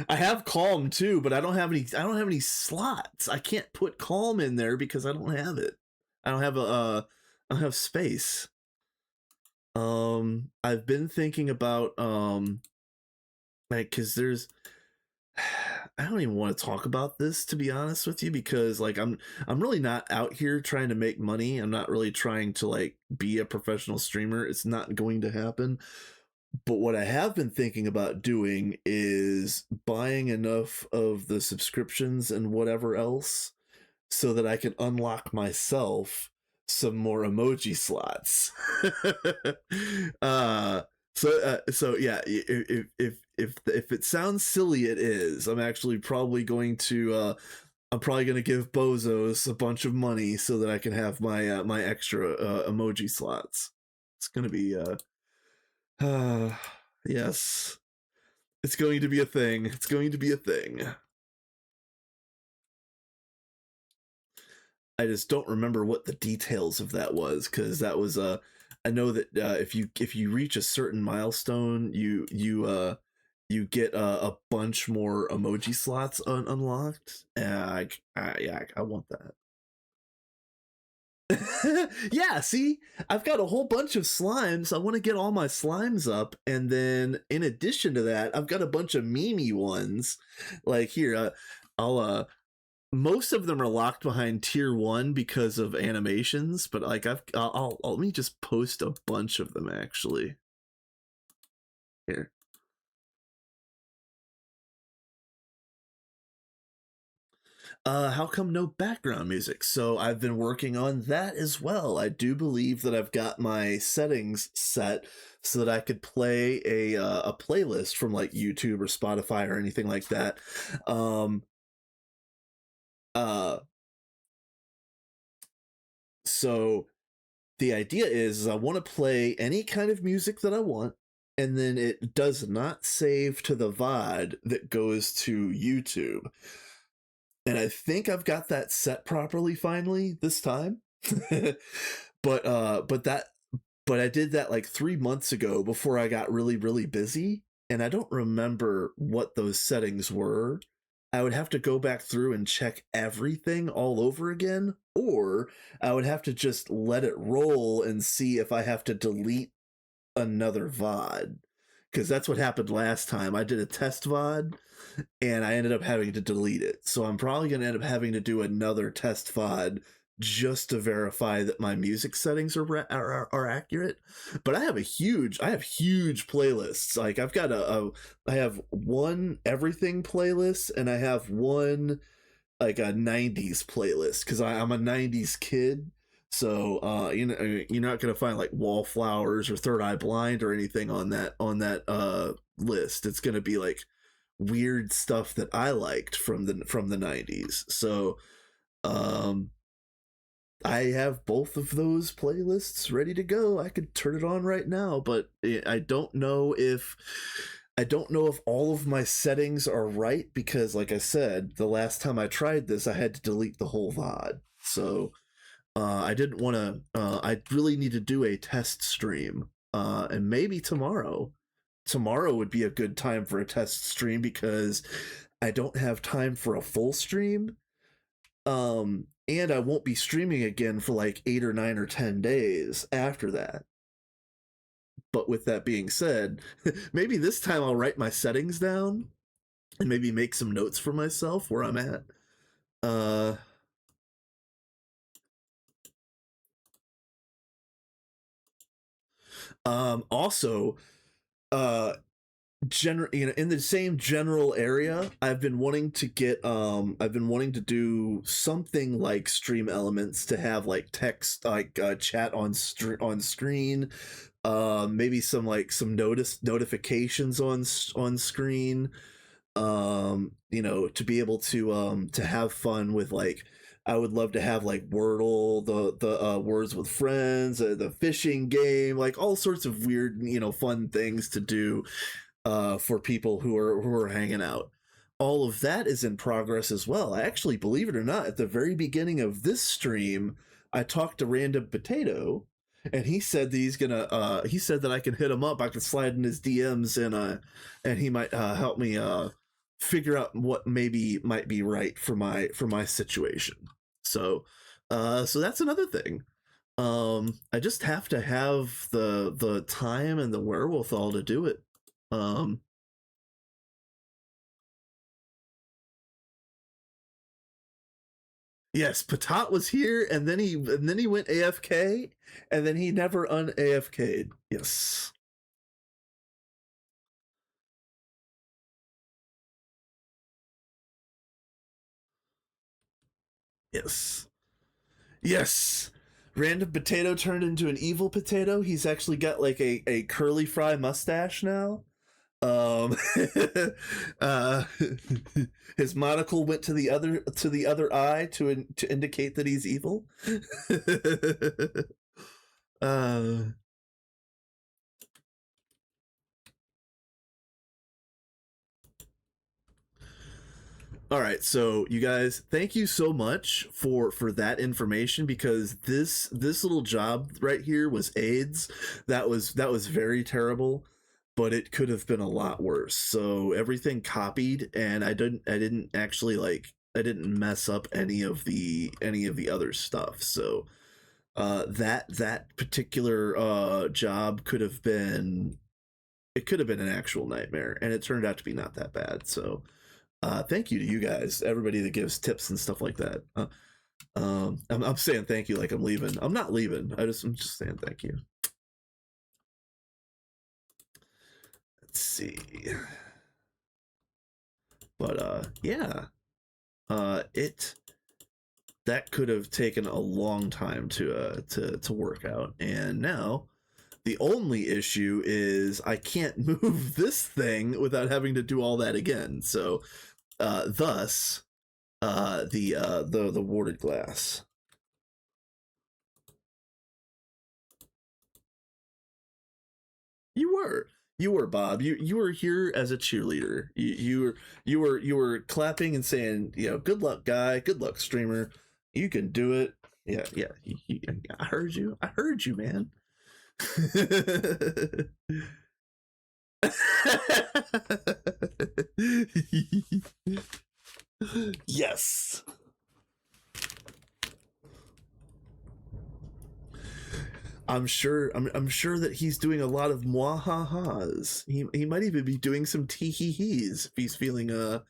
I have calm too, but I don't have any slots. I can't put calm in there because I don't have it. I don't have I don't have space. I've been thinking about like, because there's I don't even want to talk about this, to be honest with you, because like I'm really not out here trying to make money. I'm not really trying to like be a professional streamer. It's not going to happen. But what I have been thinking about doing is buying enough of the subscriptions and whatever else so that I can unlock myself some more emoji slots. So yeah, if it sounds silly, it is. I'm actually probably going to I'm probably going to give Bozos a bunch of money so that I can have my extra emoji slots. It's going to be yes. It's going to be a thing. It's going to be a thing. I just don't remember what the details of that was, because that was I know that if you reach a certain milestone, you get a bunch more emoji slots unlocked. Yeah, I want that. Yeah, see, I've got a whole bunch of slimes. I want to get all my slimes up, and then in addition to that, I've got a bunch of meme ones. Like here, I'll most of them are locked behind tier 1 because of animations, but like I'll let me just post a bunch of them actually. Here. How come no background music? So I've been working on that as well. I do believe that I've got my settings set so that I could play a playlist from like YouTube or Spotify or anything like that. Um, uh, so the idea is I want to play any kind of music that I want, and then it does not save to the VOD that goes to YouTube. And I think I've got that set properly finally this time. But I did that like 3 months ago before I got really, really busy, and I don't remember what those settings were. I would have to go back through and check everything all over again, or I would have to just let it roll and see if I have to delete another VOD. Because that's what happened last time. I did a test VOD and I ended up having to delete it. So I'm probably going to end up having to do another test VOD just to verify that my music settings are accurate. But I have huge playlists. Like I've got I have one everything playlist, and I have one like a 90s playlist because I'm a 90s kid. So you're not gonna find like Wallflowers or Third Eye Blind or anything on that list. It's gonna be like weird stuff that I liked from the 90s. So I have both of those playlists ready to go. I could turn it on right now, but I don't know if all of my settings are right because, like I said, the last time I tried this, I had to delete the whole VOD. So I didn't want to. I really need to do a test stream, and maybe tomorrow. Tomorrow would be a good time for a test stream because I don't have time for a full stream. And I won't be streaming again for like 8 or 9 or 10 days after that. But with that being said, maybe this time I'll write my settings down and maybe make some notes for myself where I'm at. Also, in the same general area, I've been wanting to do something like Stream Elements to have like text, like chat on screen, maybe some notifications on screen, to be able to have fun with, like, I would love to have like Wordle, the Words with Friends, the fishing game, like all sorts of weird, fun things to do for people who are hanging out. All of that is in progress as well. I actually, believe it or not, at the very beginning of this stream, I talked to Random Potato, and he said that he said that I can hit him up. I can slide in his DMs, and he might help me figure out what maybe might be right for my situation. So so that's another thing. I just have to have the time and the wherewithal to do it. Yes, Patat was here, and then he went AFK, and then he never un-AFK'd. Yes. Yes. Yes. Random Potato turned into an evil potato. He's actually got like a curly fry mustache now. Um, uh, his monocle went to the other eye to indicate that he's evil. uh, all right, so you guys, thank you so much for that information, because this little job right here was AIDS. That was very terrible, but it could have been a lot worse. So everything copied, and I didn't actually, like, I didn't mess up any of the other stuff. So that particular job could have been, it could have been an actual nightmare, and it turned out to be not that bad. So Thank you to you guys, everybody that gives tips and stuff like that. I'm saying thank you like I'm leaving. I'm not leaving. I'm just saying thank you. Let's see. But yeah. It that could have taken a long time to work out, and now the only issue is I can't move this thing without having to do all that again. So, thus, the warded glass. You were. You were, Bob. You were here as a cheerleader. You were clapping and saying, good luck, guy. Good luck, streamer. You can do it. Yeah, yeah. I heard you. I heard you, man. Yes. I'm sure. I'm sure that he's doing a lot of mwahaha's. He might even be doing some tee-hee-hees if he's feeling that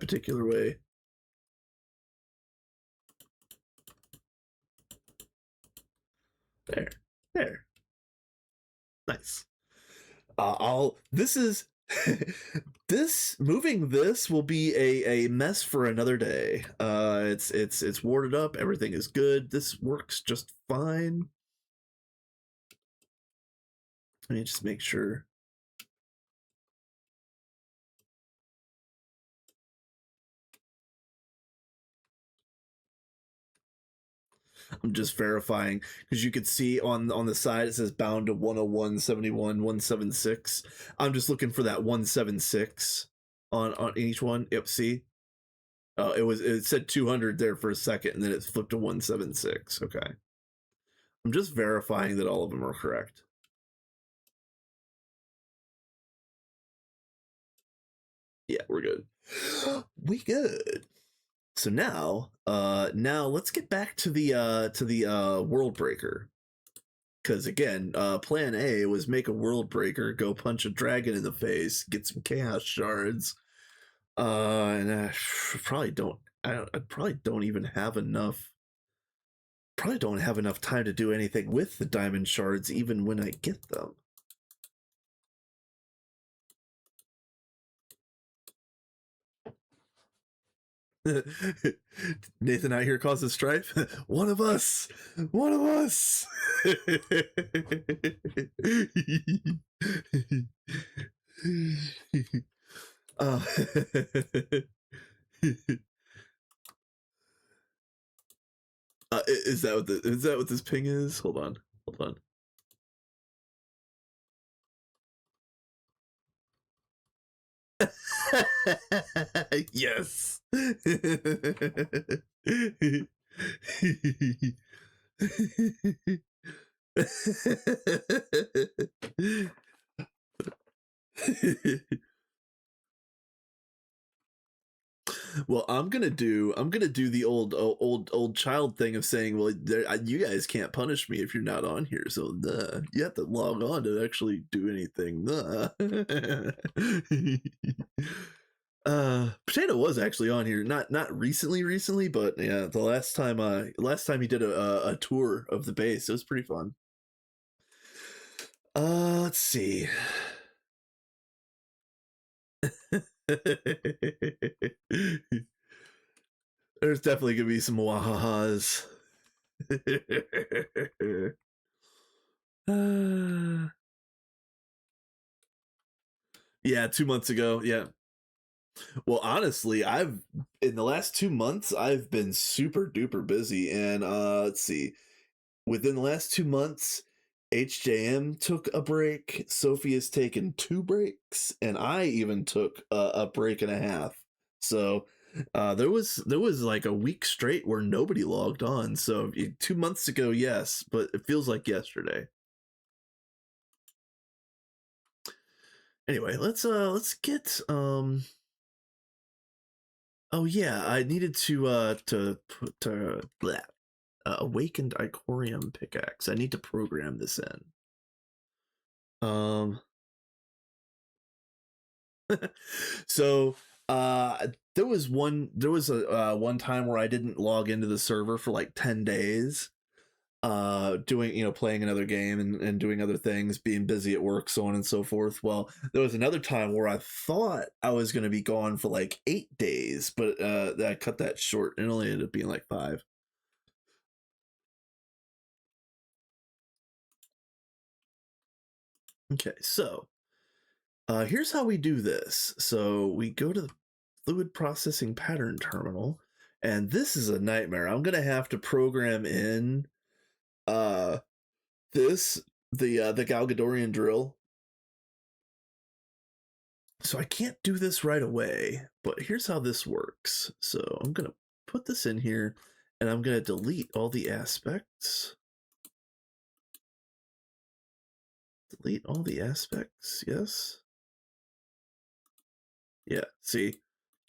particular way. There. Nice. This is moving this will be a mess for another day. It's warded up, everything is good. This works just fine. Let me just make sure. I'm just verifying because you could see on the side it says bound to 101.71 176. I'm just looking for that 176 on each one. Yep, see? It said 200 there for a second and then it flipped to 176. Okay. I'm just verifying that all of them are correct. Yeah, we're good. We good. So now let's get back to the world breaker. Because again, plan A was make a world breaker, go punch a dragon in the face, get some chaos shards. And I probably don't even have enough. Probably don't have enough time to do anything with the diamond shards even when I get them. Nathan out here causes strife. One of us. One of us. uh, is that what this ping is? Hold on. Yes. Well, I'm gonna do the old child thing of saying, well, you guys can't punish me if you're not on here, so you have to log on to actually do anything. Potato was actually on here, not recently, but yeah, the last time he did a tour of the base, it was pretty fun. Let's see. There's definitely gonna be some wahahas. Yeah, 2 months ago. Yeah. Well, honestly, in the last 2 months, I've been super duper busy, and let's see, within the last 2 months, HJM took a break. Sophie has taken 2 breaks, and I even took a break and a half. So there was like a week straight where nobody logged on. So 2 months ago, yes, but it feels like yesterday. Anyway, let's get oh yeah, I needed to put that awakened Icorium pickaxe. I need to program this in. So there was a one time where I didn't log into the server for like 10 days, doing, playing another game and doing other things, being busy at work, so on and so forth. Well, there was another time where I thought I was going to be gone for like 8 days, but I cut that short and it only ended up being like 5. Okay, so here's how we do this. So we go to the fluid processing pattern terminal, and this is a nightmare. I'm gonna have to program in uh this the Galgadorian drill. So I can't do this right away, but here's how this works. So I'm gonna put this in here, and I'm gonna delete all the aspects. Delete all the aspects. Yes. Yeah. See,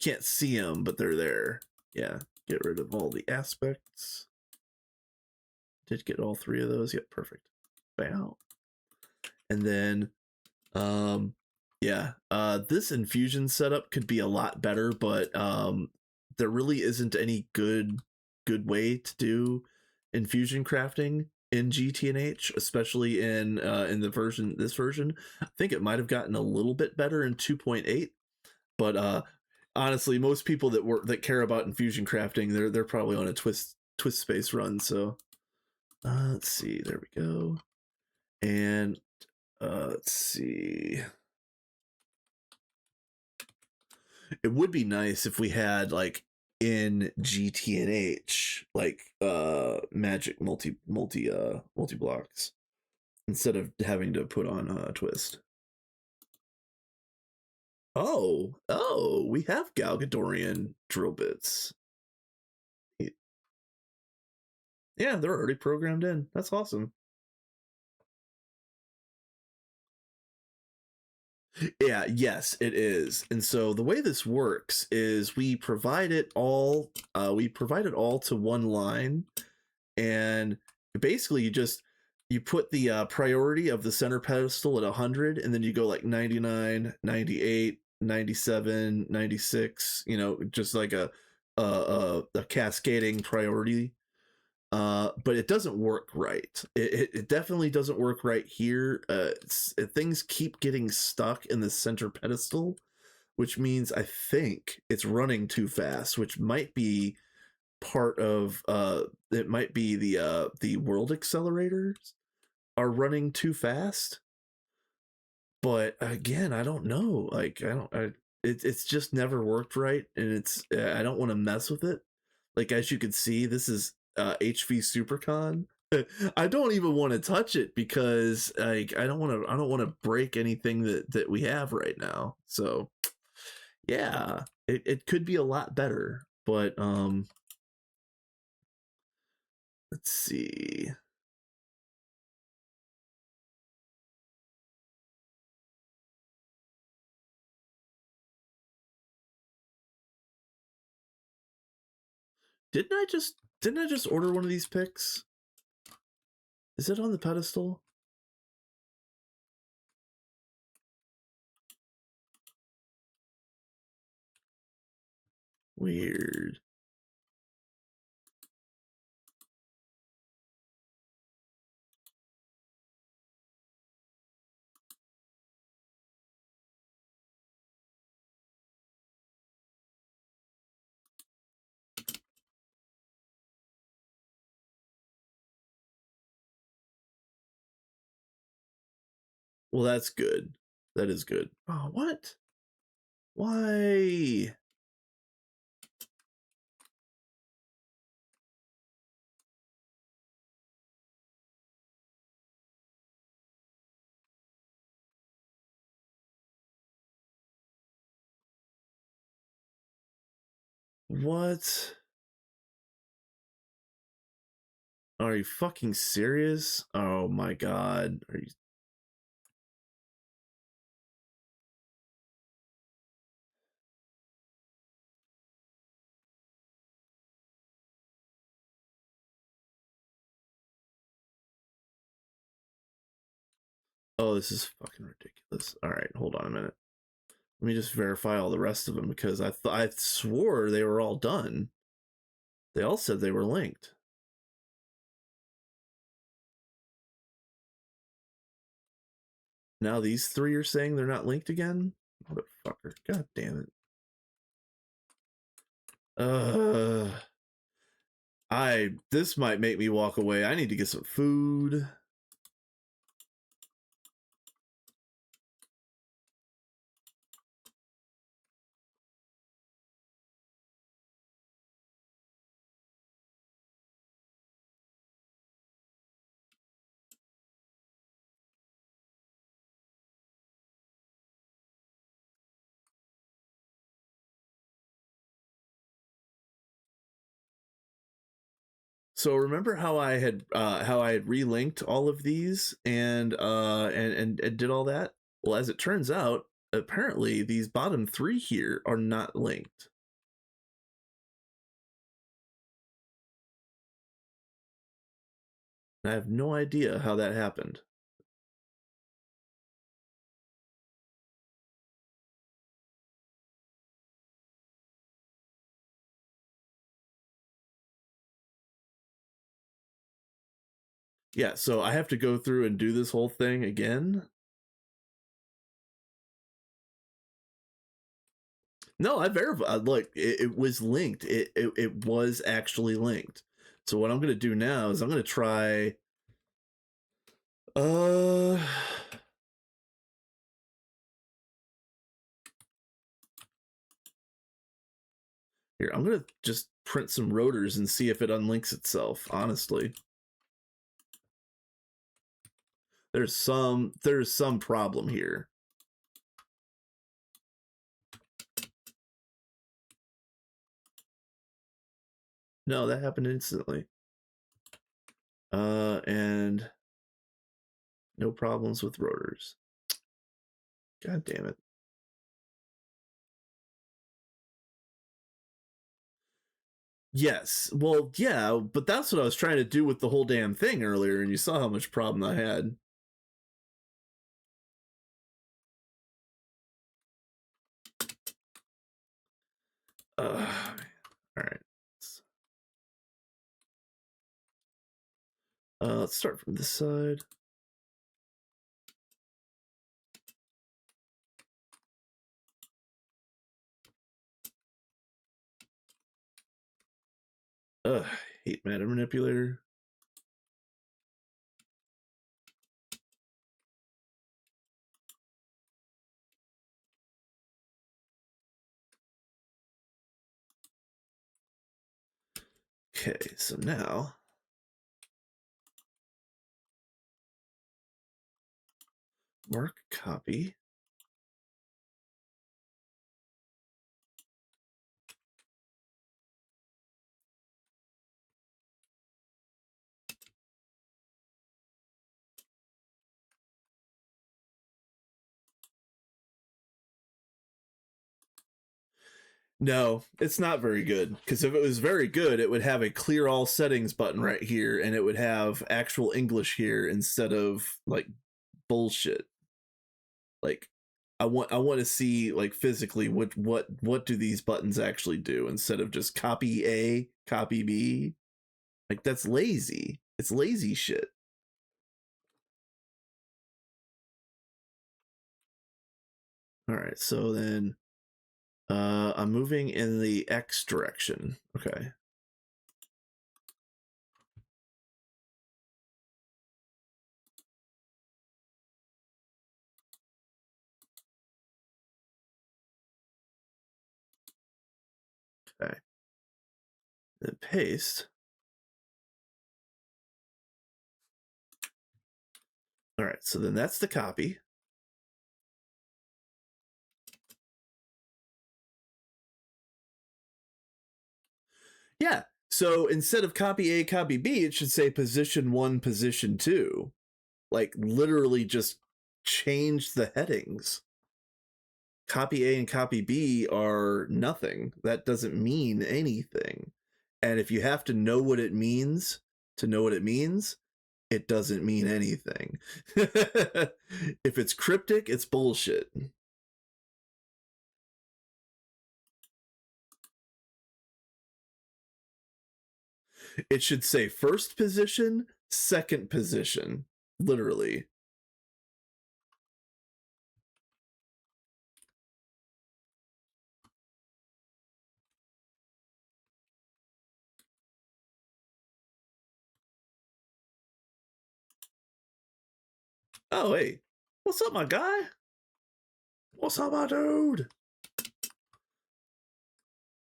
can't see them, but they're there. Yeah. Get rid of all the aspects. Did get all 3 of those. Yep, perfect. Bam. And then yeah, this infusion setup could be a lot better, but there really isn't any good way to do infusion crafting in GTNH, especially in this version. I think it might have gotten a little bit better in 2.8, but honestly, most people that care about infusion crafting, they're probably on a twist space run. So let's see, there we go. And let's see. It would be nice if we had like in GTNH like magic multi blocks instead of having to put on a twist. Oh, we have Galgadorian drill bits. Yeah, they're already programmed in. That's awesome. Yeah, yes, it is. And so the way this works is we provide it all to one line, and basically you put the priority of the center pedestal at 100, and then you go like 99, 98, 97, 96, just like a cascading priority. But it doesn't work right. It definitely doesn't work right here. Things keep getting stuck in the center pedestal, which means I think it's running too fast, which might be part of it might be the world accelerators are running too fast. But again, I don't know. Like it's just never worked right, and I don't want to mess with it. Like, as you can see, this is HV Supercon. I don't even want to touch it because like I don't want to break anything that we have right now. So yeah, it could be a lot better, but let's see. Didn't I just order one of these picks? Is it on the pedestal? Weird. Well, that's good. That is good. Oh, what? Why? What? Are you fucking serious? Oh my god. Are you? Oh, this is fucking ridiculous. All right, hold on a minute. Let me just verify all the rest of them because I swore they were all done. They all said they were linked. Now these three are saying they're not linked again? Motherfucker. God damn it. This might make me walk away. I need to get some food. So remember how I had relinked all of these and did all that? Well, as it turns out, apparently these bottom three here are not linked. And I have no idea how that happened. Yeah, so I have to go through and do this whole thing again. No, I verified. Look, it was linked. It was actually linked. So what I'm gonna do now is I'm gonna try. Here, I'm gonna just print some rotors and see if it unlinks itself. Honestly, there's some problem here. No, that happened instantly. And no problems with rotors. God damn it. Yes. Well, yeah, but that's what I was trying to do with the whole damn thing earlier, and you saw how much problem I had. All right. Let's start from this side. Hate matter manipulator. Okay, so now mark copy. No, it's not very good, because if it was very good, it would have a clear all settings button right here, and it would have actual English here instead of like bullshit. Like I want to see like physically what do these buttons actually do instead of just copy A, copy B. Like that's lazy. It's lazy shit. All right, so then I'm moving in the X direction. Okay. Okay. Then paste. All right, so then that's the copy. Yeah. So instead of copy A, copy B, it should say position 1, position 2. Like literally just change the headings. Copy A and copy B are nothing. That doesn't mean anything. And if you have to know what it means to know what it means, it doesn't mean anything. If it's cryptic, it's bullshit. It should say first position, second position, literally. Oh, hey. What's up, my guy? What's up, my dude?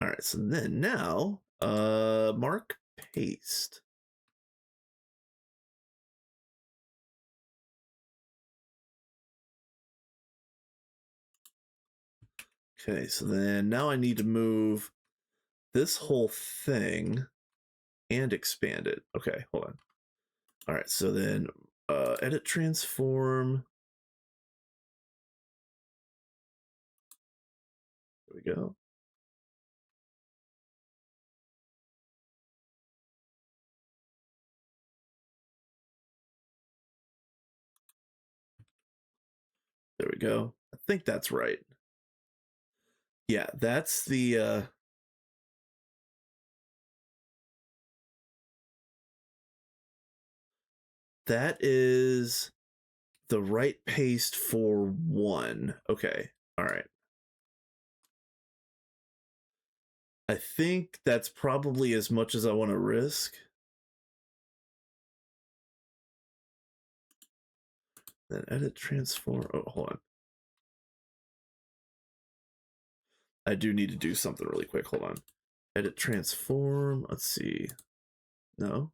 All right, so then now, mark paste. Okay, so then now I need to move this whole thing and expand it. Okay, hold on. All right, so then edit transform. There we go. There we go. I think that's right. Yeah, that's the that is the right paste for 1. Okay. All right. I think that's probably as much as I want to risk. Then edit transform. Oh, hold on. I do need to do something really quick. Hold on. Edit transform. Let's see. No.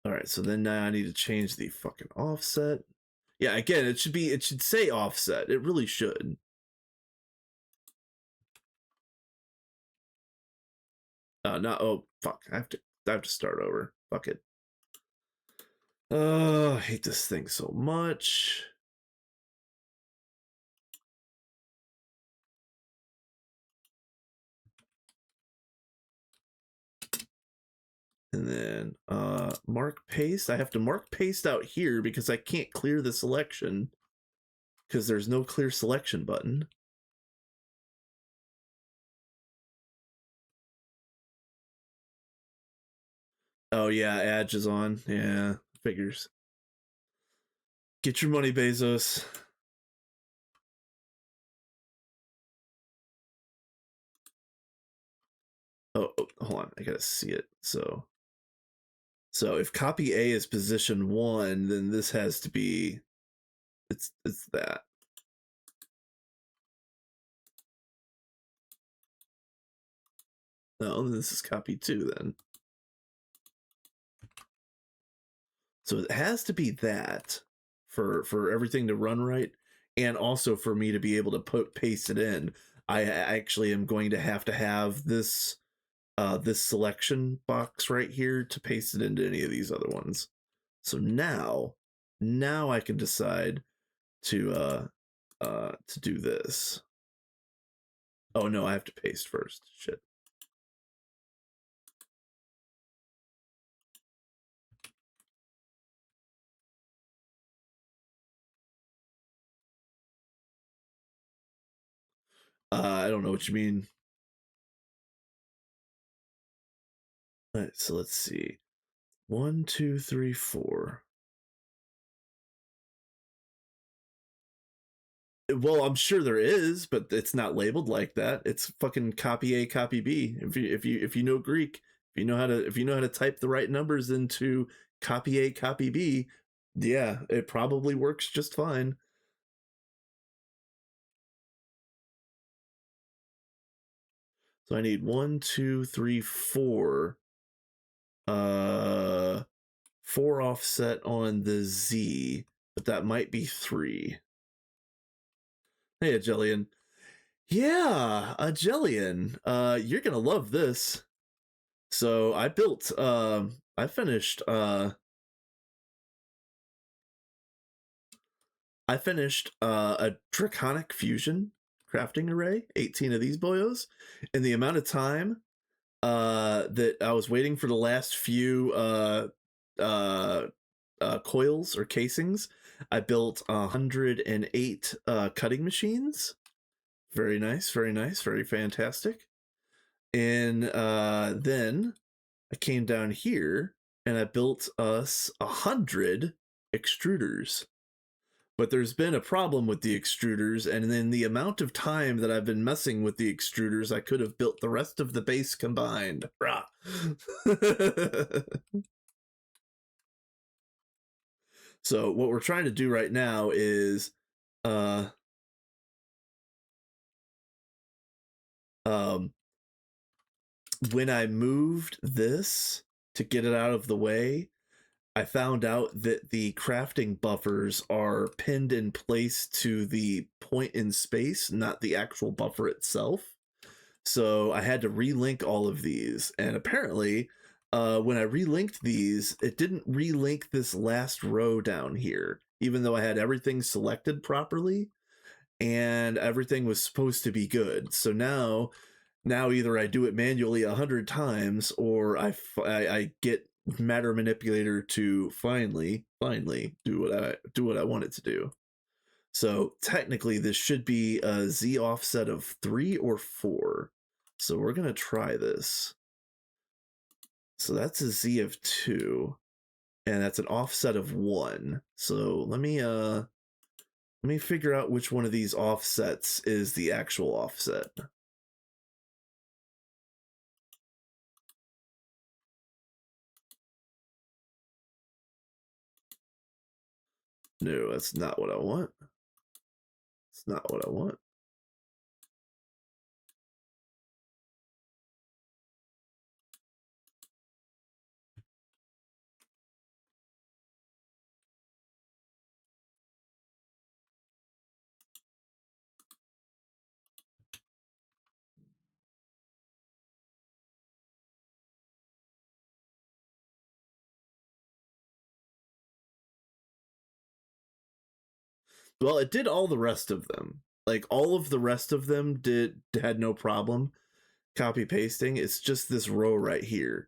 All right, so then now I need to change the fucking offset. Yeah, again, it should say offset. It really should. Not oh fuck. I have to start over. Fuck it. I hate this thing so much. And then mark paste. I have to mark paste out here because I can't clear the selection because there's no clear selection button. Oh yeah, Edge is on. Yeah, figures. Get your money, Bezos. Oh, hold on. I gotta see it. So if copy A is position 1, then this has to be it's that. No, this is copy 2 then. So it has to be that for everything to run right, and also for me to be able to paste it in. I actually am going to have this this selection box right here to paste it into any of these other ones. So now I can decide to do this. Oh no, I have to paste first. Shit. I don't know what you mean. All right, so let's see. 1, 2, 3, 4. Well, I'm sure there is, but it's not labeled like that. It's fucking copy A, copy B. If you know Greek, if you know how to type the right numbers into copy A, copy B, yeah, it probably works just fine. So I need 1, 2, 3, 4. 4 offset on the Z, but that might be 3. Hey, Agellian. Yeah, Agellian. You're gonna love this. So I built. I finished. A draconic fusion crafting array. 18 of these boyos, in the amount of time that I was waiting for the last few coils or casings. I built 108 cutting machines Very nice, very nice, very fantastic. And then I came down here and I built us 100 extruders. But there's been a problem with the extruders, and then the amount of time that I've been messing with the extruders, I could have built the rest of the base combined. So what we're trying to do right now is um, when I moved this to get it out of the way, I found out that the crafting buffers are pinned in place to the point in space, not the actual buffer itself. So I had to relink all of these, and apparently when I relinked these, it didn't relink this last row down here, even though I had everything selected properly and everything was supposed to be good. So now either I do it manually 100 times, or I get matter manipulator to finally do what I want it to do. So technically this should be a Z offset of 3 or 4. So we're going to try this. So that's a Z of 2, and that's an offset of 1. So let me figure out which one of these offsets is the actual offset. No, that's not what I want. It's not what I want. Well, it did all the rest of them. Like all of the rest of them had no problem copy pasting. It's just this row right here.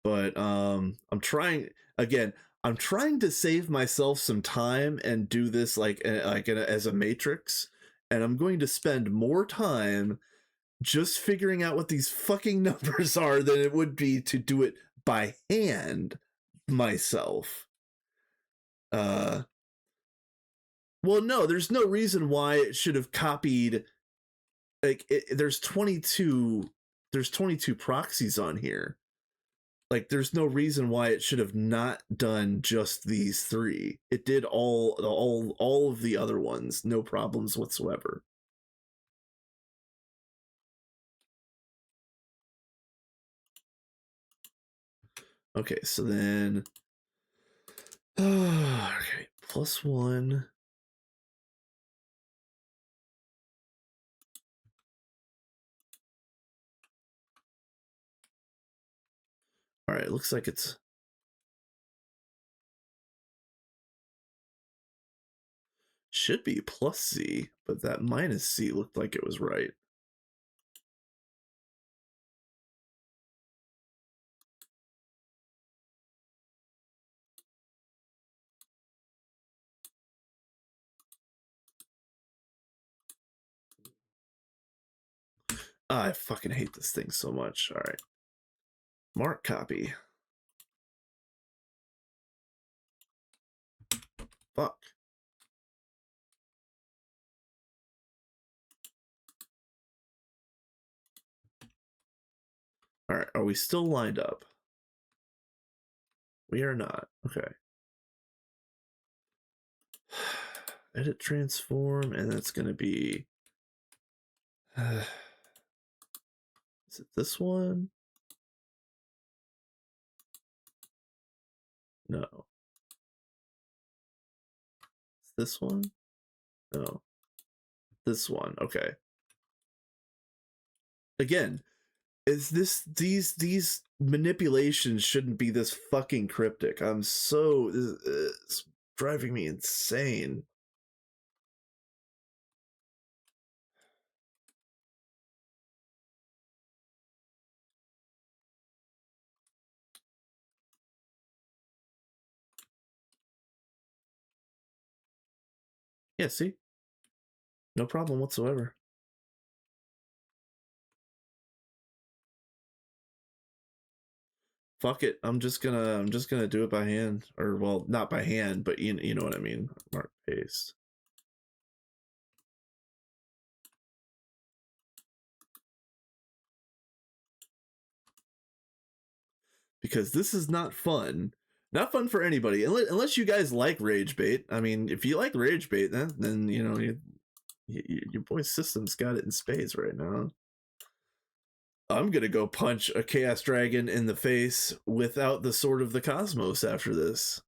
But I'm trying again. I'm trying to save myself some time and do this as a matrix, and I'm going to spend more time just figuring out what these fucking numbers are than it would be to do it by hand myself. Well, no, there's no reason why it should have copied. Like, there's 22 proxies on here. Like, there's no reason why it should have not done just these 3. It did all of the other ones, no problems whatsoever. Okay, so then okay, +1. All right, looks like it's should be +Z, but that -Z looked like it was right. I fucking hate this thing so much. All right. Mark copy. Fuck. All right, are we still lined up? We are not. Okay. Edit transform, and that's going to be. Is it this one? No. It's this one? No. This one. Okay. Again, is these manipulations shouldn't be this fucking cryptic. I'm so it's driving me insane. Yeah, see? No problem whatsoever. fuck it. I'm just gonna do it by hand, or well, not by hand, but you know what I mean. Mark paste. Because this is not fun. Not fun for anybody, unless you guys like rage bait. I mean, if you like rage bait, then you know your boy's system's got it in spades right now. I'm gonna go punch a chaos dragon in the face without the sword of the cosmos after this.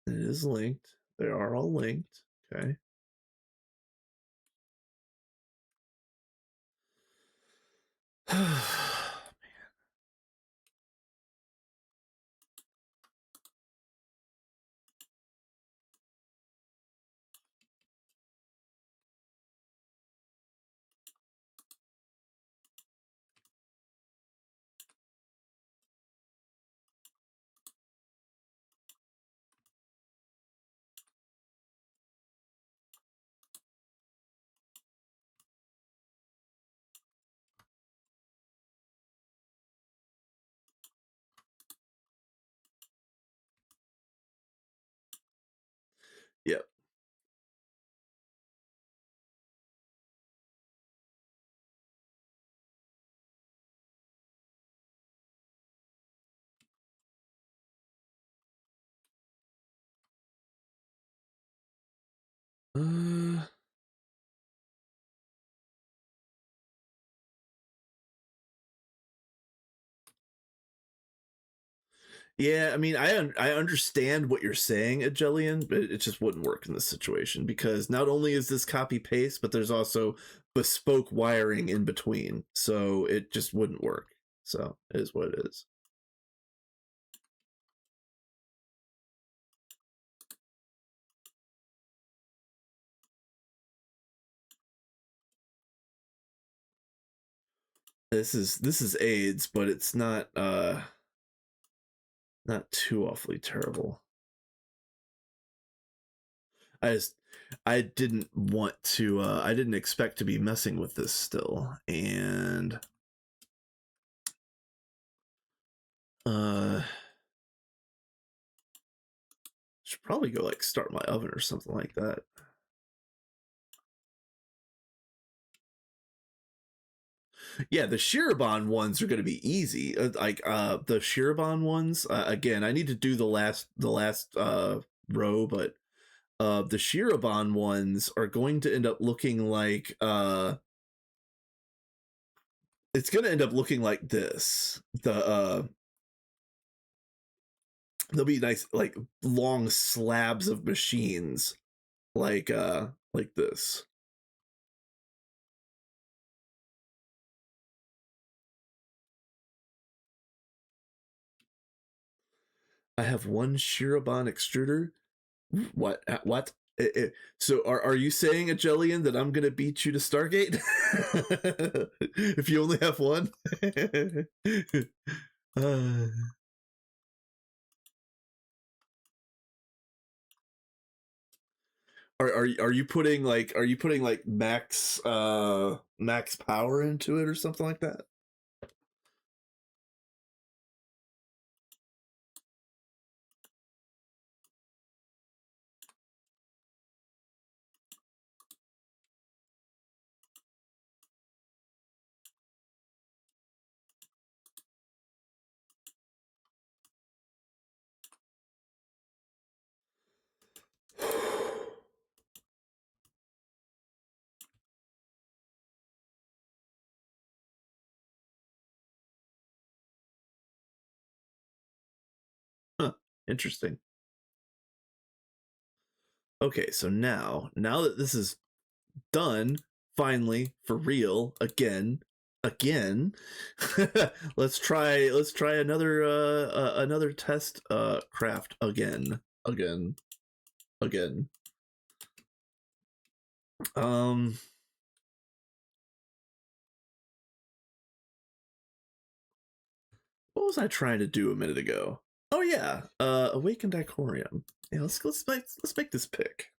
It is linked. They are all linked. Okay. Yep. Yeah, I mean, I understand what you're saying, Agelian, but it just wouldn't work in this situation because not only is this copy paste, but there's also bespoke wiring in between, so it just wouldn't work. So it is what it is. This is AIDS, but it's not not too awfully terrible. I didn't want to I didn't expect to be messing with this still, and should probably go like start my oven or something like that. Yeah, the Shirobon ones are going to be easy. The Shirobon ones, again, I need to do the last row, but the Shirobon ones are going to end up looking like it's going to end up looking like this. They'll be nice like long slabs of machines like this. I have one Shirobon extruder. What? What? So are you saying, Agelian, that I'm gonna beat you to Stargate? If you only have one? uh, are you putting like max power into it or something like that? Huh, interesting. Okay, so now that this is done, finally, for real, again, let's try another test craft again. Um, What was I trying to do a minute ago? Oh yeah, Awakened Icorium. Yeah, let's make this pick.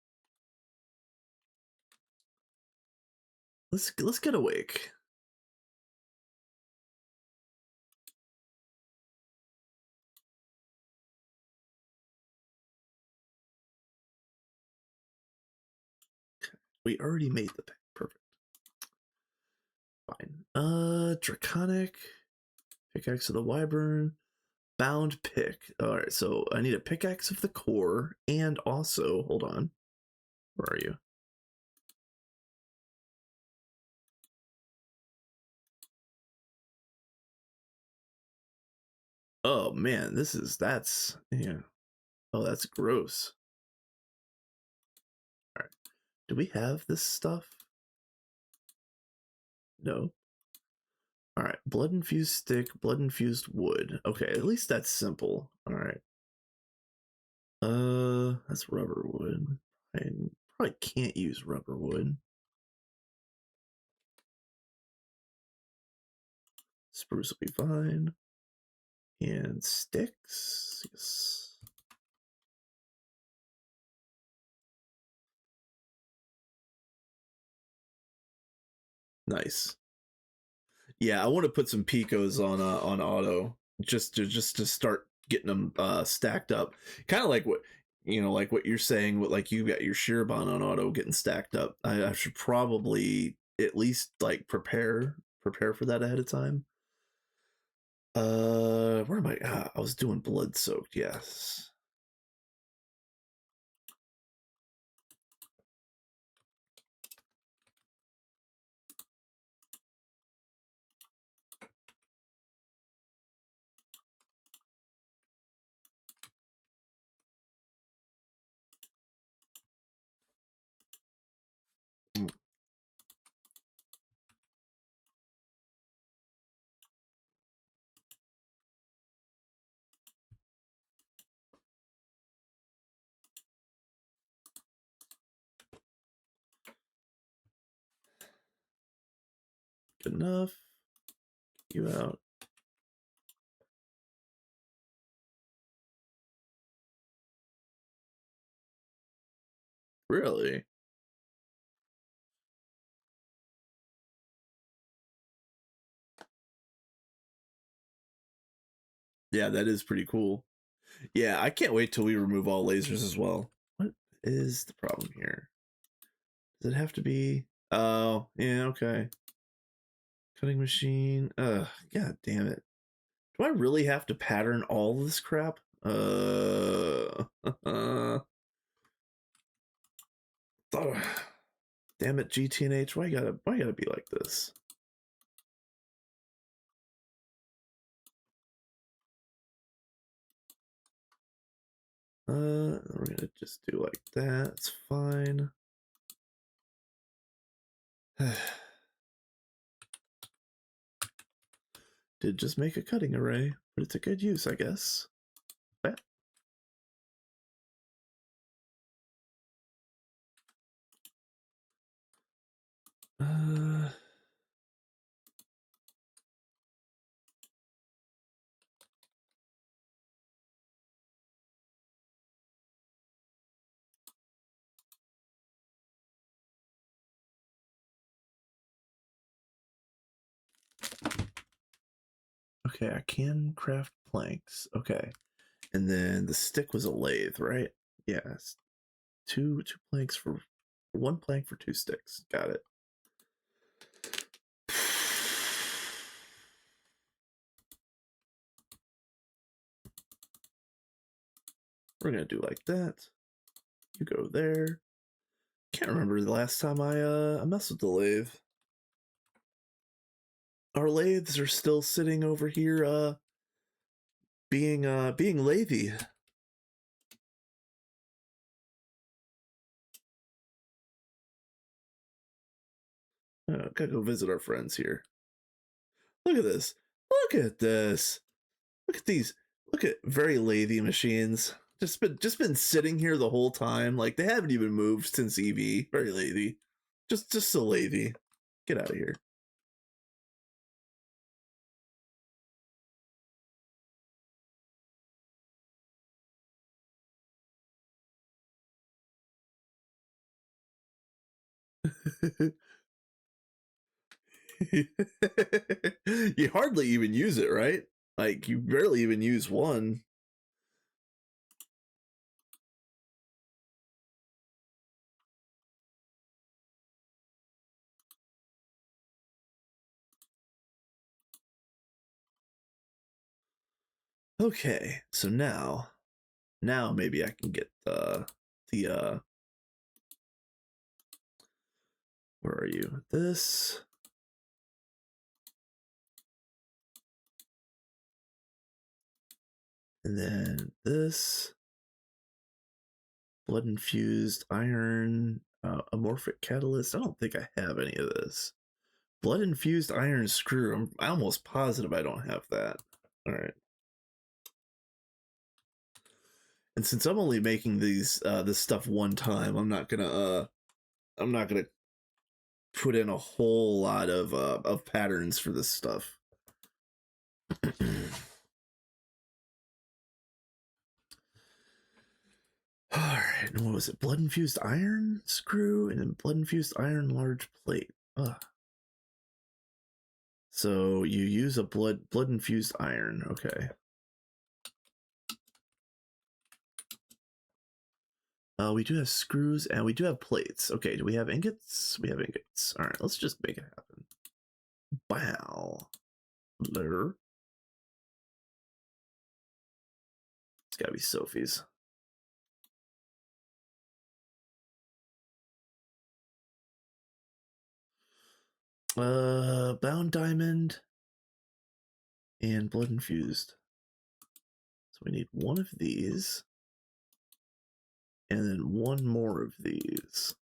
Let's get awake. We already made the pick. Perfect. Fine. Draconic. Pickaxe of the Wyvern. Bound pick. Alright, so I need a pickaxe of the core, and also, hold on. Where are you? Oh man, that's yeah. Oh, that's gross. Alright. Do we have this stuff? No. Alright, blood infused stick, blood infused wood. Okay, at least that's simple. Alright. That's rubber wood. I probably can't use rubber wood. Spruce will be fine. And sticks. Yes. Nice. Yeah, I want to put some picos on auto just to start getting them stacked up. Kind of like what like what you're saying. What like you got your Shirban on auto getting stacked up. I should probably at least like prepare for that ahead of time. Where am I? I was doing blood soaked. Yes. Good enough. You out. Really? Yeah, that is pretty cool. Yeah, I can't wait till we remove all lasers as well. What is the problem here? Does it have to be? Oh, yeah, okay. Cutting machine. God damn it. Do I really have to pattern all this crap? Damn it, GTNH. Why gotta be like this? We're gonna just do like that. It's fine. Did just make a cutting array, but it's a good use, I guess. Yeah. Uh, okay, I can craft planks. Okay. And then the stick was a lathe, right? Yes. Two planks for one plank for two sticks. Got it. We're gonna do like that. You go there. Can't remember the last time I messed with the lathe. Our lathes are still sitting over here being lathy. Gotta go visit our friends here. Look at this. Look at this. Look at these. Look at very lathy machines. Just been sitting here the whole time. Like they haven't even moved since EV. Very lathy. Just so lathy. Get out of here. You hardly even use it, right? Like, you barely even use one. Okay, so now maybe I can get the where are you? This. And then this. Blood infused iron, amorphic catalyst. I don't think I have any of this. Blood infused iron screw. I'm almost positive I don't have that. All right. And since I'm only making these this stuff one time, I'm not gonna put in a whole lot of patterns for this stuff. All right, and what was it? Blood infused iron screw and then blood infused iron large plate. Ugh. So you use a blood infused iron. Okay. We do have screws and we do have plates. Okay, do we have ingots? We have ingots. All right, let's just make it happen. Wow. Lure. It's gotta be Sophie's. Bound diamond and blood infused. So we need one of these and then one more of these.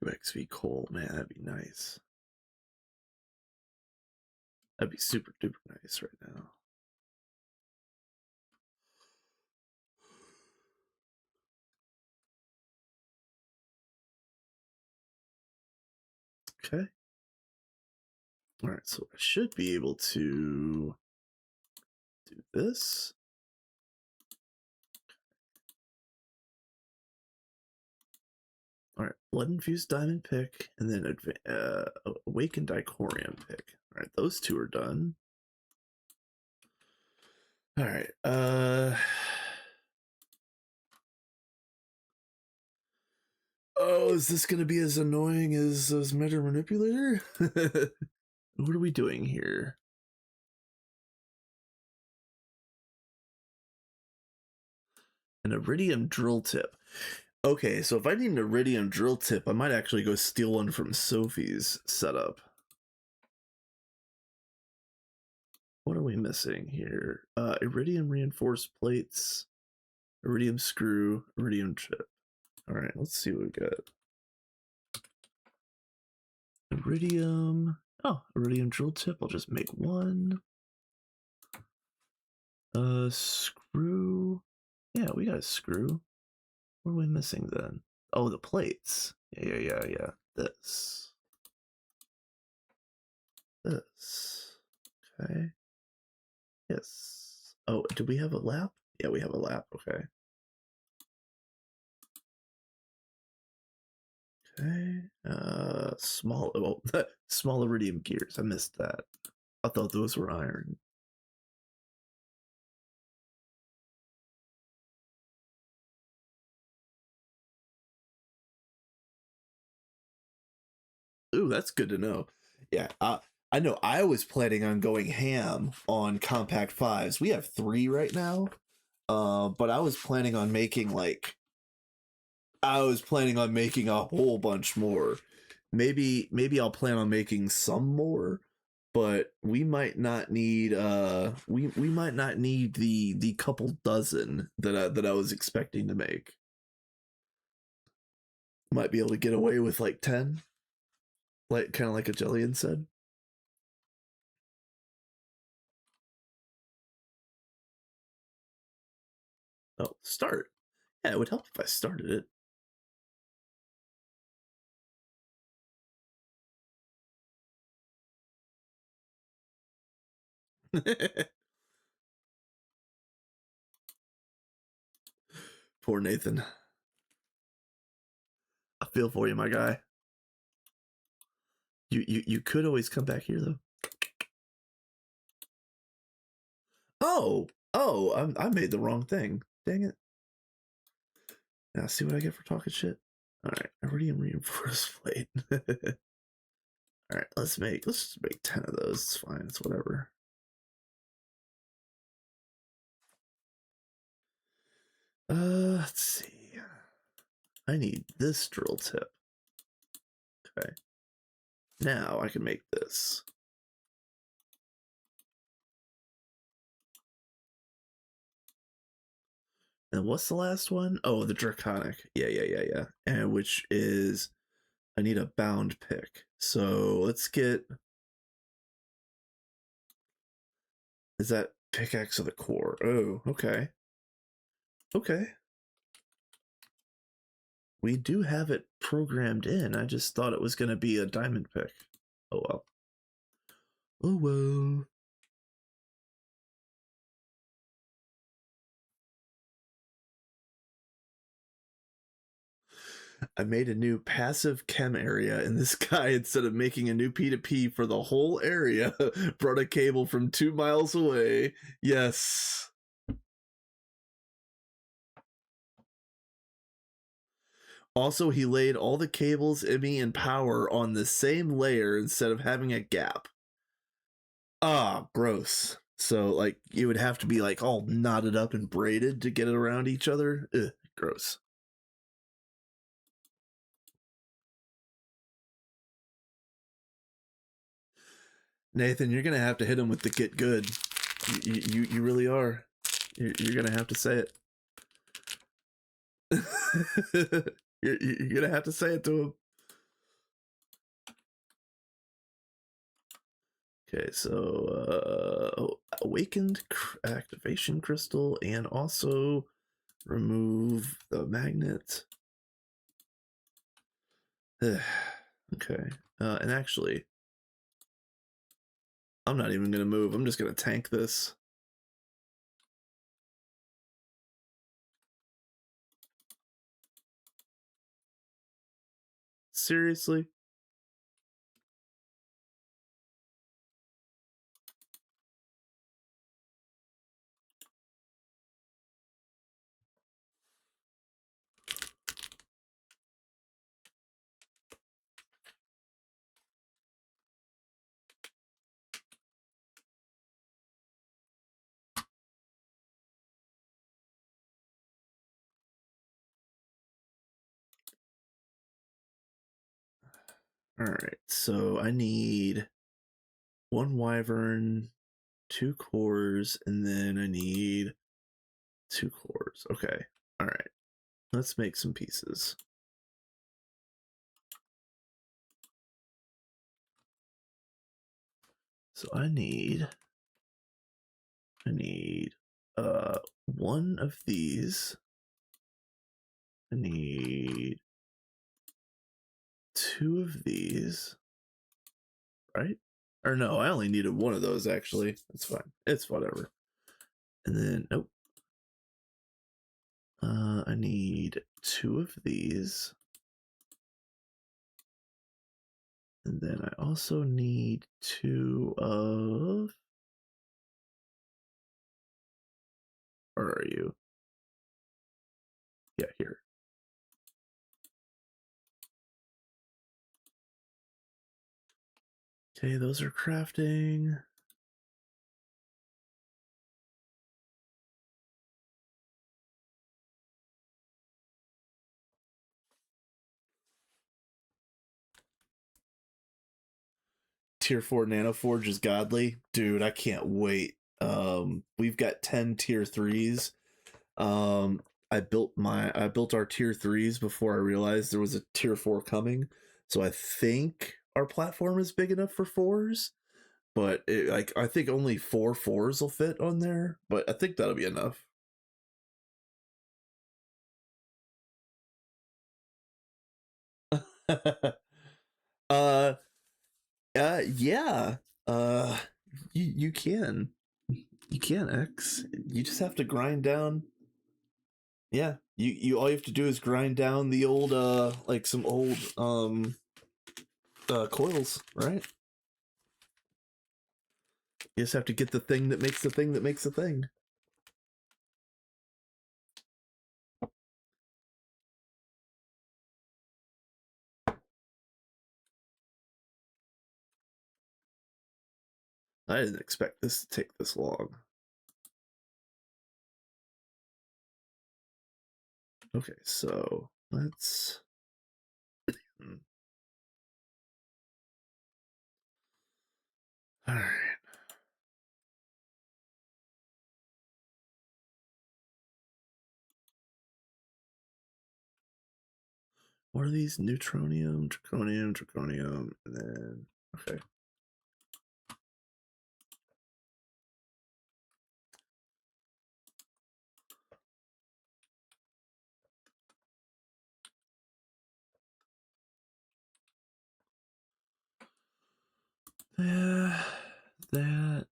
UXV coal, man, that'd be nice. That'd be super duper nice right now. Okay. All right, so I should be able to do this. All right, blood infused diamond pick, and then awakened dicorium pick. All right, those two are done. All right. Oh, is this gonna be as annoying as Meta Manipulator? What are we doing here? An iridium drill tip. Okay, so if I need an iridium drill tip, I might actually go steal one from Sophie's setup. What are we missing here? Iridium reinforced plates, iridium screw, iridium chip. All right, let's see what we got. Iridium. Oh, iridium drill tip. I'll just make one. Screw. Yeah, we got a screw. What are we missing then? Oh, the plates. Yeah. This. This. Okay. Yes. Oh, do we have a lap? Yeah, we have a lap. Okay. Okay. Small. Oh, small iridium gears. I missed that. I thought those were iron. Ooh, that's good to know. Yeah, I know I was planning on going ham on compact fives. We have 3 right now. But I was planning on making a whole bunch more. Maybe I'll plan on making some more, but we might not need we might not need the couple dozen that I was expecting to make. Might be able to get away with like 10, like kind of like a Jillian said. Oh, start. Yeah, it would help if I started it. Poor Nathan. I feel for you, my guy. You could always come back here though. I made the wrong thing. Dang it. Now see what I get for talking shit. All right, iridium reinforced plate. All right, let's just make 10 of those. It's fine. It's whatever. Let's see. I need this drill tip. Okay. Now I can make this. And what's the last one? Oh, the draconic. Yeah. And which is I need a bound pick. So let's get. Is that pickaxe of the core? Oh, okay. Okay. We do have it programmed in. I just thought it was going to be a diamond pick. Oh well. Oh well. I made a new passive chem area in this guy instead of making a new P2P for the whole area. Brought a cable from 2 miles away. Yes. Also, he laid all the cables, IMI, and power on the same layer instead of having a gap. Ah, gross. So, like, you would have to be, like, all knotted up and braided to get it around each other. Ugh, gross. Nathan, you're going to have to hit him with the get good. You really are. You're going to have to say it. You're going to have to say it to him. Okay, so awakened activation crystal and also remove the magnet. Okay, and actually, I'm not even gonna move. I'm just gonna tank this. Seriously? Alright, so I need 1 wyvern, 2 cores, and then I need 2 cores. Okay, alright. Let's make some pieces. So I need 1 of these. I need 2 of these. Right? Or no, I only needed 1 of those actually. That's fine. It's whatever. And then nope. I need 2 of these. And then I also need 2 of. Where are you? Yeah, here. Okay, those are crafting. Tier 4 Nanoforge is godly. Dude, I can't wait. We've got 10 tier 3s. I built our tier 3s before I realized there was a tier 4 coming. So I think our platform is big enough for 4s, but I think only 4 4s will fit on there, but I think that'll be enough. uh, yeah. Uh, you can. You can, X. You just have to grind down. Yeah, you all you have to do is grind down the old like some old coils, right? You just have to get the thing that makes the thing that makes the thing. I didn't expect this to take this long. Okay, so let's. All right. What are these? Neutronium, draconium, draconium, and then okay. That,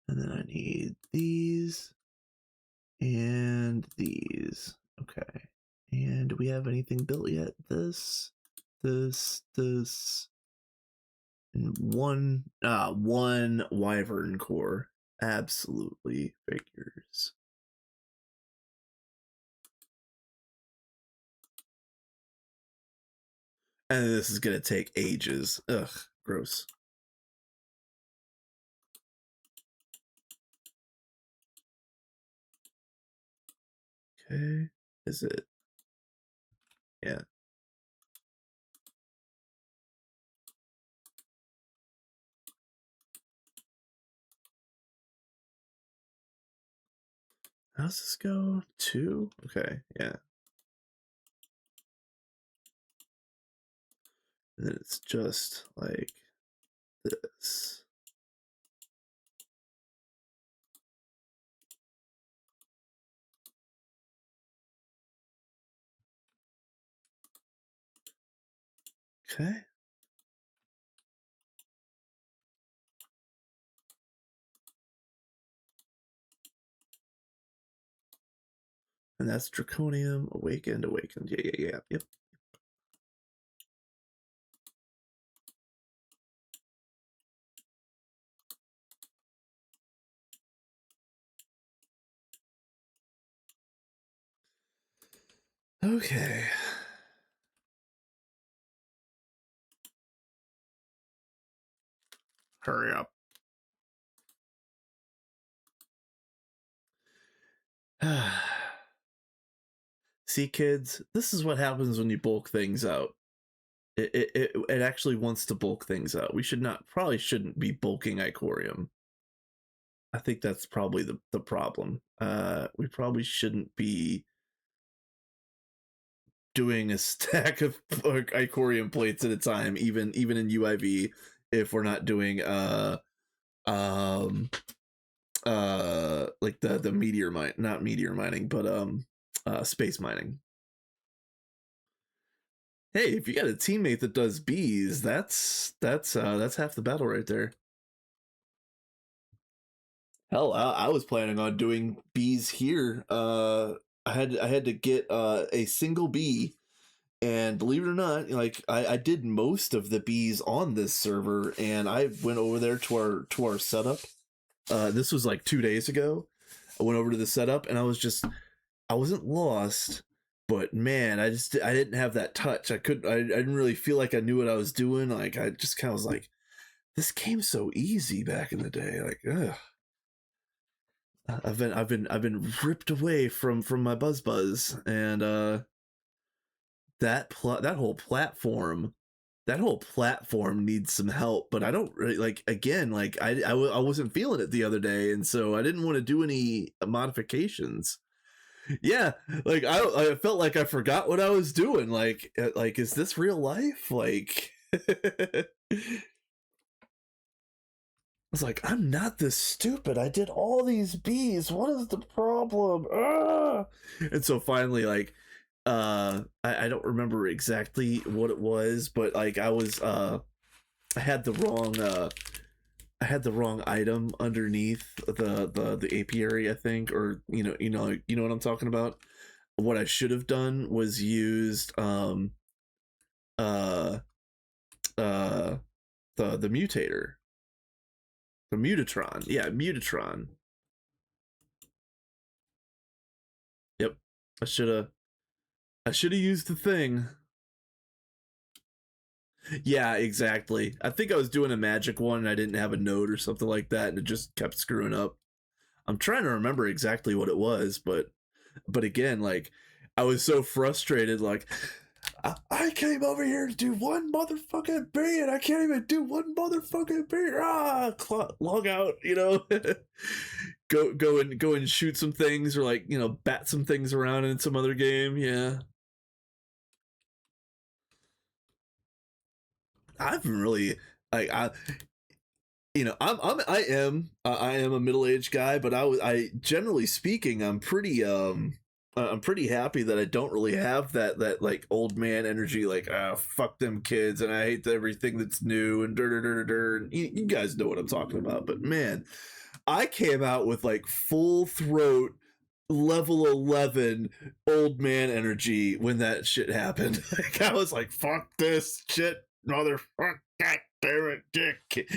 and then I need these and these. Okay. And do we have anything built yet? This, and one wyvern core. Absolutely figures. And this is gonna take ages. Ugh, gross. Okay, is it? Yeah. How's this go? 2? Okay, yeah. And then it's just like this. Okay. And that's Draconium, Awakened. Yeah. Yep. Okay. Hurry up. See, kids, this is what happens when you bulk things out. It actually wants to bulk things out. We probably shouldn't be bulking Icorium. I think that's probably the problem. We probably shouldn't be doing a stack of Icorium plates at a time, even in UIV, if we're not doing like the meteor mine, not meteor mining, but space mining. Hey, if you got a teammate that does bees, that's half the battle right there. Hell, I was planning on doing bees here. I had to get a single bee, and believe it or not, like I did most of the bees on this server, and I went over there to our setup. This was like 2 days ago. I went over to the setup, and I wasn't lost, but man, I didn't have that touch. I didn't really feel like I knew what I was doing. Like I just kind of was like, this game's so easy back in the day. Like, ugh. I've been ripped away from my buzz, and that whole platform needs some help. But I don't really like. Again, like I wasn't feeling it the other day, and so I didn't want to do any modifications. Yeah, like I felt like I forgot what I was doing. Like is this real life? Like I was like, I'm not this stupid. I did all these bees. What is the problem? Ah! And so finally, like I don't remember exactly what it was, but like I had the wrong I had the wrong item underneath the apiary, I think, or you know what I'm talking about. What I should have done was used uh uh the mutator, the mutatron. Yeah, mutatron. Yep. I should have I should have used the thing. Yeah, exactly. I think I was doing a magic one and I didn't have a node or something like that, and it just kept screwing up. I'm trying to remember exactly what it was, but again, like I was so frustrated, like I came over here to do one motherfucking bee and I can't even do one motherfucking bee. Log out, go and shoot some things, or like, bat some things around in some other game. Yeah. I've been really like I am a middle-aged guy, but I generally speaking, I'm pretty happy that I don't really have that like old man energy, like fuck them kids and I hate everything that's new and you guys know what I'm talking about. But man, I came out with like full throat level 11 old man energy when that shit happened. Like I was like, fuck this shit, motherfucker. God damn it, dick.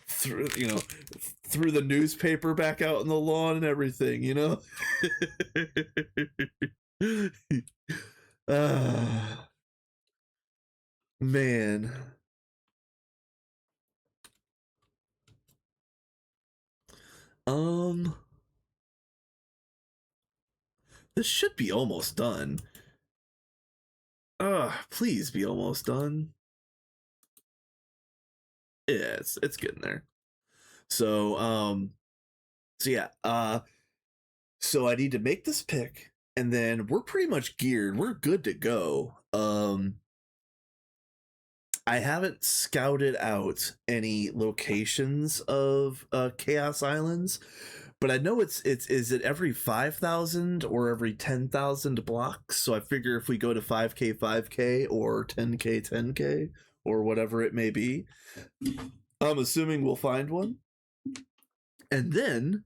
Threw the newspaper back out on the lawn and everything. Ah, man. Um, this should be almost done. Please be almost done. Yeah, it's getting there. So, so yeah, so I need to make this pick, and then we're pretty much geared. We're good to go. I haven't scouted out any locations of Chaos Islands, but I know it's is it every 5,000 or every 10,000 blocks? So I figure if we go to 5K 5K or 10K 10K or whatever it may be, I'm assuming we'll find one. And then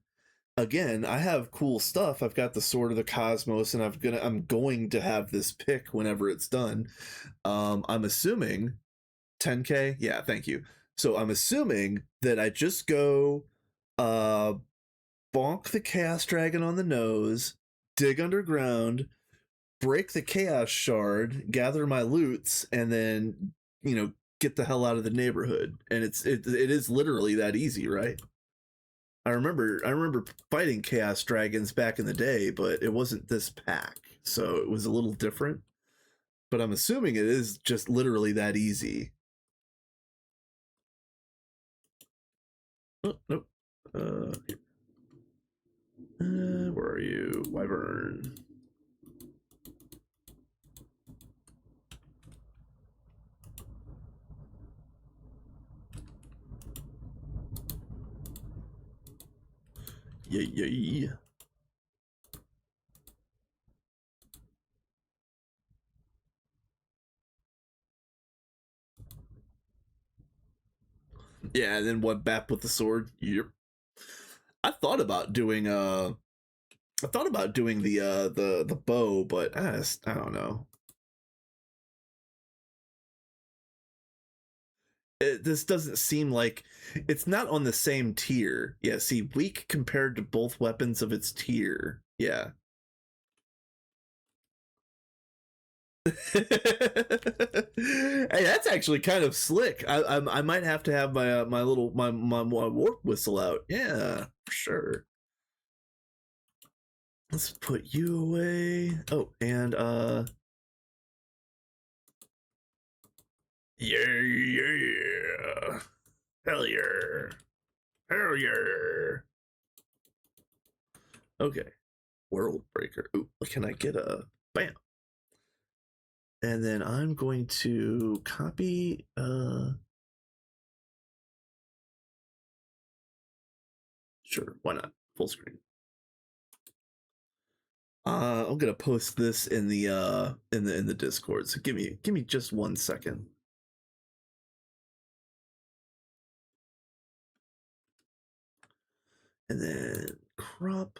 again, I have cool stuff. I've got the Sword of the Cosmos, and I'm going to have this pick whenever it's done. I'm assuming 10K. Yeah, thank you. So I'm assuming that I just go uh bonk the Chaos Dragon on the nose, dig underground, break the Chaos Shard, gather my loots, and then get the hell out of the neighborhood. And it is literally that easy, right? I remember fighting Chaos Dragons back in the day, but it wasn't this pack, so it was a little different. But I'm assuming it is just literally that easy. Oh, nope. Where are you, Wyvern? Yeah. Yeah, and then one bap with the sword. Yep. I thought about doing the bow, but I don't know. This doesn't seem like it's not on the same tier. Yeah, see, weak compared to both weapons of its tier. Yeah. Hey, that's actually kind of slick. I might have to have my little my warp whistle out. Yeah, for sure. Let's put you away. Oh, and yeah, hell yeah, hell yeah. Okay, world breaker. Ooh, can I get a bam? And then I'm going to copy. Sure, why not? Full screen. I'm gonna post this in the Discord. So give me just 1 second. And then crop.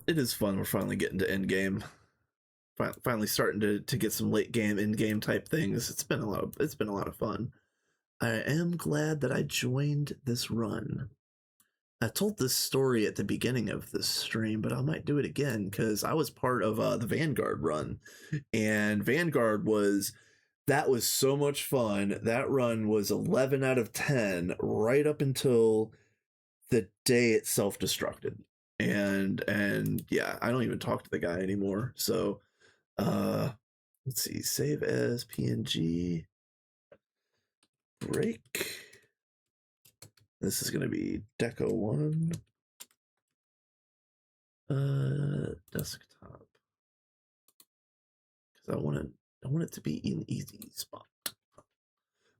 It is fun. We're finally getting to end game. Finally starting to get some late game, end game type things. It's been a lot of fun. I am glad that I joined this run. I told this story at the beginning of this stream, but I might do it again because I was part of the Vanguard run, and Vanguard that was so much fun. That run was 11 out of 10 right up until the day it self-destructed. And yeah, I don't even talk to the guy anymore. So let's see, save as PNG, break. This is gonna be Deco 1. Desktop. Because I want it to be an easy spot.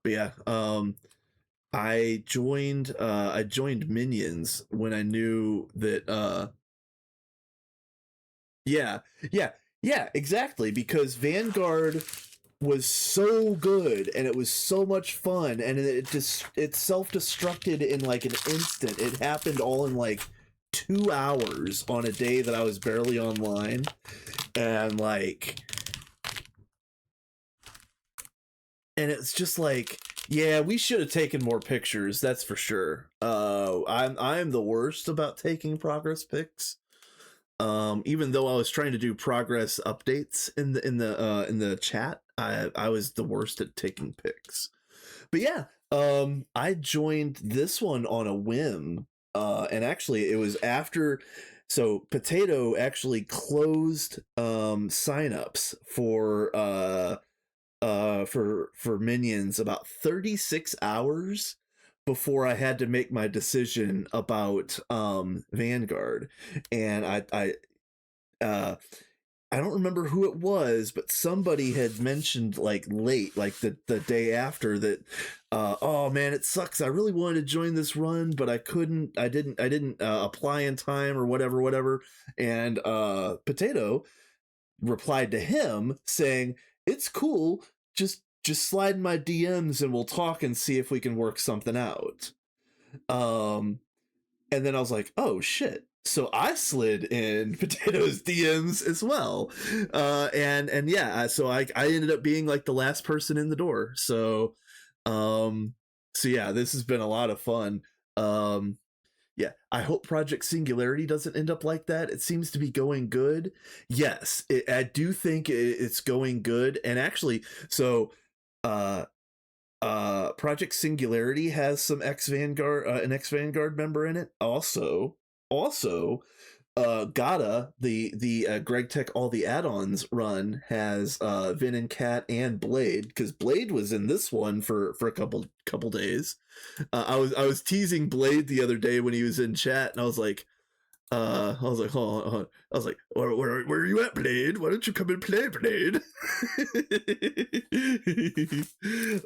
But yeah, I joined Minions when I knew that yeah, yeah, yeah, exactly, because Vanguard was so good and it was so much fun, and it self-destructed in like an instant. It happened all in like 2 hours on a day that I was barely online. And like, and it's just like, yeah, we should have taken more pictures, that's for sure. I'm the worst about taking progress pics. Even though I was trying to do progress updates in the chat, I was the worst at taking pics. But yeah, I joined this one on a whim. And actually it was after, so Potato actually closed signups for Minions about 36 hours before I had to make my decision about Vanguard. And uh I don't remember who it was, but somebody had mentioned like late, like the day after, that oh man, it sucks. I really wanted to join this run, but I couldn't. I didn't apply in time or whatever. And Potato replied to him saying, "It's cool. Just slide in my DMs and we'll talk and see if we can work something out." Um, and then I was like, "Oh shit." So I slid in Potato's DMs as well. And yeah, so I ended up being like the last person in the door. Um, so yeah, this has been a lot of fun. Um, yeah, I hope Project Singularity doesn't end up like that. It seems to be going good. Yes, I do think it's going good. And actually, so uh, Project Singularity has some an ex Vanguard member in it. Also, Gata, the Greg Tech all the add-ons run has Vin and Cat and Blade, because Blade was in this one for a couple days. I was teasing Blade the other day when he was in chat, and I was like, hold on. I was like, where are you at, Blade? Why don't you come and play, Blade?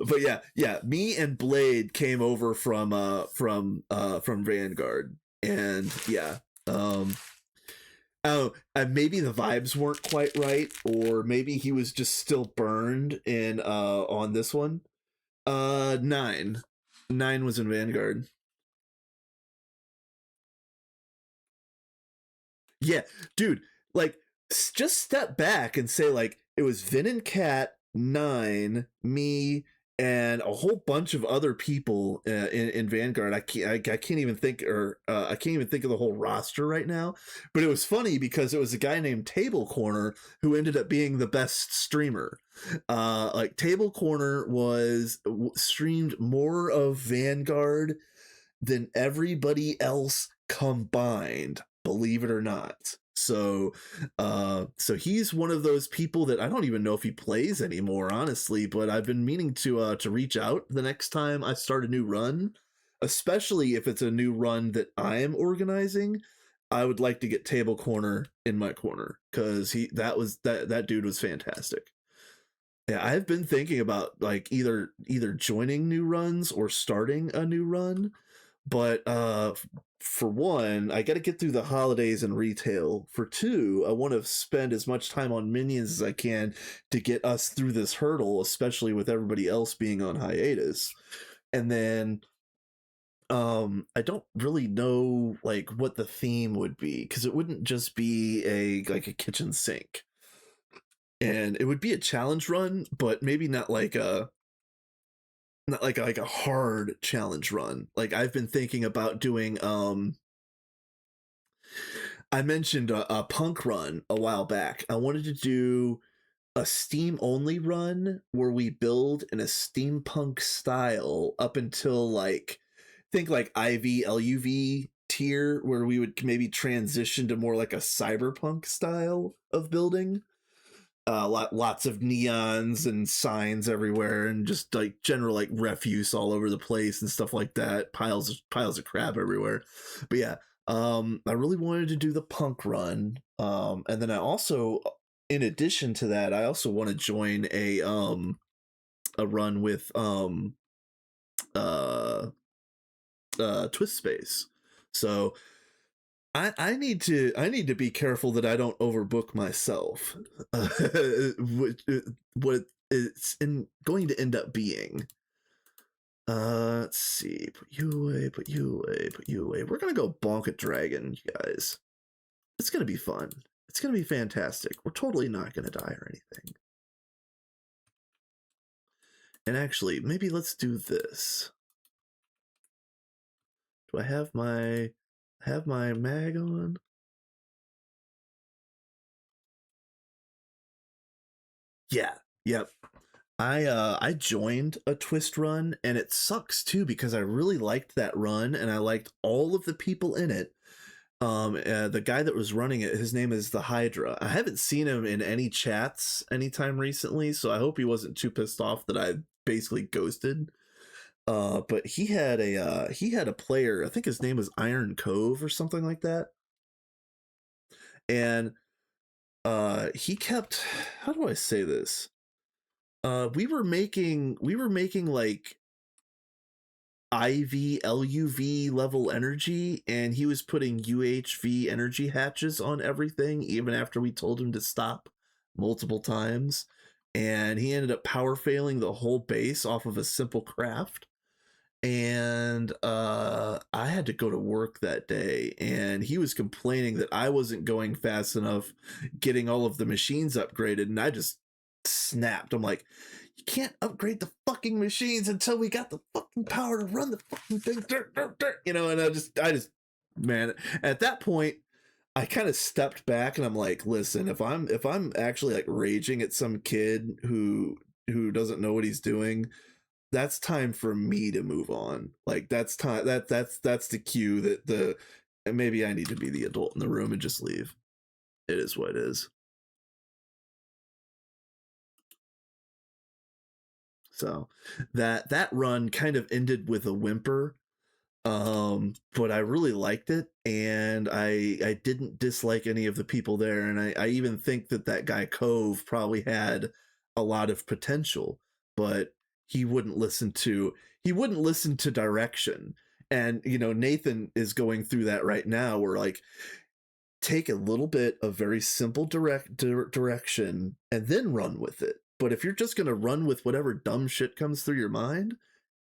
But yeah, me and Blade came over from Vanguard, and yeah, oh, maybe the vibes weren't quite right, or maybe he was just still burned in on this one. Nine was in Vanguard. Yeah, dude, like just step back and say like it was Vin and Cat, Nine, me, and a whole bunch of other people in Vanguard. I can't even think, or I can't even think of the whole roster right now. But it was funny because it was a guy named Table Corner who ended up being the best streamer. Like Table Corner was streamed more of Vanguard than everybody else combined, believe it or not. So he's one of those people that I don't even know if he plays anymore, honestly, but I've been meaning to reach out the next time I start a new run, especially if it's a new run that I am organizing, I would like to get table corner in my corner because that dude was fantastic. Yeah, I've been thinking about like either joining new runs or starting a new run, but for one, I got to get through the holidays and retail. For two, I want to spend as much time on minions as I can to get us through this hurdle, especially with everybody else being on hiatus. And then I don't really know like what the theme would be because it wouldn't just be a kitchen sink. And it would be a challenge run, but maybe not like a hard challenge run. Like I've been thinking about doing I mentioned a punk run a while back. I wanted to do a steam only run where we build in a steampunk style up until like think like IV LUV tier where we would maybe transition to more like a cyberpunk style of building. Lots of neons and signs everywhere, and just like general like refuse all over the place and stuff like that. Piles of crap everywhere. But yeah, I really wanted to do the punk run, and then I also, in addition to that, I also want to join a run with uh Twist Space. So I need to be careful that I don't overbook myself. What it's going to end up being. Let's see. Put you away. Put you away. Put you away. We're gonna go bonk a dragon, you guys. It's gonna be fun. It's gonna be fantastic. We're totally not gonna die or anything. And actually, maybe let's do this. Do I have my mag on? Yeah. Yep. I joined a twist run and it sucks too because I really liked that run and I liked all of the people in it. The guy that was running it, his name is the Hydra. I haven't seen him in any chats anytime recently, so I hope he wasn't too pissed off that I basically ghosted. But he had a player, I think his name was Iron Cove or something like that. And he kept, how do I say this? We were making like IV LUV level energy, and he was putting UHV energy hatches on everything even after we told him to stop multiple times, and he ended up power failing the whole base off of a simple craft. And I had to go to work that day, and he was complaining that I wasn't going fast enough getting all of the machines upgraded, and I just snapped. I'm like, you can't upgrade the fucking machines until we got the fucking power to run the fucking thing, you know. And I just man, at that point I kind of stepped back and I'm like, listen, if I'm actually like raging at some kid who doesn't know what he's doing, that's time for me to move on. Like that's time that's the cue that the maybe I need to be the adult in the room and just leave. It is what it is. So that run kind of ended with a whimper, but I really liked it, and I didn't dislike any of the people there, and I even think that guy Cove probably had a lot of potential, but he wouldn't listen to direction. And you know, Nathan is going through that right now where like take a little bit of very simple direction and then run with it. But if you're just going to run with whatever dumb shit comes through your mind,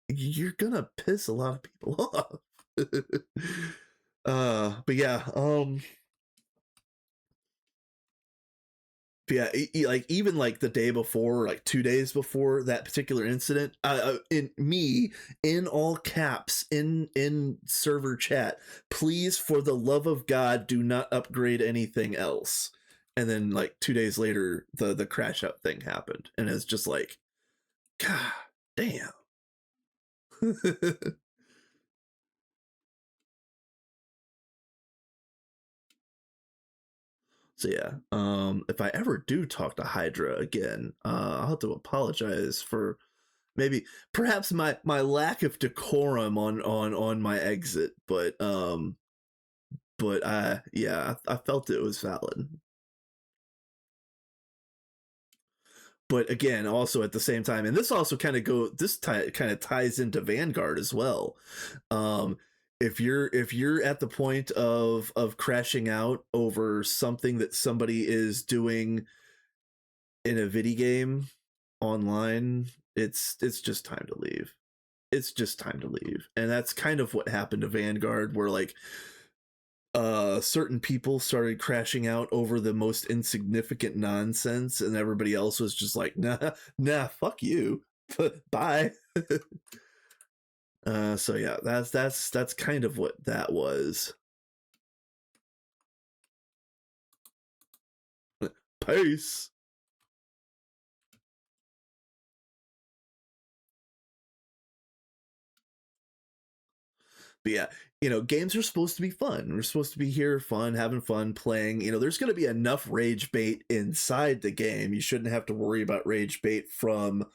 you're going to piss a lot of people off. But yeah, yeah, like even like the day before, like 2 days before that particular incident, in me in all caps in server chat, please for the love of God do not upgrade anything else. And then like 2 days later, the crash out thing happened, and it's just like, God damn. So yeah, if I ever do talk to Hydra again, I'll have to apologize for maybe perhaps my lack of decorum on my exit, but but yeah, I felt it was valid. But again, also at the same time, and this also kind of ties into Vanguard as well. Um, if you're at the point of crashing out over something that somebody is doing in a video game online, it's just time to leave. It's just time to leave, and that's kind of what happened to Vanguard, where like certain people started crashing out over the most insignificant nonsense, and everybody else was just like, nah, fuck you, bye. So yeah, that's kind of what that was. Peace. But yeah, games are supposed to be fun. We're supposed to be here, fun, having fun, playing. There's going to be enough rage bait inside the game. You shouldn't have to worry about rage bait from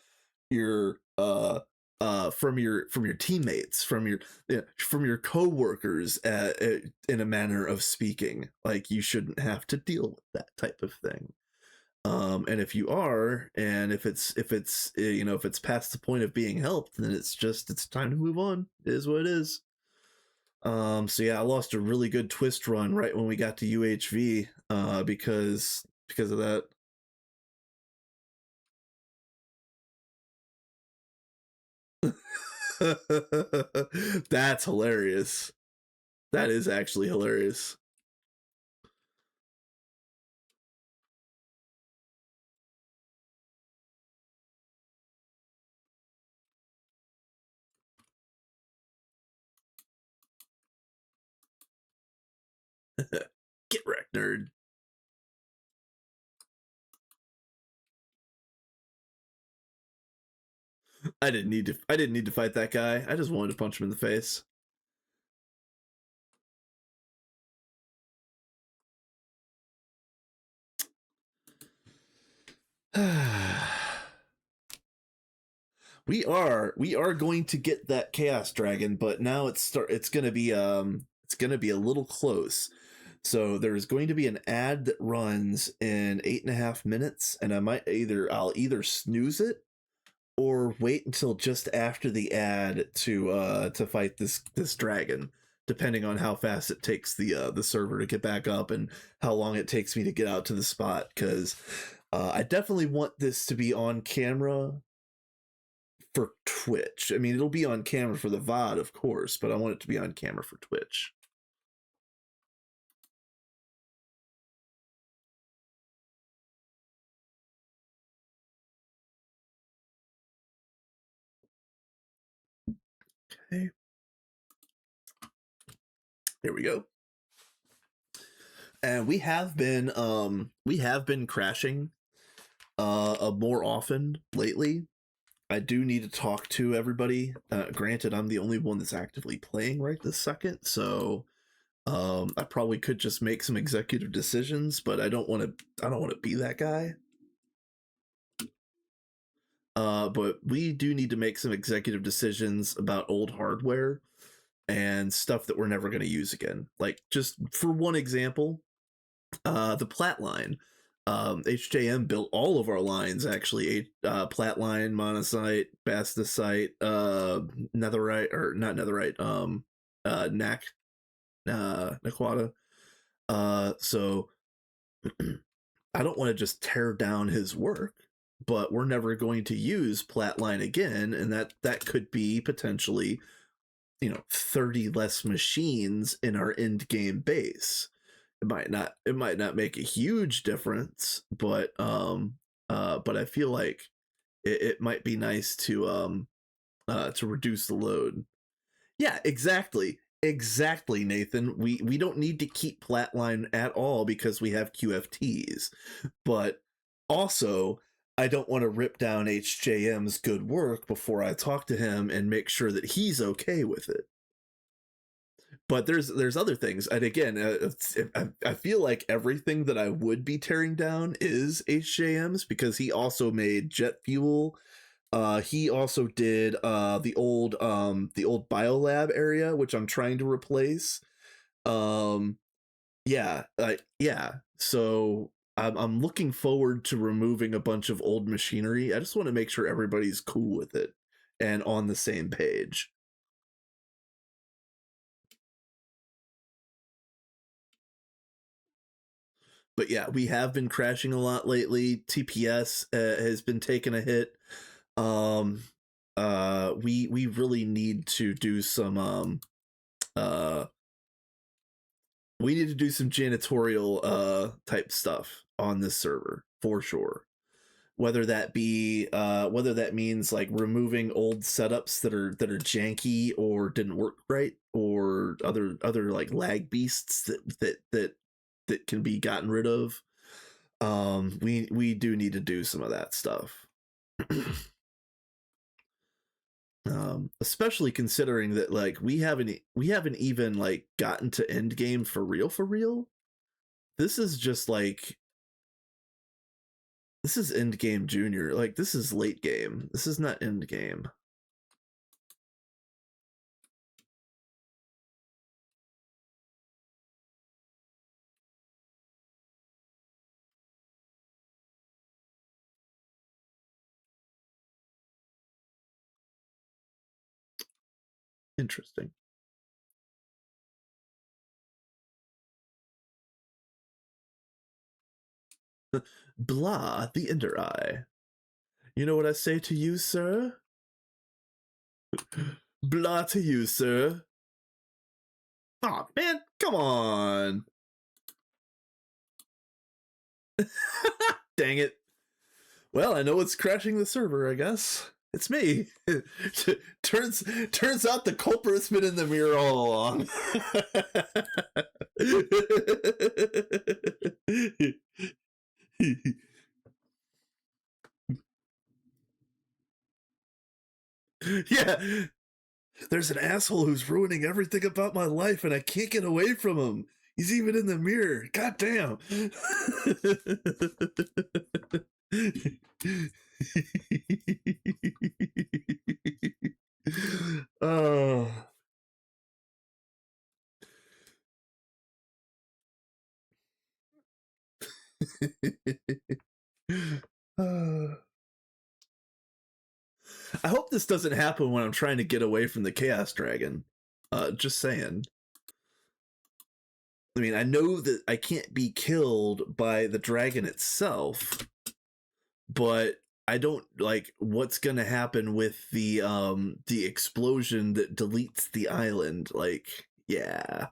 your from your teammates, from your coworkers, in a manner of speaking. Like, you shouldn't have to deal with that type of thing. And if you are, and if it's past the point of being helped, then it's time to move on. It is what it is. So yeah, I lost a really good twist run right when we got to UHV, because of that. That's hilarious. That is actually hilarious. Get wrecked, nerd. I didn't need to fight that guy. I just wanted to punch him in the face. We are going to get that chaos dragon, but now it's gonna be a little close. So there's going to be an ad that runs in 8.5 minutes, and I'll either snooze it or wait until just after the ad to fight this dragon, depending on how fast it takes the server to get back up and how long it takes me to get out to the spot. Because I definitely want this to be on camera for Twitch. I mean, it'll be on camera for the VOD, of course, but I want it to be on camera for Twitch. Okay. Here we go. And we have been crashing more often lately. I do need to talk to everybody. Granted, I'm the only one that's actively playing right this second, so I probably could just make some executive decisions, but I don't want to be that guy. But we do need to make some executive decisions about old hardware and stuff that we're never going to use again. Like, just for one example, the plat line. HJM built all of our lines, actually. Plat line, monosite, bastosite, netherite, or not netherite, naquata. So I don't want to just tear down his work, but we're never going to use Platline again, and that could be potentially 30 less machines in our end game base. It might not make a huge difference, but I feel like it might be nice to reduce the load. Yeah, exactly. Exactly, Nathan. We don't need to keep Flatline at all because we have QFTs. But also, I don't want to rip down HJM's good work before I talk to him and make sure that he's okay with it. But there's other things, and again, I feel like everything that I would be tearing down is HJM's, because he also made jet fuel. He also did the old biolab area, which I'm trying to replace. yeah. So I'm looking forward to removing a bunch of old machinery. I just want to make sure everybody's cool with it and on the same page. But yeah, we have been crashing a lot lately. TPS has been taking a hit. We really need to do some uh we need to do some janitorial type stuff on this server for sure. Whether that means like removing old setups that are janky or didn't work right, or other like lag beasts that can be gotten rid of. We do need to do some of that stuff. Especially considering that like we haven't even like gotten to end game for real. This is just like this is end game junior. Like this is late game. This is not end game. Interesting. Blah, the Ender Eye. You know what I say to you, sir? Blah to you, sir. Aw, oh, man, come on. Dang it. Well, I know it's crashing the server, I guess. It's me. turns out the culprit's been in the mirror all along. Yeah, there's an asshole who's ruining everything about my life, and I can't get away from him. He's even in the mirror. God damn. Oh. I hope this doesn't happen when I'm trying to get away from the Chaos Dragon. Just saying. I mean, I know that I can't be killed by the dragon itself, but I don't like what's gonna happen with the explosion that deletes the island. Like, yeah.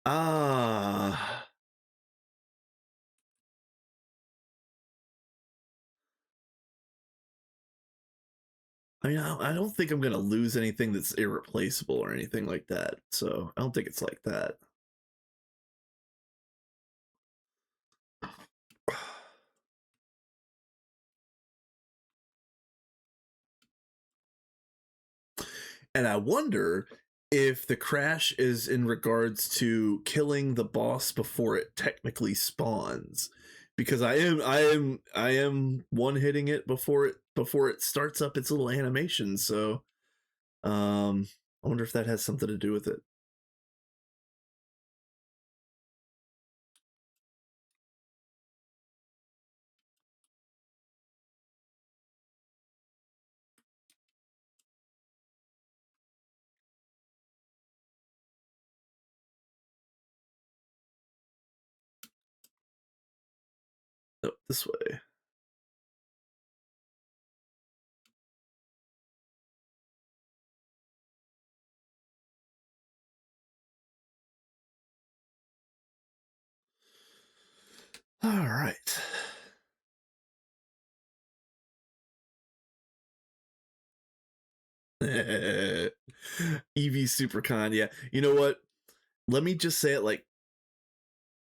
Ah. I mean, I don't think I'm gonna lose anything that's irreplaceable or anything like that. So I don't think it's like that. And I wonder if the crash is in regards to killing the boss before it technically spawns, because I am one hitting it before it starts up its little animation. So I wonder if that has something to do with it. Oh, this way. All right. EV Supercon, yeah. You know what? Let me just say it like,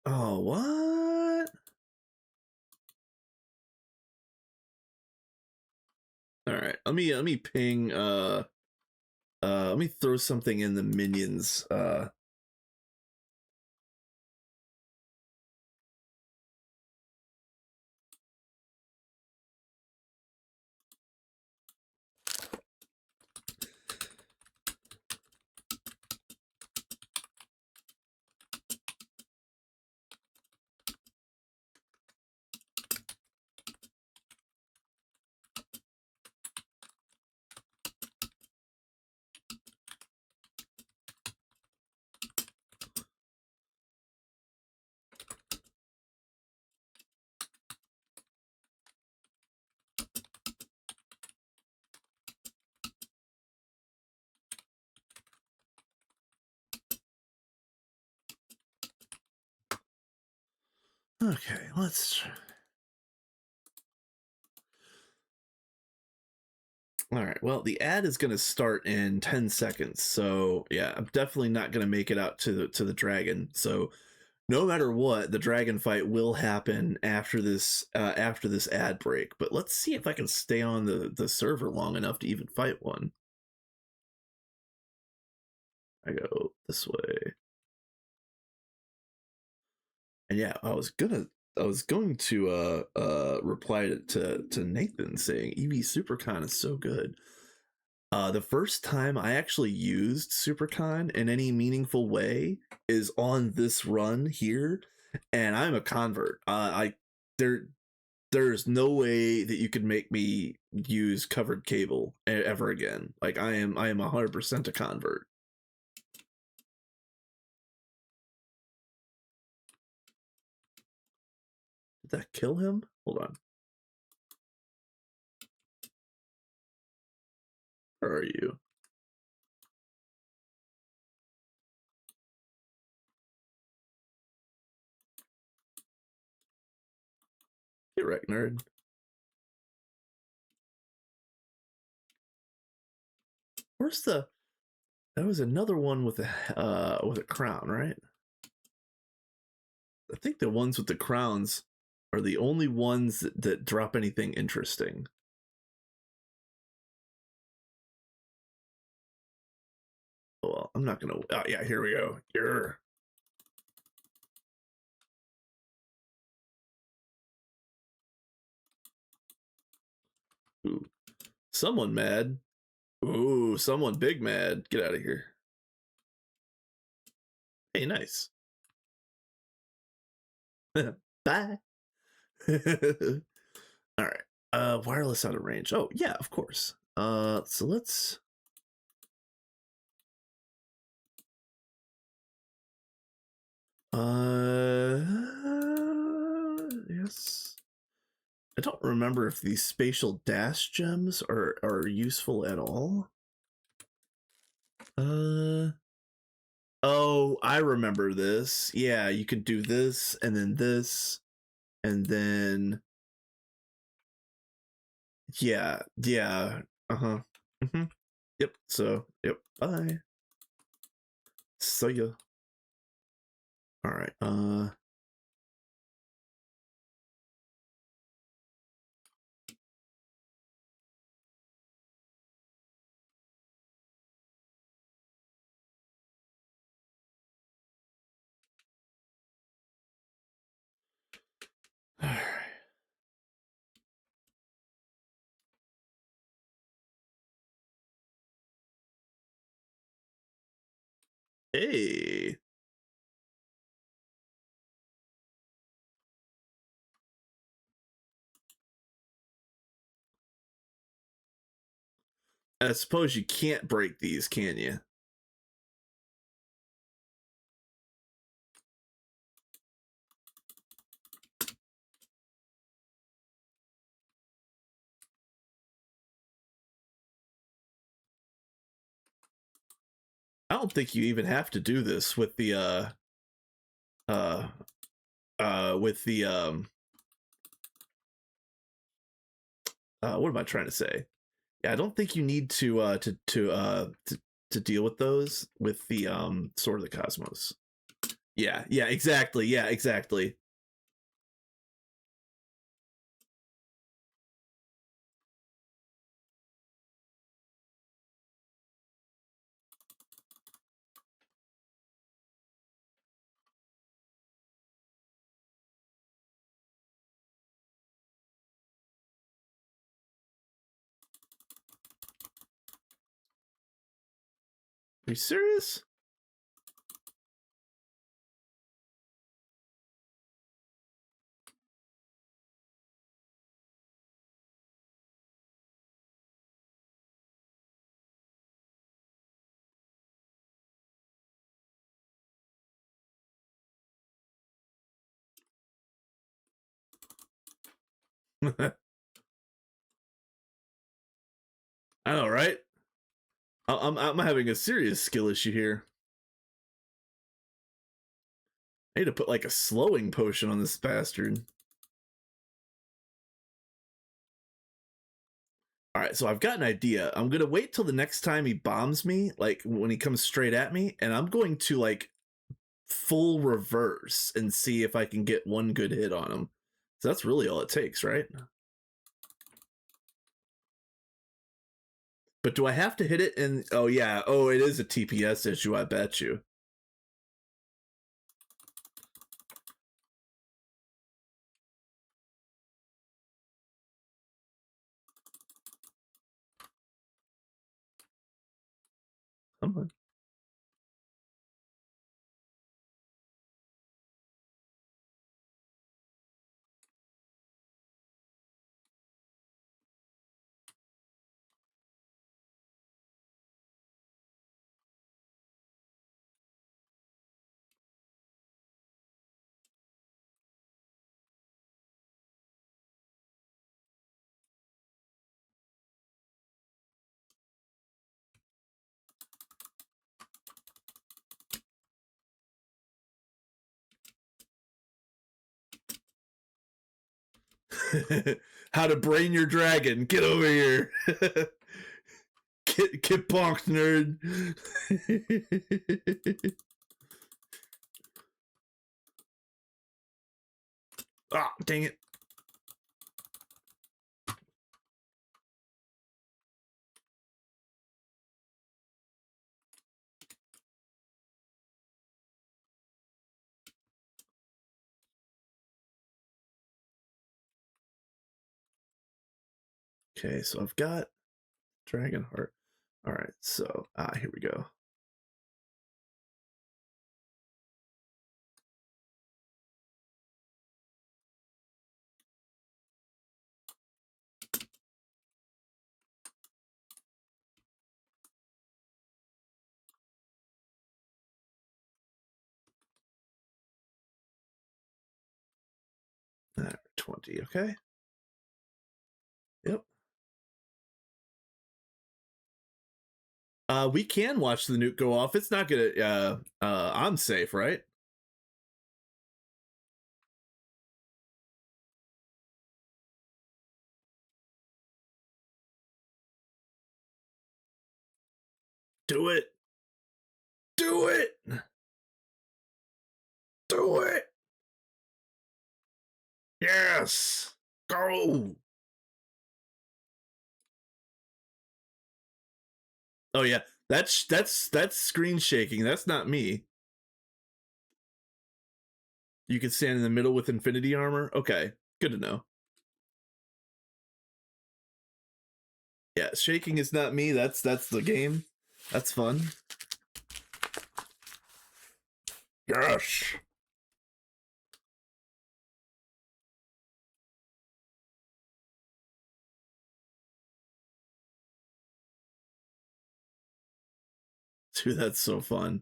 oh, what? All right. Let me ping let me throw something in the minions Okay, let's. All right. Well, the ad is going to start in 10 seconds. So, yeah, I'm definitely not going to make it out to the dragon. So, no matter what, the dragon fight will happen after this ad break. But let's see if I can stay on the server long enough to even fight one. I go this way. And yeah, I was going to reply to Nathan saying EV Supercon is so good. The first time I actually used Supercon in any meaningful way is on this run here, and I'm a convert. I there there's no way that you could make me use covered cable ever again. Like I am 100% a convert. Did that kill him? Hold on. Where are you? Get wrecked, nerd. Where's the? That was another one with a crown, right? I think the ones with the crowns are the only ones that drop anything interesting. Oh, well, I'm not gonna. Oh yeah, here we go. Here. Ooh, someone mad. Ooh, someone big mad. Get out of here. Hey, nice. Bye. All right. Wireless out of range. Oh yeah, of course. So let's. Yes. I don't remember if these spatial dash gems are useful at all. Oh, I remember this. Yeah, you could do this and then this and then yeah. Uh-huh. Mm-hmm. Yep. So, yep. Bye. See ya. All right. All right. Hey. I suppose you can't break these, can you? I don't think you even have to do this with the uh with the what am I trying to say? Yeah, I don't think you need to deal with those with the Sword of the Cosmos. Yeah, exactly. Yeah, exactly. Are you serious? I know, right? I'm having a serious skill issue here. I need to put like a slowing potion on this bastard. All right, so I've got an idea. I'm gonna wait till the next time he bombs me, like when he comes straight at me, and I'm going to like full reverse and see if I can get one good hit on him. So that's really all it takes, right? But do I have to hit it? And oh yeah, oh it is a TPS issue. I bet you. Come on. How to brain your dragon. Get over here. Get bonked, nerd. Ah, dang it. Okay, so I've got Dragon Heart. All right, so here we go. All right, 20, okay. Yep. We can watch the nuke go off. It's not gonna I'm safe, right? Do it. Do it. Do it. Yes. Go. Oh yeah. That's screen shaking. That's not me. You can stand in the middle with infinity armor. Okay. Good to know. Yeah, shaking is not me. That's the game. That's fun. Gosh. Dude, that's so fun.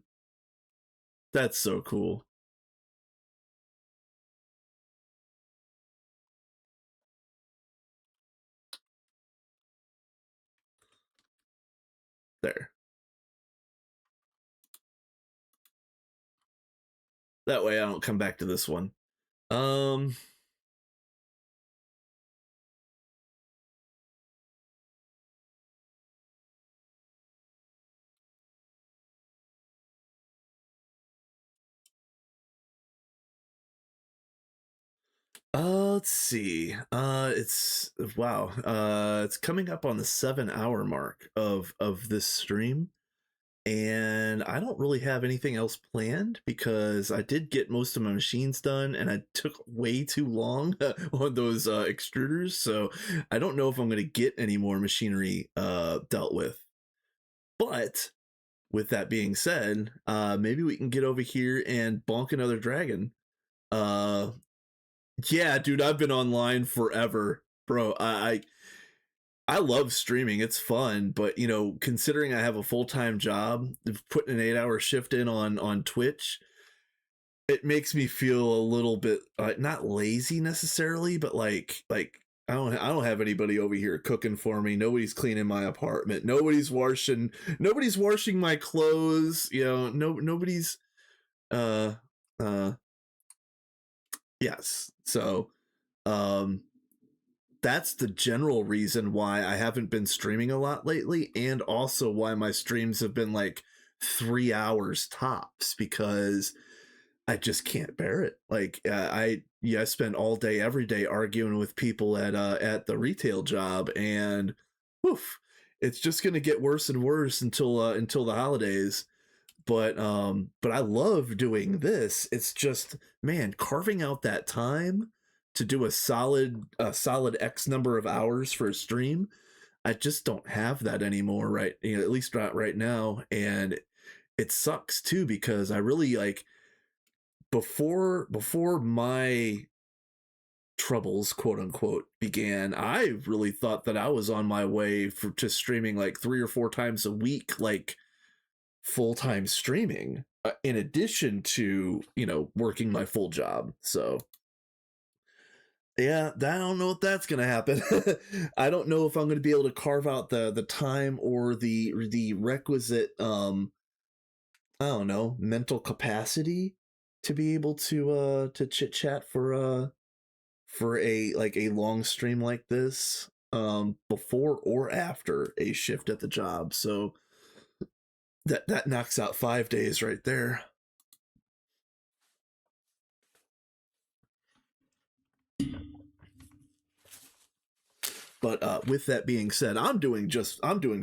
That's so cool. There. That way I don't come back to this one. Let's see. It's wow. It's coming up on the 7 hour mark of this stream, and I don't really have anything else planned because I did get most of my machines done, and I took way too long on those extruders. So I don't know if I'm going to get any more machinery dealt with. But with that being said, maybe we can get over here and bonk another dragon. Uh, yeah, dude, I've been online forever, bro. I love streaming. It's fun, but you know, considering I have a full-time job, putting an 8 hour shift in on Twitch, it makes me feel a little bit not lazy necessarily, but like I don't have anybody over here cooking for me. Nobody's cleaning my apartment. Nobody's washing my clothes. You know, nobody's uh Yes. So um that's the general reason why I haven't been streaming a lot lately, and also why my streams have been like 3 hours tops, because I just can't bear it. Like I spend all day every day arguing with people at the retail job, and woof, it's just gonna get worse and worse until the holidays. But I love doing this. It's just, man, carving out that time to do a solid X number of hours for a stream. I just don't have that anymore, right? You know, at least not right now. And it sucks too, because I really like, before my troubles, quote unquote, began, I really thought that I was on my way for to streaming like 3 or 4 times a week, like full-time streaming, in addition to, working my full job. So yeah, I don't know if that's gonna happen. I don't know if I'm gonna be able to carve out the time or the requisite, I don't know, mental capacity to be able to chit chat for a long stream like this, before or after a shift at the job. So that knocks out 5 days right there. But with that being said, I'm doing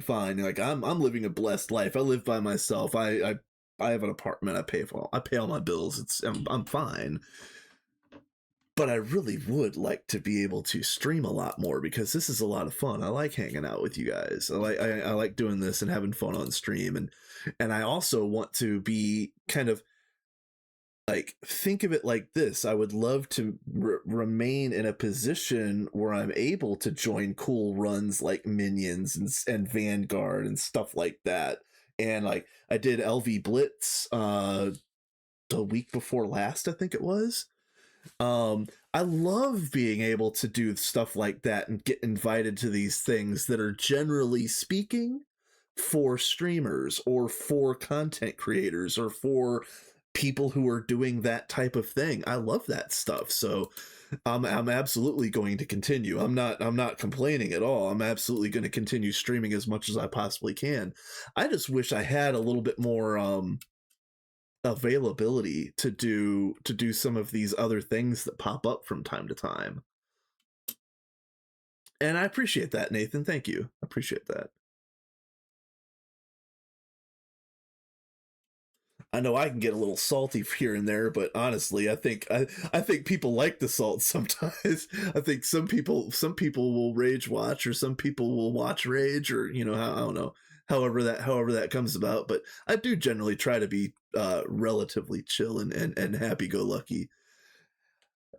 fine. Like I'm living a blessed life. I live by myself. I have an apartment. I pay all my bills. I'm fine. But I really would like to be able to stream a lot more, because this is a lot of fun. I like hanging out with you guys. I like doing this and having fun on stream, and I also want to be kind of like, think of it like this. I would love to remain in a position where I'm able to join cool runs like Minions and Vanguard and stuff like that. And like I did LV Blitz the week before last, I think it was. I love being able to do stuff like that and get invited to these things that are, generally speaking, for streamers or for content creators or for people who are doing that type of thing. I love that stuff. So I'm absolutely going to continue. I'm not complaining at all. I'm absolutely going to continue streaming as much as I possibly can. I just wish I had a little bit more availability to do some of these other things that pop up from time to time. And I appreciate that, Nathan. Thank you. I appreciate that. I know I can get a little salty here and there, but honestly, I think people like the salt sometimes. I think some people will rage watch, or some people will watch rage, or I don't know, however that comes about. But I do generally try to be relatively chill and happy go lucky.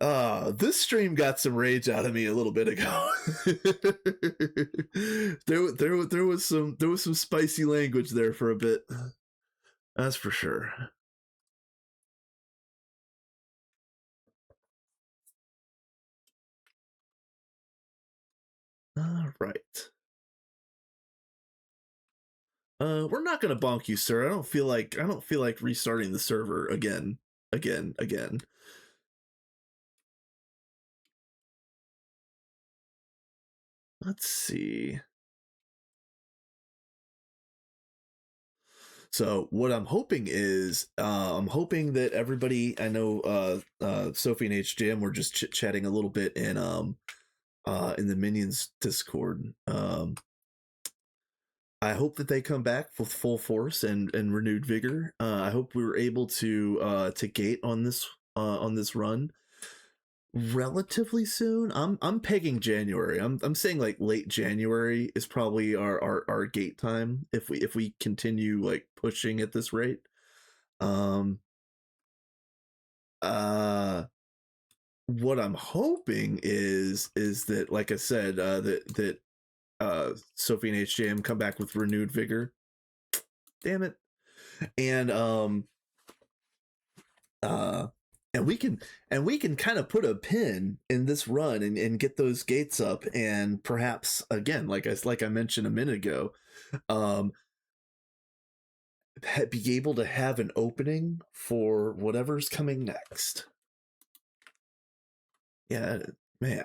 This stream got some rage out of me a little bit ago. There was some spicy language there for a bit. That's for sure. All right. We're not gonna bonk you, sir. I don't feel like restarting the server again. Let's see. So what I'm hoping is, I'm hoping that everybody, I know, Sophie and HJM were just chit chatting a little bit in the Minions Discord. I hope that they come back with full force and renewed vigor. I hope we were able to gate on this run relatively soon. I'm pegging January. I'm saying like late January is probably our gate time, if we continue like pushing at this rate. Um uh what I'm hoping is that, like I said, that Sophie and HJM come back with renewed vigor. Damn it. And uh and we can kind of put a pin in this run and get those gates up, and perhaps again, like I mentioned a minute ago, um be able to have an opening for whatever's coming next. Yeah, man.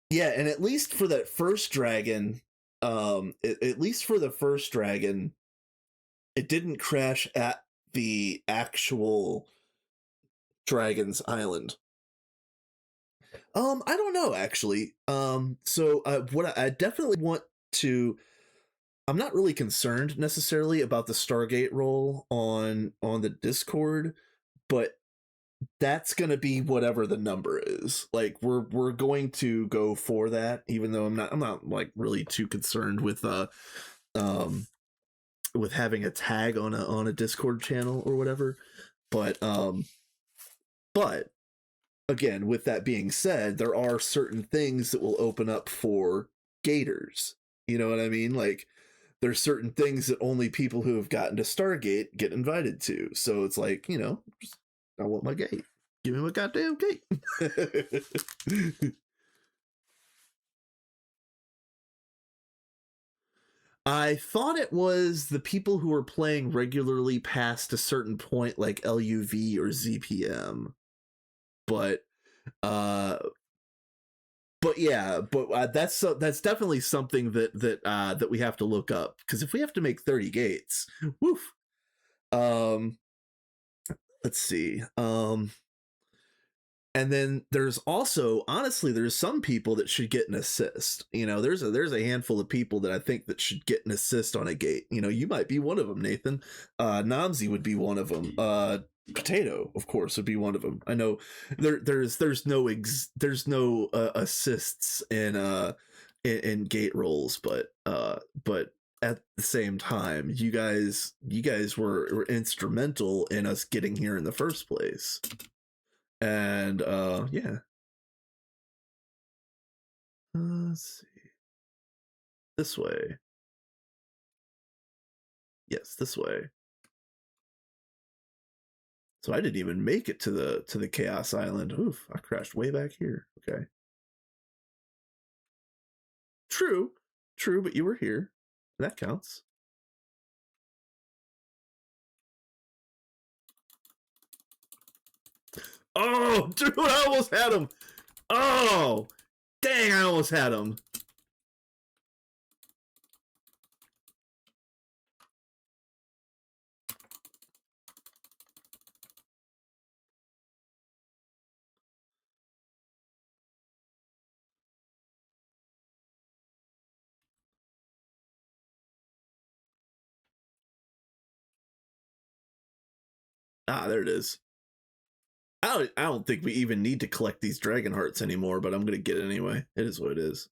Yeah, and at least for that first dragon, at least for the first dragon, it didn't crash at the actual Dragon's Island. I don't know actually. So what I definitely want to, I'm not really concerned necessarily about the Stargate roll on the Discord, but that's going to be whatever the number is. Like we're going to go for that, even though I'm not like really too concerned um with having a tag on a Discord channel or whatever. But again, with that being said, there are certain things that will open up for gators. You know what I mean? Like there's certain things that only people who have gotten to Stargate get invited to. So it's like, just, I want my gate. Give me my goddamn gate. I thought it was the people who were playing regularly past a certain point, like LUV or ZPM. But uh but yeah, but that's definitely something that we have to look up, because if we have to make 30 gates, woof. Um, let's see. And then there's also, honestly, there's some people that should get an assist. There's a handful of people that I think that should get an assist on a gate. You might be one of them, Nathan. Namzi would be one of them. Potato, of course, would be one of them. I know there's no assists in gate rolls, but at the same time, you guys were instrumental in us getting here in the first place. And yeah. Let's see. This way. Yes, this way. So I didn't even make it to the Chaos Island. Oof, I crashed way back here. Okay. True. True, but you were here. That counts. Oh, dude, I almost had him. Oh, dang, I almost had him. Ah, there it is. I don't think we even need to collect these dragon hearts anymore, but I'm gonna get it anyway. It is what it is.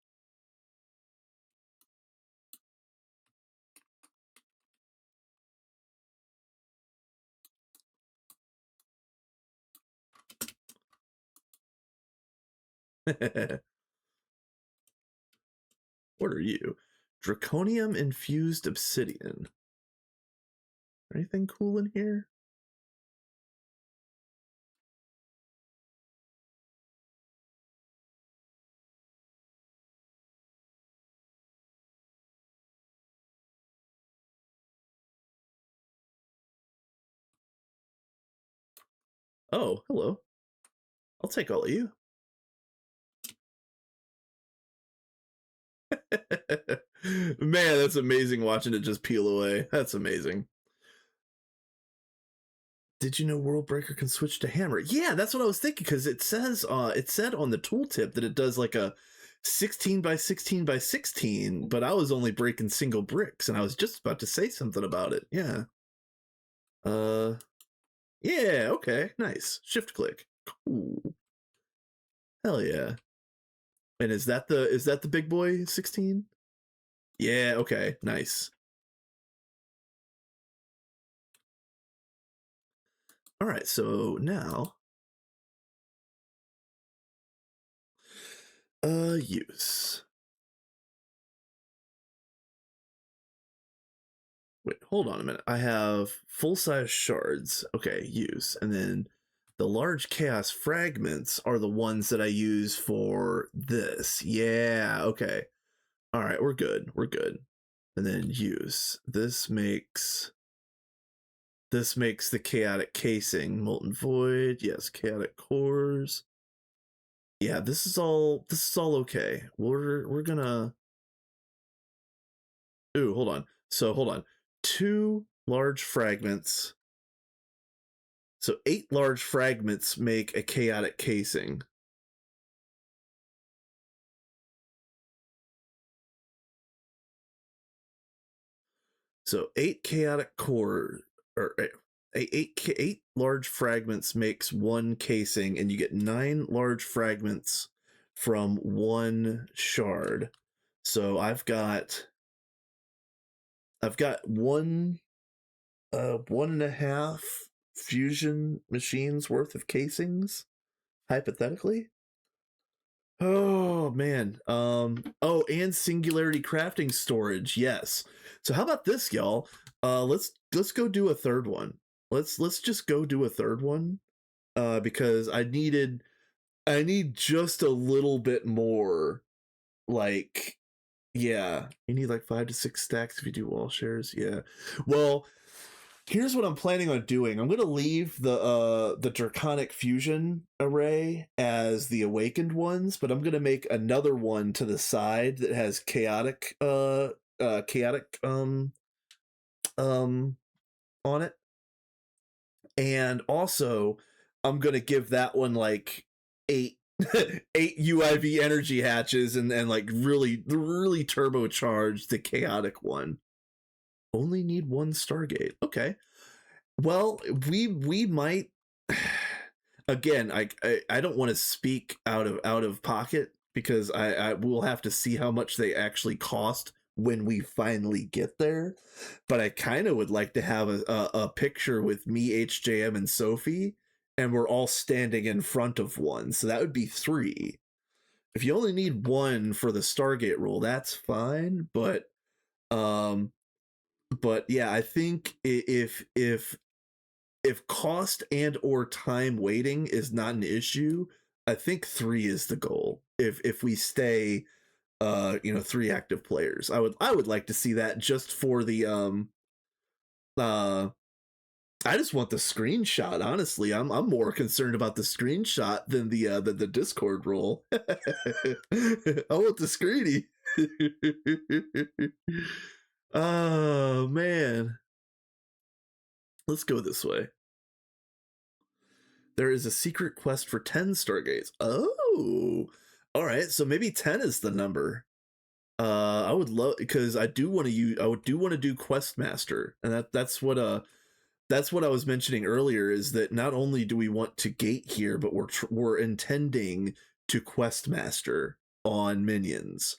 What are you? Draconium infused obsidian. Anything cool in here? Oh, hello. I'll take all of you. Man, that's amazing watching it just peel away. That's amazing. Did you know World Breaker can switch to hammer? Yeah, that's what I was thinking, because it said on the tooltip that it does like a 16 by 16 by 16, but I was only breaking single bricks, and I was just about to say something about it. Yeah. Uh yeah, okay. Nice. Shift click. Cool. Hell yeah. And is that the big boy 16? Yeah, okay. Nice. All right, so now use. Wait, hold on a minute. I have full-size shards. Okay, use. And then the large chaos fragments are the ones that I use for this. Yeah, okay. All right, we're good. We're good. And then use. This makes the chaotic casing. Molten void. Yes, chaotic cores. Yeah, this is all okay. We're gonna. Ooh, hold on. So hold on. Two large fragments. So 8 large fragments make a chaotic casing. So 8 chaotic core or eight large fragments makes one casing, and you get 9 large fragments from one shard. So I've got one and a half fusion machines worth of casings, hypothetically. Oh man. Oh, and singularity crafting storage. Yes. So how about this, y'all? Let's go do a third one. Let's just go do a third one. Because I need just a little bit more. Like, yeah, you need like 5 to 6 stacks if you do wall shares. Yeah. Well, here's what I'm planning on doing. I'm gonna leave the Draconic Fusion array as the awakened ones, but I'm gonna make another one to the side that has chaotic um on it. And also I'm gonna give that one like 8 eight UIV energy hatches and like really turbocharge the chaotic one. Only need one Stargate. Okay. Well, we might again. I don't want to speak out of pocket because I will have to see how much they actually cost when we finally get there. But I kind of would like to have a picture with me, HJM, and Sophie, and we're all standing in front of one. So that would be 3. If you only need one for the Stargate rule, that's fine. Um, but yeah, I think if cost and or time waiting is not an issue, I think 3 is the goal. If we stay 3 active players. I would like to see that just for the uh I just want the screenshot, honestly. I'm more concerned about the screenshot than the Discord role. I want the screeny. Oh man. Let's go this way. There is a secret quest for 10 Stargates. Oh, all right. So maybe 10 is the number. I would love because I do want to use. I would do want to do Quest Master, and that's what I was mentioning earlier. Is that not only do we want to gate here, but we're intending to Quest Master on minions.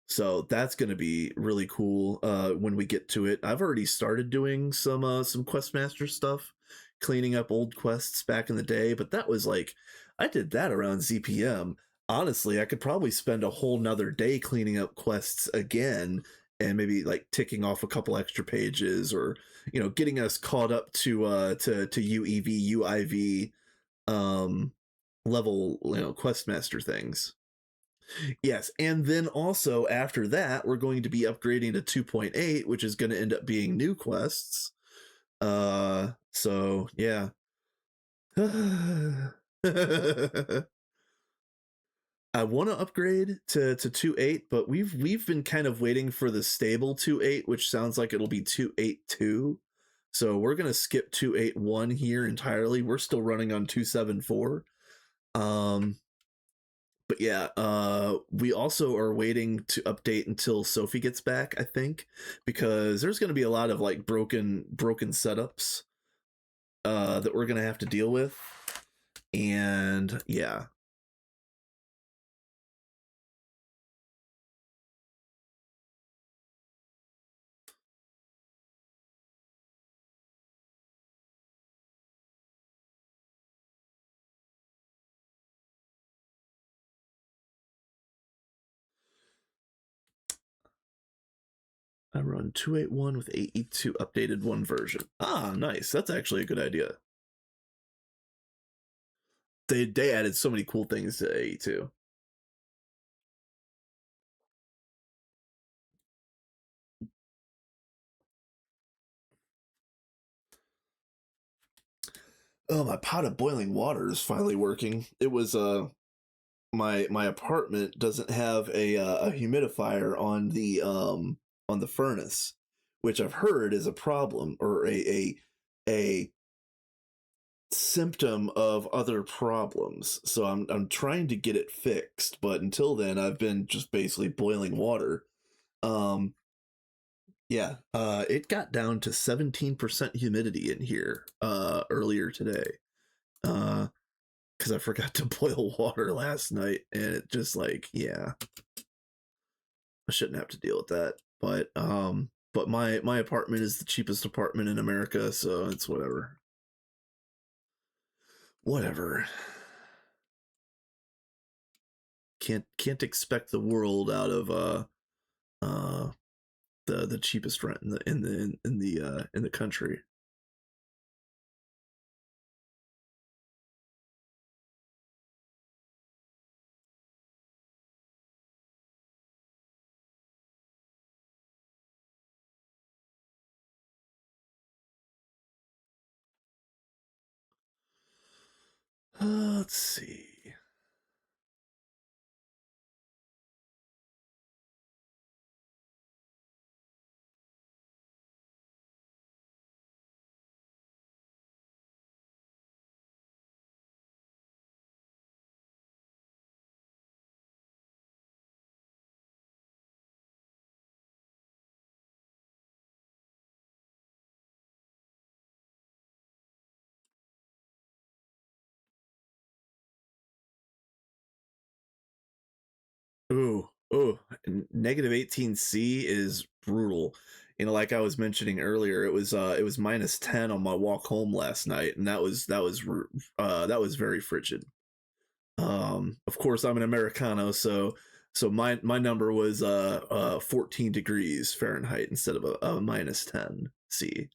So that's going to be really cool when we get to it. I've already started doing some Questmaster stuff, cleaning up old quests back in the day, but that was like I did that around ZPM. Honestly, I could probably spend a whole nother day cleaning up quests again and maybe like ticking off a couple extra pages or getting us caught up to UEV UIV level Questmaster things. Yes, and then also after that, we're going to be upgrading to 2.8, which is going to end up being new quests. So yeah. I want to upgrade to 2.8, but we've been kind of waiting for the stable 2.8, which sounds like it'll be 2.82. So we're gonna skip 2.81 here entirely. We're still running on 2.74. But yeah, we also are waiting to update until Sophie gets back, I think, because there's going to be a lot of like broken setups that we're going to have to deal with. And yeah. I run 2.81 with 8.2 updated one version. Ah, nice. That's actually a good idea. They added so many cool things to 8.2. Oh, my pot of boiling water is finally working. It was my apartment doesn't have a humidifier on the furnace, which I've heard is a problem or a symptom of other problems. So I'm trying to get it fixed, but until then I've been just basically boiling water. Um yeah, it got down to 17% humidity in here earlier today. Cuz I forgot to boil water last night and it just like, yeah, I shouldn't have to deal with that. But my apartment is the cheapest apartment in America, so it's whatever. Whatever. Can't expect the world out of uh the cheapest rent in the country. Let's see. Ooh, negative 18C is brutal. You know, like I was mentioning earlier, it was minus 10 on my walk home last night, and that was very frigid. Of course, I'm an Americano, so my number was 14 degrees Fahrenheit instead of a minus 10 C.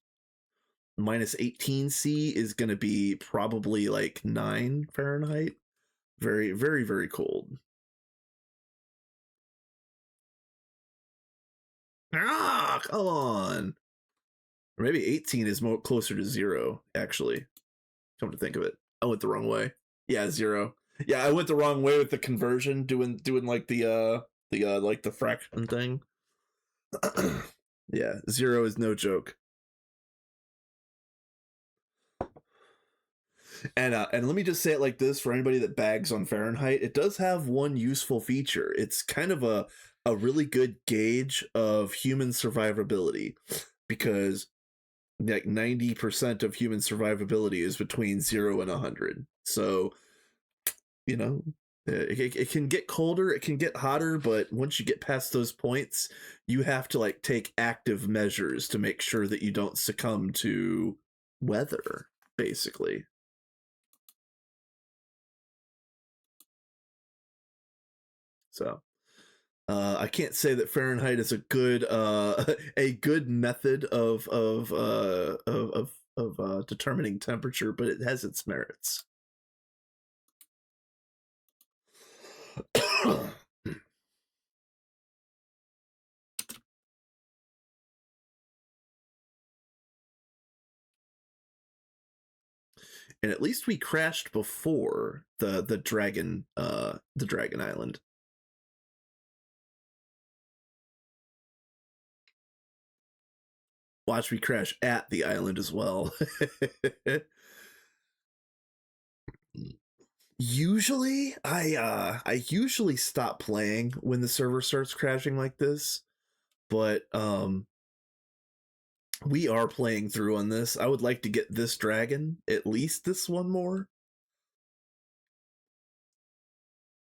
Minus 18 C is going to be probably like 9 Fahrenheit. Very, very, very cold. Ah, come on. Or maybe 18 is more closer to 0, actually. Come to think of it. I went the wrong way. Yeah, 0. Yeah, I went the wrong way with the conversion, doing like the like the fraction thing. Yeah, 0 is no joke. And let me just say it like this for anybody that bags on Fahrenheit, it does have one useful feature. It's kind of a really good gauge of human survivability because like 90% of human survivability is between 0 and 100. So, you know, it can get colder, it can get hotter, but once you get past those points, you have to like take active measures to make sure that you don't succumb to weather, basically. So, I can't say that Fahrenheit is a good a good method of determining temperature, but it has its merits. And at least we crashed before the dragon island. Watch me crash at the island as well. Usually I usually stop playing when the server starts crashing like this, but we are playing through on this. I would like to get this dragon, at least this one more,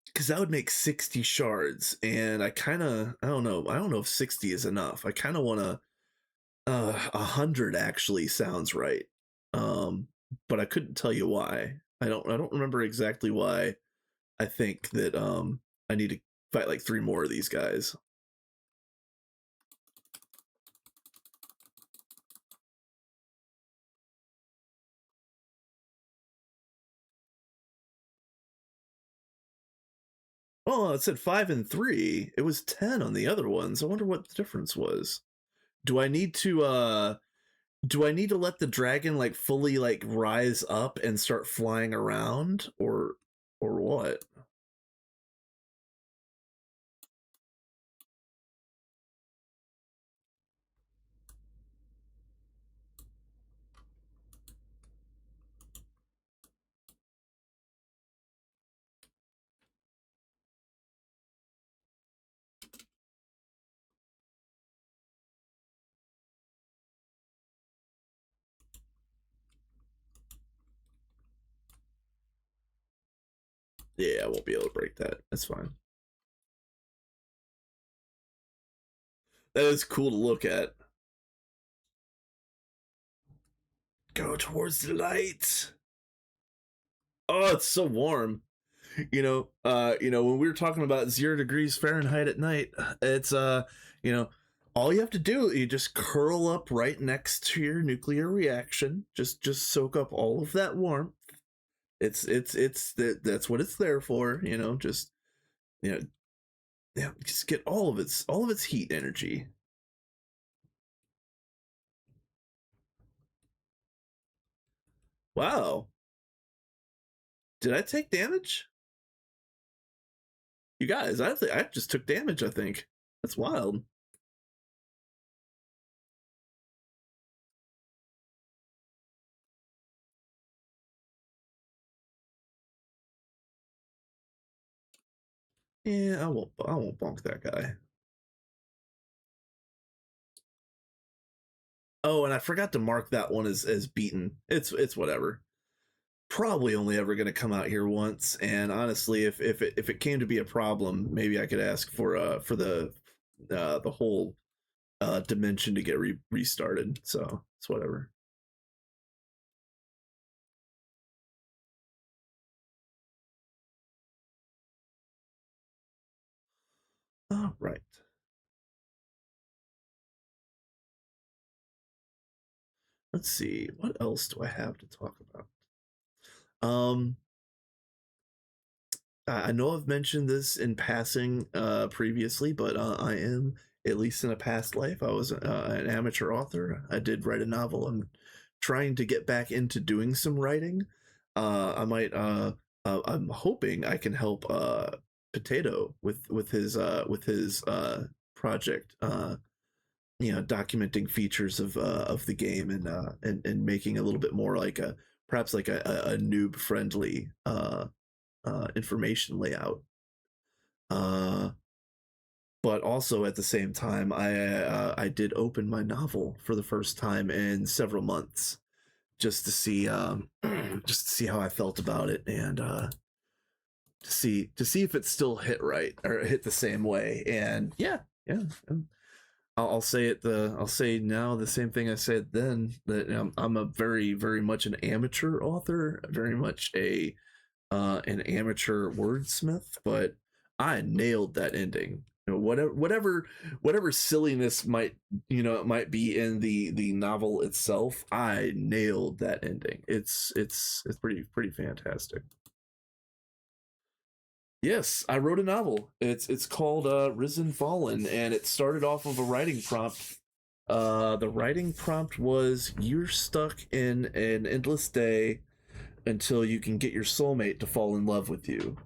because that would make 60 shards, and I don't know if 60 is enough. I kind of want to 100 actually sounds right. Um, but I couldn't tell you why. I don't remember exactly why. I think that I need to fight like 3 more of these guys. Oh, it said 5 and 3. It was 10 on the other ones. I wonder what the difference was. Do I need to do I need to let the dragon like fully like rise up and start flying around, or what? Yeah, I won't be able to break that. That's fine. That is cool to look at. Go towards the light. Oh, it's so warm. When we were talking about 0 degrees Fahrenheit at night, it's you know, all you have to do, you just curl up right next to your nuclear reaction. Just soak up all of that warmth. That's what it's there for. Just you know, yeah, just get all of its heat energy. Wow, did I take damage? You guys, I just took damage. I think that's wild. Yeah, I won't bonk that guy. Oh, and I forgot to mark that one as beaten. It's whatever. Probably only ever going to come out here once. And honestly, if it came to be a problem, maybe I could ask for the whole dimension to get restarted. So it's whatever. All right. Let's see. What else do I have to talk about? Um, I know I've mentioned this in passing previously, but I am, at least in a past life, I was an amateur author. I did write a novel. I'm trying to get back into doing some writing. I'm hoping I can help Potato with his project. Documenting features of the game and making a little bit more like a perhaps like a noob friendly information layout. Uh, but also at the same time, I did open my novel for the first time in several months, just to see just to see how I felt about it, and to see if it still hit right or hit the same way. And yeah, yeah. I'll say I'll say now the same thing I said then, that I'm a very very much an amateur author, very much an amateur wordsmith, but I nailed that ending. Whatever silliness might be in the novel itself, I nailed that ending. It's pretty fantastic. Yes, I wrote a novel. It's called Risen Fallen, and it started off of a writing prompt. The writing prompt was, you're stuck in an endless day until you can get your soulmate to fall in love with you.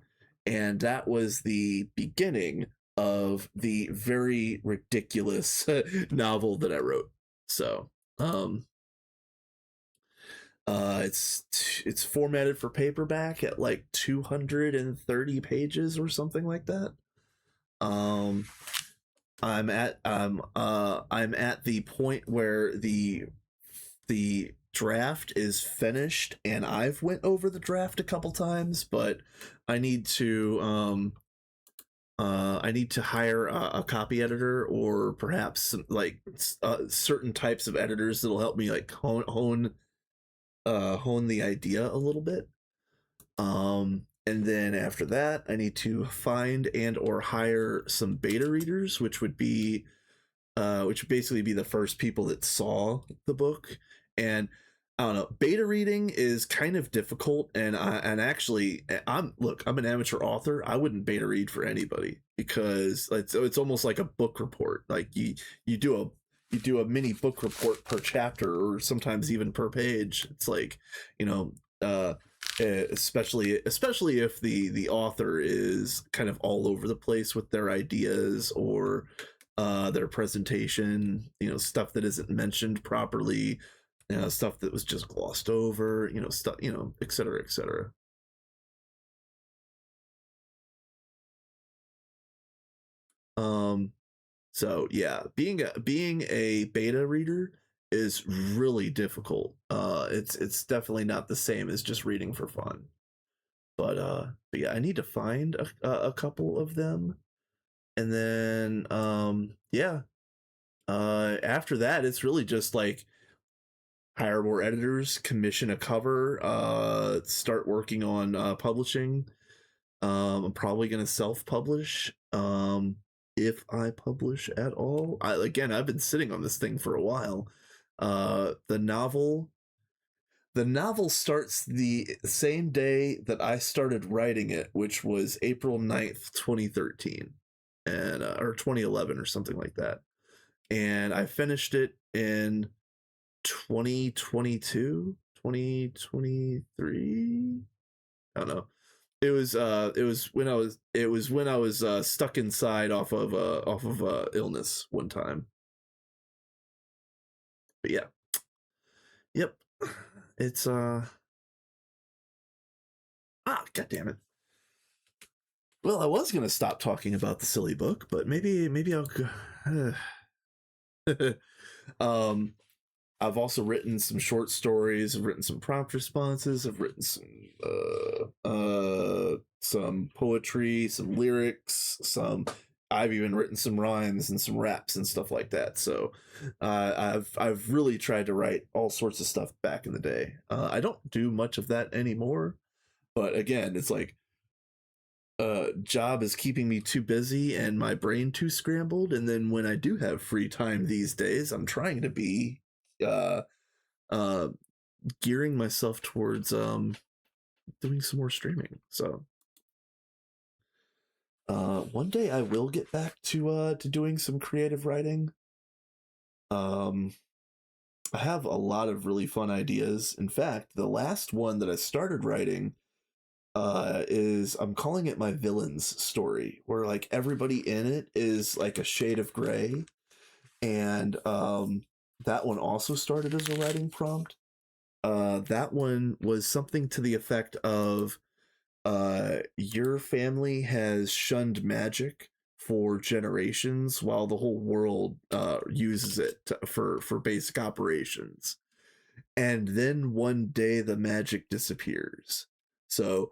And that was the beginning of the very ridiculous novel that I wrote. So, it's formatted for paperback at like 230 pages or something like that. Um, I'm at the point where the draft is finished, and I've went over the draft a couple times, but I need to hire a copy editor, or perhaps some, like certain types of editors that'll help me like hone the idea a little bit. And then after that, I need to find and or hire some beta readers, which would basically be the first people that saw the book. And I don't know, beta reading is kind of difficult, and actually, I'm an amateur author. I wouldn't beta read for anybody, because it's almost like a book report. Like you do you do a mini book report per chapter, or sometimes even per page. It's like, you know, especially if the author is kind of all over the place with their ideas, or their presentation, stuff that isn't mentioned properly, stuff that was just glossed over, stuff, et cetera, et cetera. So yeah, being a beta reader is really difficult. It's definitely not the same as just reading for fun. But yeah, I need to find a couple of them, and then yeah, after that, it's really just like hire more editors, commission a cover, start working on publishing. I'm probably gonna self-publish, if I publish at all. I've been sitting on this thing for a while. The novel starts the same day that I started writing it, which was April 9th, 2013, and or 2011 or something like that. And I finished it in 2022, 2023. I don't know. It was when I was stuck inside off of illness one time. But yeah. Yep. It's god damn it. Well, I was gonna stop talking about the silly book, but maybe I'll um I've also written some short stories. I've written some prompt responses. I've written some poetry, some lyrics, some. I've even written some rhymes and some raps and stuff like that. So, I've really tried to write all sorts of stuff back in the day. I don't do much of that anymore, but again, it's like job is keeping me too busy and my brain too scrambled. And then when I do have free time these days, I'm trying to be uh uh gearing myself towards doing some more streaming. So one day I will get back to doing some creative writing. um I have a lot of really fun ideas. In fact, the last one that I started writing is, I'm calling it my villains story, where like everybody in it is like a shade of gray. And that one also started as a writing prompt. That one was something to the effect of, your family has shunned magic for generations while the whole world uses it for basic operations. And then one day the magic disappears. So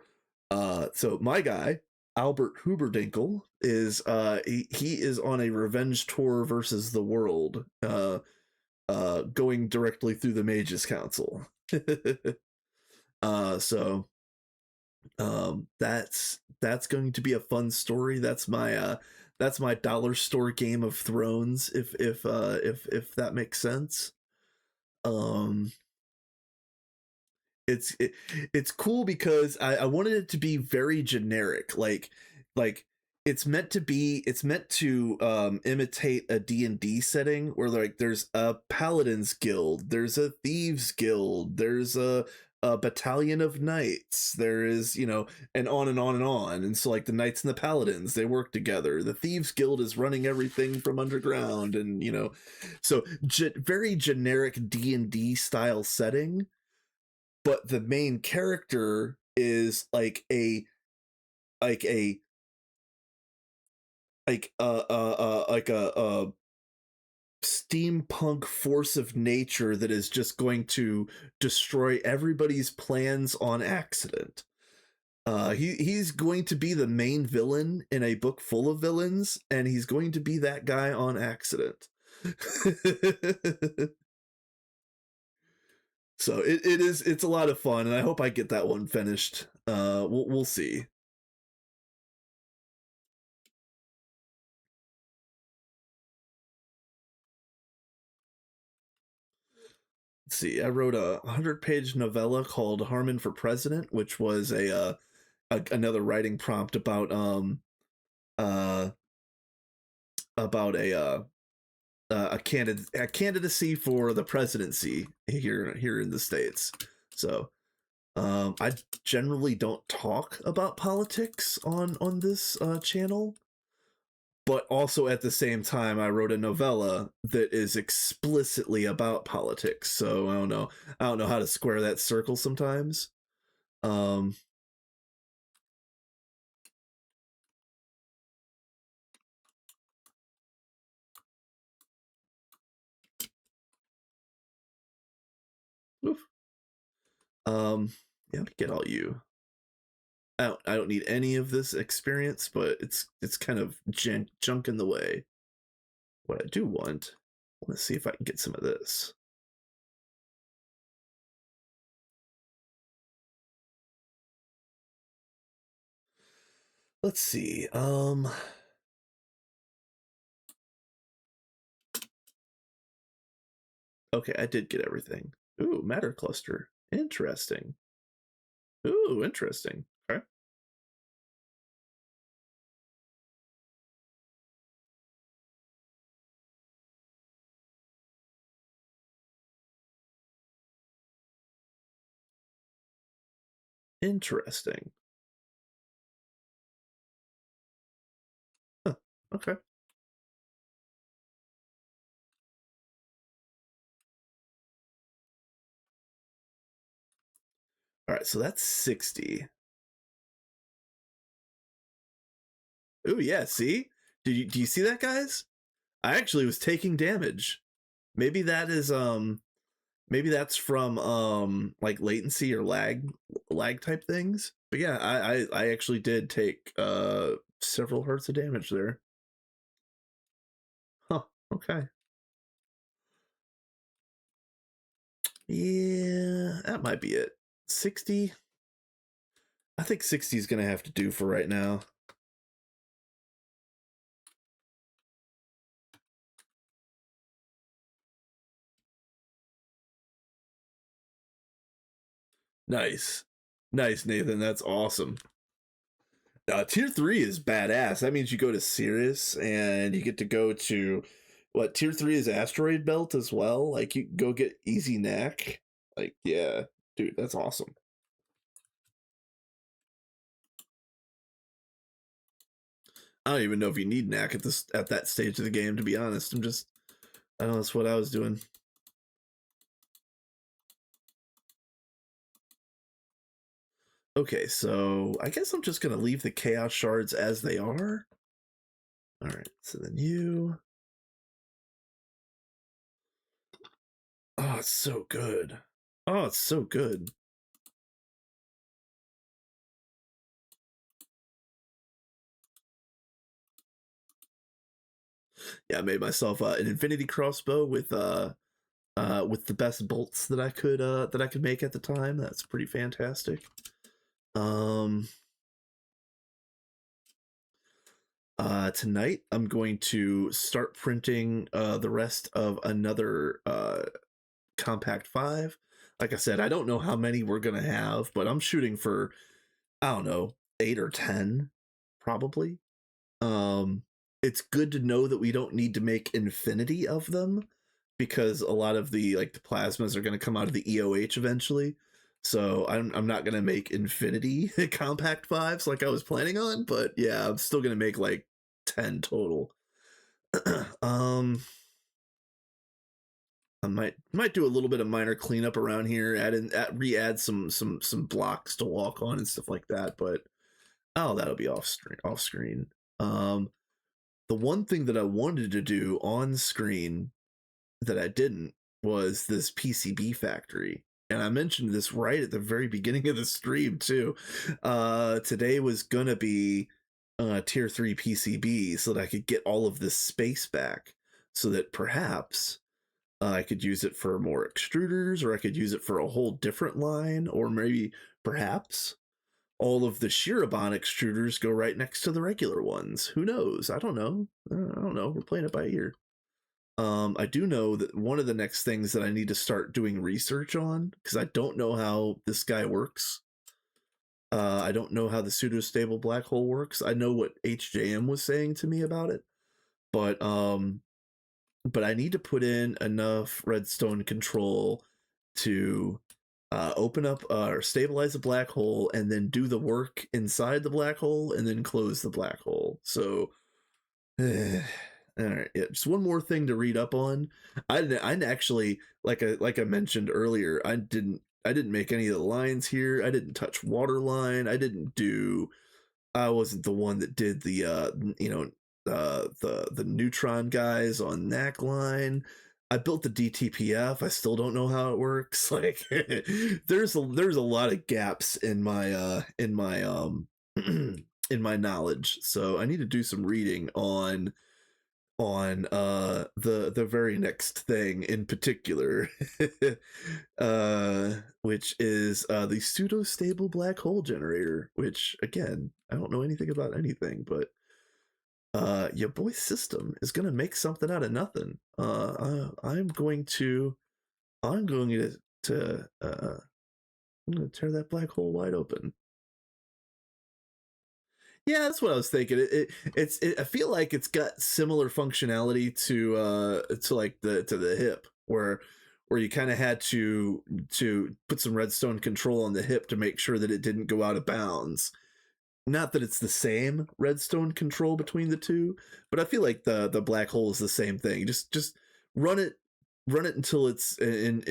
my guy, Albert Huberdinkle, is he is on a revenge tour versus the world, going directly through the Mages Council. So that's going to be a fun story. That's my dollar store Game of Thrones, if that makes sense. Um it's cool because I wanted it to be very generic, like it's meant to imitate a D&D setting, where like there's a paladins guild, there's a thieves guild, there's a battalion of knights, there is, and on and on and on. And so like the knights and the paladins, they work together, the thieves guild is running everything from underground, and so very generic D&D style setting. But the main character is like a like a steampunk force of nature that is just going to destroy everybody's plans on accident. He's going to be the main villain in a book full of villains, and he's going to be that guy on accident. So it's a lot of fun, and I hope I get that one finished. We'll see. Let's see. I wrote a 100-page novella called Harmon for President, which was another writing prompt about uh about a candidacy for the presidency here in the States. So I generally don't talk about politics on this channel, but also at the same time I wrote a novella that is explicitly about politics. So I don't know how to square that circle sometimes. Um, oof. Yeah, let me get all you. I don't need any of this experience, but it's kind of junk in the way. What I do want, I want to see if I can get some of this. Let's see. Okay, I did get everything. Ooh, matter cluster. Interesting. Ooh, interesting. Okay. Interesting. Huh. Okay. All right, so that's 60. Ooh, yeah, see? Do you see that, guys? I actually was taking damage. Maybe that is maybe that's from like latency or lag type things. But yeah, I actually did take several hertz of damage there. Huh. Okay. Yeah, that might be it. 60. I think 60 is gonna have to do for right now. Nice. Nice, Nathan. That's awesome. Tier 3 is badass. That means you go to Sirius and you get to go to what tier 3 is asteroid belt as well. Like you go get easy knack. Like, yeah, dude, that's awesome. I don't even know if you need knack at that stage of the game, to be honest. I don't know, that's what I was doing. Okay, so I guess I'm just gonna leave the chaos shards as they are. Alright, so then you. Oh, it's so good. Oh, it's so good. Yeah, I made myself an infinity crossbow with the best bolts that I could make at the time. That's pretty fantastic. Um Tonight I'm going to start printing the rest of another compact 5. Like I said, I don't know how many we're going to have, but I'm shooting for I don't know, 8 or 10 probably. Um it's good to know that we don't need to make infinity of them because a lot of the like the plasmas are going to come out of the EOH eventually. So I'm not going to make infinity compact 5s like I was planning on, but yeah, I'm still going to make like 10 total. um I might do a little bit of minor cleanup around here, re-add some blocks to walk on and stuff like that, but oh, that'll be off screen. Um the one thing that I wanted to do on screen that I didn't was this PCB factory. And I mentioned this right at the very beginning of the stream too. Today was gonna be tier 3 PCB so that I could get all of this space back so that perhaps I could use it for more extruders, or I could use it for a whole different line, or maybe perhaps all of the Shirobon extruders go right next to the regular ones. Who knows? I don't know. I don't know. We're playing it by ear. I do know that one of the next things that I need to start doing research on, because I don't know how this guy works. I don't know how the pseudo-stable black hole works. I know what HJM was saying to me about it, but but I need to put in enough redstone control to open up or stabilize a black hole and then do the work inside the black hole and then close the black hole. So, all right, yeah, just one more thing to read up on. I actually, like I mentioned earlier, I didn't make any of the lines here. I didn't touch water line. I wasn't the one that did the the neutron guys on NAC line. I built the DTPF. I still don't know how it works. Like there's a lot of gaps in my knowledge. So I need to do some reading on the very next thing in particular. Which is the pseudo stable black hole generator, which again I don't know anything about anything, but your boy system is gonna make something out of nothing. I'm going to I'm gonna tear that black hole wide open. Yeah, that's what I was thinking. I feel like it's got similar functionality to like the hip, where you kind of had to put some redstone control on the hip to make sure that it didn't go out of bounds. Not that it's the same redstone control between the two, but I feel like the black hole is the same thing. Just run it run it until it's in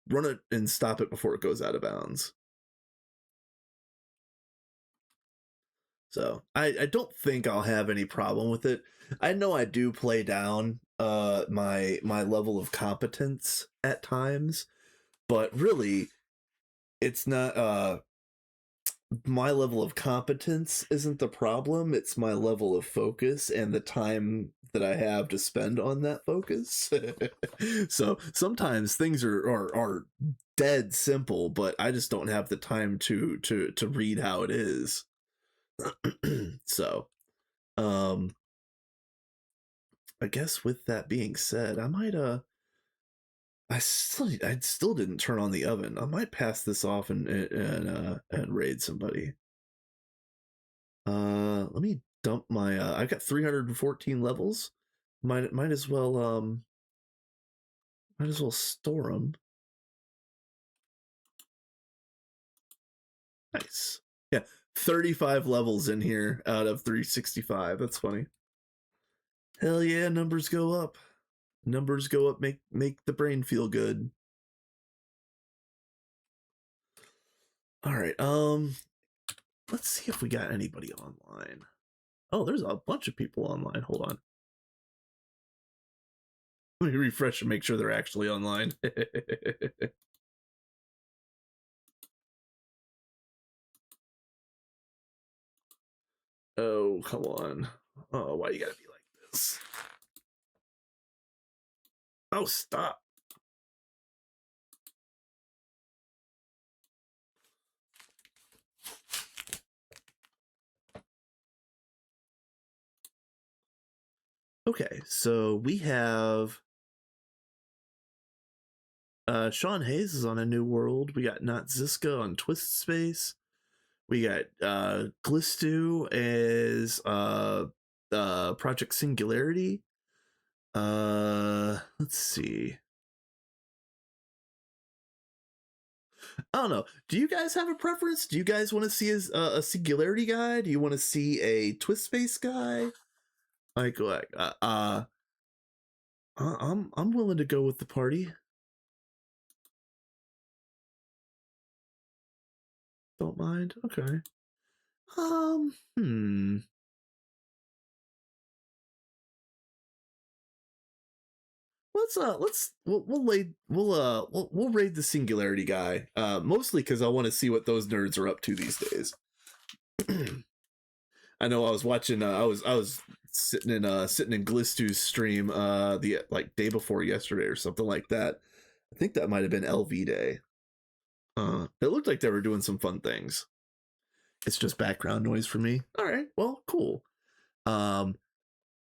run it and stop it before it goes out of bounds. So I don't think I'll have any problem with it. I know I do play down my level of competence at times, but really it's not my level of competence isn't the problem. It's my level of focus and the time that I have to spend on that focus. So sometimes things are dead simple, but I just don't have the time to read how it is. So um I guess with that being said, I still didn't turn on the oven. I might pass this off and raid somebody. Let me dump my I've got 314 levels. Might as well store them. Nice. Yeah, 35 levels in here out of 365. That's funny. Hell yeah, numbers go up. Numbers go up, make the brain feel good. All right. Let's see if we got anybody online. Oh, there's a bunch of people online. Hold on. Let me refresh and make sure they're actually online. Oh, come on. Oh, why you gotta be like this? Oh, stop. Okay, so we have Sean Hayes is on A New World. We got Not Ziska on Twist Space. We got Glistu as Project Singularity. Let's see. I don't know. Do you guys have a preference? Do you guys want to see a Singularity guy? Do you want to see a Twist Space guy? I'm willing to go with the party. Don't mind. Okay. Hmm. We'll raid the Singularity guy. Mostly because I want to see what those nerds are up to these days. I know I was watching. I was sitting in Glistu's stream the like day before yesterday or something like that. I think that might have been LV Day. It looked like they were doing some fun things. It's just background noise for me. All right, well, cool. Um,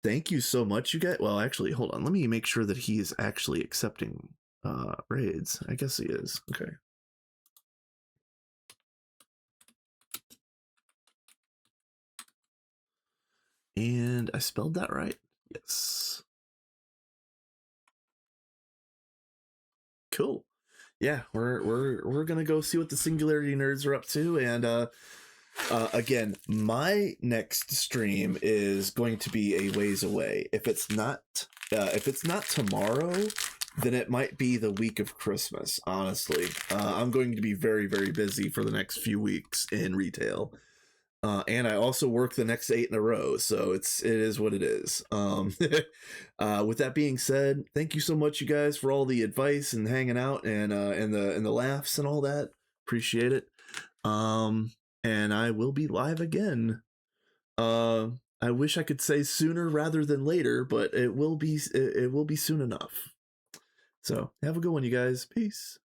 thank you so much, you guys. Well, actually, hold on. Let me make sure that he is actually accepting raids. I guess he is. Okay. And I spelled that right. Yes. Cool. Yeah, we're gonna go see what the Singularity nerds are up to, and again, my next stream is going to be a ways away. If it's not tomorrow, then it might be the week of Christmas. Honestly, I'm going to be very, very busy for the next few weeks in retail, and I also work the next 8 in a row, so it is what it is. With that being said, thank you so much, you guys, for all the advice and hanging out and the laughs and all that. Appreciate it. And I will be live again. I wish I could say sooner rather than later, but it will be soon enough. So have a good one, you guys. Peace.